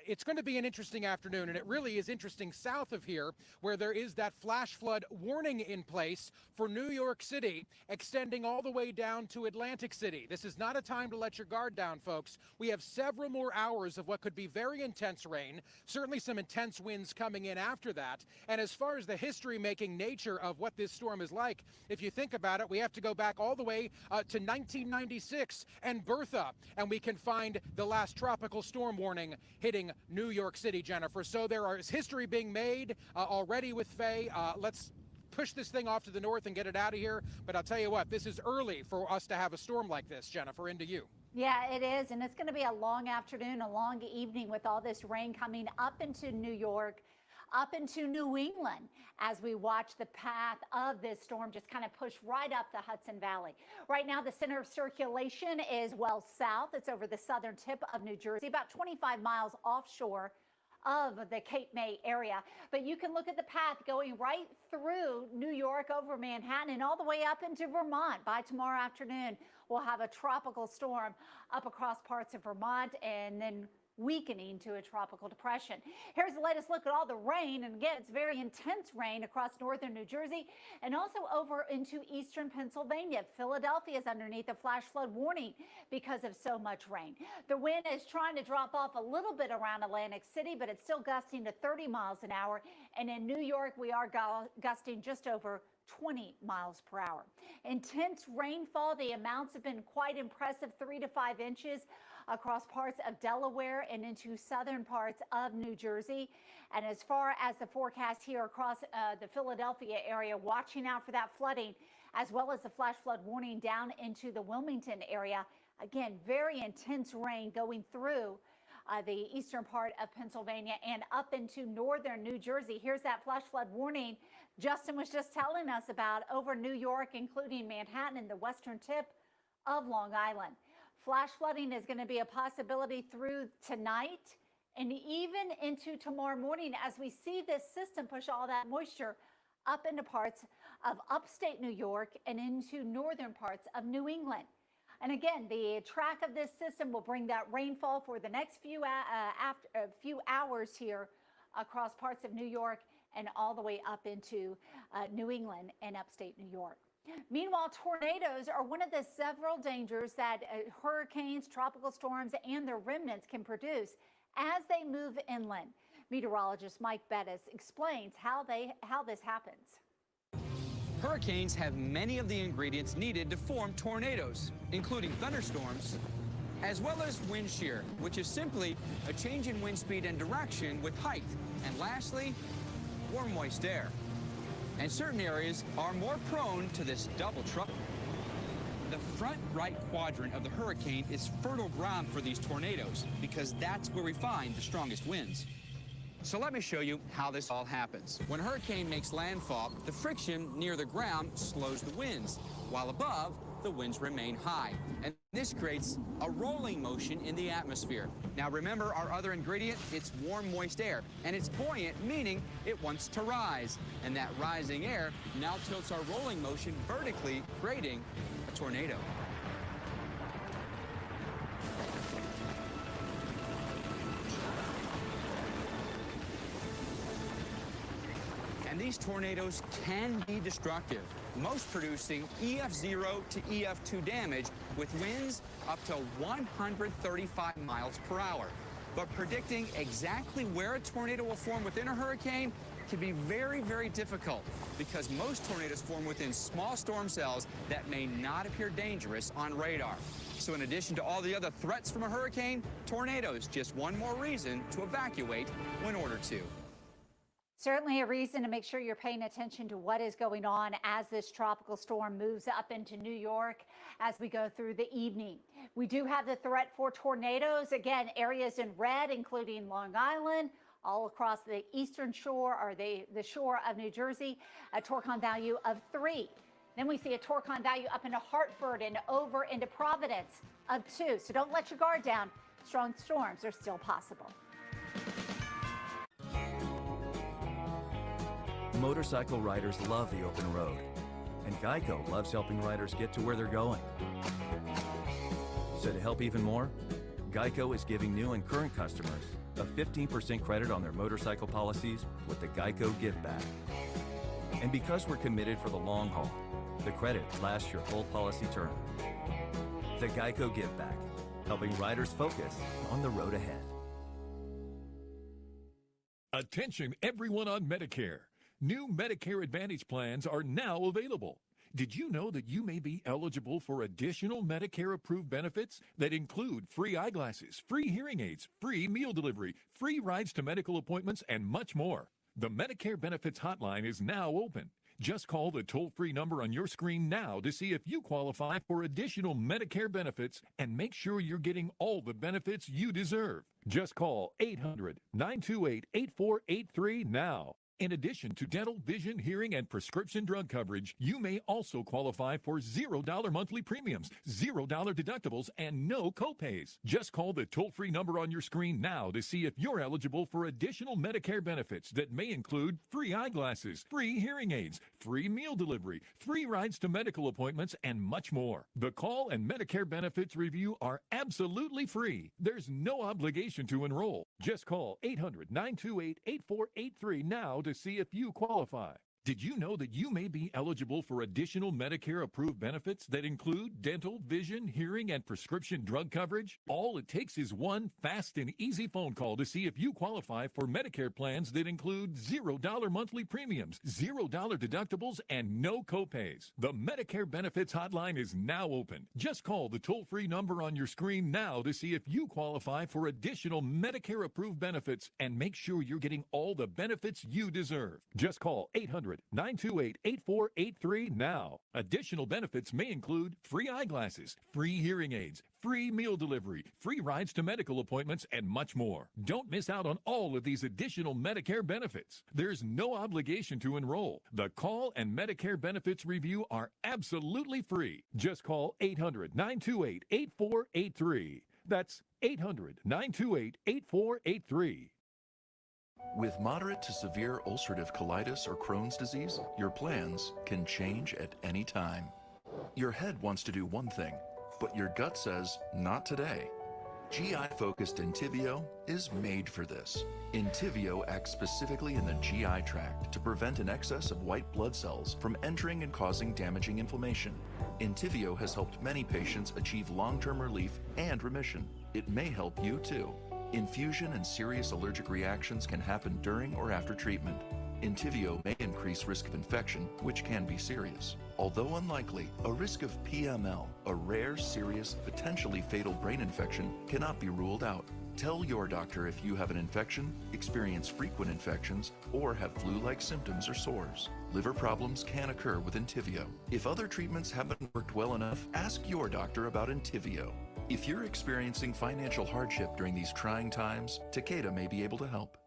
it's going to be an interesting afternoon, and it really is interesting south of here where there is that flash flood warning in place for New York City, extending all the way down to Atlantic City. This is not a time to let your guard down, folks. We have several more hours of what could be very intense rain, certainly some intense winds coming in after that. And as far as the history-making nature of what this storm is like, if you think about it, we have to go back all the way to 1996 and Bertha, and we can find the last tropical storm warning hitting New York City, Jennifer. So there is history being made already with FAY. Let's push this thing off to the north and get it out of here. But I'll tell you what, this is early for us to have a storm like this, Jennifer, into you. Yeah, it is. And it's going to be a long afternoon, a long evening with all this rain coming up into New York, up into New England as we watch the path of this storm just kind of push right up the Hudson Valley. Right now, the center of circulation is well south. It's over the southern tip of New Jersey, about 25 miles offshore of the Cape May area. But you can look at the path going right through New York, over Manhattan, and all the way up into Vermont. By tomorrow afternoon, we'll have a tropical storm up across parts of Vermont and then weakening to a tropical depression. Here's the latest look at all the rain. And again, it's very intense rain across northern New Jersey and also over into eastern Pennsylvania. Philadelphia is underneath a flash flood warning because of so much rain. The wind is trying to drop off a little bit around Atlantic City, but it's still gusting to 30 miles an hour. And in New York, we are gusting just over 20 miles per hour. Intense rainfall. The amounts have been quite impressive, 3 to 5 inches across parts of Delaware and into southern parts of New Jersey. And as far as the forecast here across the Philadelphia area, watching out for that flooding, as well as the flash flood warning down into the Wilmington area. Again, very intense rain going through the eastern part of Pennsylvania and up into northern New Jersey. Here's that flash flood warning Justin was just telling us about over New York, including Manhattan and the western tip of Long Island. Flash flooding is going to be a possibility through tonight and even into tomorrow morning as we see this system push all that moisture up into parts of upstate New York and into northern parts of New England. And again, the track of this system will bring that rainfall for the next few hours here across parts of New York and all the way up into New England and upstate New York. Meanwhile, tornadoes are one of the several dangers that hurricanes, tropical storms, and their remnants can produce as they move inland. Meteorologist Mike Bettis explains how this happens. Hurricanes have many of the ingredients needed to form tornadoes, including thunderstorms, as well as wind shear, which is simply a change in wind speed and direction with height. And lastly, warm, moist air. And certain areas are more prone to this double trouble. The front right quadrant of the hurricane is fertile ground for these tornadoes because that's where we find the strongest winds. So let me show you how this all happens. When a hurricane makes landfall, the friction near the ground slows the winds, while above, the winds remain high. And this creates a rolling motion in the atmosphere. Now remember our other ingredient? It's warm, moist air. And it's buoyant, meaning it wants to rise. And that rising air now tilts our rolling motion vertically, creating a tornado. And these tornadoes can be destructive, most producing EF0 to EF2 damage with winds up to 135 miles per hour. But predicting exactly where a tornado will form within a hurricane can be very, very difficult because most tornadoes form within small storm cells that may not appear dangerous on radar. So in addition to all the other threats from a hurricane, tornadoes just one more reason to evacuate when ordered to. Certainly a reason to make sure you're paying attention to what is going on as this tropical storm moves up into New York as we go through the evening. We do have the threat for tornadoes. Again, areas in red, including Long Island, all across the eastern shore or the shore of New Jersey, a Torcon value of 3. Then we see a Torcon value up into Hartford and over into Providence of 2. So don't let your guard down. Strong storms are still possible. Motorcycle riders love the open road, and Geico loves helping riders get to where they're going. So to help even more, Geico is giving new and current customers a 15% credit on their motorcycle policies with the Geico Give Back. And because we're committed for the long haul, the credit lasts your full policy term. The Geico Give Back, helping riders focus on the road ahead. Attention everyone on Medicare. New Medicare Advantage plans are now available. Did you know that you may be eligible for additional Medicare-approved benefits that include free eyeglasses, free hearing aids, free meal delivery, free rides to medical appointments, and much more? The Medicare Benefits Hotline is now open. Just call the toll-free number on your screen now to see if you qualify for additional Medicare benefits and make sure you're getting all the benefits you deserve. Just call 800-928-8483 now. In addition to dental, vision, hearing, and prescription drug coverage, you may also qualify for $0 monthly premiums, $0 deductibles, and no copays. Just call the toll-free number on your screen now to see if you're eligible for additional Medicare benefits that may include free eyeglasses, free hearing aids, free meal delivery, free rides to medical appointments, and much more. The call and Medicare benefits review are absolutely free. There's no obligation to enroll. Just call 800-928-8483 now to see if you qualify. Did you know that you may be eligible for additional Medicare-approved benefits that include dental, vision, hearing, and prescription drug coverage? All it takes is one fast and easy phone call to see if you qualify for Medicare plans that include $0 monthly premiums, $0 deductibles, and no copays. The Medicare Benefits Hotline is now open. Just call the toll-free number on your screen now to see if you qualify for additional Medicare-approved benefits and make sure you're getting all the benefits you deserve. Just call 800-928-8483 now. Additional benefits may include free eyeglasses, free hearing aids, free meal delivery, free rides to medical appointments, and much more. Don't miss out on all of these additional Medicare benefits. There's no obligation to enroll. The call and Medicare benefits review are absolutely free. Just call 800-928-8483. That's 800-928-8483. With moderate to severe ulcerative colitis or Crohn's disease, your plans can change at any time. Your head wants to do one thing, but your gut says, not today. GI-focused Entyvio is made for this. Entyvio acts specifically in the GI tract to prevent an excess of white blood cells from entering and causing damaging inflammation. Entyvio has helped many patients achieve long-term relief and remission. It may help you too. Infusion and serious allergic reactions can happen during or after treatment. Entyvio may increase risk of infection, which can be serious. Although unlikely, a risk of PML, a rare, serious, potentially fatal brain infection, cannot be ruled out. Tell your doctor if you have an infection, experience frequent infections, or have flu-like symptoms or sores. Liver problems can occur with Entyvio. If other treatments haven't worked well enough, ask your doctor about Entyvio. If you're experiencing financial hardship during these trying times, Takeda may be able to help.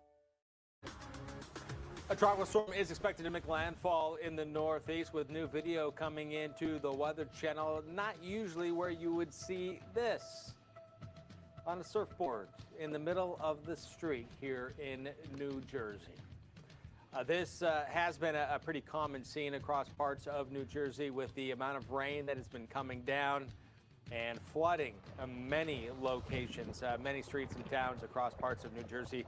A tropical storm is expected to make landfall in the Northeast with new video coming into the Weather Channel. Not usually where you would see this on a surfboard in the middle of the street here in New Jersey. This has been a pretty common scene across parts of New Jersey with the amount of rain that has been coming down and flooding many locations, many streets and towns across parts of New Jersey.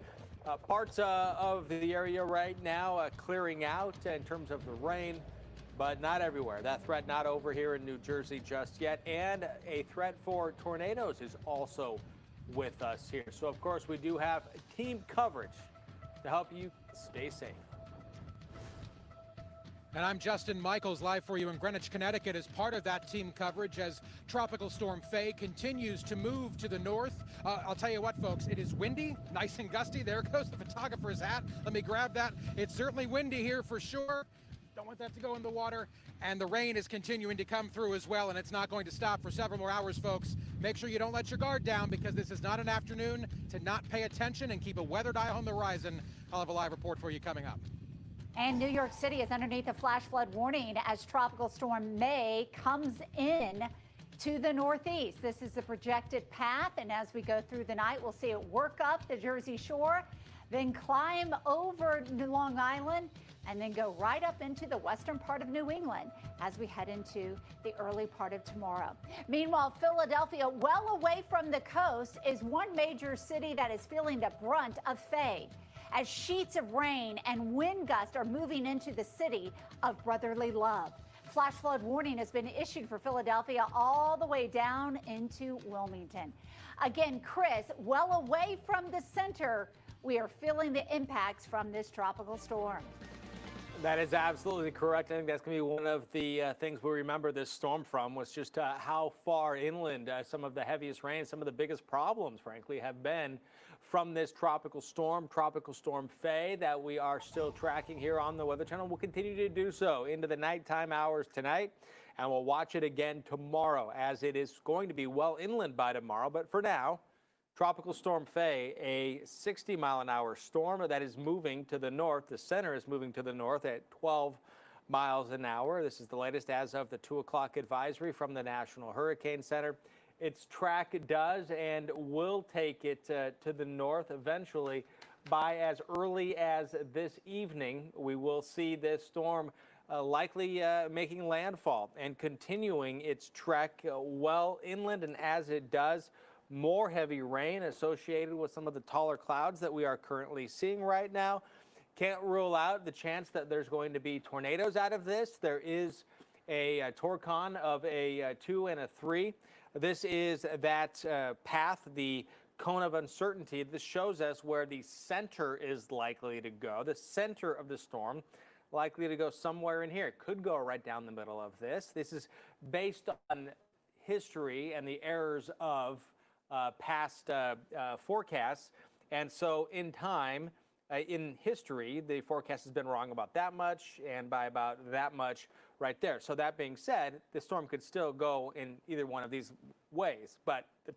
Parts of the area right now clearing out in terms of the rain, but not everywhere. That threat not over here in New Jersey just yet, and a threat for tornadoes is also with us here. So, of course, we do have team coverage to help you stay safe. And I'm Justin Michaels, live for you in Greenwich, Connecticut, as part of that team coverage as Tropical Storm Faye continues to move to the north. I'll tell you what, folks, it is windy, nice and gusty. There goes the photographer's hat. Let me grab that. It's certainly windy here for sure. Don't want that to go in the water. And the rain is continuing to come through as well, and it's not going to stop for several more hours, folks. Make sure you don't let your guard down, because this is not an afternoon to not pay attention and keep a weathered eye on the horizon. I'll have a live report for you coming up. And New York City is underneath a flash flood warning as Tropical Storm May comes in to the northeast. This is the projected path, and as we go through the night, we'll see it work up the Jersey Shore, then climb over Long Island, and then go right up into the western part of New England as we head into the early part of tomorrow. Meanwhile, Philadelphia, well away from the coast, is one major city that is feeling the brunt of Faye, as sheets of rain and wind gusts are moving into the city of brotherly love. Flash flood warning has been issued for Philadelphia all the way down into Wilmington. Again, Chris, well away from the center, we are feeling the impacts from this tropical storm. That is absolutely correct. I think that's going to be one of the things we remember this storm from, was just how far inland some of the heaviest rain, some of the biggest problems, frankly, have been from this Tropical Storm Faye, that we are still tracking here on the Weather Channel. We'll continue to do so into the nighttime hours tonight, and we'll watch it again tomorrow, as it is going to be well inland by tomorrow. But for now, Tropical Storm Faye, a 60-mile-an-hour storm that is moving to the north. The center is moving to the north at 12 miles an hour. This is the latest as of the 2 o'clock advisory from the National Hurricane Center. Its track does and will take it to the north eventually. By as early as this evening, we will see this storm likely making landfall and continuing its trek well inland. And as it does, more heavy rain associated with some of the taller clouds that we are currently seeing right now. Can't rule out the chance that there's going to be tornadoes out of this. There is a torcon of a 2 and a 3. This is that path, the cone of uncertainty. This shows us where the center is likely to go. The center of the storm likely to go somewhere in here. It could go right down the middle of this. This is based on history and the errors of past forecasts. And so in time, in history, the forecast has been wrong about that much and by about that much right there. So that being said, the storm could still go in either one of these ways. But the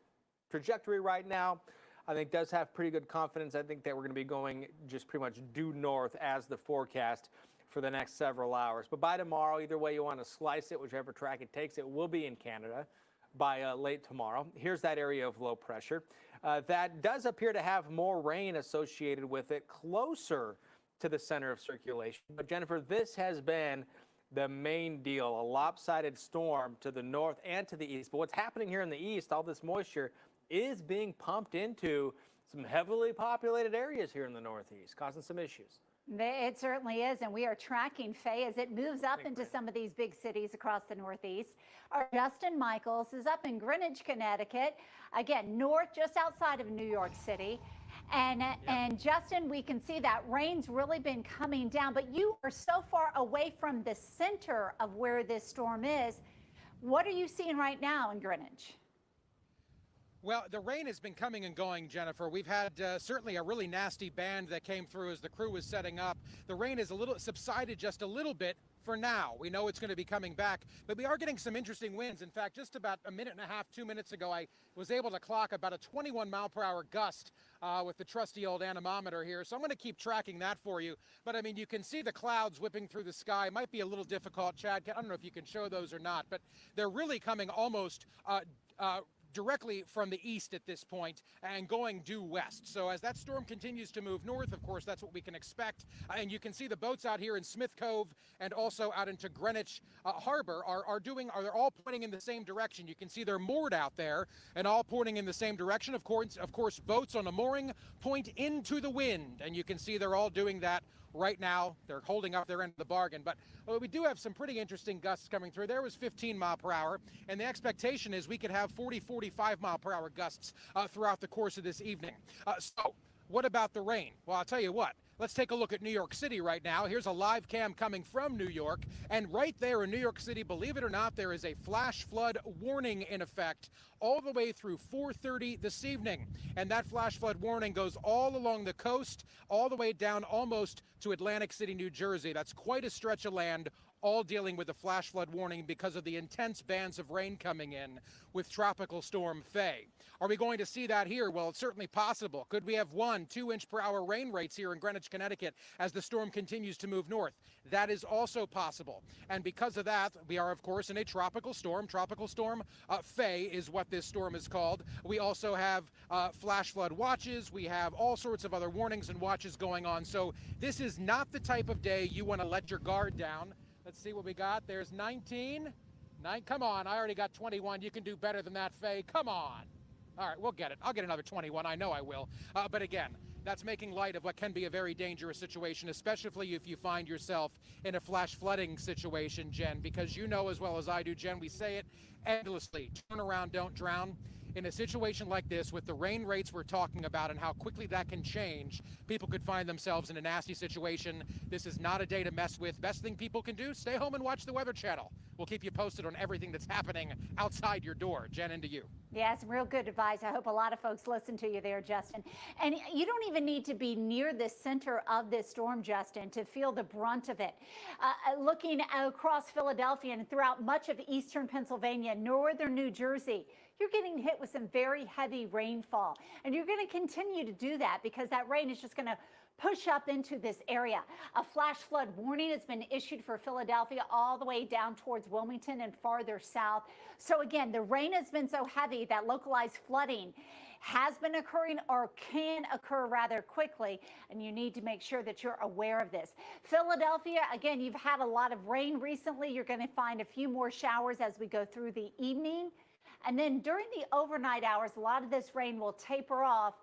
trajectory right now, I think, does have pretty good confidence. I think that we're going to be going just pretty much due north as the forecast for the next several hours. But by tomorrow, either way you want to slice it, whichever track it takes, it will be in Canada by late tomorrow. Here's that area of low pressure. That does appear to have more rain associated with it closer to the center of circulation. But Jennifer, this has been the main deal, a lopsided storm to the north and to the east. But what's happening here in the east, all this moisture is being pumped into some heavily populated areas here in the northeast, causing some issues. It certainly is, and we are tracking Faye as it moves up into some of these big cities across the northeast. Our Justin Michaels is up in Greenwich, Connecticut, again, north, just outside of New York City. And Justin, we can see that rain's really been coming down, but you are so far away from the center of where this storm is. What are you seeing right now in Greenwich? Well, the rain has been coming and going, Jennifer. We've had certainly a really nasty band that came through as the crew was setting up. The rain is subsided just a little bit for now. We know it's going to be coming back, but we are getting some interesting winds. In fact, just about a minute and a half, 2 minutes ago, I was able to clock about a 21-mile-per-hour gust with the trusty old anemometer here. So I'm going to keep tracking that for you. But I mean, you can see the clouds whipping through the sky. It might be a little difficult, Chad. I don't know if you can show those or not, but they're really coming almost directly from the east at this point and going due west. So as that storm continues to move north, of course, that's what we can expect. And you can see the boats out here in Smith Cove and also out into Greenwich Harbor are all pointing in the same direction. You can see they're moored out there and all pointing in the same direction. Of course, boats on a mooring point into the wind, and you can see they're all doing that right now. They're holding up their end of the bargain, but we do have some pretty interesting gusts coming through. There was 15 mile per hour, and the expectation is we could have 40, 45 mile per hour gusts throughout the course of this evening. So what about the rain? Well, I'll tell you what. Let's take a look at New York City right now. Here's a live cam coming from New York. And right there in New York City, believe it or not, there is a flash flood warning in effect all the way through 4:30 this evening. And that flash flood warning goes all along the coast, all the way down almost to Atlantic City, New Jersey. That's quite a stretch of land, all dealing with a flash flood warning because of the intense bands of rain coming in with Tropical Storm FAY. Are we going to see that here? Well, it's certainly possible. Could we have 1, 2 inch per hour rain rates here in Greenwich, Connecticut as the storm continues to move north? That is also possible. And because of that, we are, of course, in a tropical storm. Tropical Storm FAY is what this storm is called. We also have flash flood watches. We have all sorts of other warnings and watches going on. So this is not the type of day you want to let your guard down. Let's see what we got. There's 19. Come on, I already got 21. You can do better than that, FAY. Come on. All right, we'll get it. I'll get another 21. I know I will. But again, that's making light of what can be a very dangerous situation, especially if you find yourself in a flash flooding situation, Jen, because you know as well as I do, Jen, we say it endlessly. Turn around, don't drown. In a situation like this, with the rain rates we're talking about and how quickly that can change, people could find themselves in a nasty situation. This is not a day to mess with. Best thing people can do, stay home and watch the Weather Channel. We'll keep you posted on everything that's happening outside your door. Jen, into you. Yeah, some real good advice. I hope a lot of folks listen to you there, Justin. And you don't even need to be near the center of this storm, Justin, to feel the brunt of it. Looking across Philadelphia and throughout much of eastern Pennsylvania, northern New Jersey, you're getting hit with some very heavy rainfall. And you're going to continue to do that because that rain is just going to push up into this area. A flash flood warning has been issued for Philadelphia all the way down towards Wilmington and farther south. So again, the rain has been so heavy that localized flooding has been occurring or can occur rather quickly, and you need to make sure that you're aware of this. Philadelphia, again, you've had a lot of rain recently. You're going to find a few more showers as we go through the evening. And then during the overnight hours, a lot of this rain will taper off.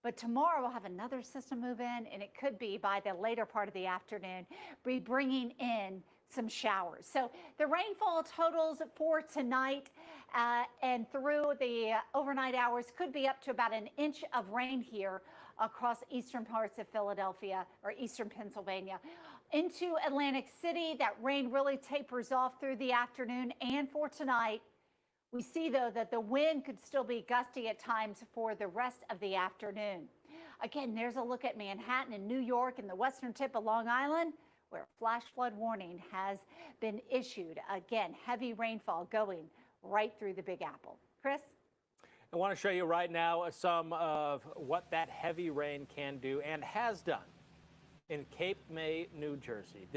But tomorrow we'll have another system move in, and it could be by the later part of the afternoon, be bringing in some showers. So the rainfall totals for tonight and through the overnight hours could be up to about an inch of rain here across eastern parts of Philadelphia or eastern Pennsylvania. Into Atlantic City, that rain really tapers off through the afternoon and for tonight. We see, though, that the wind could still be gusty at times for the rest of the afternoon. Again, there's a look at Manhattan and New York and the western tip of Long Island, where a flash flood warning has been issued. Again, heavy rainfall going right through the Big Apple. Chris? I want to show you right now some of what that heavy rain can do and has done in Cape May, New Jersey.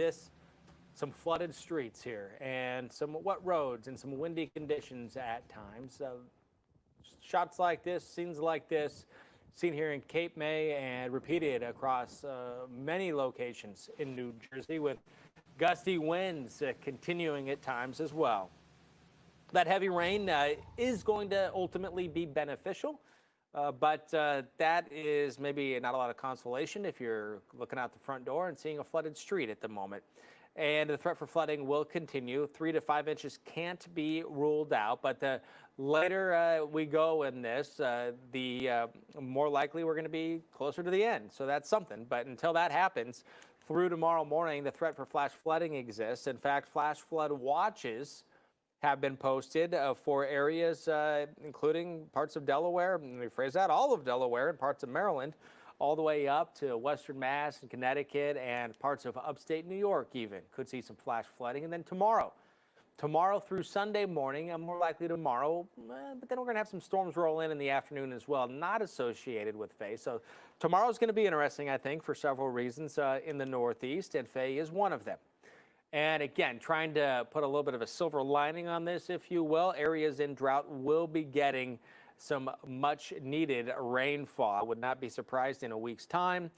Some flooded streets here and some wet roads and some windy conditions at times. Shots like this, scenes like this, seen here in Cape May and repeated across many locations in New Jersey with gusty winds continuing at times as well. That heavy rain is going to ultimately be beneficial, but that is maybe not a lot of consolation if you're looking out the front door and seeing a flooded street at the moment. And the threat for flooding will continue. 3 to 5 inches can't be ruled out, but the later we go in this, the more likely we're going to be closer to the end. So that's something. But until that happens, through tomorrow morning, the threat for flash flooding exists. In fact, flash flood watches have been posted for areas including parts of Delaware, let me rephrase that, all of Delaware and parts of Maryland, all the way up to Western Mass and Connecticut and parts of upstate New York even could see some flash flooding. And then tomorrow through Sunday morning, and more likely tomorrow, but then we're going to have some storms roll in the afternoon as well, not associated with FAY. So tomorrow's going to be interesting, I think, for several reasons in the Northeast, and FAY is one of them. And again, trying to put a little bit of a silver lining on this, if you will, areas in drought will be getting some much needed rainfall. I would not be surprised in a week's time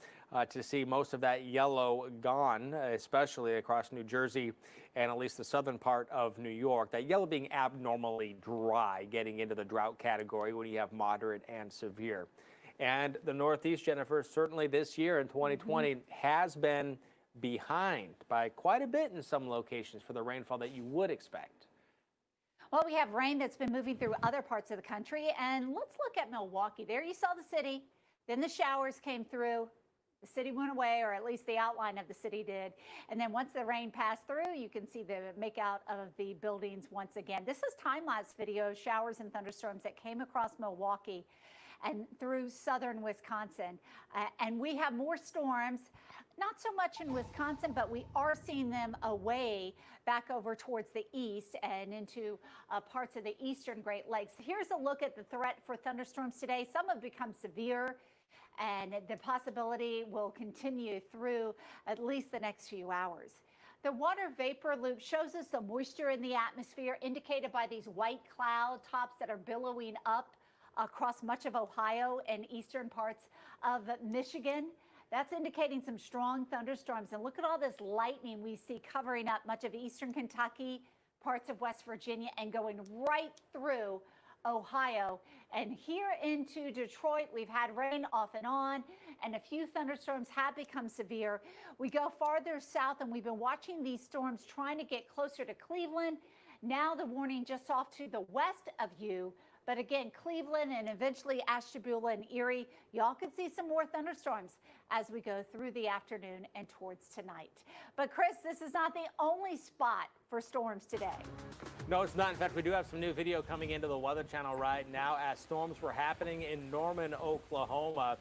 to see most of that yellow gone, especially across New Jersey and at least the southern part of New York. That yellow being abnormally dry, getting into the drought category when you have moderate and severe. And the Northeast, Jennifer, certainly this year in 2020 has been behind by quite a bit in some locations for the rainfall that you would expect. Well, we have rain that's been moving through other parts of the country, and let's look at Milwaukee. There you saw the city, then the showers came through. The city went away, or at least the outline of the city did. And then once the rain passed through, you can see the makeout of the buildings once again. This is time-lapse video, showers and thunderstorms that came across Milwaukee and through southern Wisconsin. And we have more storms, not so much in Wisconsin, but we are seeing them away back over towards the east and into parts of the eastern Great Lakes. Here's a look at the threat for thunderstorms today. Some have become severe, and the possibility will continue through at least the next few hours. The water vapor loop shows us the moisture in the atmosphere indicated by these white cloud tops that are billowing up across much of Ohio and eastern parts of Michigan. That's indicating some strong thunderstorms. And look at all this lightning we see covering up much of eastern Kentucky, parts of West Virginia, and going right through Ohio. And here into Detroit, we've had rain off and on, and a few thunderstorms have become severe. We go farther south, and we've been watching these storms trying to get closer to Cleveland. Now the warning just off to the west of you. But again, Cleveland and eventually Ashtabula and Erie, y'all could see some more thunderstorms as we go through the afternoon and towards tonight. But Chris, this is not the only spot for storms today. No, it's not. In fact, we do have some new video coming into the Weather Channel right now as storms were happening in Norman, Oklahoma.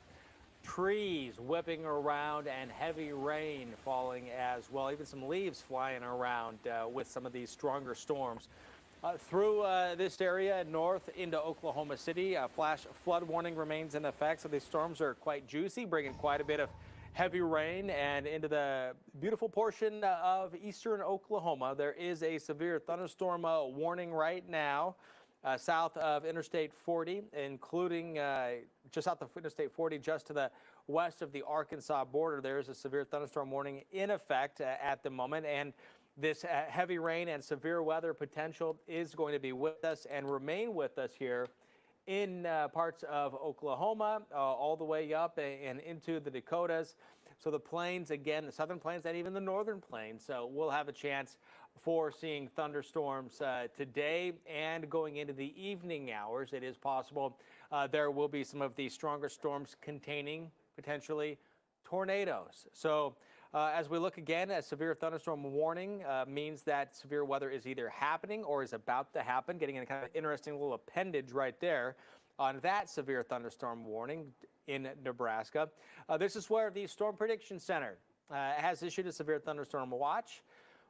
Trees whipping around and heavy rain falling as well. Even some leaves flying around with some of these stronger storms. Through this area north into Oklahoma City, a flash flood warning remains in effect. So these storms are quite juicy, bringing quite a bit of heavy rain. And into the beautiful portion of eastern Oklahoma, there is a severe thunderstorm warning right now south of Interstate 40, including just south of Interstate 40, just to the west of the Arkansas border. There is a severe thunderstorm warning in effect at the moment. And this heavy rain and severe weather potential is going to be with us and remain with us here in parts of Oklahoma, all the way up and into the Dakotas. So the plains, again, the southern plains and even the northern plains. So we'll have a chance for seeing thunderstorms today and going into the evening hours. It is possible there will be some of these stronger storms containing potentially tornadoes. So as we look again, a severe thunderstorm warning means that severe weather is either happening or is about to happen. Getting a kind of interesting little appendage right there on that severe thunderstorm warning in Nebraska. This is where the Storm Prediction Center has issued a severe thunderstorm watch,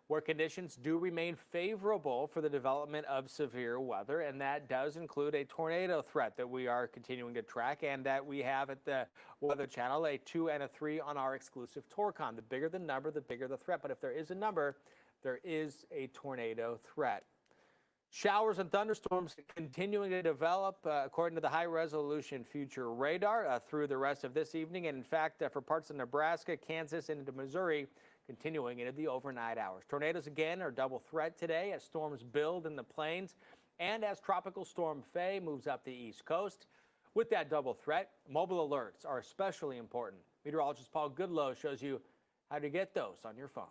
where conditions do remain favorable for the development of severe weather, and that does include a tornado threat that we are continuing to track and that we have at the Weather Channel, a 2 and a 3 on our exclusive Torcon. The bigger the number, the bigger the threat, but if there is a number, there is a tornado threat. Showers and thunderstorms continuing to develop according to the high-resolution future radar through the rest of this evening, and in fact for parts of Nebraska, Kansas, and into Missouri, continuing into the overnight hours. Tornadoes again are double threat today as storms build in the plains and as Tropical Storm FAY moves up the east coast. With that double threat, mobile alerts are especially important. Meteorologist Paul Goodlow shows you how to get those on your phone.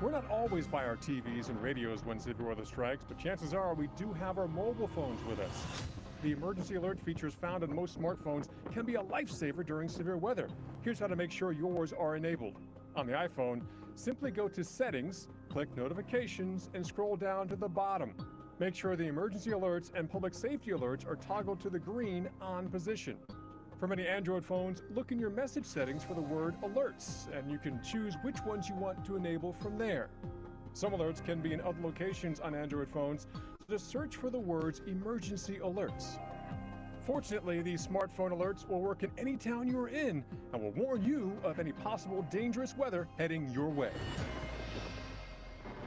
We're not always by our TVs and radios when severe weather strikes, but chances are we do have our mobile phones with us. The emergency alert features found in most smartphones can be a lifesaver during severe weather. Here's how to make sure yours are enabled. On the iPhone, simply go to Settings, click Notifications, and scroll down to the bottom. Make sure the emergency alerts and public safety alerts are toggled to the green on position. For many Android phones, look in your message settings for the word Alerts, and you can choose which ones you want to enable from there. Some alerts can be in other locations on Android phones, so just search for the words Emergency Alerts. Fortunately, these smartphone alerts will work in any town you are in and will warn you of any possible dangerous weather heading your way.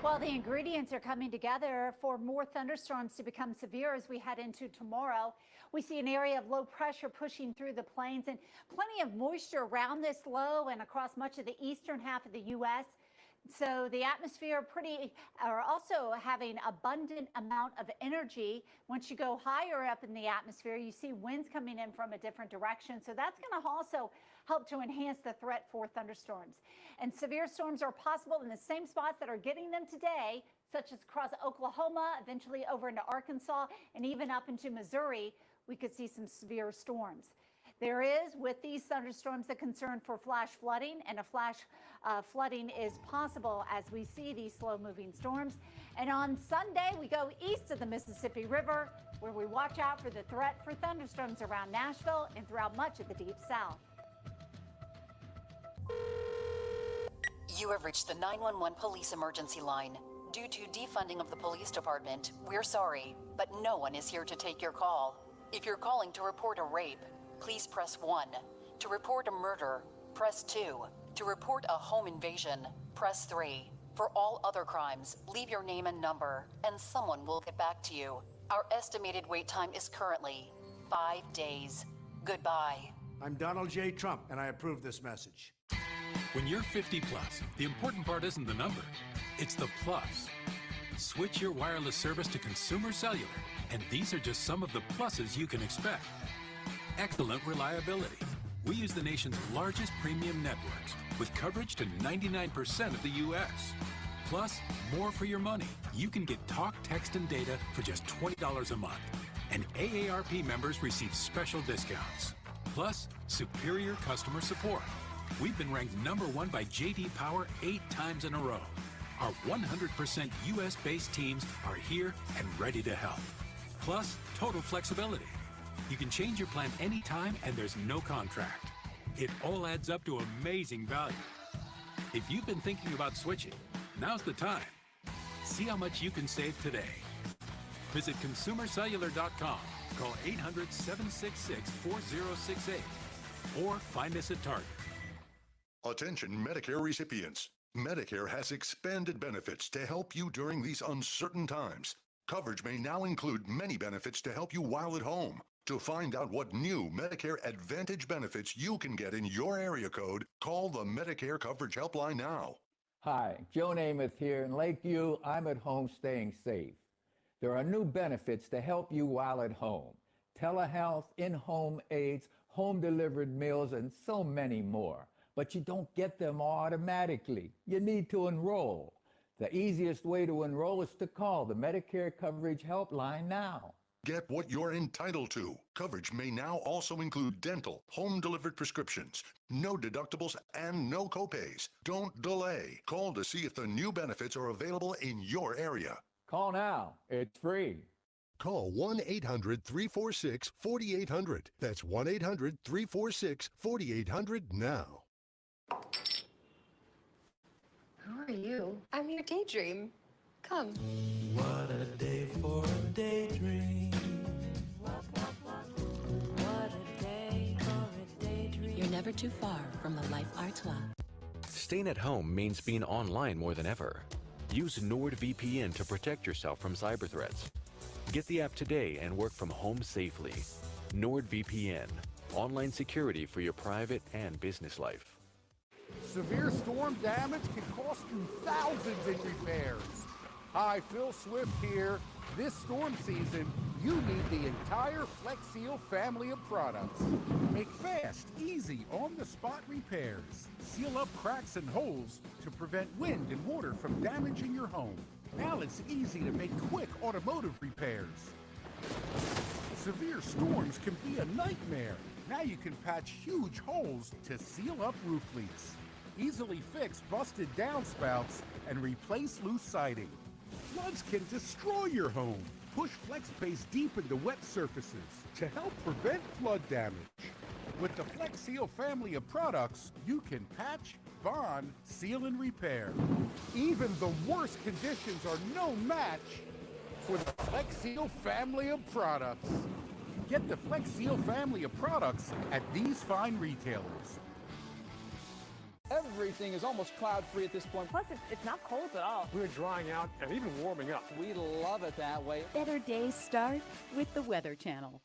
Well, the ingredients are coming together for more thunderstorms to become severe as we head into tomorrow. We see an area of low pressure pushing through the plains and plenty of moisture around this low and across much of the eastern half of the U.S. So the atmosphere are also having abundant amount of energy. Once you go higher up in the atmosphere, you see winds coming in from a different direction. So that's going to also help to enhance the threat for thunderstorms. And severe storms are possible in the same spots that are getting them today, such as across Oklahoma, eventually over into Arkansas, and even up into Missouri. We could see some severe storms. There is, with these thunderstorms, the concern for flash flooding, and a flash flooding is possible as we see these slow-moving storms. And on Sunday, we go east of the Mississippi River, where we watch out for the threat for thunderstorms around Nashville and throughout much of the Deep South. You have reached the 911 police emergency line. Due to defunding of the police department, we're sorry, but no one is here to take your call. If you're calling to report a rape, please press 1. To report a murder, press 2. To report a home invasion, press 3. For all other crimes, leave your name and number, and someone will get back to you. Our estimated wait time is currently 5 days. Goodbye. I'm Donald J. Trump, and I approve this message. When you're 50 plus, the important part isn't the number, it's the plus. Switch your wireless service to Consumer Cellular, and these are just some of the pluses you can expect. Excellent reliability. We use the nation's largest premium networks with coverage to 99% of the U.S. Plus, more for your money. You can get talk, text, and data for just $20 a month. And AARP members receive special discounts. Plus, superior customer support. We've been ranked #1 by J.D. Power 8 times in a row. Our 100% U.S.-based teams are here and ready to help. Plus, total flexibility. You can change your plan anytime and there's no contract. It all adds up to amazing value. If you've been thinking about switching, now's the time. See how much you can save today. Visit consumercellular.com, call 800-766-4068, or find us at Target. Attention Medicare recipients. Medicare has expanded benefits to help you during these uncertain times. Coverage may now include many benefits to help you while at home. To find out what new Medicare Advantage benefits you can get in your area code, call the Medicare Coverage Helpline now. Hi, Joe Namath here. In Lakeview, I'm at home staying safe. There are new benefits to help you while at home. Telehealth, in-home aids, home-delivered meals, and so many more. But you don't get them automatically. You need to enroll. The easiest way to enroll is to call the Medicare Coverage Helpline now. Get what you're entitled to. Coverage may now also include dental, home-delivered prescriptions, no deductibles, and no copays. Don't delay. Call to see if the new benefits are available in your area. Call now. It's free. Call 1-800-346-4800. That's 1-800-346-4800 now. Who are you? I'm your daydream. Come. What a day for a daydream. What a day for a daydream. You're never too far from the Life Arts Lab. Staying at home means being online more than ever. Use NordVPN to protect yourself from cyber threats. Get the app today and work from home safely. NordVPN, online security for your private and business life. Severe storm damage can cost you thousands in repairs. Hi, Phil Swift here. This storm season, you need the entire Flex Seal family of products. Make fast, easy, on-the-spot repairs. Seal up cracks and holes to prevent wind and water from damaging your home. Now it's easy to make quick automotive repairs. Severe storms can be a nightmare. Now you can patch huge holes to seal up roof leaks. Easily fix busted downspouts and replace loose siding. Floods can destroy your home. Push FlexPace deep into wet surfaces to help prevent flood damage. With the Flex Seal family of products, you can patch, bond, seal, and repair. Even the worst conditions are no match for the Flex Seal family of products. Get the Flex Seal family of products at these fine retailers. Everything is almost cloud-free at this point. Plus, it's not cold at all. We're drying out and even warming up. We love it that way. Better days start with the Weather Channel.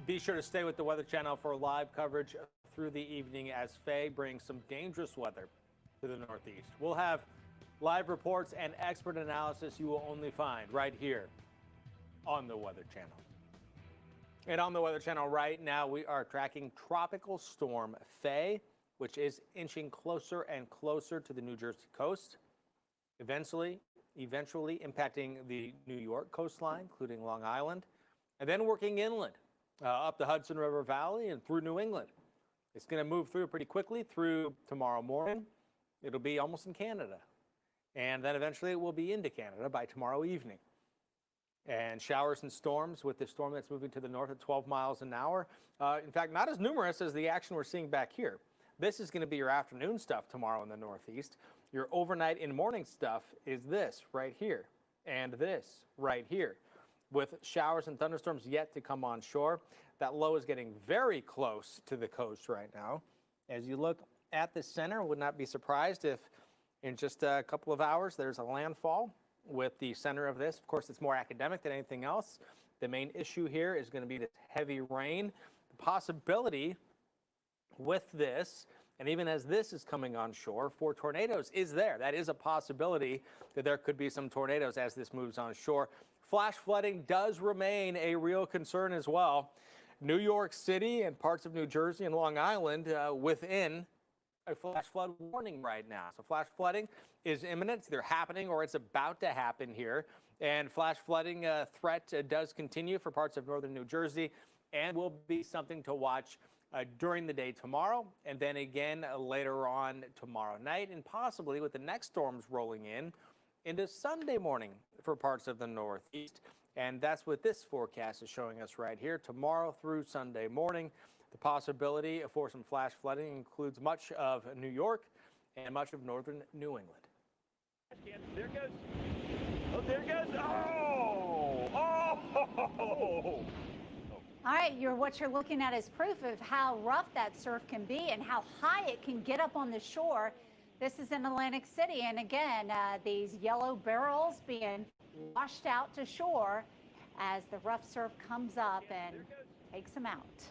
Be sure to stay with the Weather Channel for live coverage through the evening as FAY brings some dangerous weather to the Northeast. We'll have live reports and expert analysis you will only find right here on the Weather Channel. And on the Weather Channel right now, we are tracking Tropical Storm FAY, which is inching closer and closer to the New Jersey coast, eventually impacting the New York coastline, including Long Island, and then working inland up the Hudson River Valley and through New England. It's going to move through pretty quickly through tomorrow morning. It'll be almost in Canada. And then eventually it will be into Canada by tomorrow evening. And showers and storms with the storm that's moving to the north at 12 miles an hour. In fact, not as numerous as the action we're seeing back here. This is going to be your afternoon stuff tomorrow in the Northeast. Your overnight and morning stuff is this right here and this right here, with showers and thunderstorms yet to come on shore. That low is getting very close to the coast right now. As you look at the center, would not be surprised if in just a couple of hours there's a landfall with the center of this. Of course, it's more academic than anything else. The main issue here is going to be this heavy rain. The possibility with this, and even as this is coming on shore, for tornadoes is there. That is a possibility that there could be some tornadoes as this moves on shore. Flash flooding does remain a real concern as well. New York City and parts of New Jersey and Long Island within a flash flood warning right now. So flash flooding is imminent. It's either happening or it's about to happen here. And flash flooding threat does continue for parts of northern New Jersey and will be something to watch during the day tomorrow, and then again later on tomorrow night, and possibly with the next storms rolling in into Sunday morning for parts of the Northeast. And that's what this forecast is showing us right here. Tomorrow through Sunday morning, the possibility for some flash flooding includes much of New York and much of northern New England. There it goes. Oh, there it goes. Oh! Oh! All right, what you're looking at is proof of how rough that surf can be and how high it can get up on the shore. This is in Atlantic City, and again, these yellow barrels being washed out to shore as the rough surf comes up and takes them out.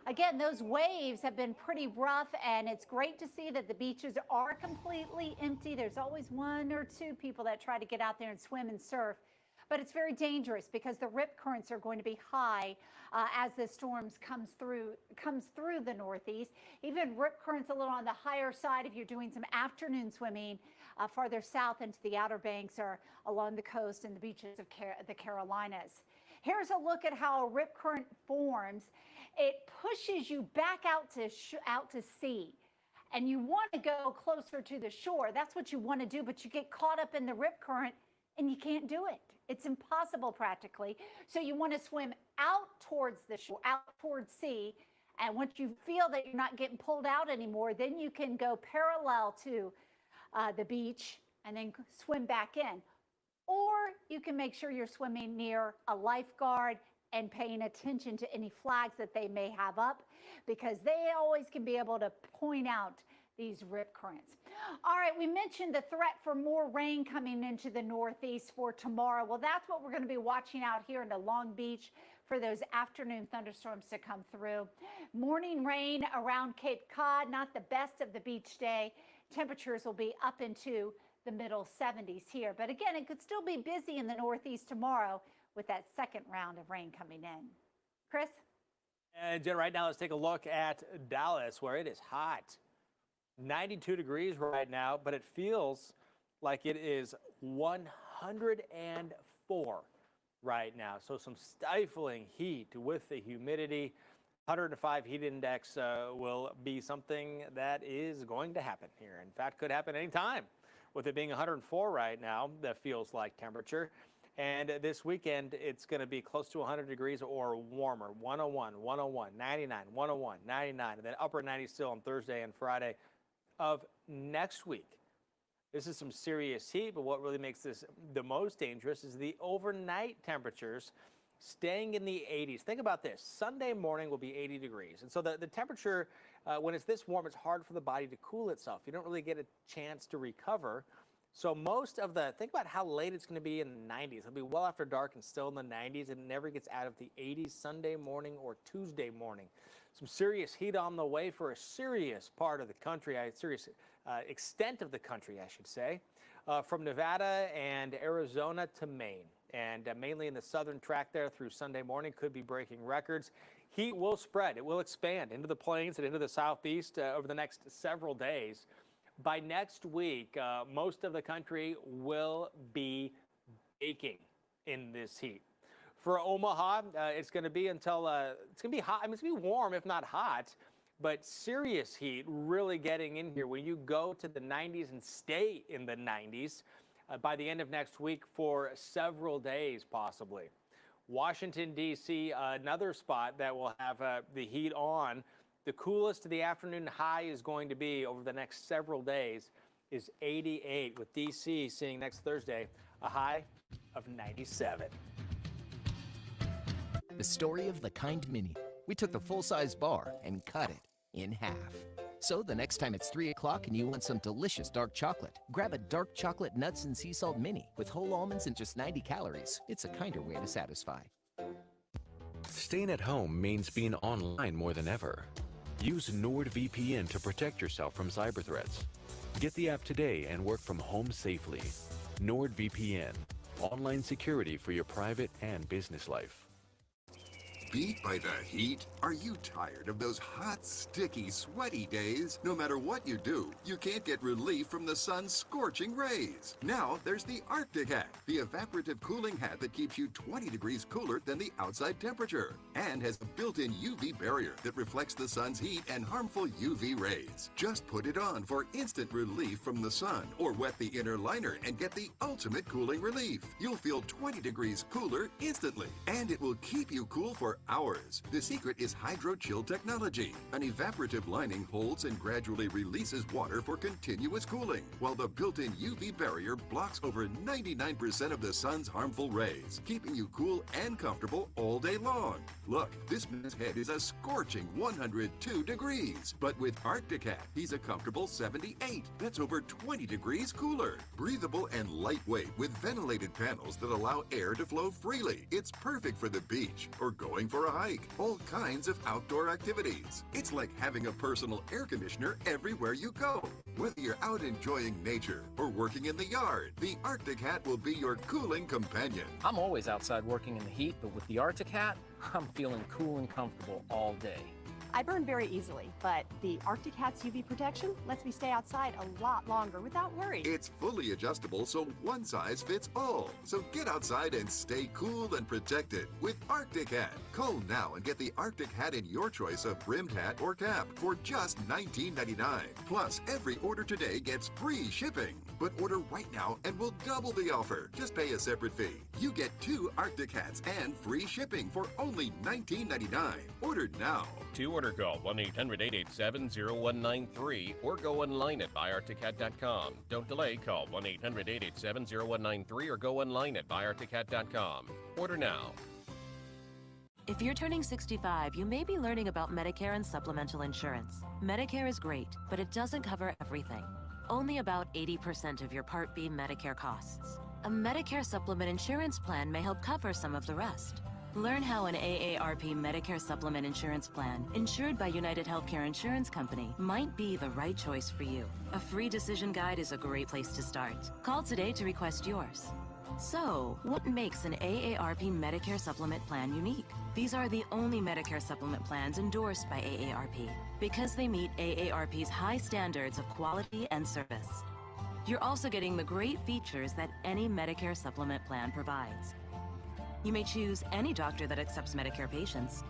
Again, those waves have been pretty rough, and it's great to see that the beaches are completely empty. There's always one or two people that try to get out there and swim and surf. But it's very dangerous because the rip currents are going to be high as the storms comes through the Northeast. Even rip currents a little on the higher side if you're doing some afternoon swimming farther south into the Outer Banks or along the coast and the beaches of the Carolinas. Here's a look at how a rip current forms. It pushes you back out to sea. And you want to go closer to the shore. That's what you want to do, but you get caught up in the rip current and you can't do it. It's impossible practically. So you want to swim out towards the shore, out towards sea. And once you feel that you're not getting pulled out anymore, then you can go parallel to the beach and then swim back in. Or you can make sure you're swimming near a lifeguard and paying attention to any flags that they may have up, because they always can be able to point out these rip currents. All right, we mentioned the threat for more rain coming into the Northeast for tomorrow. Well, that's what we're going to be watching out here in the Long Beach for those afternoon thunderstorms to come through. Morning rain around Cape Cod, not the best of the beach day. Temperatures will be up into the middle 70s here. But again, it could still be busy in the Northeast tomorrow with that second round of rain coming in. Chris? And Jen, right now, let's take a look at Dallas, where it is hot. 92 degrees right now, but it feels like it is 104 right now. So some stifling heat with the humidity. 105 heat index will be something that is going to happen here. In fact, could happen anytime. With it being 104 right now, that feels like temperature. And this weekend, it's going to be close to 100 degrees or warmer. 101, 101, 99, 101, 99, and then upper 90 still on Thursday and Friday of next week. This is some serious heat, but what really makes this the most dangerous is the overnight temperatures staying in the 80s. Think about this. Sunday morning will be 80 degrees. And so the temperature, when it's this warm, it's hard for the body to cool itself. You don't really get a chance to recover. So most of think about how late it's going to be in the 90s. It'll be well after dark and still in the 90s. It never gets out of the 80s Sunday morning or Tuesday morning. Some serious heat on the way for a serious part of the country, a serious extent of the country, I should say, from Nevada and Arizona to Maine. And mainly in the southern tract there through Sunday morning, could be breaking records. Heat will spread. It will expand into the plains and into the southeast over the next several days. By next week, most of the country will be baking in this heat. For Omaha, it's going to be until it's going to be hot. I mean, it's going to be warm, if not hot, but serious heat really getting in here. When you go to the 90s and stay in the 90s by the end of next week for several days, possibly. Washington, D.C., another spot that will have the heat on. The coolest of the afternoon high is going to be over the next several days is 88, with D.C. seeing next Thursday a high of 97. The story of the Kind Mini. We took the full-size bar and cut it in half. So the next time it's 3 o'clock and you want some delicious dark chocolate, grab a dark chocolate nuts and sea salt mini with whole almonds and just 90 calories. It's a kinder way to satisfy. Staying at home means being online more than ever. Use NordVPN to protect yourself from cyber threats. Get the app today and work from home safely. NordVPN, online security for your private and business life. Beat by the heat? Are you tired of those hot, sticky, sweaty days? No matter what you do, you can't get relief from the sun's scorching rays. Now there's the Arctic Hat, the evaporative cooling hat that keeps you 20 degrees cooler than the outside temperature, and has a built-in UV barrier that reflects the sun's heat and harmful UV rays. Just put it on for instant relief from the sun, or wet the inner liner and get the ultimate cooling relief. You'll feel 20 degrees cooler instantly, and it will keep you cool for hours. The secret is hydro-chill technology. An evaporative lining holds and gradually releases water for continuous cooling, while the built-in UV barrier blocks over 99% of the sun's harmful rays, keeping you cool and comfortable all day long. Look, this man's head is a scorching 102 degrees, but with Arctic Hat, he's a comfortable 78. That's over 20 degrees cooler. Breathable and lightweight with ventilated panels that allow air to flow freely. It's perfect for the beach or going for a hike, all kinds of outdoor activities. It's like having a personal air conditioner everywhere you go. Whether you're out enjoying nature or working in the yard, the Arctic Hat will be your cooling companion. I'm always outside working in the heat, but with the Arctic Hat, I'm feeling cool and comfortable all day. I burn very easily, but the Arctic Hat's UV protection lets me stay outside a lot longer without worry. It's fully adjustable, so one size fits all. So get outside and stay cool and protected with Arctic Hat. Call now and get the Arctic Hat in your choice of brimmed hat or cap for just $19.99. Plus, every order today gets free shipping. But order right now and we'll double the offer. Just pay a separate fee. You get 2 Arctic Hats and free shipping for only $19.99. Order now. To order, call 1-800-887-0193 or go online at buyarctichat.com. Don't delay, call 1-800-887-0193 or go online at buyarctichat.com. Order now. If you're turning 65, you may be learning about Medicare and supplemental insurance. Medicare is great, but it doesn't cover everything. Only about 80% of your Part B Medicare costs. A Medicare supplement insurance plan may help cover some of the rest. Learn how an AARP Medicare supplement insurance plan, insured by United Healthcare Insurance Company, might be the right choice for you. A free decision guide is a great place to start. Call today to request yours. So, what makes an AARP Medicare supplement plan unique? These are the only Medicare supplement plans endorsed by AARP because they meet AARP's high standards of quality and service. You're also getting the great features that any Medicare supplement plan provides. You may choose any doctor that accepts Medicare patients.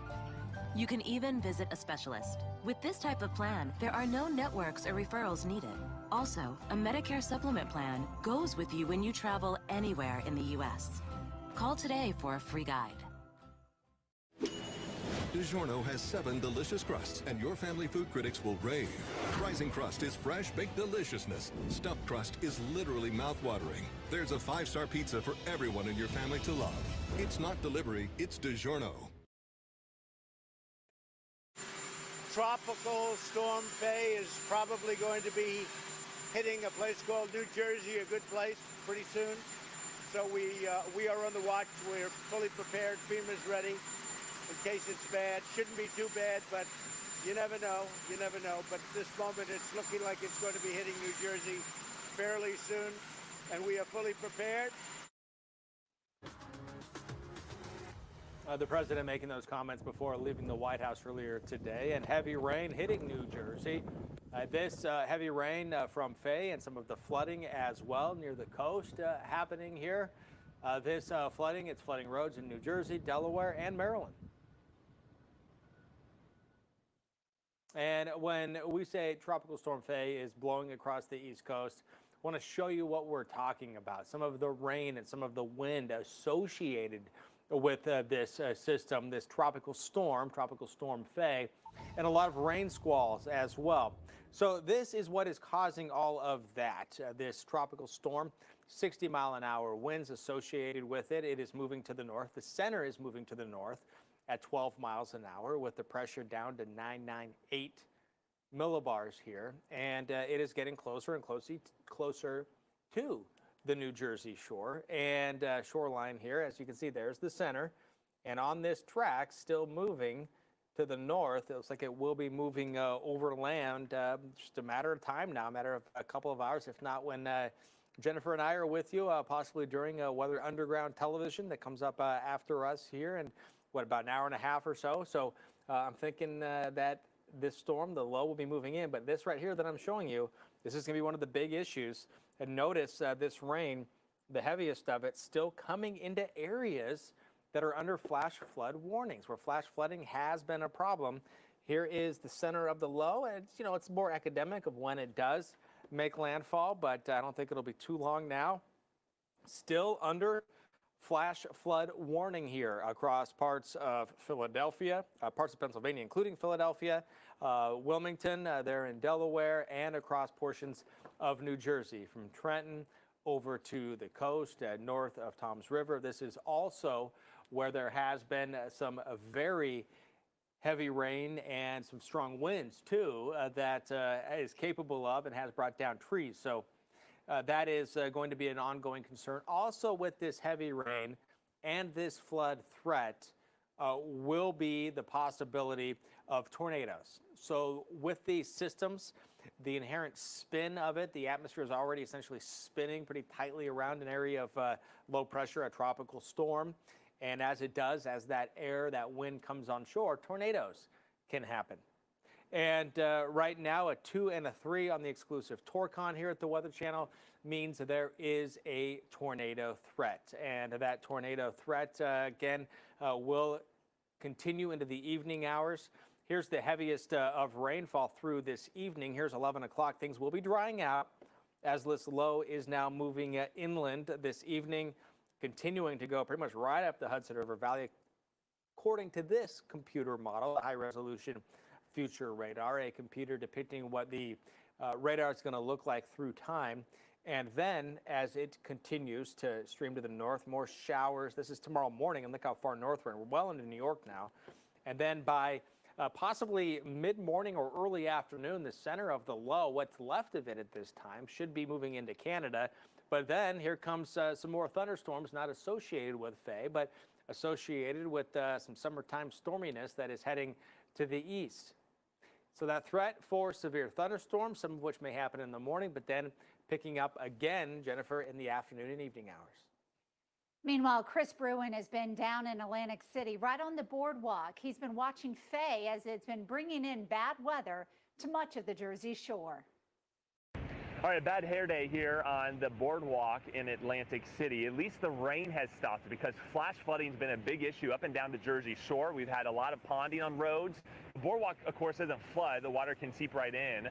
You can even visit a specialist. With this type of plan, there are no networks or referrals needed. Also, a Medicare supplement plan goes with you when you travel anywhere in the U.S. Call today for a free guide. DiGiorno has 7 delicious crusts, and your family food critics will rave. Rising crust is fresh baked deliciousness. Stuffed crust is literally mouth-watering. There's a 5-star pizza for everyone in your family to love. It's not delivery, it's DiGiorno. Tropical Storm FAY is probably going to be hitting a place called New Jersey, a good place, pretty soon. So we are on the watch. We're fully prepared. FEMA's ready in case it's bad. Shouldn't be too bad, but you never know. You never know. But at this moment, it's looking like it's going to be hitting New Jersey fairly soon, and we are fully prepared. The president making those comments before leaving the White House earlier today, and heavy rain hitting New Jersey. This heavy rain from FAY and some of the flooding as well near the coast happening here. This flooding, it's flooding roads in New Jersey, Delaware, and Maryland. And when we say Tropical Storm FAY is blowing across the East Coast, I want to show you what we're talking about. Some of the rain and some of the wind associated with this system, this tropical storm FAY, and a lot of rain squalls as well. So this is what is causing all of that. This tropical storm, 60-mile-an-hour winds associated with it. It is moving to the north. The center is moving to the north at 12 miles an hour with the pressure down to 998 millibars here. And it is getting closer and closer to the New Jersey shore and shoreline here. As you can see, there's the center. And on this track, still moving to the north, it looks like it will be moving overland. Just a matter of time now, a matter of a couple of hours, if not when Jennifer and I are with you, possibly during Weather Underground television that comes up after us here in, about an hour and a half or so. So I'm thinking that this storm, the low, will be moving in. But this right here that I'm showing you, this is going to be one of the big issues. And notice this rain, the heaviest of it, still coming into areas that are under flash flood warnings, where flash flooding has been a problem. Here is the center of the low, and it's more academic of when it does make landfall, but I don't think it'll be too long now. Still under flash flood warning here across parts of Philadelphia, parts of Pennsylvania, including Philadelphia, Wilmington, there in Delaware, and across portions of New Jersey, from Trenton over to the coast north of Toms River. This is also where there has been some very heavy rain and some strong winds too that is capable of and has brought down trees. So that is going to be an ongoing concern. Also with this heavy rain and this flood threat will be the possibility of tornadoes. So with these systems, the inherent spin of it, the atmosphere is already essentially spinning pretty tightly around an area of low pressure, a tropical storm. And as it does, as that air, that wind comes on shore, tornadoes can happen. And right now, a 2 and a 3 on the exclusive Torcon here at the Weather Channel means that there is a tornado threat. And that tornado threat, again, will continue into the evening hours. Here's the heaviest of rainfall through this evening. Here's 11 o'clock. Things will be drying out as this low is now moving inland this evening, continuing to go pretty much right up the Hudson River Valley. According to this computer model, high-resolution future radar, a computer depicting what the radar is going to look like through time. And then as it continues to stream to the north, more showers. This is tomorrow morning, and look how far north we're in. We're well into New York now. And then by possibly mid-morning or early afternoon, the center of the low, what's left of it at this time, should be moving into Canada. But then here comes some more thunderstorms, not associated with FAY, but associated with some summertime storminess that is heading to the east. So that threat for severe thunderstorms, some of which may happen in the morning, but then picking up again, Jennifer, in the afternoon and evening hours. Meanwhile, Chris Bruin has been down in Atlantic City, right on the boardwalk. He's been watching FAY as it's been bringing in bad weather to much of the Jersey Shore. All right, a bad hair day here on the boardwalk in Atlantic City. At least the rain has stopped because flash flooding has been a big issue up and down the Jersey Shore. We've had a lot of ponding on roads. The boardwalk, of course, doesn't flood. The water can seep right in.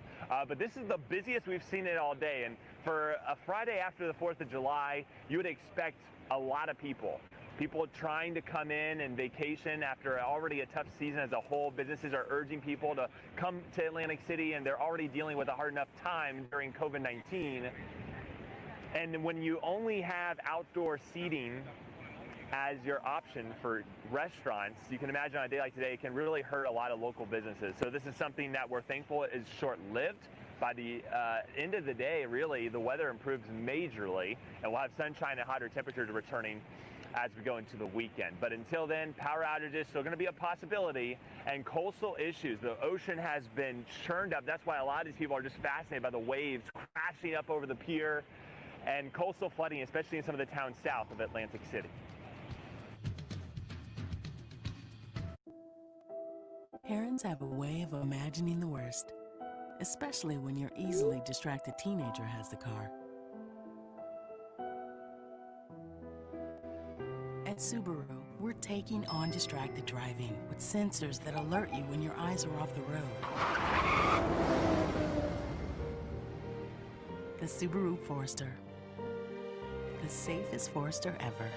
But this is the busiest we've seen it all day. And for a Friday after the 4th of July, you would expect a lot of people. People trying to come in and vacation after already a tough season as a whole. Businesses are urging people to come to Atlantic City, and they're already dealing with a hard enough time during COVID-19. And when you only have outdoor seating as your option for restaurants, you can imagine on a day like today, it can really hurt a lot of local businesses. So this is something that we're thankful is short-lived. By the end of the day, really, the weather improves majorly, and we'll have sunshine and hotter temperatures returning as we go into the weekend. But until then, power outages still going to be a possibility, and coastal issues. The ocean has been churned up. That's why a lot of these people are just fascinated by the waves crashing up over the pier, and coastal flooding, especially in some of the towns south of Atlantic City. Parents have a way of imagining the worst, especially when your easily distracted teenager has the car. At Subaru, we're taking on distracted driving with sensors that alert you when your eyes are off the road. The Subaru Forester. The safest Forester ever.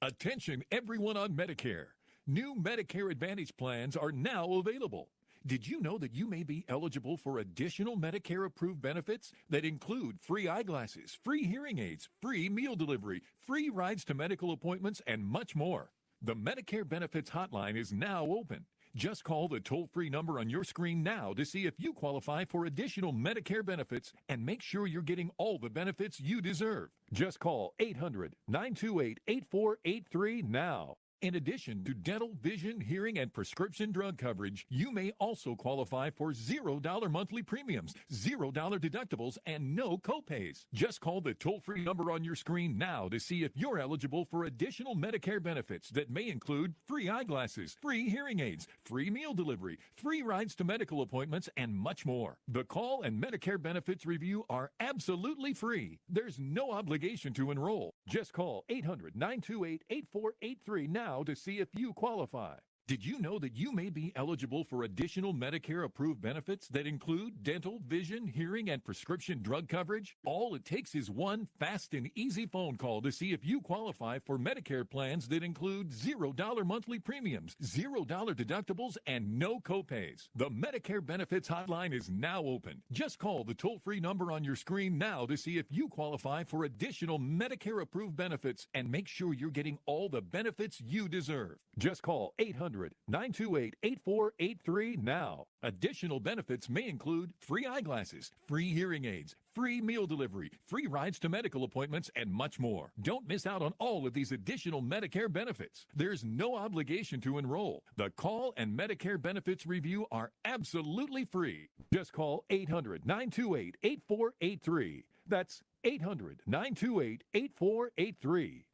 Attention everyone on Medicare. New Medicare Advantage plans are now available. Did you know that you may be eligible for additional Medicare-approved benefits that include free eyeglasses, free hearing aids, free meal delivery, free rides to medical appointments, and much more? The Medicare Benefits Hotline is now open. Just call the toll-free number on your screen now to see if you qualify for additional Medicare benefits and make sure you're getting all the benefits you deserve. Just call 800-928-8483 now. In addition to dental, vision, hearing, and prescription drug coverage, you may also qualify for $0 monthly premiums, $0 deductibles, and no copays. Just call the toll-free number on your screen now to see if you're eligible for additional Medicare benefits that may include free eyeglasses, free hearing aids, free meal delivery, free rides to medical appointments, and much more. The call and Medicare benefits review are absolutely free. There's no obligation to enroll. Just call 800-928-8483 now to see if you qualify. Did you know that you may be eligible for additional Medicare-approved benefits that include dental, vision, hearing, and prescription drug coverage? All it takes is one fast and easy phone call to see if you qualify for Medicare plans that include $0 monthly premiums, $0 deductibles, and no copays. The Medicare Benefits Hotline is now open. Just call the toll-free number on your screen now to see if you qualify for additional Medicare-approved benefits and make sure you're getting all the benefits you deserve. Just call 800-928-8483 now. Additional benefits may include free eyeglasses, free hearing aids, free meal delivery, free rides to medical appointments, and much more. Don't miss out on all of these additional Medicare benefits. There's no obligation to enroll. The call and Medicare benefits review are absolutely free. Just call 800-928-8483. That's 800-928-8483.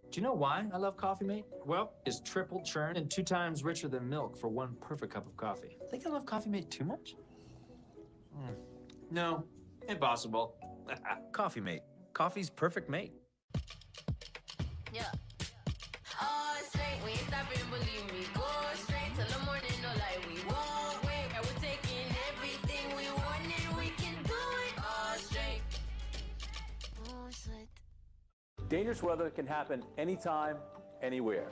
Do you know why I love Coffee Mate? Well, it's triple churn and 2 times richer than milk for one perfect cup of coffee. Think I love Coffee Mate too much? No, impossible. Coffee Mate. Coffee's perfect mate. Yeah. Oh, straight, we ain't stopping, believe me. Go straight till the morning, no lie, we won't wait. And we're taking everything we want and we can do it. Oh, straight. Oh, shit. Dangerous weather can happen anytime, anywhere.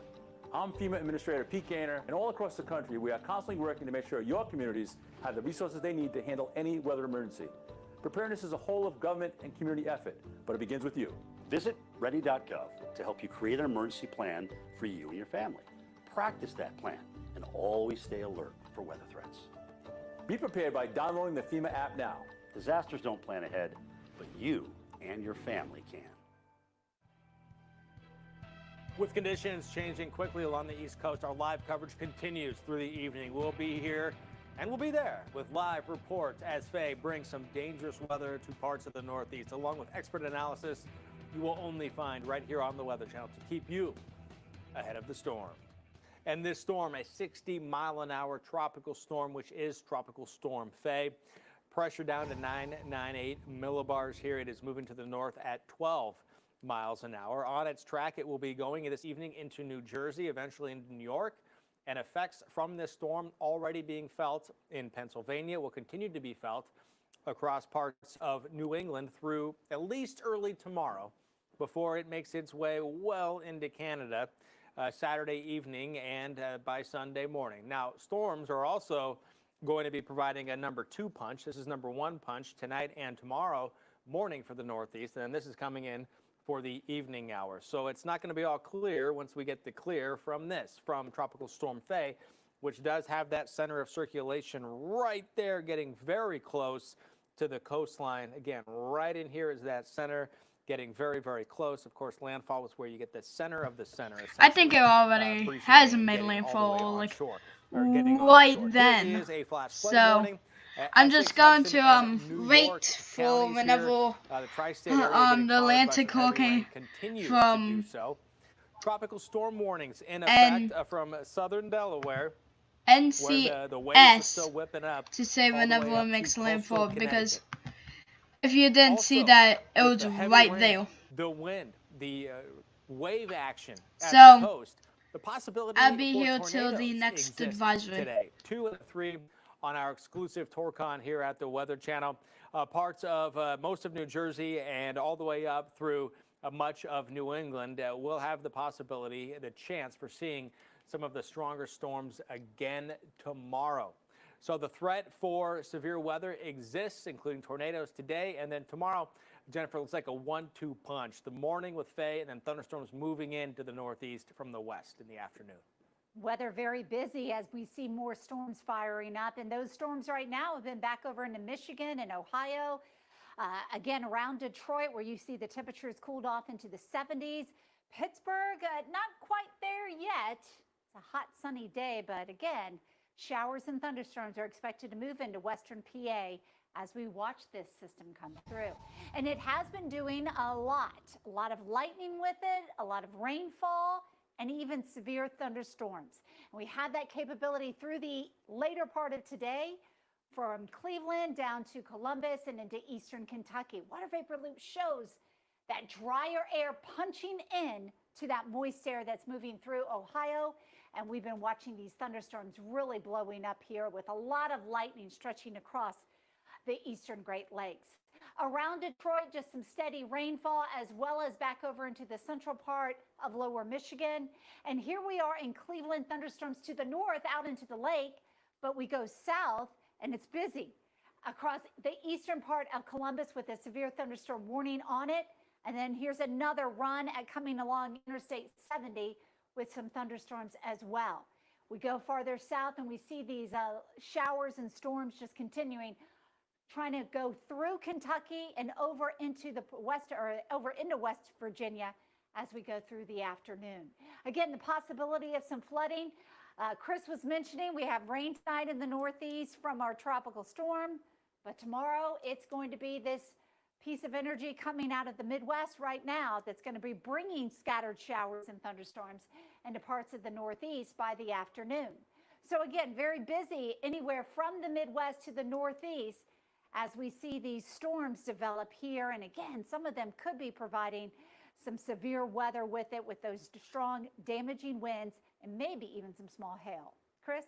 I'm FEMA Administrator Pete Gaynor, and all across the country, we are constantly working to make sure your communities have the resources they need to handle any weather emergency. Preparedness is a whole of government and community effort, but it begins with you. Visit ready.gov to help you create an emergency plan for you and your family. Practice that plan and always stay alert for weather threats. Be prepared by downloading the FEMA app now. Disasters don't plan ahead, but you and your family can. With conditions changing quickly along the East Coast, our live coverage continues through the evening. We'll be here and we'll be there with live reports as FAY brings some dangerous weather to parts of the Northeast, along with expert analysis you will only find right here on the Weather Channel to keep you ahead of the storm. And this storm, a 60-mile-an-hour tropical storm, which is Tropical Storm FAY. Pressure down to 998 millibars here. It is moving to the north at 12 miles an hour. On its track, it will be going this evening into New Jersey, eventually into New York, and effects from this storm already being felt in Pennsylvania will continue to be felt across parts of New England through at least early tomorrow before it makes its way well into Canada Saturday evening and by Sunday morning. Now, storms are also going to be providing a number 2 punch. This is number 1 punch tonight and tomorrow morning for the Northeast, and this is coming in for the evening hours. So it's not going to be all clear once we get the clear from Tropical Storm FAY, which does have that center of circulation right there, getting very close to the coastline. Again, right in here is that center, getting very, very close. Of course, landfall is where you get the center of the center. I think it already has made landfall like right then. So I'm just going to wait for whenever the Atlantic hurricane from tropical storm warnings in effect from southern Delaware. NCS to say whenever it makes landfall, because if you didn't see that, it was right there. The wind, the wave action at So the coast, the possibility I'll be for here till the next advisory. Today, 2 and 3 on our exclusive TourCon here at the Weather Channel. Parts of most of New Jersey and all the way up through much of New England will have the possibility, the chance for seeing some of the stronger storms again tomorrow. So the threat for severe weather exists, including tornadoes today, and then tomorrow, Jennifer, looks like a 1-2 punch. The morning with FAY, and then thunderstorms moving into the northeast from the west in the afternoon. Weather very busy as we see more storms firing up, and those storms right now have been back over into Michigan and Ohio. Again, around Detroit, where you see the temperatures cooled off into the 70s. Pittsburgh, not quite there yet. It's a hot, sunny day, but again, showers and thunderstorms are expected to move into western PA as we watch this system come through. And it has been doing a lot of lightning with it, a lot of rainfall, and even severe thunderstorms. And we have that capability through the later part of today, from Cleveland down to Columbus and into eastern Kentucky. Water vapor loop shows that drier air punching in to that moist air that's moving through Ohio. And we've been watching these thunderstorms really blowing up here with a lot of lightning stretching across the eastern Great Lakes. Around Detroit, just some steady rainfall, as well as back over into the central part of lower Michigan. And here we are in Cleveland, thunderstorms to the north out into the lake, but we go south and it's busy across the eastern part of Columbus with a severe thunderstorm warning on it. And then here's another run at coming along Interstate 70 with some thunderstorms as well. We go farther south and we see these showers and storms just continuing, trying to go through Kentucky and over into the west, or over into West Virginia as we go through the afternoon. Again, the possibility of some flooding. Chris was mentioning we have rain tonight in the northeast from our tropical storm, but tomorrow it's going to be this piece of energy coming out of the Midwest right now that's going to be bringing scattered showers and thunderstorms into parts of the Northeast by the afternoon. So again, very busy anywhere from the Midwest to the Northeast as we see these storms develop here. And again, some of them could be providing some severe weather with it, with those strong damaging winds and maybe even some small hail. Chris?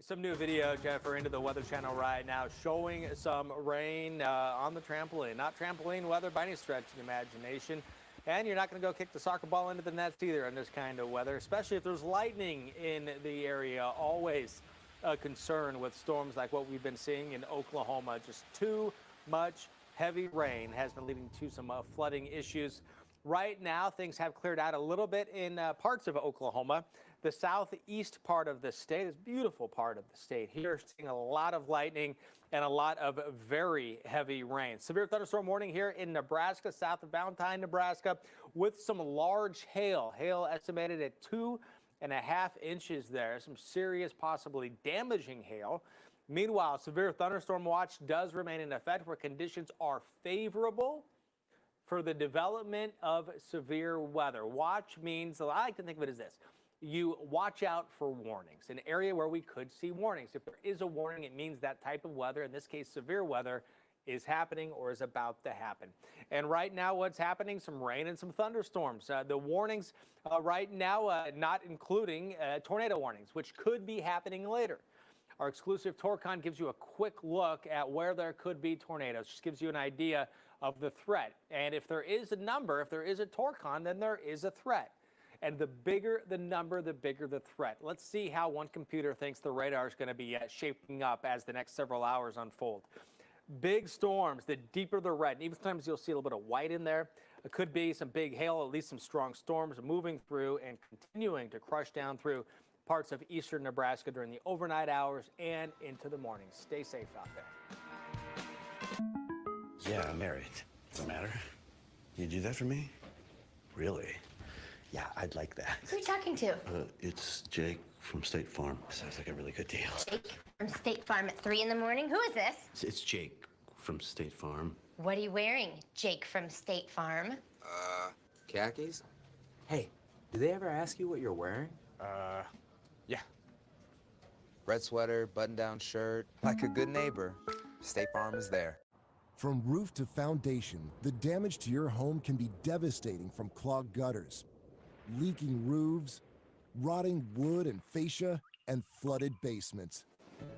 Some new video, Jennifer, into the Weather Channel right now showing some rain on the trampoline. Not trampoline weather by any stretch of the imagination. And you're not going to go kick the soccer ball into the nets either in this kind of weather, especially if there's lightning in the area. Always a concern with storms like what we've been seeing in Oklahoma. Just too much heavy rain has been leading to some flooding issues. Right now, things have cleared out a little bit in parts of Oklahoma. The southeast part of the state is a beautiful part of the state. Here, seeing a lot of lightning and a lot of very heavy rain. Severe thunderstorm warning here in Nebraska, south of Valentine, Nebraska, with some large hail. Hail estimated at 2.5 inches there. Some serious, possibly damaging hail. Meanwhile, severe thunderstorm watch does remain in effect where conditions are favorable for the development of severe weather. Watch means, I like to think of it as this. You watch out for warnings, an area where we could see warnings. If there is a warning, it means that type of weather, in this case severe weather, is happening or is about to happen. And right now what's happening, some rain and some thunderstorms. The warnings right now not including tornado warnings, which could be happening later. Our exclusive TourCon gives you a quick look at where there could be tornadoes. Just gives you an idea of the threat. And if there is a number, if there is a TourCon, then there is a threat. And the bigger the number, the bigger the threat. Let's see how one computer thinks the radar is going to be shaping up as the next several hours unfold. Big storms, the deeper the red. Even sometimes you'll see a little bit of white in there. It could be some big hail, at least some strong storms moving through and continuing to crush down through parts of eastern Nebraska during the overnight hours and into the morning. Stay safe out there. Yeah, I'm married. What's the matter? You do that for me? Really? Yeah, I'd like that. Who are you talking to? It's Jake from State Farm. Sounds like a really good deal. Jake from State Farm at 3 in the morning? Who is this? It's Jake from State Farm. What are you wearing, Jake from State Farm? Khakis? Hey, do they ever ask you what you're wearing? Yeah. Red sweater, button-down shirt. Like a good neighbor, State Farm is there. From roof to foundation, the damage to your home can be devastating, from clogged gutters, leaking roofs, rotting wood and fascia, and flooded basements.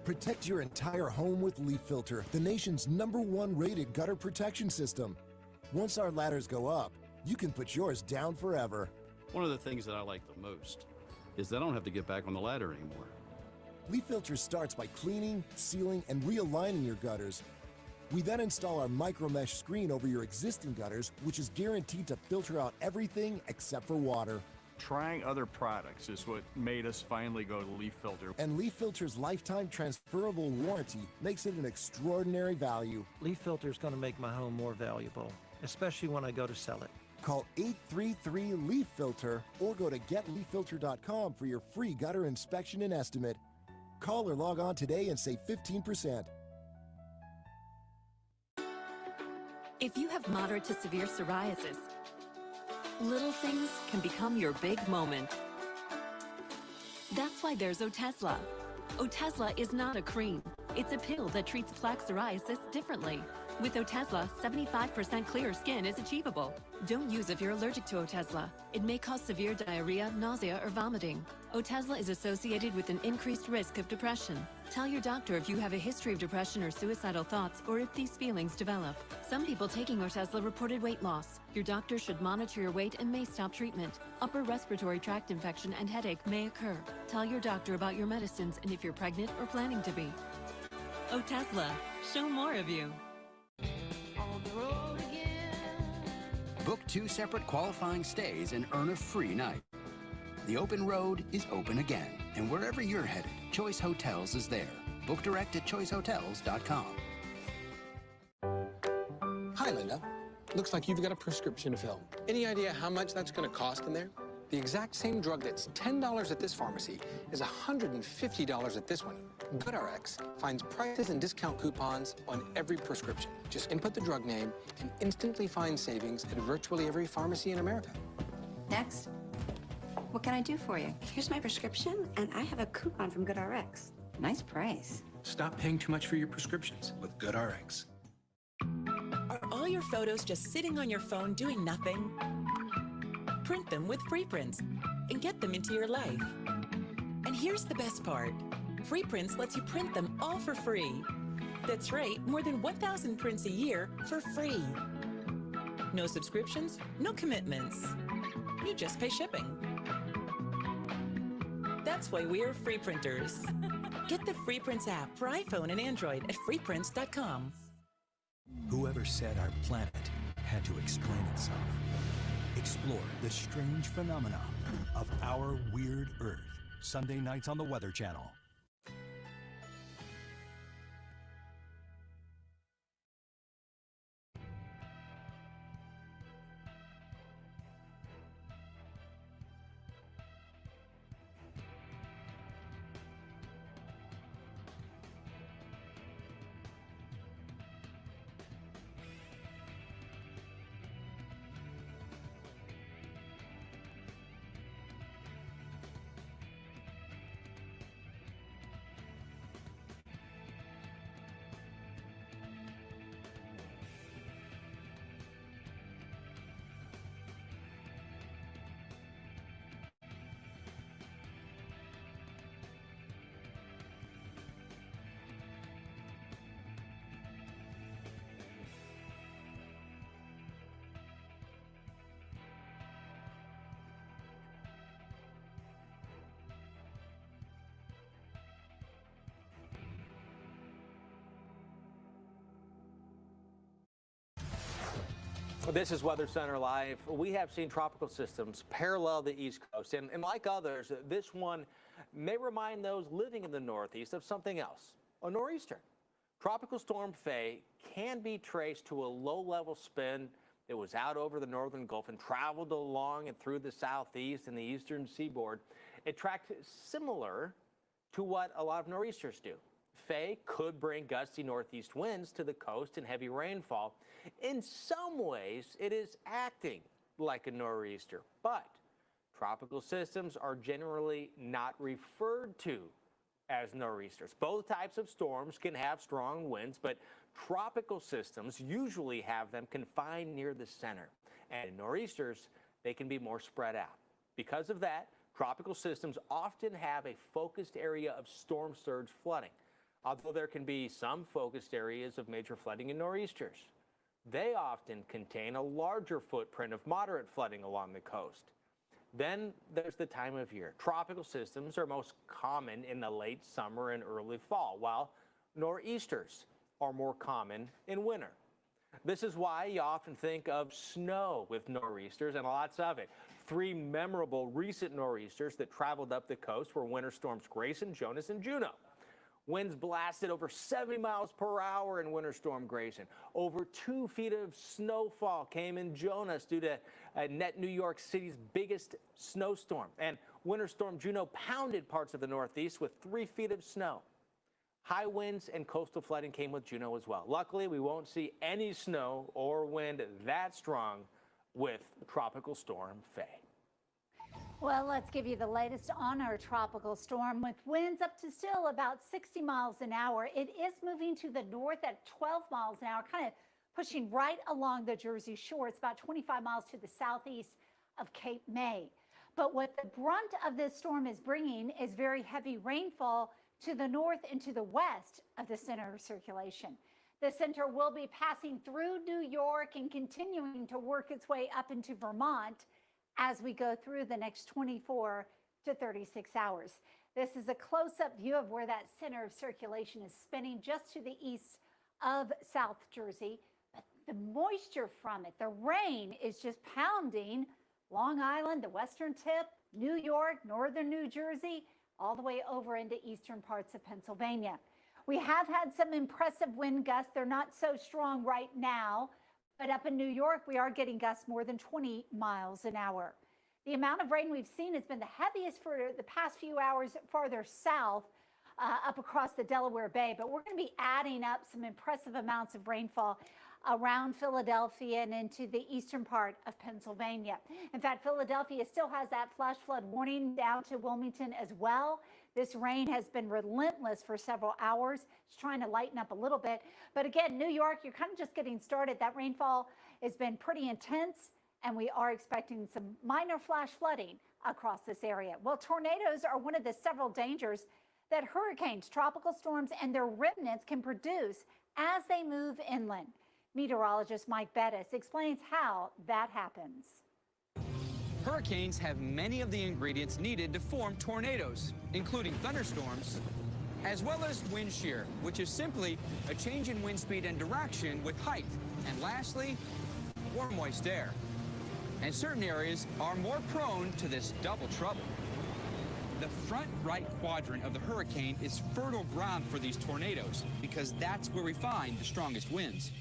Protect your entire home with Leaf Filter, the nation's #1 rated gutter protection system. Once our ladders go up, you can put yours down forever. One of the things that I like the most is that I don't have to get back on the ladder anymore. Leaf Filter starts by cleaning, sealing, and realigning your gutters. We then install our micro mesh screen over your existing gutters, which is guaranteed to filter out everything except for water. Trying other products is what made us finally go to Leaf Filter. And Leaf Filter's lifetime transferable warranty makes it an extraordinary value. Leaf Filter's going to make my home more valuable, especially when I go to sell it. Call 833-LEAF-FILTER or go to getleaffilter.com for your free gutter inspection and estimate. Call or log on today and save 15%. If you have moderate to severe psoriasis, little things can become your big moment. That's why there's Otezla. Otezla is not a cream. It's a pill that treats plaque psoriasis differently. With Otezla, 75% clear skin is achievable. Don't use if you're allergic to Otezla. It may cause severe diarrhea, nausea, or vomiting. Otezla is associated with an increased risk of depression. Tell your doctor if you have a history of depression or suicidal thoughts, or if these feelings develop. Some people taking Otezla reported weight loss. Your doctor should monitor your weight and may stop treatment. Upper respiratory tract infection and headache may occur. Tell your doctor about your medicines and if you're pregnant or planning to be. Otezla, show more of you. Book 2 separate qualifying stays and earn a free night. The open road is open again, and wherever you're headed, Choice Hotels is there. Book direct at choicehotels.com. Hi, Linda. Looks like you've got a prescription to fill. Any idea how much that's going to cost in there? The exact same drug that's $10 at this pharmacy is $150 at this one. GoodRx finds prices and discount coupons on every prescription. Just input the drug name and instantly find savings at virtually every pharmacy in America. Next. What can I do for you? Here's my prescription, and I have a coupon from GoodRx. Nice price. Stop paying too much for your prescriptions with GoodRx. Are all your photos just sitting on your phone doing nothing? Print them with FreePrints and get them into your life. And here's the best part. FreePrints lets you print them all for free. That's right, more than 1,000 prints a year for free. No subscriptions, no commitments. You just pay shipping. That's why we're free printers. Get the FreePrints app for iPhone and Android at freeprints.com. Whoever said our planet had to explain itself. Explore the strange phenomena of our weird Earth. Sunday nights on the Weather Channel. This is Weather Center Live. We have seen tropical systems parallel the East Coast, and like others, this one may remind those living in the Northeast of something else, a nor'easter. Tropical storm FAY can be traced to a low-level spin that was out over the northern Gulf and traveled along and through the southeast and the eastern seaboard. It tracked similar to what a lot of nor'easters do. FAY could bring gusty northeast winds to the coast and heavy rainfall. In some ways, it is acting like a nor'easter, but tropical systems are generally not referred to as nor'easters. Both types of storms can have strong winds, but tropical systems usually have them confined near the center. And in nor'easters, they can be more spread out. Because of that, tropical systems often have a focused area of storm surge flooding, although there can be some focused areas of major flooding in nor'easters. They often contain a larger footprint of moderate flooding along the coast. Then there's the time of year. Tropical systems are most common in the late summer and early fall, while nor'easters are more common in winter. This is why you often think of snow with nor'easters, and lots of it. 3 memorable recent nor'easters that traveled up the coast were winter storms Grayson, Jonas, and Juno. Winds blasted over 70 miles per hour in Winter Storm Grayson. Over 2 feet of snowfall came in Jonas due to New York City's biggest snowstorm. And Winter Storm Juno pounded parts of the Northeast with 3 feet of snow. High winds and coastal flooding came with Juno as well. Luckily, we won't see any snow or wind that strong with Tropical Storm FAY. Well, let's give you the latest on our tropical storm. With winds up to still about 60 miles an hour, it is moving to the north at 12 miles an hour, kind of pushing right along the Jersey Shore. It's about 25 miles to the southeast of Cape May. But what the brunt of this storm is bringing is very heavy rainfall to the north and to the west of the center of circulation. The center will be passing through New York and continuing to work its way up into Vermont as we go through the next 24 to 36 hours. This is a close-up view of where that center of circulation is spinning just to the east of South Jersey. But the moisture from it, the rain, is just pounding Long Island, the western tip, New York, northern New Jersey, all the way over into eastern parts of Pennsylvania. We have had some impressive wind gusts. They're not so strong right now, but up in New York, we are getting gusts more than 20 miles an hour. The amount of rain we've seen has been the heaviest for the past few hours farther south, up across the Delaware Bay, but we're going to be adding up some impressive amounts of rainfall around Philadelphia and into the eastern part of Pennsylvania. In fact, Philadelphia still has that flash flood warning down to Wilmington as well. This rain has been relentless for several hours. It's trying to lighten up a little bit. But again, New York, you're kind of just getting started. That rainfall has been pretty intense, and we are expecting some minor flash flooding across this area. Well, tornadoes are one of the several dangers that hurricanes, tropical storms, and their remnants can produce as they move inland. Meteorologist Mike Bettis explains how that happens. Hurricanes have many of the ingredients needed to form tornadoes, including thunderstorms, as well as wind shear, which is simply a change in wind speed and direction with height. And lastly, warm, moist air. And certain areas are more prone to this double trouble. The front right quadrant of the hurricane is fertile ground for these tornadoes because that's where we find the strongest winds.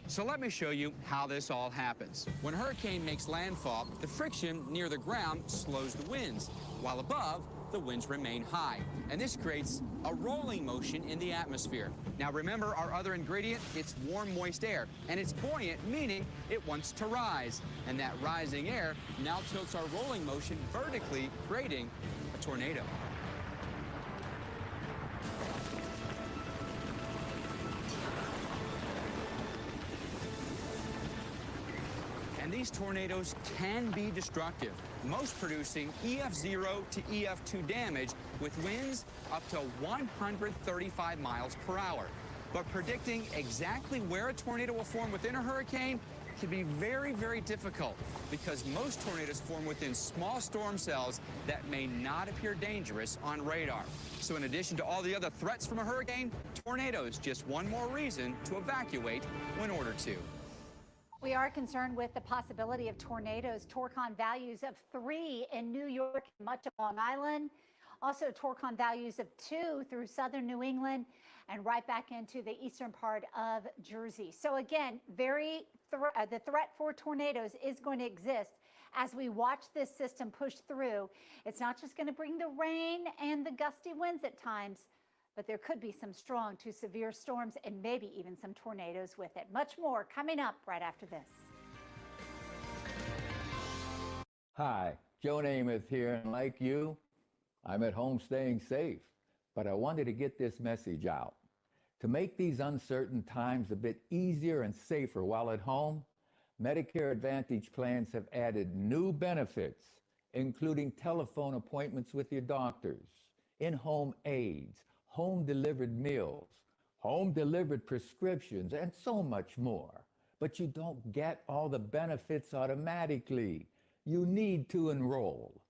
So let me show you how this all happens. When a hurricane makes landfall, the friction near the ground slows the winds, while above, the winds remain high. And this creates a rolling motion in the atmosphere. Now remember our other ingredient? It's warm, moist air. And it's buoyant, meaning it wants to rise. And that rising air now tilts our rolling motion vertically, creating a tornado. And these tornadoes can be destructive, most producing EF0 to EF2 damage with winds up to 135 miles per hour. But predicting exactly where a tornado will form within a hurricane can be very, very difficult because most tornadoes form within small storm cells that may not appear dangerous on radar. So in addition to all the other threats from a hurricane, tornadoes just one more reason to evacuate when ordered to. We are concerned with the possibility of tornadoes. Torcon values of 3 in New York and much of Long Island. Also, Torcon values of 2 through southern New England and right back into the eastern part of Jersey. So again, the threat for tornadoes is going to exist as we watch this system push through. It's not just going to bring the rain and the gusty winds at times, but there could be some strong to severe storms and maybe even some tornadoes with it. Much more coming up right after this. Hi, Joe Namath here, and like you, I'm at home staying safe, but I wanted to get this message out. To make these uncertain times a bit easier and safer while at home, Medicare Advantage plans have added new benefits, including telephone appointments with your doctors, in-home aids, home-delivered meals, home-delivered prescriptions, and so much more. But you don't get all the benefits automatically. You need to enroll.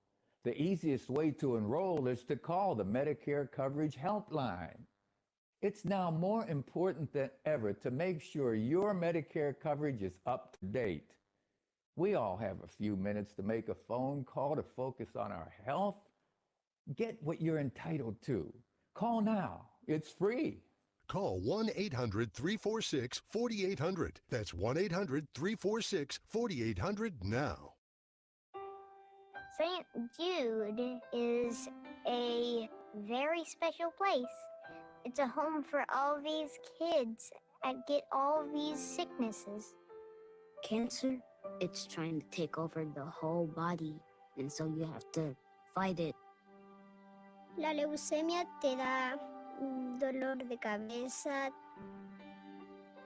The easiest way to enroll is to call the Medicare Coverage Helpline. It's now more important than ever to make sure your Medicare coverage is up to date. We all have a few minutes to make a phone call to focus on our health. Get what you're entitled to. Call now. It's free. Call 1-800-346-4800. That's 1-800-346-4800 now. St. Jude is a very special place. It's a home for all these kids that get all these sicknesses. Cancer, it's trying to take over the whole body, and so you have to fight it. La leucemia te da dolor de cabeza.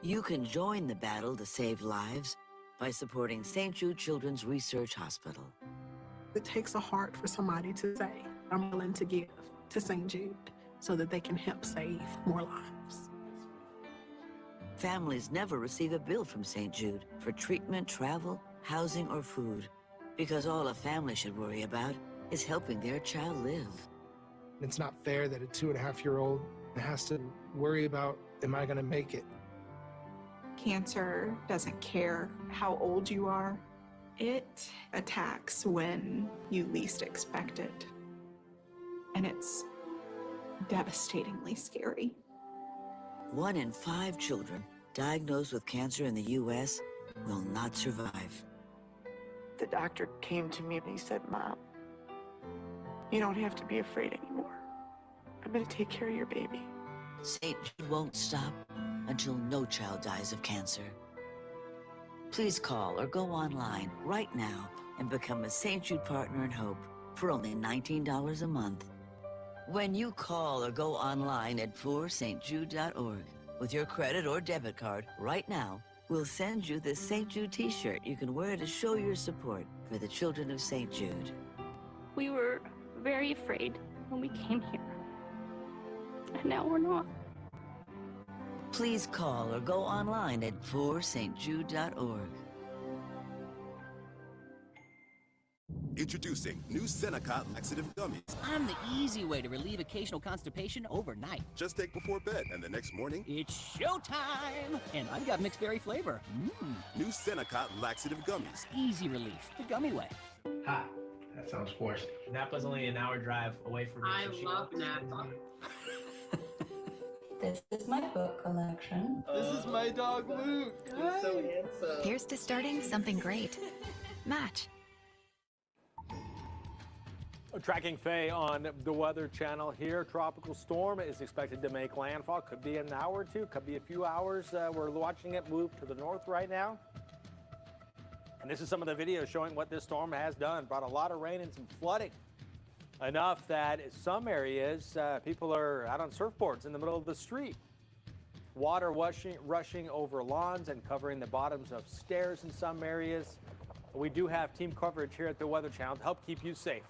You can join the battle to save lives by supporting St. Jude Children's Research Hospital. It takes a heart for somebody to say, I'm willing to give to St. Jude so that they can help save more lives. Families never receive a bill from St. Jude for treatment, travel, housing, or food, because all a family should worry about is helping their child live. It's not fair that a 2.5-year-old has to worry about, am I gonna make it? Cancer doesn't care how old you are. It attacks when you least expect it. And it's devastatingly scary. 1 in 5 children diagnosed with cancer in the U.S. will not survive. The doctor came to me and he said, Mom, you don't have to be afraid anymore. I'm gonna take care of your baby. St. Jude won't stop until no child dies of cancer. Please call or go online right now and become a St. Jude Partner in Hope for only $19 a month. When you call or go online at pourstjude.org with your credit or debit card right now, we'll send you this St. Jude t-shirt you can wear to show your support for the children of St. Jude. We were very afraid when we came here, and now we're not. Please call or go online at pourstjude.org. Introducing new Senecot laxative gummies. I'm the easy way to relieve occasional constipation overnight. Just take before bed, and the next morning, it's showtime! And I've got mixed berry flavor. New Senecot laxative gummies. Easy relief, the gummy way. Hi, that sounds forced. Napa's only an hour drive away from me. I love Napa. This is my book collection. This is my dog Luke. He's so handsome. Here's to starting something great. Match. Tracking FAY on the Weather Channel here. Tropical storm is expected to make landfall. Could be an hour or two, could be a few hours. We're watching it move to the north right now. And this is some of the video showing what this storm has done. Brought a lot of rain and some flooding. Enough that in some areas, people are out on surfboards in the middle of the street. Water rushing over lawns and covering the bottoms of stairs in some areas. We do have team coverage here at the Weather Channel to help keep you safe.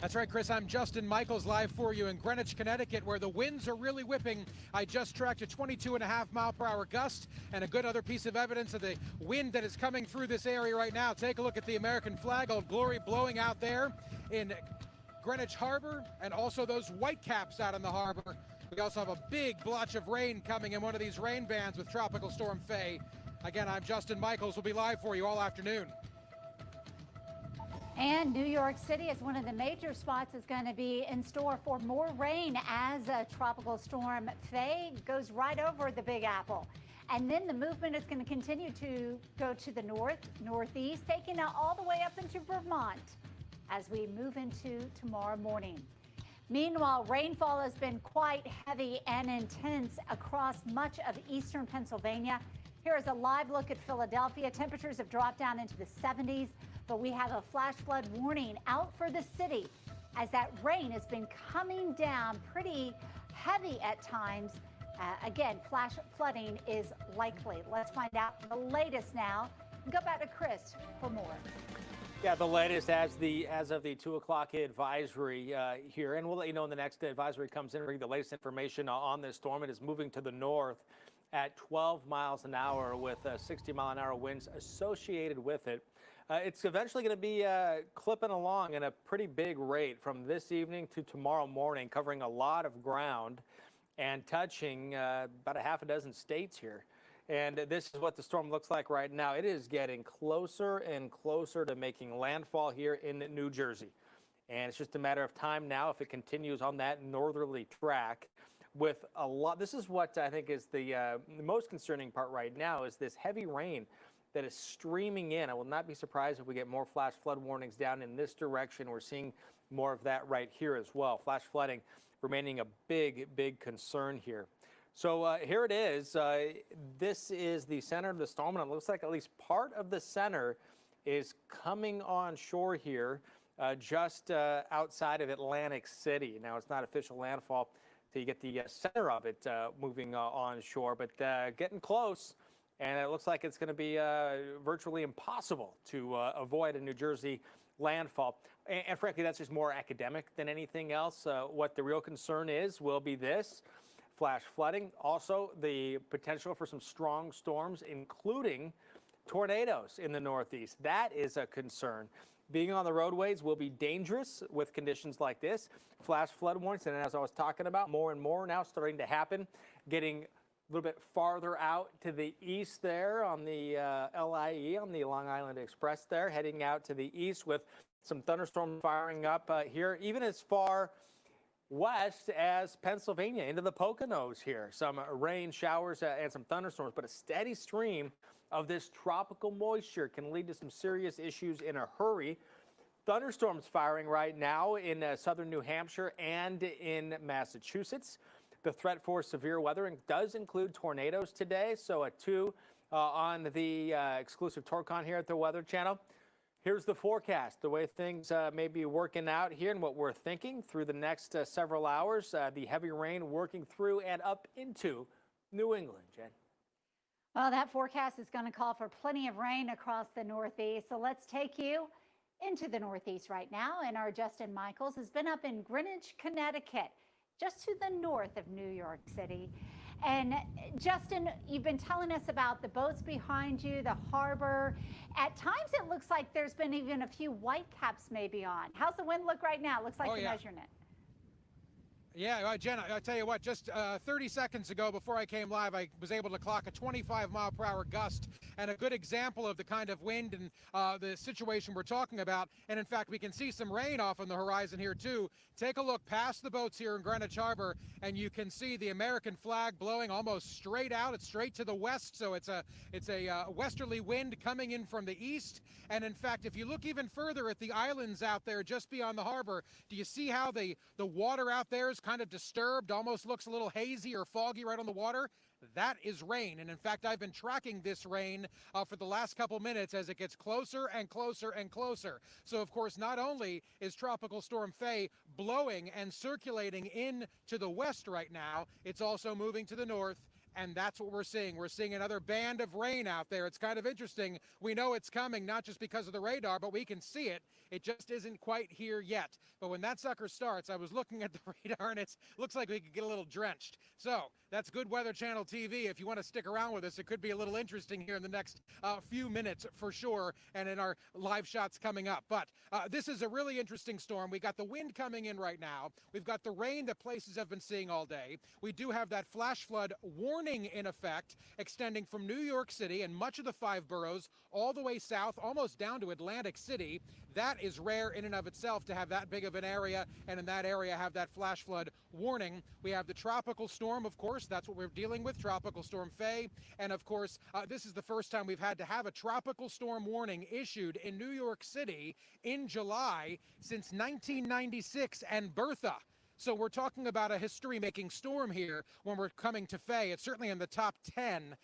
That's right, Chris. I'm Justin Michaels live for you in Greenwich, Connecticut, where the winds are really whipping. I just tracked a 22.5-mile-per-hour gust and a good other piece of evidence of the wind that is coming through this area right now. Take a look at the American flag, Old Glory, blowing out there in Greenwich Harbor, and also those white caps out in the harbor We also have a big blotch of rain coming in one of these rain bands with Tropical Storm Faye. Again, I'm Justin Michaels. We'll be live for you all afternoon. And New York City is one of the major spots is going to be in store for more rain as Tropical Storm Faye goes right over the Big Apple. And then the movement is going to continue to go to the northeast, taking it all the way up into Vermont as we move into tomorrow morning. Meanwhile, rainfall has been quite heavy and intense across much of eastern Pennsylvania. Here is a live look at Philadelphia. Temperatures have dropped down into the 70s, but we have a flash flood warning out for the city as that rain has been coming down pretty heavy at times. Again, flash flooding is likely. Let's find out the latest now. Go back to Chris for more. Yeah, the latest as of the 2 o'clock advisory here, and we'll let you know when the next advisory comes in. Bring the latest information on this storm. It is moving to the north at 12 miles an hour with 60-mile-an-hour winds associated with it. It's eventually going to be clipping along in a pretty big rate from this evening to tomorrow morning, covering a lot of ground and touching about a half a dozen states here. And this is what the storm looks like right now. It is getting closer and closer to making landfall here in New Jersey. And it's just a matter of time now if it continues on that northerly track with a lot. This is what I think is the most concerning part right now is this heavy rain that is streaming in. I will not be surprised if we get more flash flood warnings down in this direction. We're seeing more of that right here as well. Flash flooding remaining a big concern here. So here it is. This is the center of the storm, and it looks like at least part of the center is coming on shore here just outside of Atlantic City. Now, it's not official landfall till you get the center of it moving on shore, but getting close, and it looks like it's going to be virtually impossible to avoid a New Jersey landfall. And frankly, that's just more academic than anything else. What the real concern is will be this. Flash flooding, also the potential for some strong storms, including tornadoes in the Northeast. That is a concern. Being on the roadways will be dangerous with conditions like this. Flash flood warnings, and as I was talking about, more and more now starting to happen, getting a little bit farther out to the east there on the LIE, on the Long Island Express there, heading out to the east with some thunderstorms firing up here, even as far west as Pennsylvania into the Poconos here. Some rain showers and some thunderstorms, but a steady stream of this tropical moisture can lead to some serious issues in a hurry. Thunderstorms firing right now in southern New Hampshire and in Massachusetts. The threat for severe weather does include tornadoes today, so a 2 on the exclusive Torcon here at the Weather Channel. Here's the forecast, the way things may be working out here and what we're thinking through the next several hours. The heavy rain working through and up into New England, Jen. Well, that forecast is going to call for plenty of rain across the Northeast. So let's take you into the Northeast right now. And our Justin Michaels has been up in Greenwich, Connecticut, just to the north of New York City. And Justin, you've been telling us about the boats behind you, the harbor. At times it looks like there's been even a few white caps maybe on. How's the wind look right now? It looks like you're measuring it. Yeah, Jen, I'll tell you what, just 30 seconds ago before I came live, I was able to clock a 25-mile-per-hour gust, and a good example of the kind of wind and the situation we're talking about. And in fact, we can see some rain off on the horizon here too. Take a look past the boats here in Greenwich Harbor, and you can see the American flag blowing almost straight out. It's straight to the west, so it's a westerly wind coming in from the east. And in fact, if you look even further at the islands out there just beyond the harbor, do you see how the water out there is kind of disturbed, almost looks a little hazy or foggy right on the water? That is rain. And in fact, I've been tracking this rain for the last couple minutes as it gets closer and closer and closer. So of course, not only is Tropical Storm Faye blowing and circulating in to the west right now, it's also moving to the north And that's what we're seeing. We're seeing another band of rain out there. It's kind of interesting. We know it's coming, not just because of the radar, but we can see it. It just isn't quite here yet. But when that sucker starts, I was looking at the radar, and it looks like we could get a little drenched. So that's Good Weather Channel TV. If you want to stick around with us, it could be a little interesting here in the next few minutes for sure, and in our live shots coming up. But this is a really interesting storm. We got the wind coming in right now. We've got the rain that places have been seeing all day. We do have that flash flood warning in effect, extending from New York City and much of the 5 boroughs all the way south, almost down to Atlantic City. That is rare in and of itself to have that big of an area, and in that area have that flash flood warning. We have the tropical storm, of course. That's what we're dealing with, Tropical Storm FAY. And of course, this is the first time we've had to have a tropical storm warning issued in New York City in July since 1996 and Bertha. So we're talking about a history-making storm here when we're coming to FAY. It's certainly in the top 10,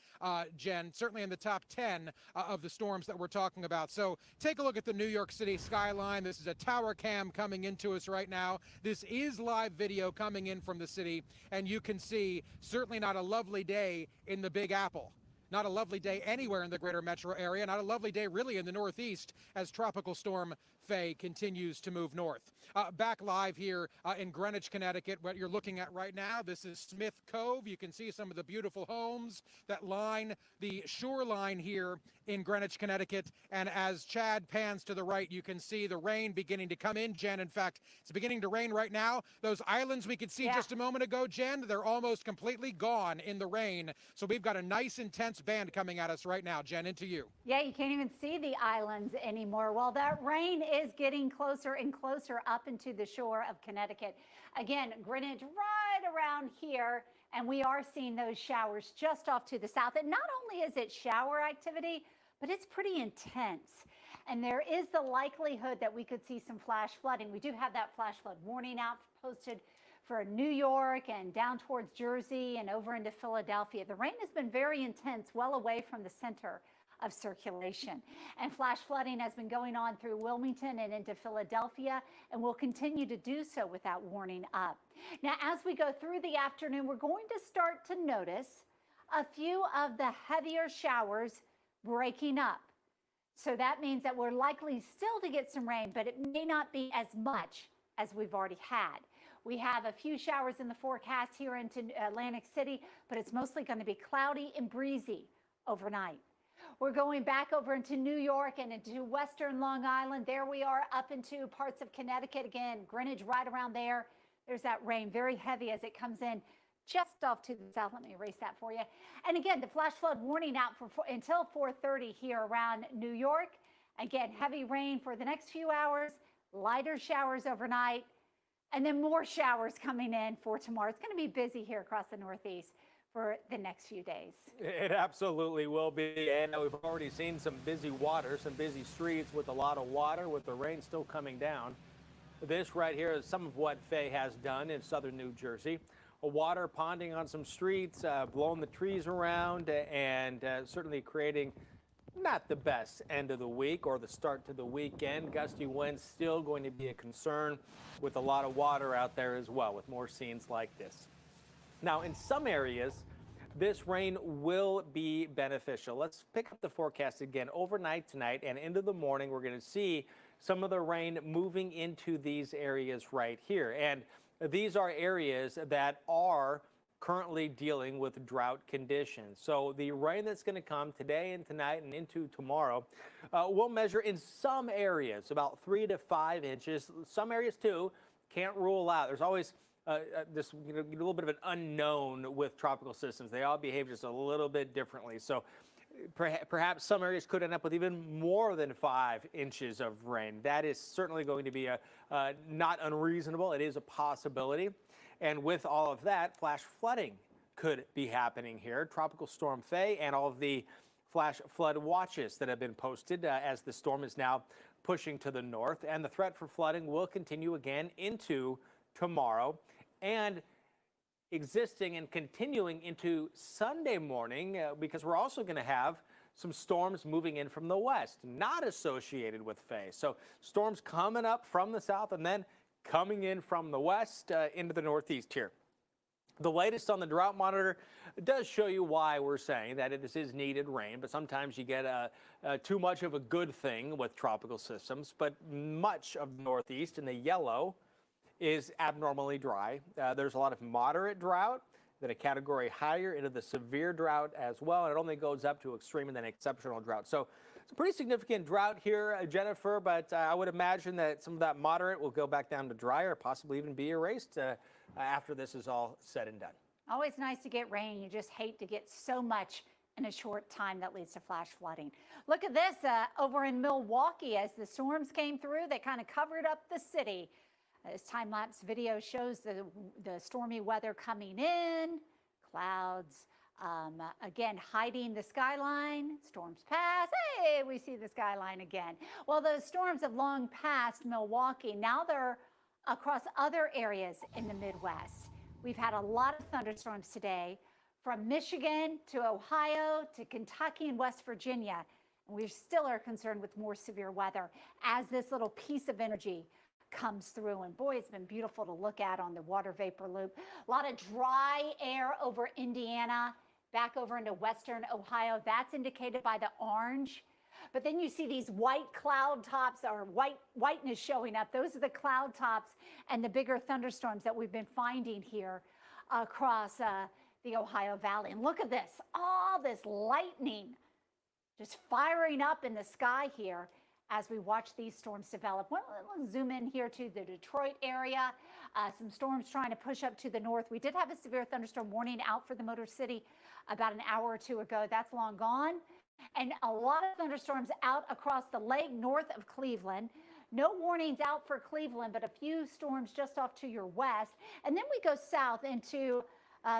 Jen, certainly in the top 10 of the storms that we're talking about. So take a look at the New York City skyline. This is a tower cam coming into us right now. This is live video coming in from the city, and you can see certainly not a lovely day in the Big Apple. Not a lovely day anywhere in the greater metro area. Not a lovely day really in the Northeast as Tropical Storm FAY continues to move north. Back live here in Greenwich, Connecticut, what you're looking at right now, this is Smith Cove. You can see some of the beautiful homes that line the shoreline here in Greenwich, Connecticut. And as Chad pans to the right, you can see the rain beginning to come in, Jen. In fact, it's beginning to rain right now. Those islands we could see just a moment ago, Jen, they're almost completely gone in the rain. So we've got a nice, intense band coming at us right now. Jen, into you. Yeah, you can't even see the islands anymore. Well, that rain is getting closer and closer up into the shore of Connecticut. Again, Greenwich right around here, and we are seeing those showers just off to the south. And not only is it shower activity, but it's pretty intense. And there is the likelihood that we could see some flash flooding. We do have that flash flood warning out posted for New York and down towards Jersey and over into Philadelphia. The rain has been very intense, well away from the center of circulation. And flash flooding has been going on through Wilmington and into Philadelphia, and will continue to do so with that warning up. Now, as we go through the afternoon, we're going to start to notice a few of the heavier showers breaking up. So that means that we're likely still to get some rain, but it may not be as much as we've already had. We have a few showers in the forecast here into Atlantic City, but it's mostly going to be cloudy and breezy overnight. We're going back over into New York and into western Long Island. There we are up into parts of Connecticut again, Greenwich right around there. There's that rain, very heavy as it comes in just off to the south. Let me erase that for you. And again, the flash flood warning out for until 4:30 here around New York. Again, heavy rain for the next few hours, lighter showers overnight, and then more showers coming in for tomorrow. It's going to be busy here across the Northeast for the next few days. It absolutely will be, and we've already seen some busy water, some busy streets with a lot of water, with the rain still coming down. This right here is some of what FAY has done in southern New Jersey. Water ponding on some streets, blowing the trees around, and certainly creating not the best end of the week or the start to the weekend. Gusty winds still going to be a concern with a lot of water out there as well, with more scenes like this. Now, in some areas, this rain will be beneficial. Let's pick up the forecast again. Overnight tonight and into the morning, we're going to see some of the rain moving into these areas right here. And these are areas that are currently dealing with drought conditions. So the rain that's going to come today and tonight and into tomorrow will measure in some areas about 3 to 5 inches. Some areas, too, can't rule out. There's always this a little bit of an unknown with tropical systems. They all behave just a little bit differently. So perhaps some areas could end up with even more than 5 inches of rain. That is certainly going to be not unreasonable. It is a possibility. And with all of that, flash flooding could be happening here. Tropical Storm FAY and all of the flash flood watches that have been posted as the storm is now pushing to the north. And the threat for flooding will continue again into tomorrow and existing and continuing into Sunday morning because we're also going to have some storms moving in from the west, not associated with FAY. So storms coming up from the south and then coming in from the west into the northeast here. The latest on the drought monitor does show you why we're saying that this is needed rain, but sometimes you get too much of a good thing with tropical systems. But much of the Northeast in the yellow is abnormally dry. There's a lot of moderate drought, then a category higher into the severe drought as well, and it only goes up to extreme and then exceptional drought. So it's a pretty significant drought here, Jennifer, but I would imagine that some of that moderate will go back down to dry or possibly even be erased after this is all said and done. Always nice to get rain. You just hate to get so much in a short time that leads to flash flooding. Look at this over in Milwaukee as the storms came through. They kind of covered up the city. This time-lapse video shows the stormy weather coming in, clouds, again, hiding the skyline. Storms pass. Hey, we see the skyline again. Well, those storms have long passed Milwaukee. Now they're across other areas in the Midwest. We've had a lot of thunderstorms today from Michigan to Ohio to Kentucky and West Virginia. And we still are concerned with more severe weather as this little piece of energy comes through. And boy, it's been beautiful to look at on the water vapor loop. A lot of dry air over Indiana, back over into western Ohio. That's indicated by the orange. But then you see these white cloud tops or whiteness showing up. Those are the cloud tops and the bigger thunderstorms that we've been finding here across the Ohio Valley. And look at this, all this lightning just firing up in the sky here as we watch these storms develop. We'll zoom in here to the Detroit area. Some storms trying to push up to the north. We did have a severe thunderstorm warning out for the Motor City about an hour or two ago. That's long gone. And a lot of thunderstorms out across the lake north of Cleveland. No warnings out for Cleveland, but a few storms just off to your west. And then we go south into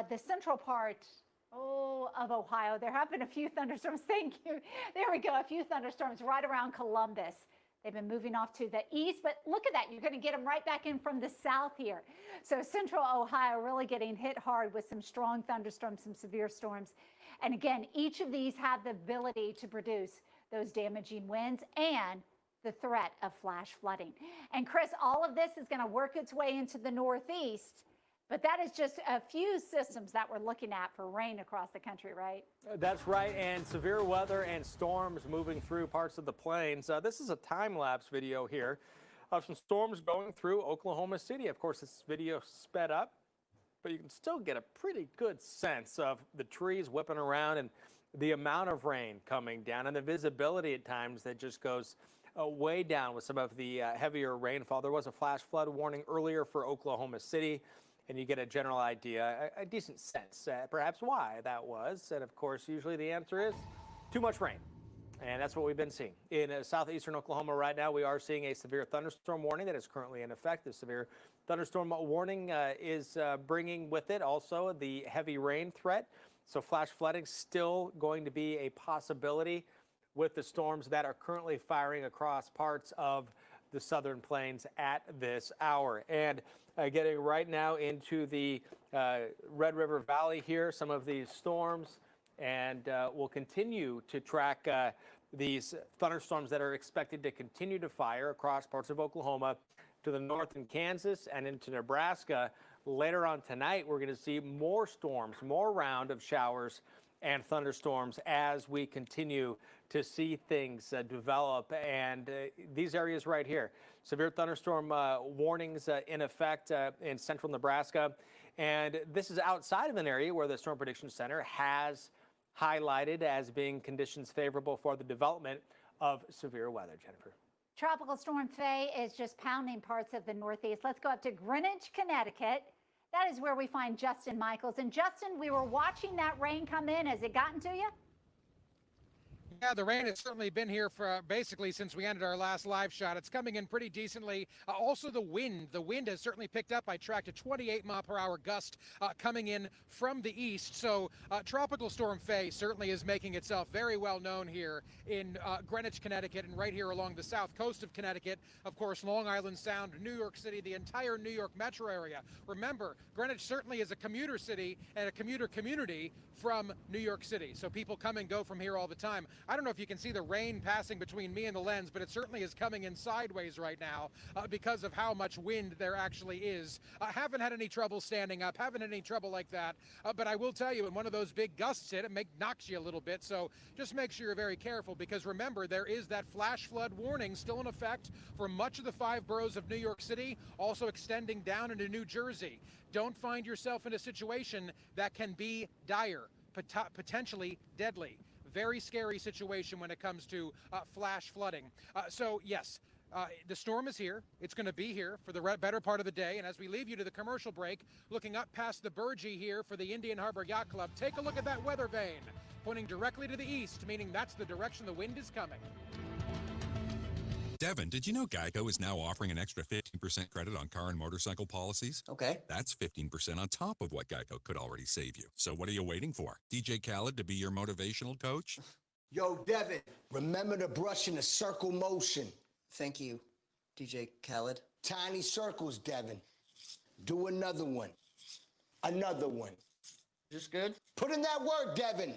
the central part of Ohio. There have been a few thunderstorms. Thank you. There we go. A few thunderstorms right around Columbus. They've been moving off to the east, but look at that. You're going to get them right back in from the south here. So central Ohio really getting hit hard with some strong thunderstorms, some severe storms. And again, each of these have the ability to produce those damaging winds and the threat of flash flooding. And Chris, all of this is going to work its way into the Northeast, but that is just a few systems that we're looking at for rain across the country, right? That's right, and severe weather and storms moving through parts of the plains. This is a time-lapse video here of some storms going through Oklahoma City. Of course, this video sped up, but you can still get a pretty good sense of the trees whipping around and the amount of rain coming down and the visibility at times that just goes way down with some of the heavier rainfall. There was a flash flood warning earlier for Oklahoma City, and you get a general idea, a decent sense, perhaps why that was. And of course, usually the answer is too much rain. And that's what we've been seeing. In southeastern Oklahoma right now, we are seeing a severe thunderstorm warning that is currently in effect. The severe thunderstorm warning is bringing with it also the heavy rain threat. So flash flooding still going to be a possibility with the storms that are currently firing across parts of the southern plains at this hour. And getting right now into the Red River Valley here, some of these storms, and we'll continue to track these thunderstorms that are expected to continue to fire across parts of Oklahoma to the north in Kansas and into Nebraska. Later on tonight, we're going to see more storms, more round of showers and thunderstorms as we continue to see things develop. And these areas right here, severe thunderstorm warnings in effect in central Nebraska. And this is outside of an area where the Storm Prediction Center has highlighted as being conditions favorable for the development of severe weather. Jennifer. Tropical Storm Faye is just pounding parts of the Northeast. Let's go up to Greenwich, Connecticut. That is where we find Justin Michaels. And Justin, we were watching that rain come in. Has it gotten to you? Yeah, the rain has certainly been here for basically since we ended our last live shot. It's coming in pretty decently. Also the wind has certainly picked up. I tracked a 28-mile-per-hour gust coming in from the east. So Tropical Storm Faye certainly is making itself very well known here in Greenwich, Connecticut, and right here along the south coast of Connecticut. Of course, Long Island Sound, New York City, the entire New York metro area. Remember, Greenwich certainly is a commuter city and a commuter community from New York City. So people come and go from here all the time. I don't know if you can see the rain passing between me and the lens, but it certainly is coming in sideways right now because of how much wind there actually is. Haven't had any trouble standing up, haven't had any trouble like that. But I will tell you, when one of those big gusts hit, it knocks you a little bit. So just make sure you're very careful, because remember, there is that flash flood warning still in effect for much of the 5 boroughs of New York City, also extending down into New Jersey. Don't find yourself in a situation that can be dire, potentially deadly. Very scary situation when it comes to flash flooding. So yes, the storm is here. It's going to be here for the better part of the day. And as we leave you to the commercial break, looking up past the Burgee here for the Indian Harbor Yacht Club, take a look at that weather vane pointing directly to the east, meaning that's the direction the wind is coming. Devin, did you know Geico is now offering an extra 15% credit on car and motorcycle policies? Okay. That's 15% on top of what Geico could already save you. So what are you waiting for? DJ Khaled to be your motivational coach? Yo, Devin, remember to brush in a circle motion. Thank you, DJ Khaled. Tiny circles, Devin. Do another one. Another one. This good? Put in that word, Devin.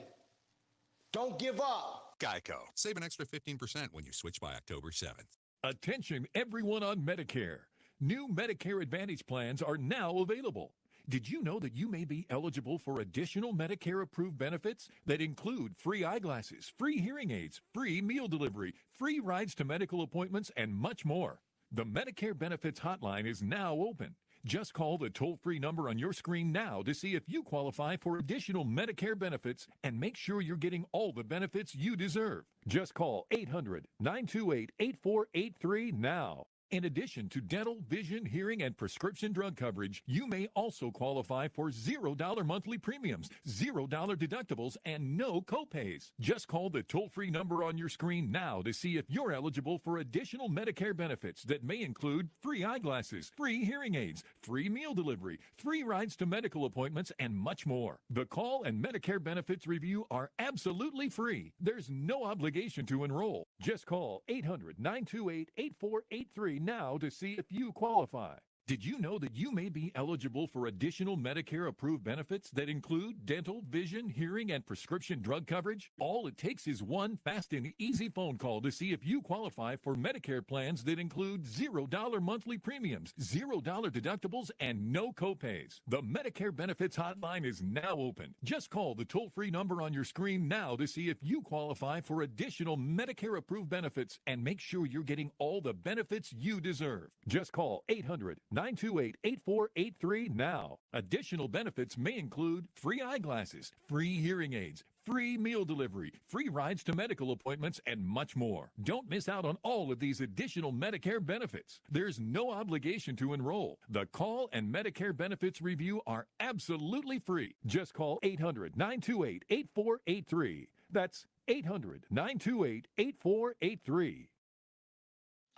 Don't give up. Geico. Save an extra 15% when you switch by October 7th. Attention everyone on Medicare. New Medicare Advantage plans are now available. Did you know that you may be eligible for additional Medicare-approved benefits that include free eyeglasses, free hearing aids, free meal delivery, free rides to medical appointments, and much more? The Medicare Benefits Hotline is now open. Just call the toll-free number on your screen now to see if you qualify for additional Medicare benefits and make sure you're getting all the benefits you deserve. Just call 800-928-8483 now. In addition to dental, vision, hearing, and prescription drug coverage, you may also qualify for $0 monthly premiums, $0 deductibles, and no copays. Just call the toll-free number on your screen now to see if you're eligible for additional Medicare benefits that may include free eyeglasses, free hearing aids, free meal delivery, free rides to medical appointments, and much more. The call and Medicare benefits review are absolutely free. There's no obligation to enroll. Just call 800-928-8483 now to see if you qualify. Did you know that you may be eligible for additional Medicare-approved benefits that include dental, vision, hearing, and prescription drug coverage? All it takes is one fast and easy phone call to see if you qualify for Medicare plans that include $0 monthly premiums, $0 deductibles, and no copays. The Medicare Benefits Hotline is now open. Just call the toll-free number on your screen now to see if you qualify for additional Medicare-approved benefits and make sure you're getting all the benefits you deserve. Just call 800-928-8483 now. Additional benefits may include free eyeglasses, free hearing aids, free meal delivery, free rides to medical appointments, and much more. Don't miss out on all of these additional Medicare benefits. There's no obligation to enroll. The call and Medicare benefits review are absolutely free. Just call 800-928-8483. That's 800-928-8483.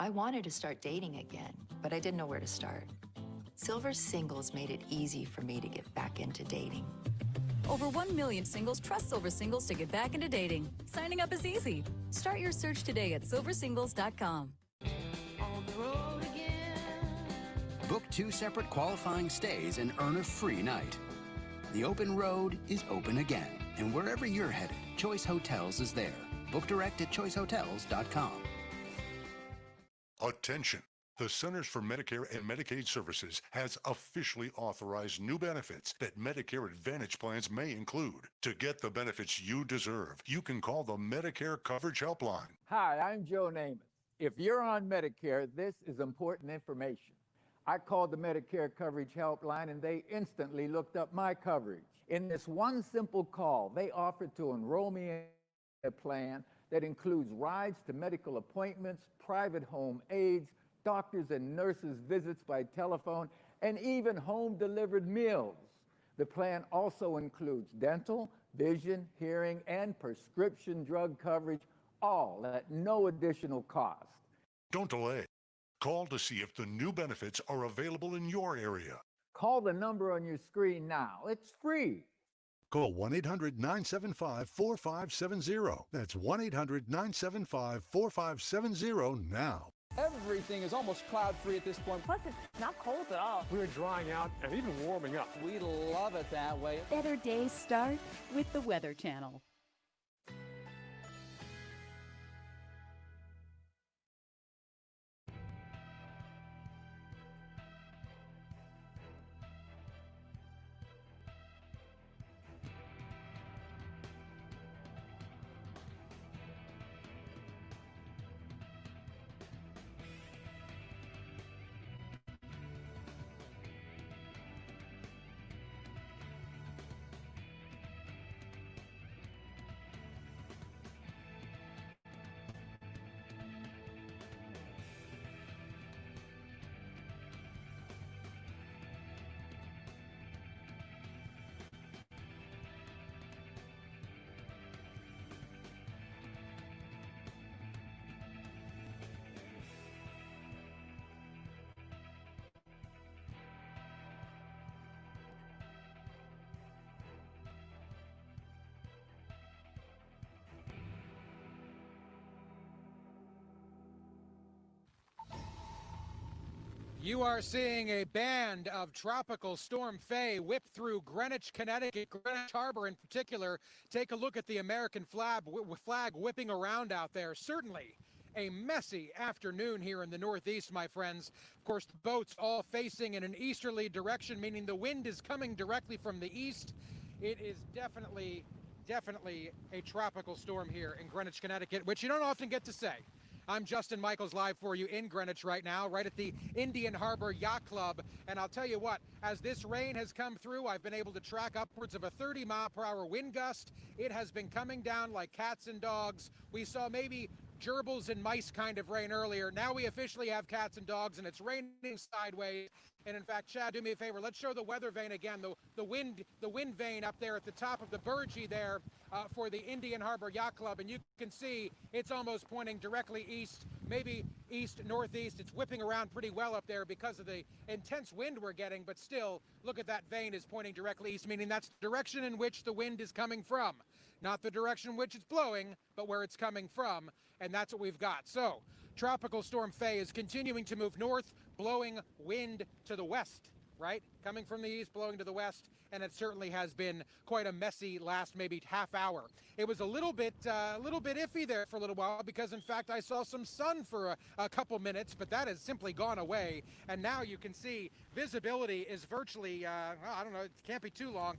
I wanted to start dating again, but I didn't know where to start. Silver Singles made it easy for me to get back into dating. Over 1 million singles trust Silver Singles to get back into dating. Signing up is easy. Start your search today at silversingles.com. Book 2 separate qualifying stays and earn a free night. The open road is open again, and wherever you're headed, Choice Hotels is there. Book direct at choicehotels.com. Attention! The Centers for Medicare and Medicaid Services has officially authorized new benefits that Medicare Advantage plans may include. To get the benefits you deserve, you can call the Medicare Coverage Helpline. Hi, I'm Joe Namath. If you're on Medicare, this is important information. I called the Medicare Coverage Helpline and they instantly looked up my coverage. In this one simple call, they offered to enroll me in a plan that includes rides to medical appointments, private home aids, doctors and nurses' visits by telephone, and even home-delivered meals. The plan also includes dental, vision, hearing, and prescription drug coverage, all at no additional cost. Don't delay. Call to see if the new benefits are available in your area. Call the number on your screen now. It's free. Call 1-800-975-4570. That's 1-800-975-4570 now. Everything is almost cloud-free at this point. Plus, it's not cold at all. We're drying out and even warming up. We love it that way. Better days start with the Weather Channel. You are seeing a band of Tropical Storm Faye whip through Greenwich, Connecticut, Greenwich Harbor in particular. Take a look at the American flag whipping around out there. Certainly a messy afternoon here in the Northeast, my friends. Of course, the boats all facing in an easterly direction, meaning the wind is coming directly from the east. It is definitely a tropical storm here in Greenwich, Connecticut, which you don't often get to say. I'm Justin Michaels, live for you in Greenwich right now, right at the Indian Harbor Yacht Club. And I'll tell you what, as this rain has come through, I've been able to track upwards of a 30-mile-per-hour wind gust. It has been coming down like cats and dogs. We saw maybe gerbils and mice kind of rain earlier. Now we officially have cats and dogs, and it's raining sideways. And in fact, Chad, do me a favor. Let's show the weather vane again. The wind vane up there at the top of the Burgee there for the Indian Harbor Yacht Club, and you can see it's almost pointing directly east, maybe east northeast. It's whipping around pretty well up there because of the intense wind we're getting. But still, look at that vane is pointing directly east, meaning that's the direction in which the wind is coming from, not the direction in which it's blowing, but where it's coming from. And that's what we've got. So Tropical Storm Faye is continuing to move north, blowing wind to the west, right? Coming from the east, blowing to the west, and it certainly has been quite a messy last maybe half hour. It was a little bit iffy there for a little while because, in fact, I saw some sun for a couple minutes, but that has simply gone away. And now you can see visibility is virtually, I don't know, it can't be too long,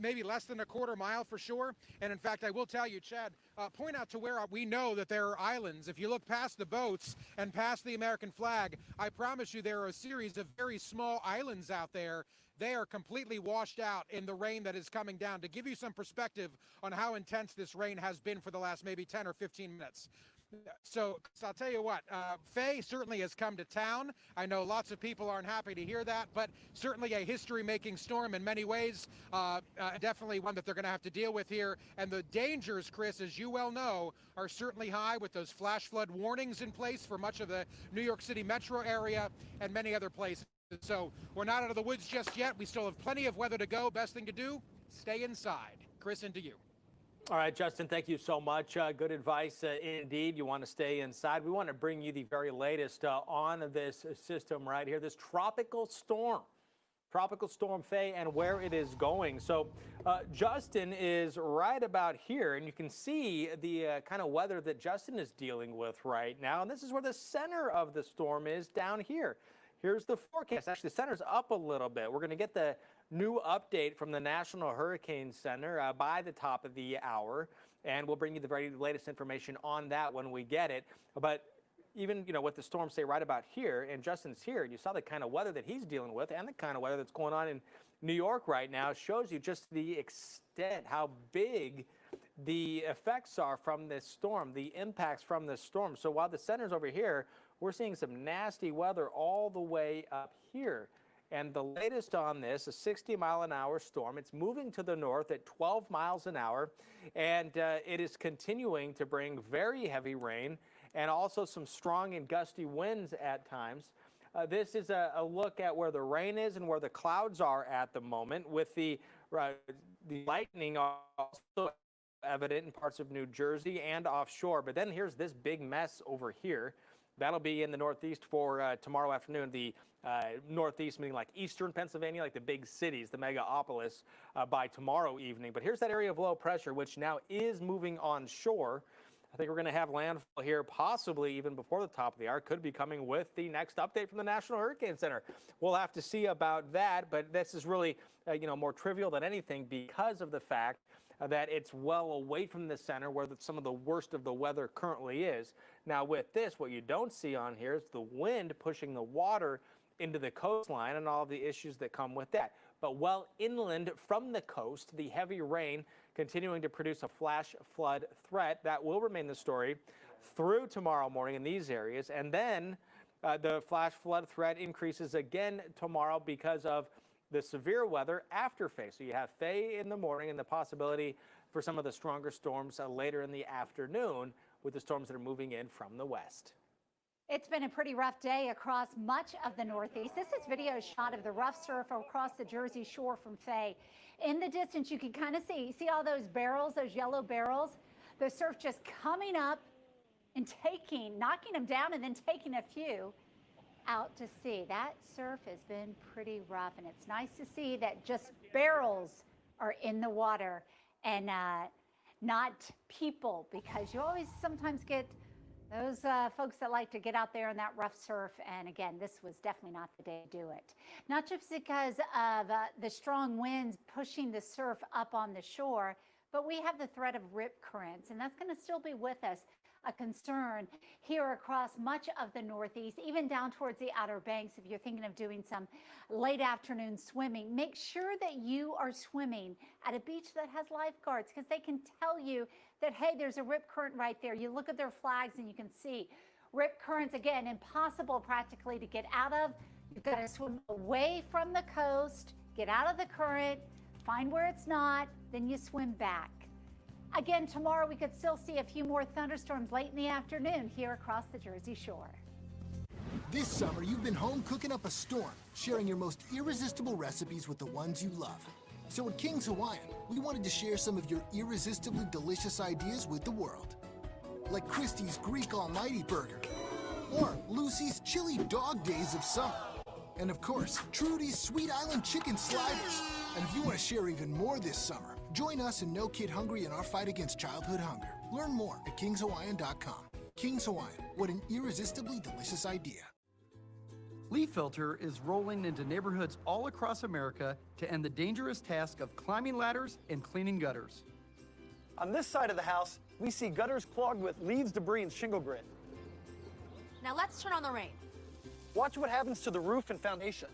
maybe less than a quarter mile for sure. And in fact, I will tell you, Chad, point out to where we know that there are islands. If you look past the boats and past the American flag, I promise you there are a series of very small islands out there. They are completely washed out in the rain that is coming down. To give you some perspective on how intense this rain has been for the last maybe 10 or 15 minutes. So I'll tell you what, Faye certainly has come to town. I know lots of people aren't happy to hear that, but certainly a history-making storm in many ways. Definitely one that they're going to have to deal with here. And the dangers, Chris, as you well know, are certainly high with those flash flood warnings in place for much of the New York City metro area and many other places. So we're not out of the woods just yet. We still have plenty of weather to go. Best thing to do, stay inside. Chris, into you. All right, Justin, thank you so much. Good advice indeed. You want to stay inside. We want to bring you the very latest on this system right here, this tropical storm Faye, and where it is going. So Justin is right about here, and you can see the kind of weather that Justin is dealing with right now. And this is where the center of the storm is, down here. Here's the forecast. Actually, the center's up a little bit. We're going to get the new update from the National Hurricane Center by the top of the hour, and we'll bring you the very latest information on that when we get it. But even, you know, what the storms say right about here, and Justin's here, and you saw the kind of weather that he's dealing with and the kind of weather that's going on in New York right now, shows you just the extent, how big the effects are from this storm, the impacts from this storm. So while the center's over here, we're seeing some nasty weather all the way up here. And the latest on this, a 60-mile-an-hour storm. It's moving to the north at 12 miles an hour, and it is continuing to bring very heavy rain and also some strong and gusty winds at times. This is a look at where the rain is and where the clouds are at the moment, with the lightning also evident in parts of New Jersey and offshore. But then here's this big mess over here. That'll be in the Northeast for tomorrow afternoon. The Northeast, meaning like Eastern Pennsylvania, like the big cities, the megapolis, by tomorrow evening. But here's that area of low pressure, which now is moving onshore. I think we're going to have landfall here, possibly even before the top of the hour. Could be coming with the next update from the National Hurricane Center. We'll have to see about that, but this is really, more trivial than anything because of the fact that it's well away from the center where some of the worst of the weather currently is. Now with this, what you don't see on here is the wind pushing the water into the coastline and all of the issues that come with that. But well inland from the coast, the heavy rain continuing to produce a flash flood threat. That will remain the story through tomorrow morning in these areas. And then the flash flood threat increases again tomorrow because of the severe weather after Faye. So you have Faye in the morning and the possibility for some of the stronger storms later in the afternoon with the storms that are moving in from the west. It's been a pretty rough day across much of the Northeast. This is video shot of the rough surf across the Jersey Shore from Faye. In the distance, you can kind of see all those barrels, those yellow barrels, the surf just coming up and knocking them down and then taking a few. out to sea. That surf has been pretty rough, and it's nice to see that just barrels are in the water and not people, because you always sometimes get those folks that like to get out there in that rough surf. And again, this was definitely not the day to do it. Not just because of the strong winds pushing the surf up on the shore, but we have the threat of rip currents, and that's going to still be with us. A concern here across much of the Northeast, even down towards the Outer Banks. If you're thinking of doing some late afternoon swimming, make sure that you are swimming at a beach that has lifeguards, because they can tell you that, hey, there's a rip current right there. You look at their flags and you can see rip currents. Again, impossible practically to get out of. You've got to swim away from the coast, get out of the current, find where it's not, then you swim back. Again, tomorrow we could still see a few more thunderstorms late in the afternoon here across the Jersey Shore. This summer, you've been home cooking up a storm, sharing your most irresistible recipes with the ones you love. So at King's Hawaiian, we wanted to share some of your irresistibly delicious ideas with the world. Like Christie's Greek Almighty Burger, or Lucy's Chili Dog Days of Summer, and of course, Trudy's Sweet Island Chicken Sliders. And if you want to share even more this summer, join us in No Kid Hungry in our fight against childhood hunger. Learn more at kingshawaiian.com. King's Hawaiian, what an irresistibly delicious idea. Leaf Filter is rolling into neighborhoods all across America to end the dangerous task of climbing ladders and cleaning gutters. On this side of the house, we see gutters clogged with leaves, debris, and shingle grit. Now let's turn on the rain. Watch what happens to the roof and foundation.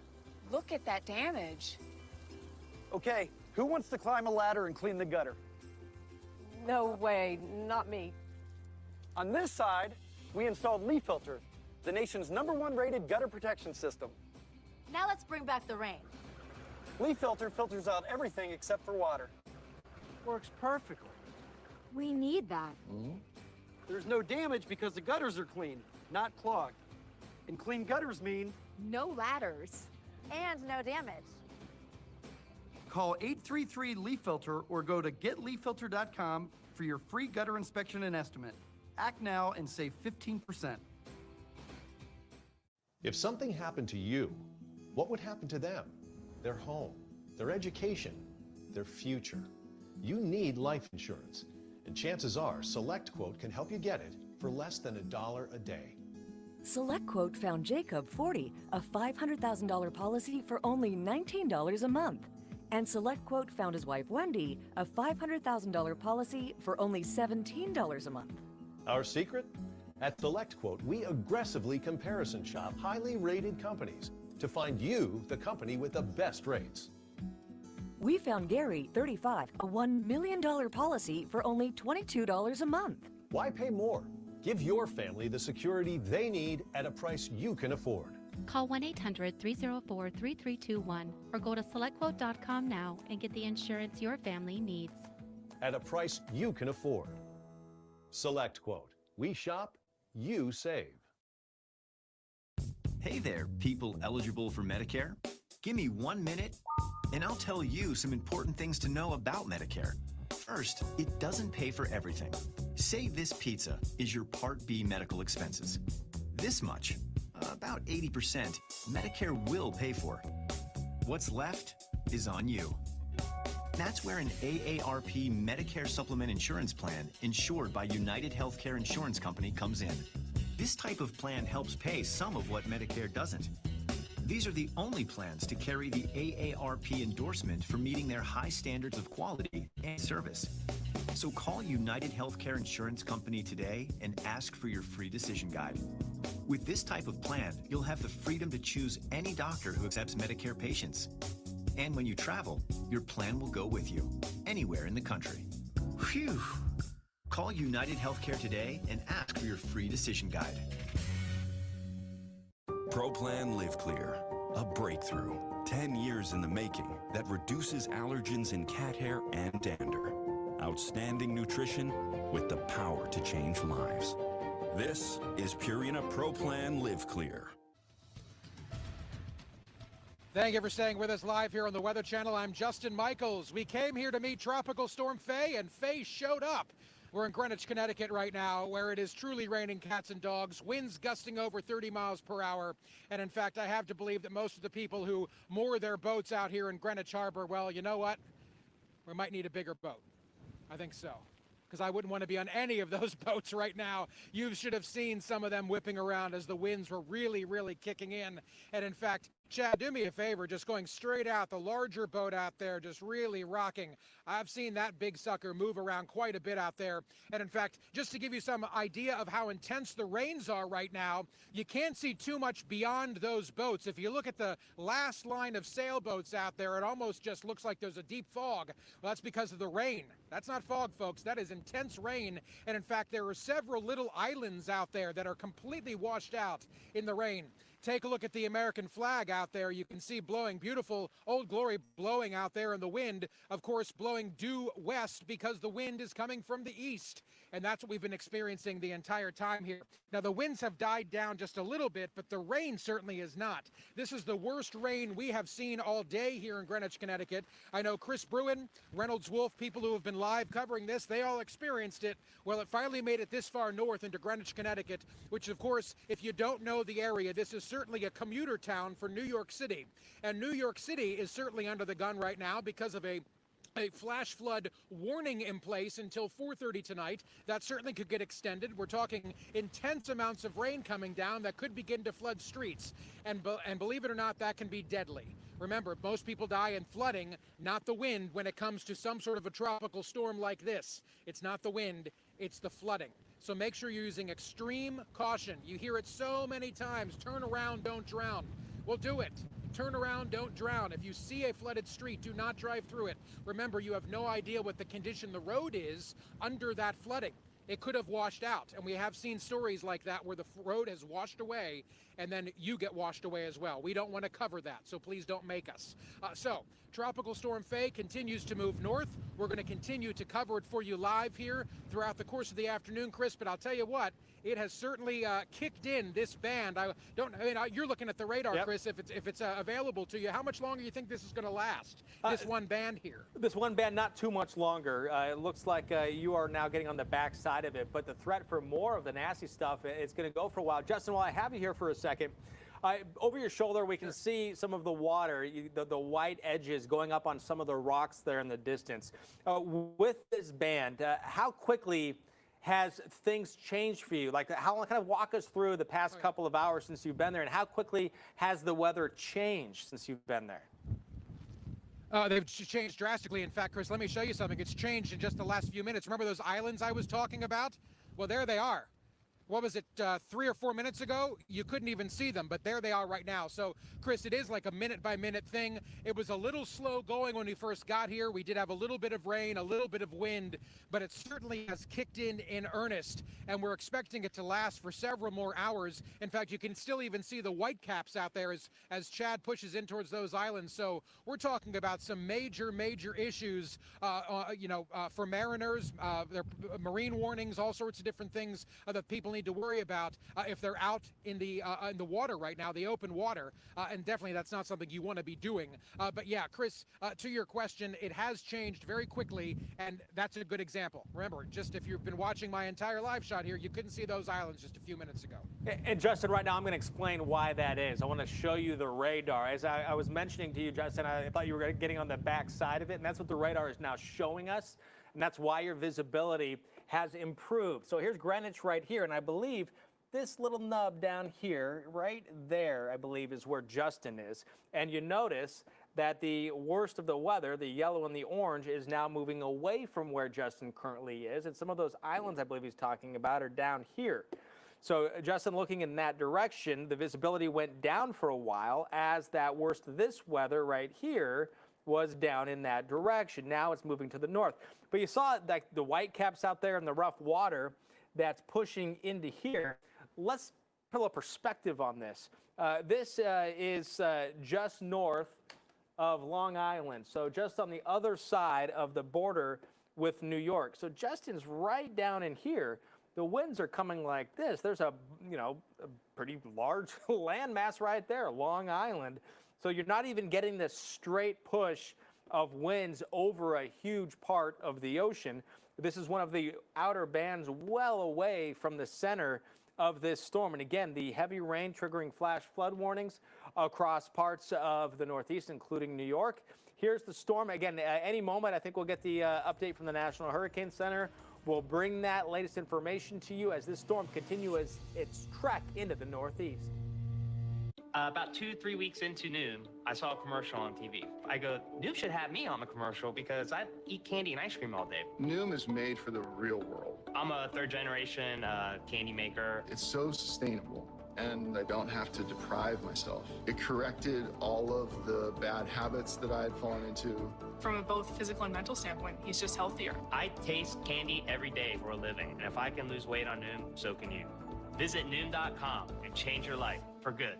Look at that damage. Okay, who wants to climb a ladder and clean the gutter? No way, not me. On this side, we installed Leaf Filter, the nation's #1 rated gutter protection system. Now let's bring back the rain. Leaf Filter filters out everything except for water. Works perfectly. We need that. There's no damage because the gutters are clean, not clogged. And clean gutters mean No ladders. And no damage. call 833 Leaf Filter or go to getleaffilter.com for your free gutter inspection and estimate. Act now and save 15%. If something happened to you, what would happen to them? Their home, their education, their future. You need life insurance, and chances are SelectQuote can help you get it for less than $1 a day. SelectQuote found Jacob 40, a $500,000 policy for only $19 a month. And SelectQuote found his wife Wendy, a $500,000 policy for only $17 a month. Our secret? At SelectQuote, we aggressively comparison shop highly rated companies to find you the company with the best rates. We found Gary, 35, a $1 million policy for only $22 a month. Why pay more? Give your family the security they need at a price you can afford. Call 1-800-304-3321 or go to selectquote.com now and get the insurance your family needs. At a price you can afford. SelectQuote. We shop, you save. Hey there, people eligible for Medicare. Give me 1 minute and I'll tell you some important things to know about Medicare. First, it doesn't pay for everything. Say this pizza is your Part B medical expenses. This much, about 80%, Medicare will pay for. What's left is on you. That's where an AARP Medicare Supplement Insurance Plan insured by United Healthcare Insurance Company comes in. This type of plan helps pay some of what Medicare doesn't. These are the only plans to carry the AARP endorsement for meeting their high standards of quality and service. So call United Healthcare Insurance Company today and ask for your free decision guide. With this type of plan, you'll have the freedom to choose any doctor who accepts Medicare patients. And when you travel, your plan will go with you, anywhere in the country. Phew! Call United Healthcare today and ask for your free decision guide. ProPlan Live Clear, a breakthrough, 10 years in the making that reduces allergens in cat hair and dander. Outstanding nutrition with the power to change lives. This is Purina ProPlan Live Clear. Thank you for staying with us live here on the Weather Channel. I'm Justin Michaels. We came here to meet Tropical Storm Faye, and Faye showed up. We're in Greenwich, Connecticut right now, where it is truly raining cats and dogs, winds gusting over 30 miles per hour. And in fact, I have to believe that most of the people who moor their boats out here in Greenwich Harbor, well, you know what? We might need a bigger boat. I think so. Because I wouldn't want to be on any of those boats right now. You should have seen some of them whipping around as the winds were really, really kicking in. And in fact, Chad, do me a favor, just going straight out, the larger boat out there, just really rocking. I've seen that big sucker move around quite a bit out there. And in fact, just to give you some idea of how intense the rains are right now, you can't see too much beyond those boats. If you look at the last line of sailboats out there, it almost just looks like there's a deep fog. Well, that's because of the rain. That's not fog, folks. That is intense rain. And in fact, there are several little islands out there that are completely washed out in the rain. Take a look at the American flag out there. You can see blowing, beautiful Old Glory blowing out there in the wind, of course, blowing due west because the wind is coming from the east. And that's what we've been experiencing the entire time here. Now, the winds have died down just a little bit, but the rain certainly is not. This is the worst rain we have seen all day here in Greenwich, Connecticut. I know Chris Bruin, Reynolds Wolf, people who have been live covering this, they all experienced it. Well, it finally made it this far north into Greenwich, Connecticut, which, of course, if you don't know the area, this is certainly a commuter town for New York City. And New York City is certainly under the gun right now because of a flash flood warning in place until 4:30 tonight. That certainly could get extended. We're talking intense amounts of rain coming down that could begin to flood streets. And believe it or not, that can be deadly. Remember, most people die in flooding, not the wind, when it comes to some sort of a tropical storm like this. It's not the wind, it's the flooding. So make sure you're using extreme caution. You hear it so many times, turn around, don't drown. Well, do it. Turn around, don't drown. If you see a flooded street, do not drive through it. Remember, you have no idea what the condition the road is under that flooding. It could have washed out, and we have seen stories like that where the road has washed away and then you get washed away as well. We don't want to cover that, so please don't make us. Tropical Storm Faye continues to move north. We're going to continue to cover it for you live here throughout the course of the afternoon, Chris, but I'll tell you what, it has certainly kicked in this band. You're looking at the radar, yep. Chris, if it's available to you. How much longer do you think this is going to last, this one band here? This one band, not too much longer. It looks like you are now getting on the back side of it, but the threat for more of the nasty stuff, it's going to go for a while. Justin, while I have you here for a second, over your shoulder, we can see some of the water, the white edges going up on some of the rocks there in the distance. With this band, how quickly has things changed for you? Like, how kind of walk us through the past couple of hours since you've been there, and how quickly has the weather changed since you've been there? They've changed drastically. In fact, Chris, let me show you something. It's changed in just the last few minutes. Remember those islands I was talking about? Well, there they are. What was it, 3 or 4 minutes ago? You couldn't even see them, but there they are right now. So, Chris, it is like a minute-by-minute thing. It was a little slow going when we first got here. We did have a little bit of rain, a little bit of wind, but it certainly has kicked in earnest, and we're expecting it to last for several more hours. In fact, you can still even see the white caps out there as Chad pushes in towards those islands. So we're talking about some major issues, for mariners, there are marine warnings, all sorts of different things that people need to worry about if they're out in the water right now, the open water, and definitely that's not something you want to be doing. But yeah, Chris, to your question, it has changed very quickly, and that's a good example. Remember, just if you've been watching my entire live shot here, you couldn't see those islands just a few minutes ago. And Justin, right now I'm going to explain why that is. I want to show you the radar. As I was mentioning to you, Justin, I thought you were getting on the back side of it, and that's what the radar is now showing us, and that's why your visibility has improved. So here's Greenwich right here, and I believe this little nub down here, right there, I believe is where Justin is. And you notice that the worst of the weather, the yellow and the orange, is now moving away from where Justin currently is. And some of those islands I believe he's talking about are down here. So Justin, looking in that direction, the visibility went down for a while as that worst of this weather right here was down in that direction. Now it's moving to the north. But you saw like the white caps out there in the rough water that's pushing into here. Let's put a little perspective on this. This is just north of Long Island, so just on the other side of the border with New York. So Justin's right down in here. The winds are coming like this. There's a pretty large landmass right there, Long Island. So you're not even getting this straight push of winds over a huge part of the ocean. This is one of the outer bands well away from the center of this storm. And again, the heavy rain triggering flash flood warnings across parts of the Northeast, including New York. Here's the storm. Again, any moment, I think we'll get the update from the National Hurricane Center. We'll bring that latest information to you as this storm continues its trek into the Northeast. About 2-3 weeks into Noom, I saw a commercial on TV. I go, Noom should have me on the commercial because I eat candy and ice cream all day. Noom is made for the real world. I'm a third-generation candy maker. It's so sustainable, and I don't have to deprive myself. It corrected all of the bad habits that I had fallen into. From a both physical and mental standpoint, he's just healthier. I taste candy every day for a living, and if I can lose weight on Noom, so can you. Visit Noom.com and change your life for good.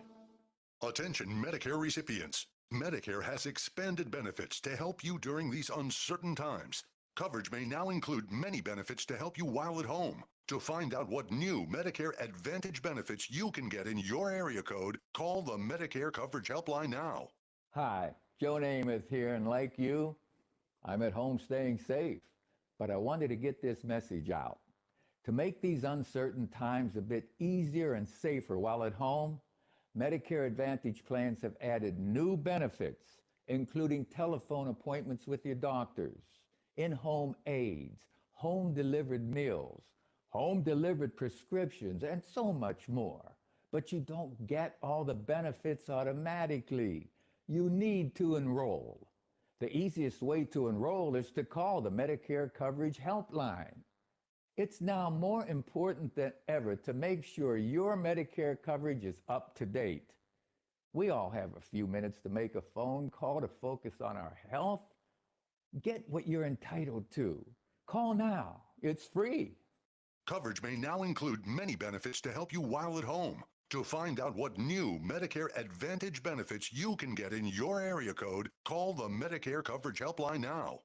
Attention Medicare recipients. Medicare has expanded benefits to help you during these uncertain times. Coverage may now include many benefits to help you while at home. To find out what new Medicare Advantage benefits you can get in your area code, call the Medicare Coverage Helpline now. Hi, Joe Namath here, and like you, I'm at home staying safe. But I wanted to get this message out. To make these uncertain times a bit easier and safer while at home, Medicare Advantage plans have added new benefits, including telephone appointments with your doctors, in-home aids, home-delivered meals, home-delivered prescriptions, and so much more. But you don't get all the benefits automatically. You need to enroll. The easiest way to enroll is to call the Medicare Coverage Helpline. It's now more important than ever to make sure your Medicare coverage is up to date. We all have a few minutes to make a phone call to focus on our health. Get what you're entitled to. Call now. It's free. Coverage may now include many benefits to help you while at home. To find out what new Medicare Advantage benefits you can get in your area code, call the Medicare Coverage Helpline now.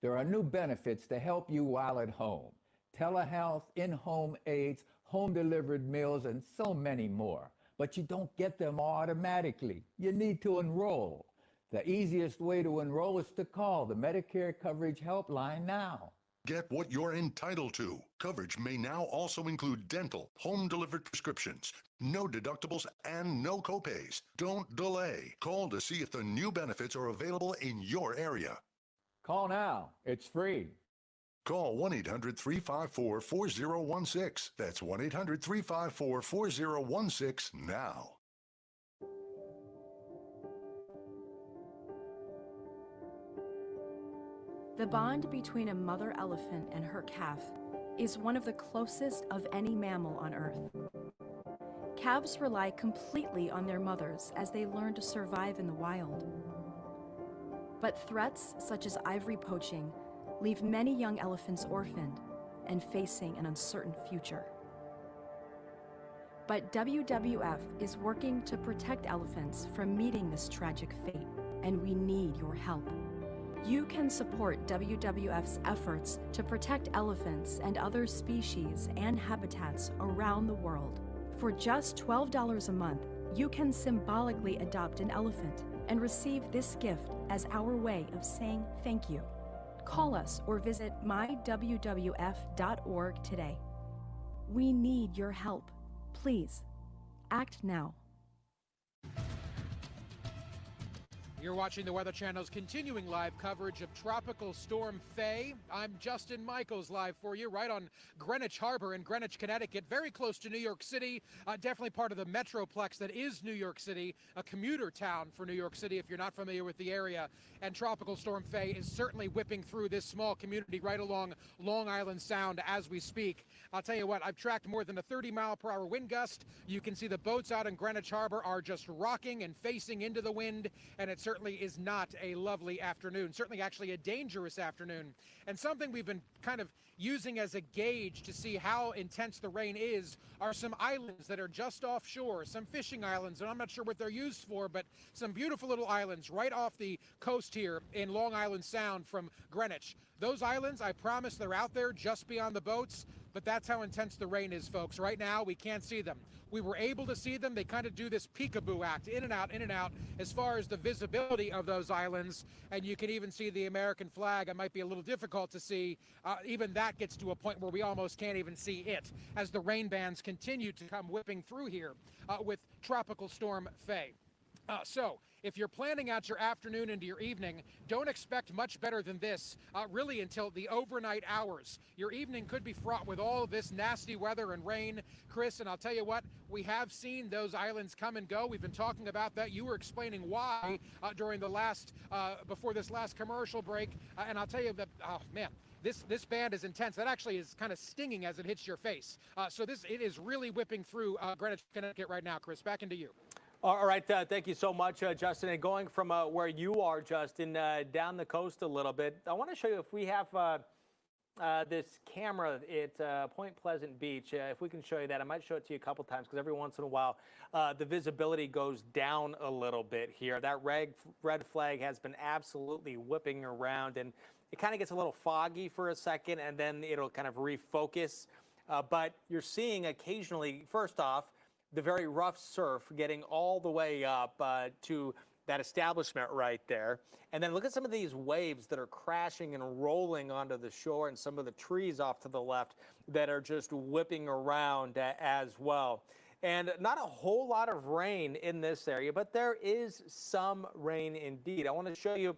There are new benefits to help you while at home. Telehealth, in-home aids, home-delivered meals, and so many more. But you don't get them automatically. You need to enroll. The easiest way to enroll is to call the Medicare Coverage Helpline now. Get what you're entitled to. Coverage may now also include dental, home-delivered prescriptions, no deductibles, and no copays. Don't delay. Call to see if the new benefits are available in your area. Call now. It's free. Call 1-800-354-4016. That's 1-800-354-4016 now. The bond between a mother elephant and her calf is one of the closest of any mammal on Earth. Calves rely completely on their mothers as they learn to survive in the wild. But threats such as ivory poaching leave many young elephants orphaned and facing an uncertain future. But WWF is working to protect elephants from meeting this tragic fate, and we need your help. You can support WWF's efforts to protect elephants and other species and habitats around the world. For just $12 a month, you can symbolically adopt an elephant and receive this gift as our way of saying thank you. Call us or visit mywwf.org today. We need your help. Please, act now. You're watching the Weather Channel's continuing live coverage of Tropical Storm FAY. I'm Justin Michaels, live for you right on Greenwich Harbor in Greenwich, Connecticut, very close to New York City, definitely part of the metroplex that is New York City, a commuter town for New York City if you're not familiar with the area. And Tropical Storm FAY is certainly whipping through this small community right along Long Island Sound as we speak. I'll tell you what, I've tracked more than a 30-mile-per-hour wind gust. You can see the boats out in Greenwich Harbor are just rocking and facing into the wind, and it certainly is not a lovely afternoon, certainly actually a dangerous afternoon. And something we've been kind of using as a gauge to see how intense the rain is are some islands that are just offshore, some fishing islands, and I'm not sure what they're used for, but some beautiful little islands right off the coast here in Long Island Sound from Greenwich. Those islands, I promise they're out there just beyond the boats, but that's how intense the rain is, folks. Right now, we can't see them. We were able to see them. They kind of do this peekaboo act, in and out, as far as the visibility of those islands. And you can even see the American flag. It might be a little difficult to see. Even that gets to a point where we almost can't even see it as the rain bands continue to come whipping through here with Tropical Storm FAY. So, if you're planning out your afternoon into your evening, don't expect much better than this, really until the overnight hours. Your evening could be fraught with all of this nasty weather and rain, Chris, and I'll tell you what, we have seen those islands come and go. We've been talking about that. You were explaining why during the last, before this last commercial break, and I'll tell you that, oh man, this band is intense. That actually is kind of stinging as it hits your face. So it is really whipping through Greenwich, Connecticut right now, Chris. Back into you. All right, thank you so much, Justin. And going from where you are, Justin, down the coast a little bit, I want to show you if we have this camera at Point Pleasant Beach. If we can show you that, I might show it to you a couple times because every once in a while the visibility goes down a little bit here. That red flag has been absolutely whipping around, and it kind of gets a little foggy for a second, and then it'll kind of refocus. But you're seeing occasionally, first off, the very rough surf getting all the way up to that establishment right there. And then look at some of these waves that are crashing and rolling onto the shore, and some of the trees off to the left that are just whipping around as well. And not a whole lot of rain in this area, but there is some rain indeed. I want to show you,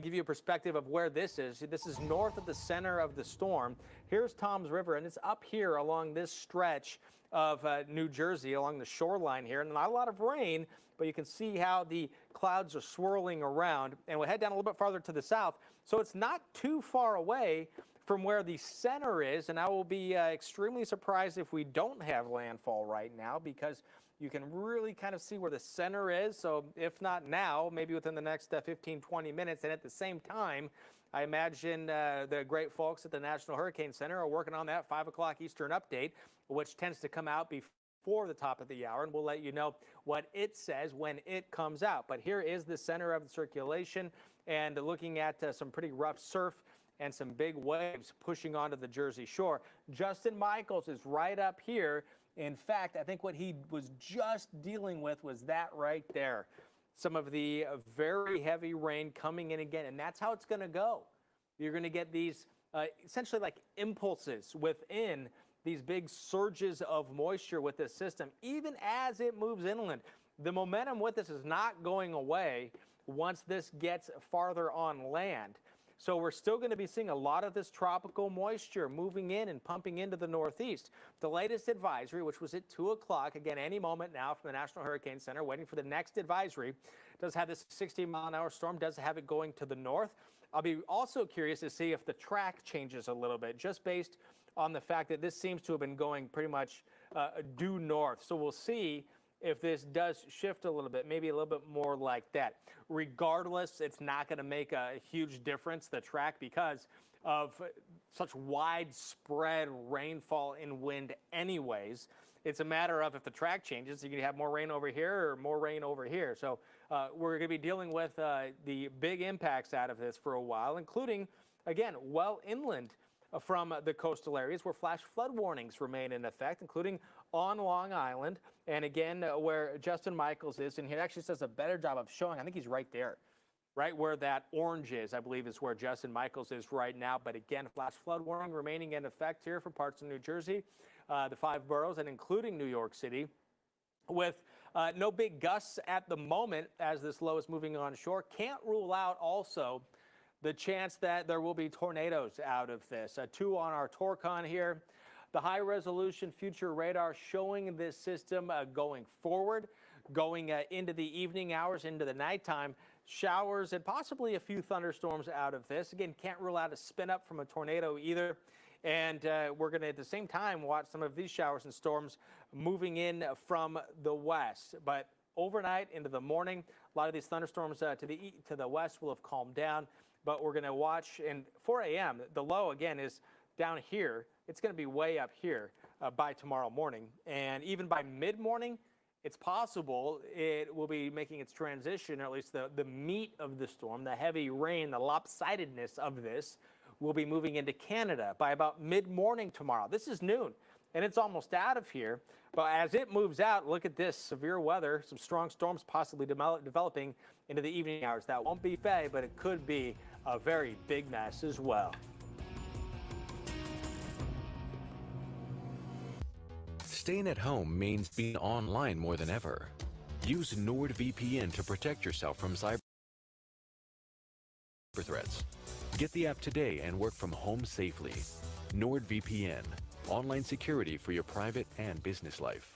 give you a perspective of where this is. This is north of the center of the storm. Here's Toms River, and it's up here along this stretch of New Jersey along the shoreline here, and not a lot of rain, but you can see how the clouds are swirling around. And we'll head down a little bit farther to the south, so it's not too far away from where the center is, and I will be extremely surprised if we don't have landfall right now, because you can really kind of see where the center is. So if not now, maybe within the next 15-20 minutes. And at the same time, I imagine the great folks at the National Hurricane Center are working on that 5 o'clock Eastern update, which tends to come out before the top of the hour, and we'll let you know what it says when it comes out. But here is the center of the circulation, and looking at some pretty rough surf and some big waves pushing onto the Jersey shore. Justin Michaels is right up here. In fact, I think what he was just dealing with was that right there. Some of the very heavy rain coming in again, and that's how it's going to go. You're going to get these essentially like impulses within these big surges of moisture with this system, even as it moves inland. The momentum with this is not going away once this gets farther on land. So we're still going to be seeing a lot of this tropical moisture moving in and pumping into the northeast. The latest advisory, which was at 2 o'clock, again, any moment now from the National Hurricane Center, waiting for the next advisory, does have this 60-mile-an-hour storm, does have it going to the north. I'll be also curious to see if the track changes a little bit, just based on the fact that this seems to have been going pretty much due north. So we'll see if this does shift a little bit, maybe a little bit more like that. Regardless, it's not going to make a huge difference, the track, because of such widespread rainfall and wind anyways. It's a matter of if the track changes, you can have more rain over here or more rain over here. So we're going to be dealing with the big impacts out of this for a while, including, again, well inland from the coastal areas where flash flood warnings remain in effect, including on Long Island. And again, where Justin Michaels is, and he actually does a better job of showing, I think he's right there, right where that orange is, I believe is where Justin Michaels is right now. But again, flash flood warning remaining in effect here for parts of New Jersey, the 5 boroughs, and including New York City, with no big gusts at the moment as this low is moving on shore. Can't rule out also the chance that there will be tornadoes out of this. 2 on our Torcon here. The high-resolution future radar showing this system going forward, going into the evening hours, into the nighttime. Showers and possibly a few thunderstorms out of this. Again, can't rule out a spin-up from a tornado either. And we're going to, at the same time, watch some of these showers and storms moving in from the west. But overnight into the morning, a lot of these thunderstorms to the west will have calmed down. But we're going to watch, and 4 a.m., the low, again, is down here. It's going to be way up here by tomorrow morning. And even by mid-morning, it's possible it will be making its transition, or at least the meat of the storm, the heavy rain, the lopsidedness of this, will be moving into Canada by about mid-morning tomorrow. This is noon, and it's almost out of here. But as it moves out, look at this severe weather, some strong storms possibly developing into the evening hours. That won't be FAY, but it could be a very big mess as well. Staying at home means being online more than ever. Use NordVPN to protect yourself from cyber threats. Get the app today and work from home safely. NordVPN, online security for your private and business life.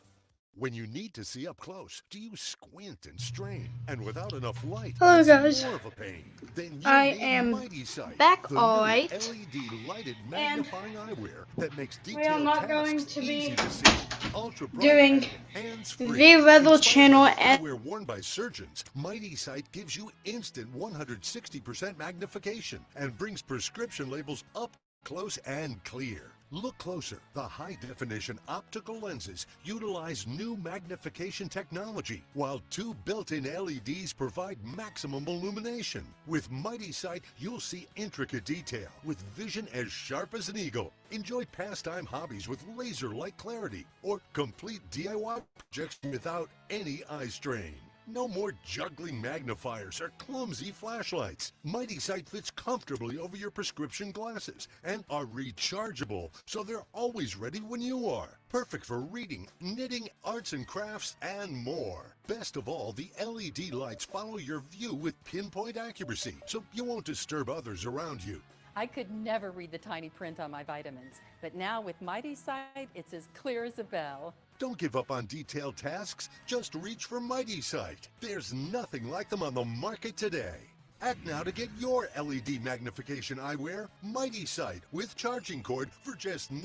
When you need to see up close, do you squint and strain? And without enough light, Hello it's guys, more of a pain. Then you I need am Mighty Sight, back the new alright, LED lighted magnifying eyewear that makes we are detailed not tasks going to easy be to see. Ultra bright doing and hands-free. the Rebel channel and Eyewear worn by surgeons, Mighty Sight gives you instant 160% magnification and brings prescription labels up close and clear. Look closer. The high-definition optical lenses utilize new magnification technology, while two built-in LEDs provide maximum illumination. With Mighty Sight, you'll see intricate detail with vision as sharp as an eagle. Enjoy pastime hobbies with laser-like clarity, or complete DIY projects without any eye strain. No more juggling magnifiers or clumsy flashlights. Mighty Sight fits comfortably over your prescription glasses and are rechargeable, so they're always ready when you are. Perfect for reading, knitting, arts and crafts, and more. Best of all, the LED lights follow your view with pinpoint accuracy, so you won't disturb others around you. I could never read the tiny print on my vitamins, but now with Mighty Sight, it's as clear as a bell. Don't give up on detailed tasks. Just reach for Mighty Sight. There's nothing like them on the market today. Act now to get your LED magnification eyewear, Mighty Sight, with charging cord for just $19.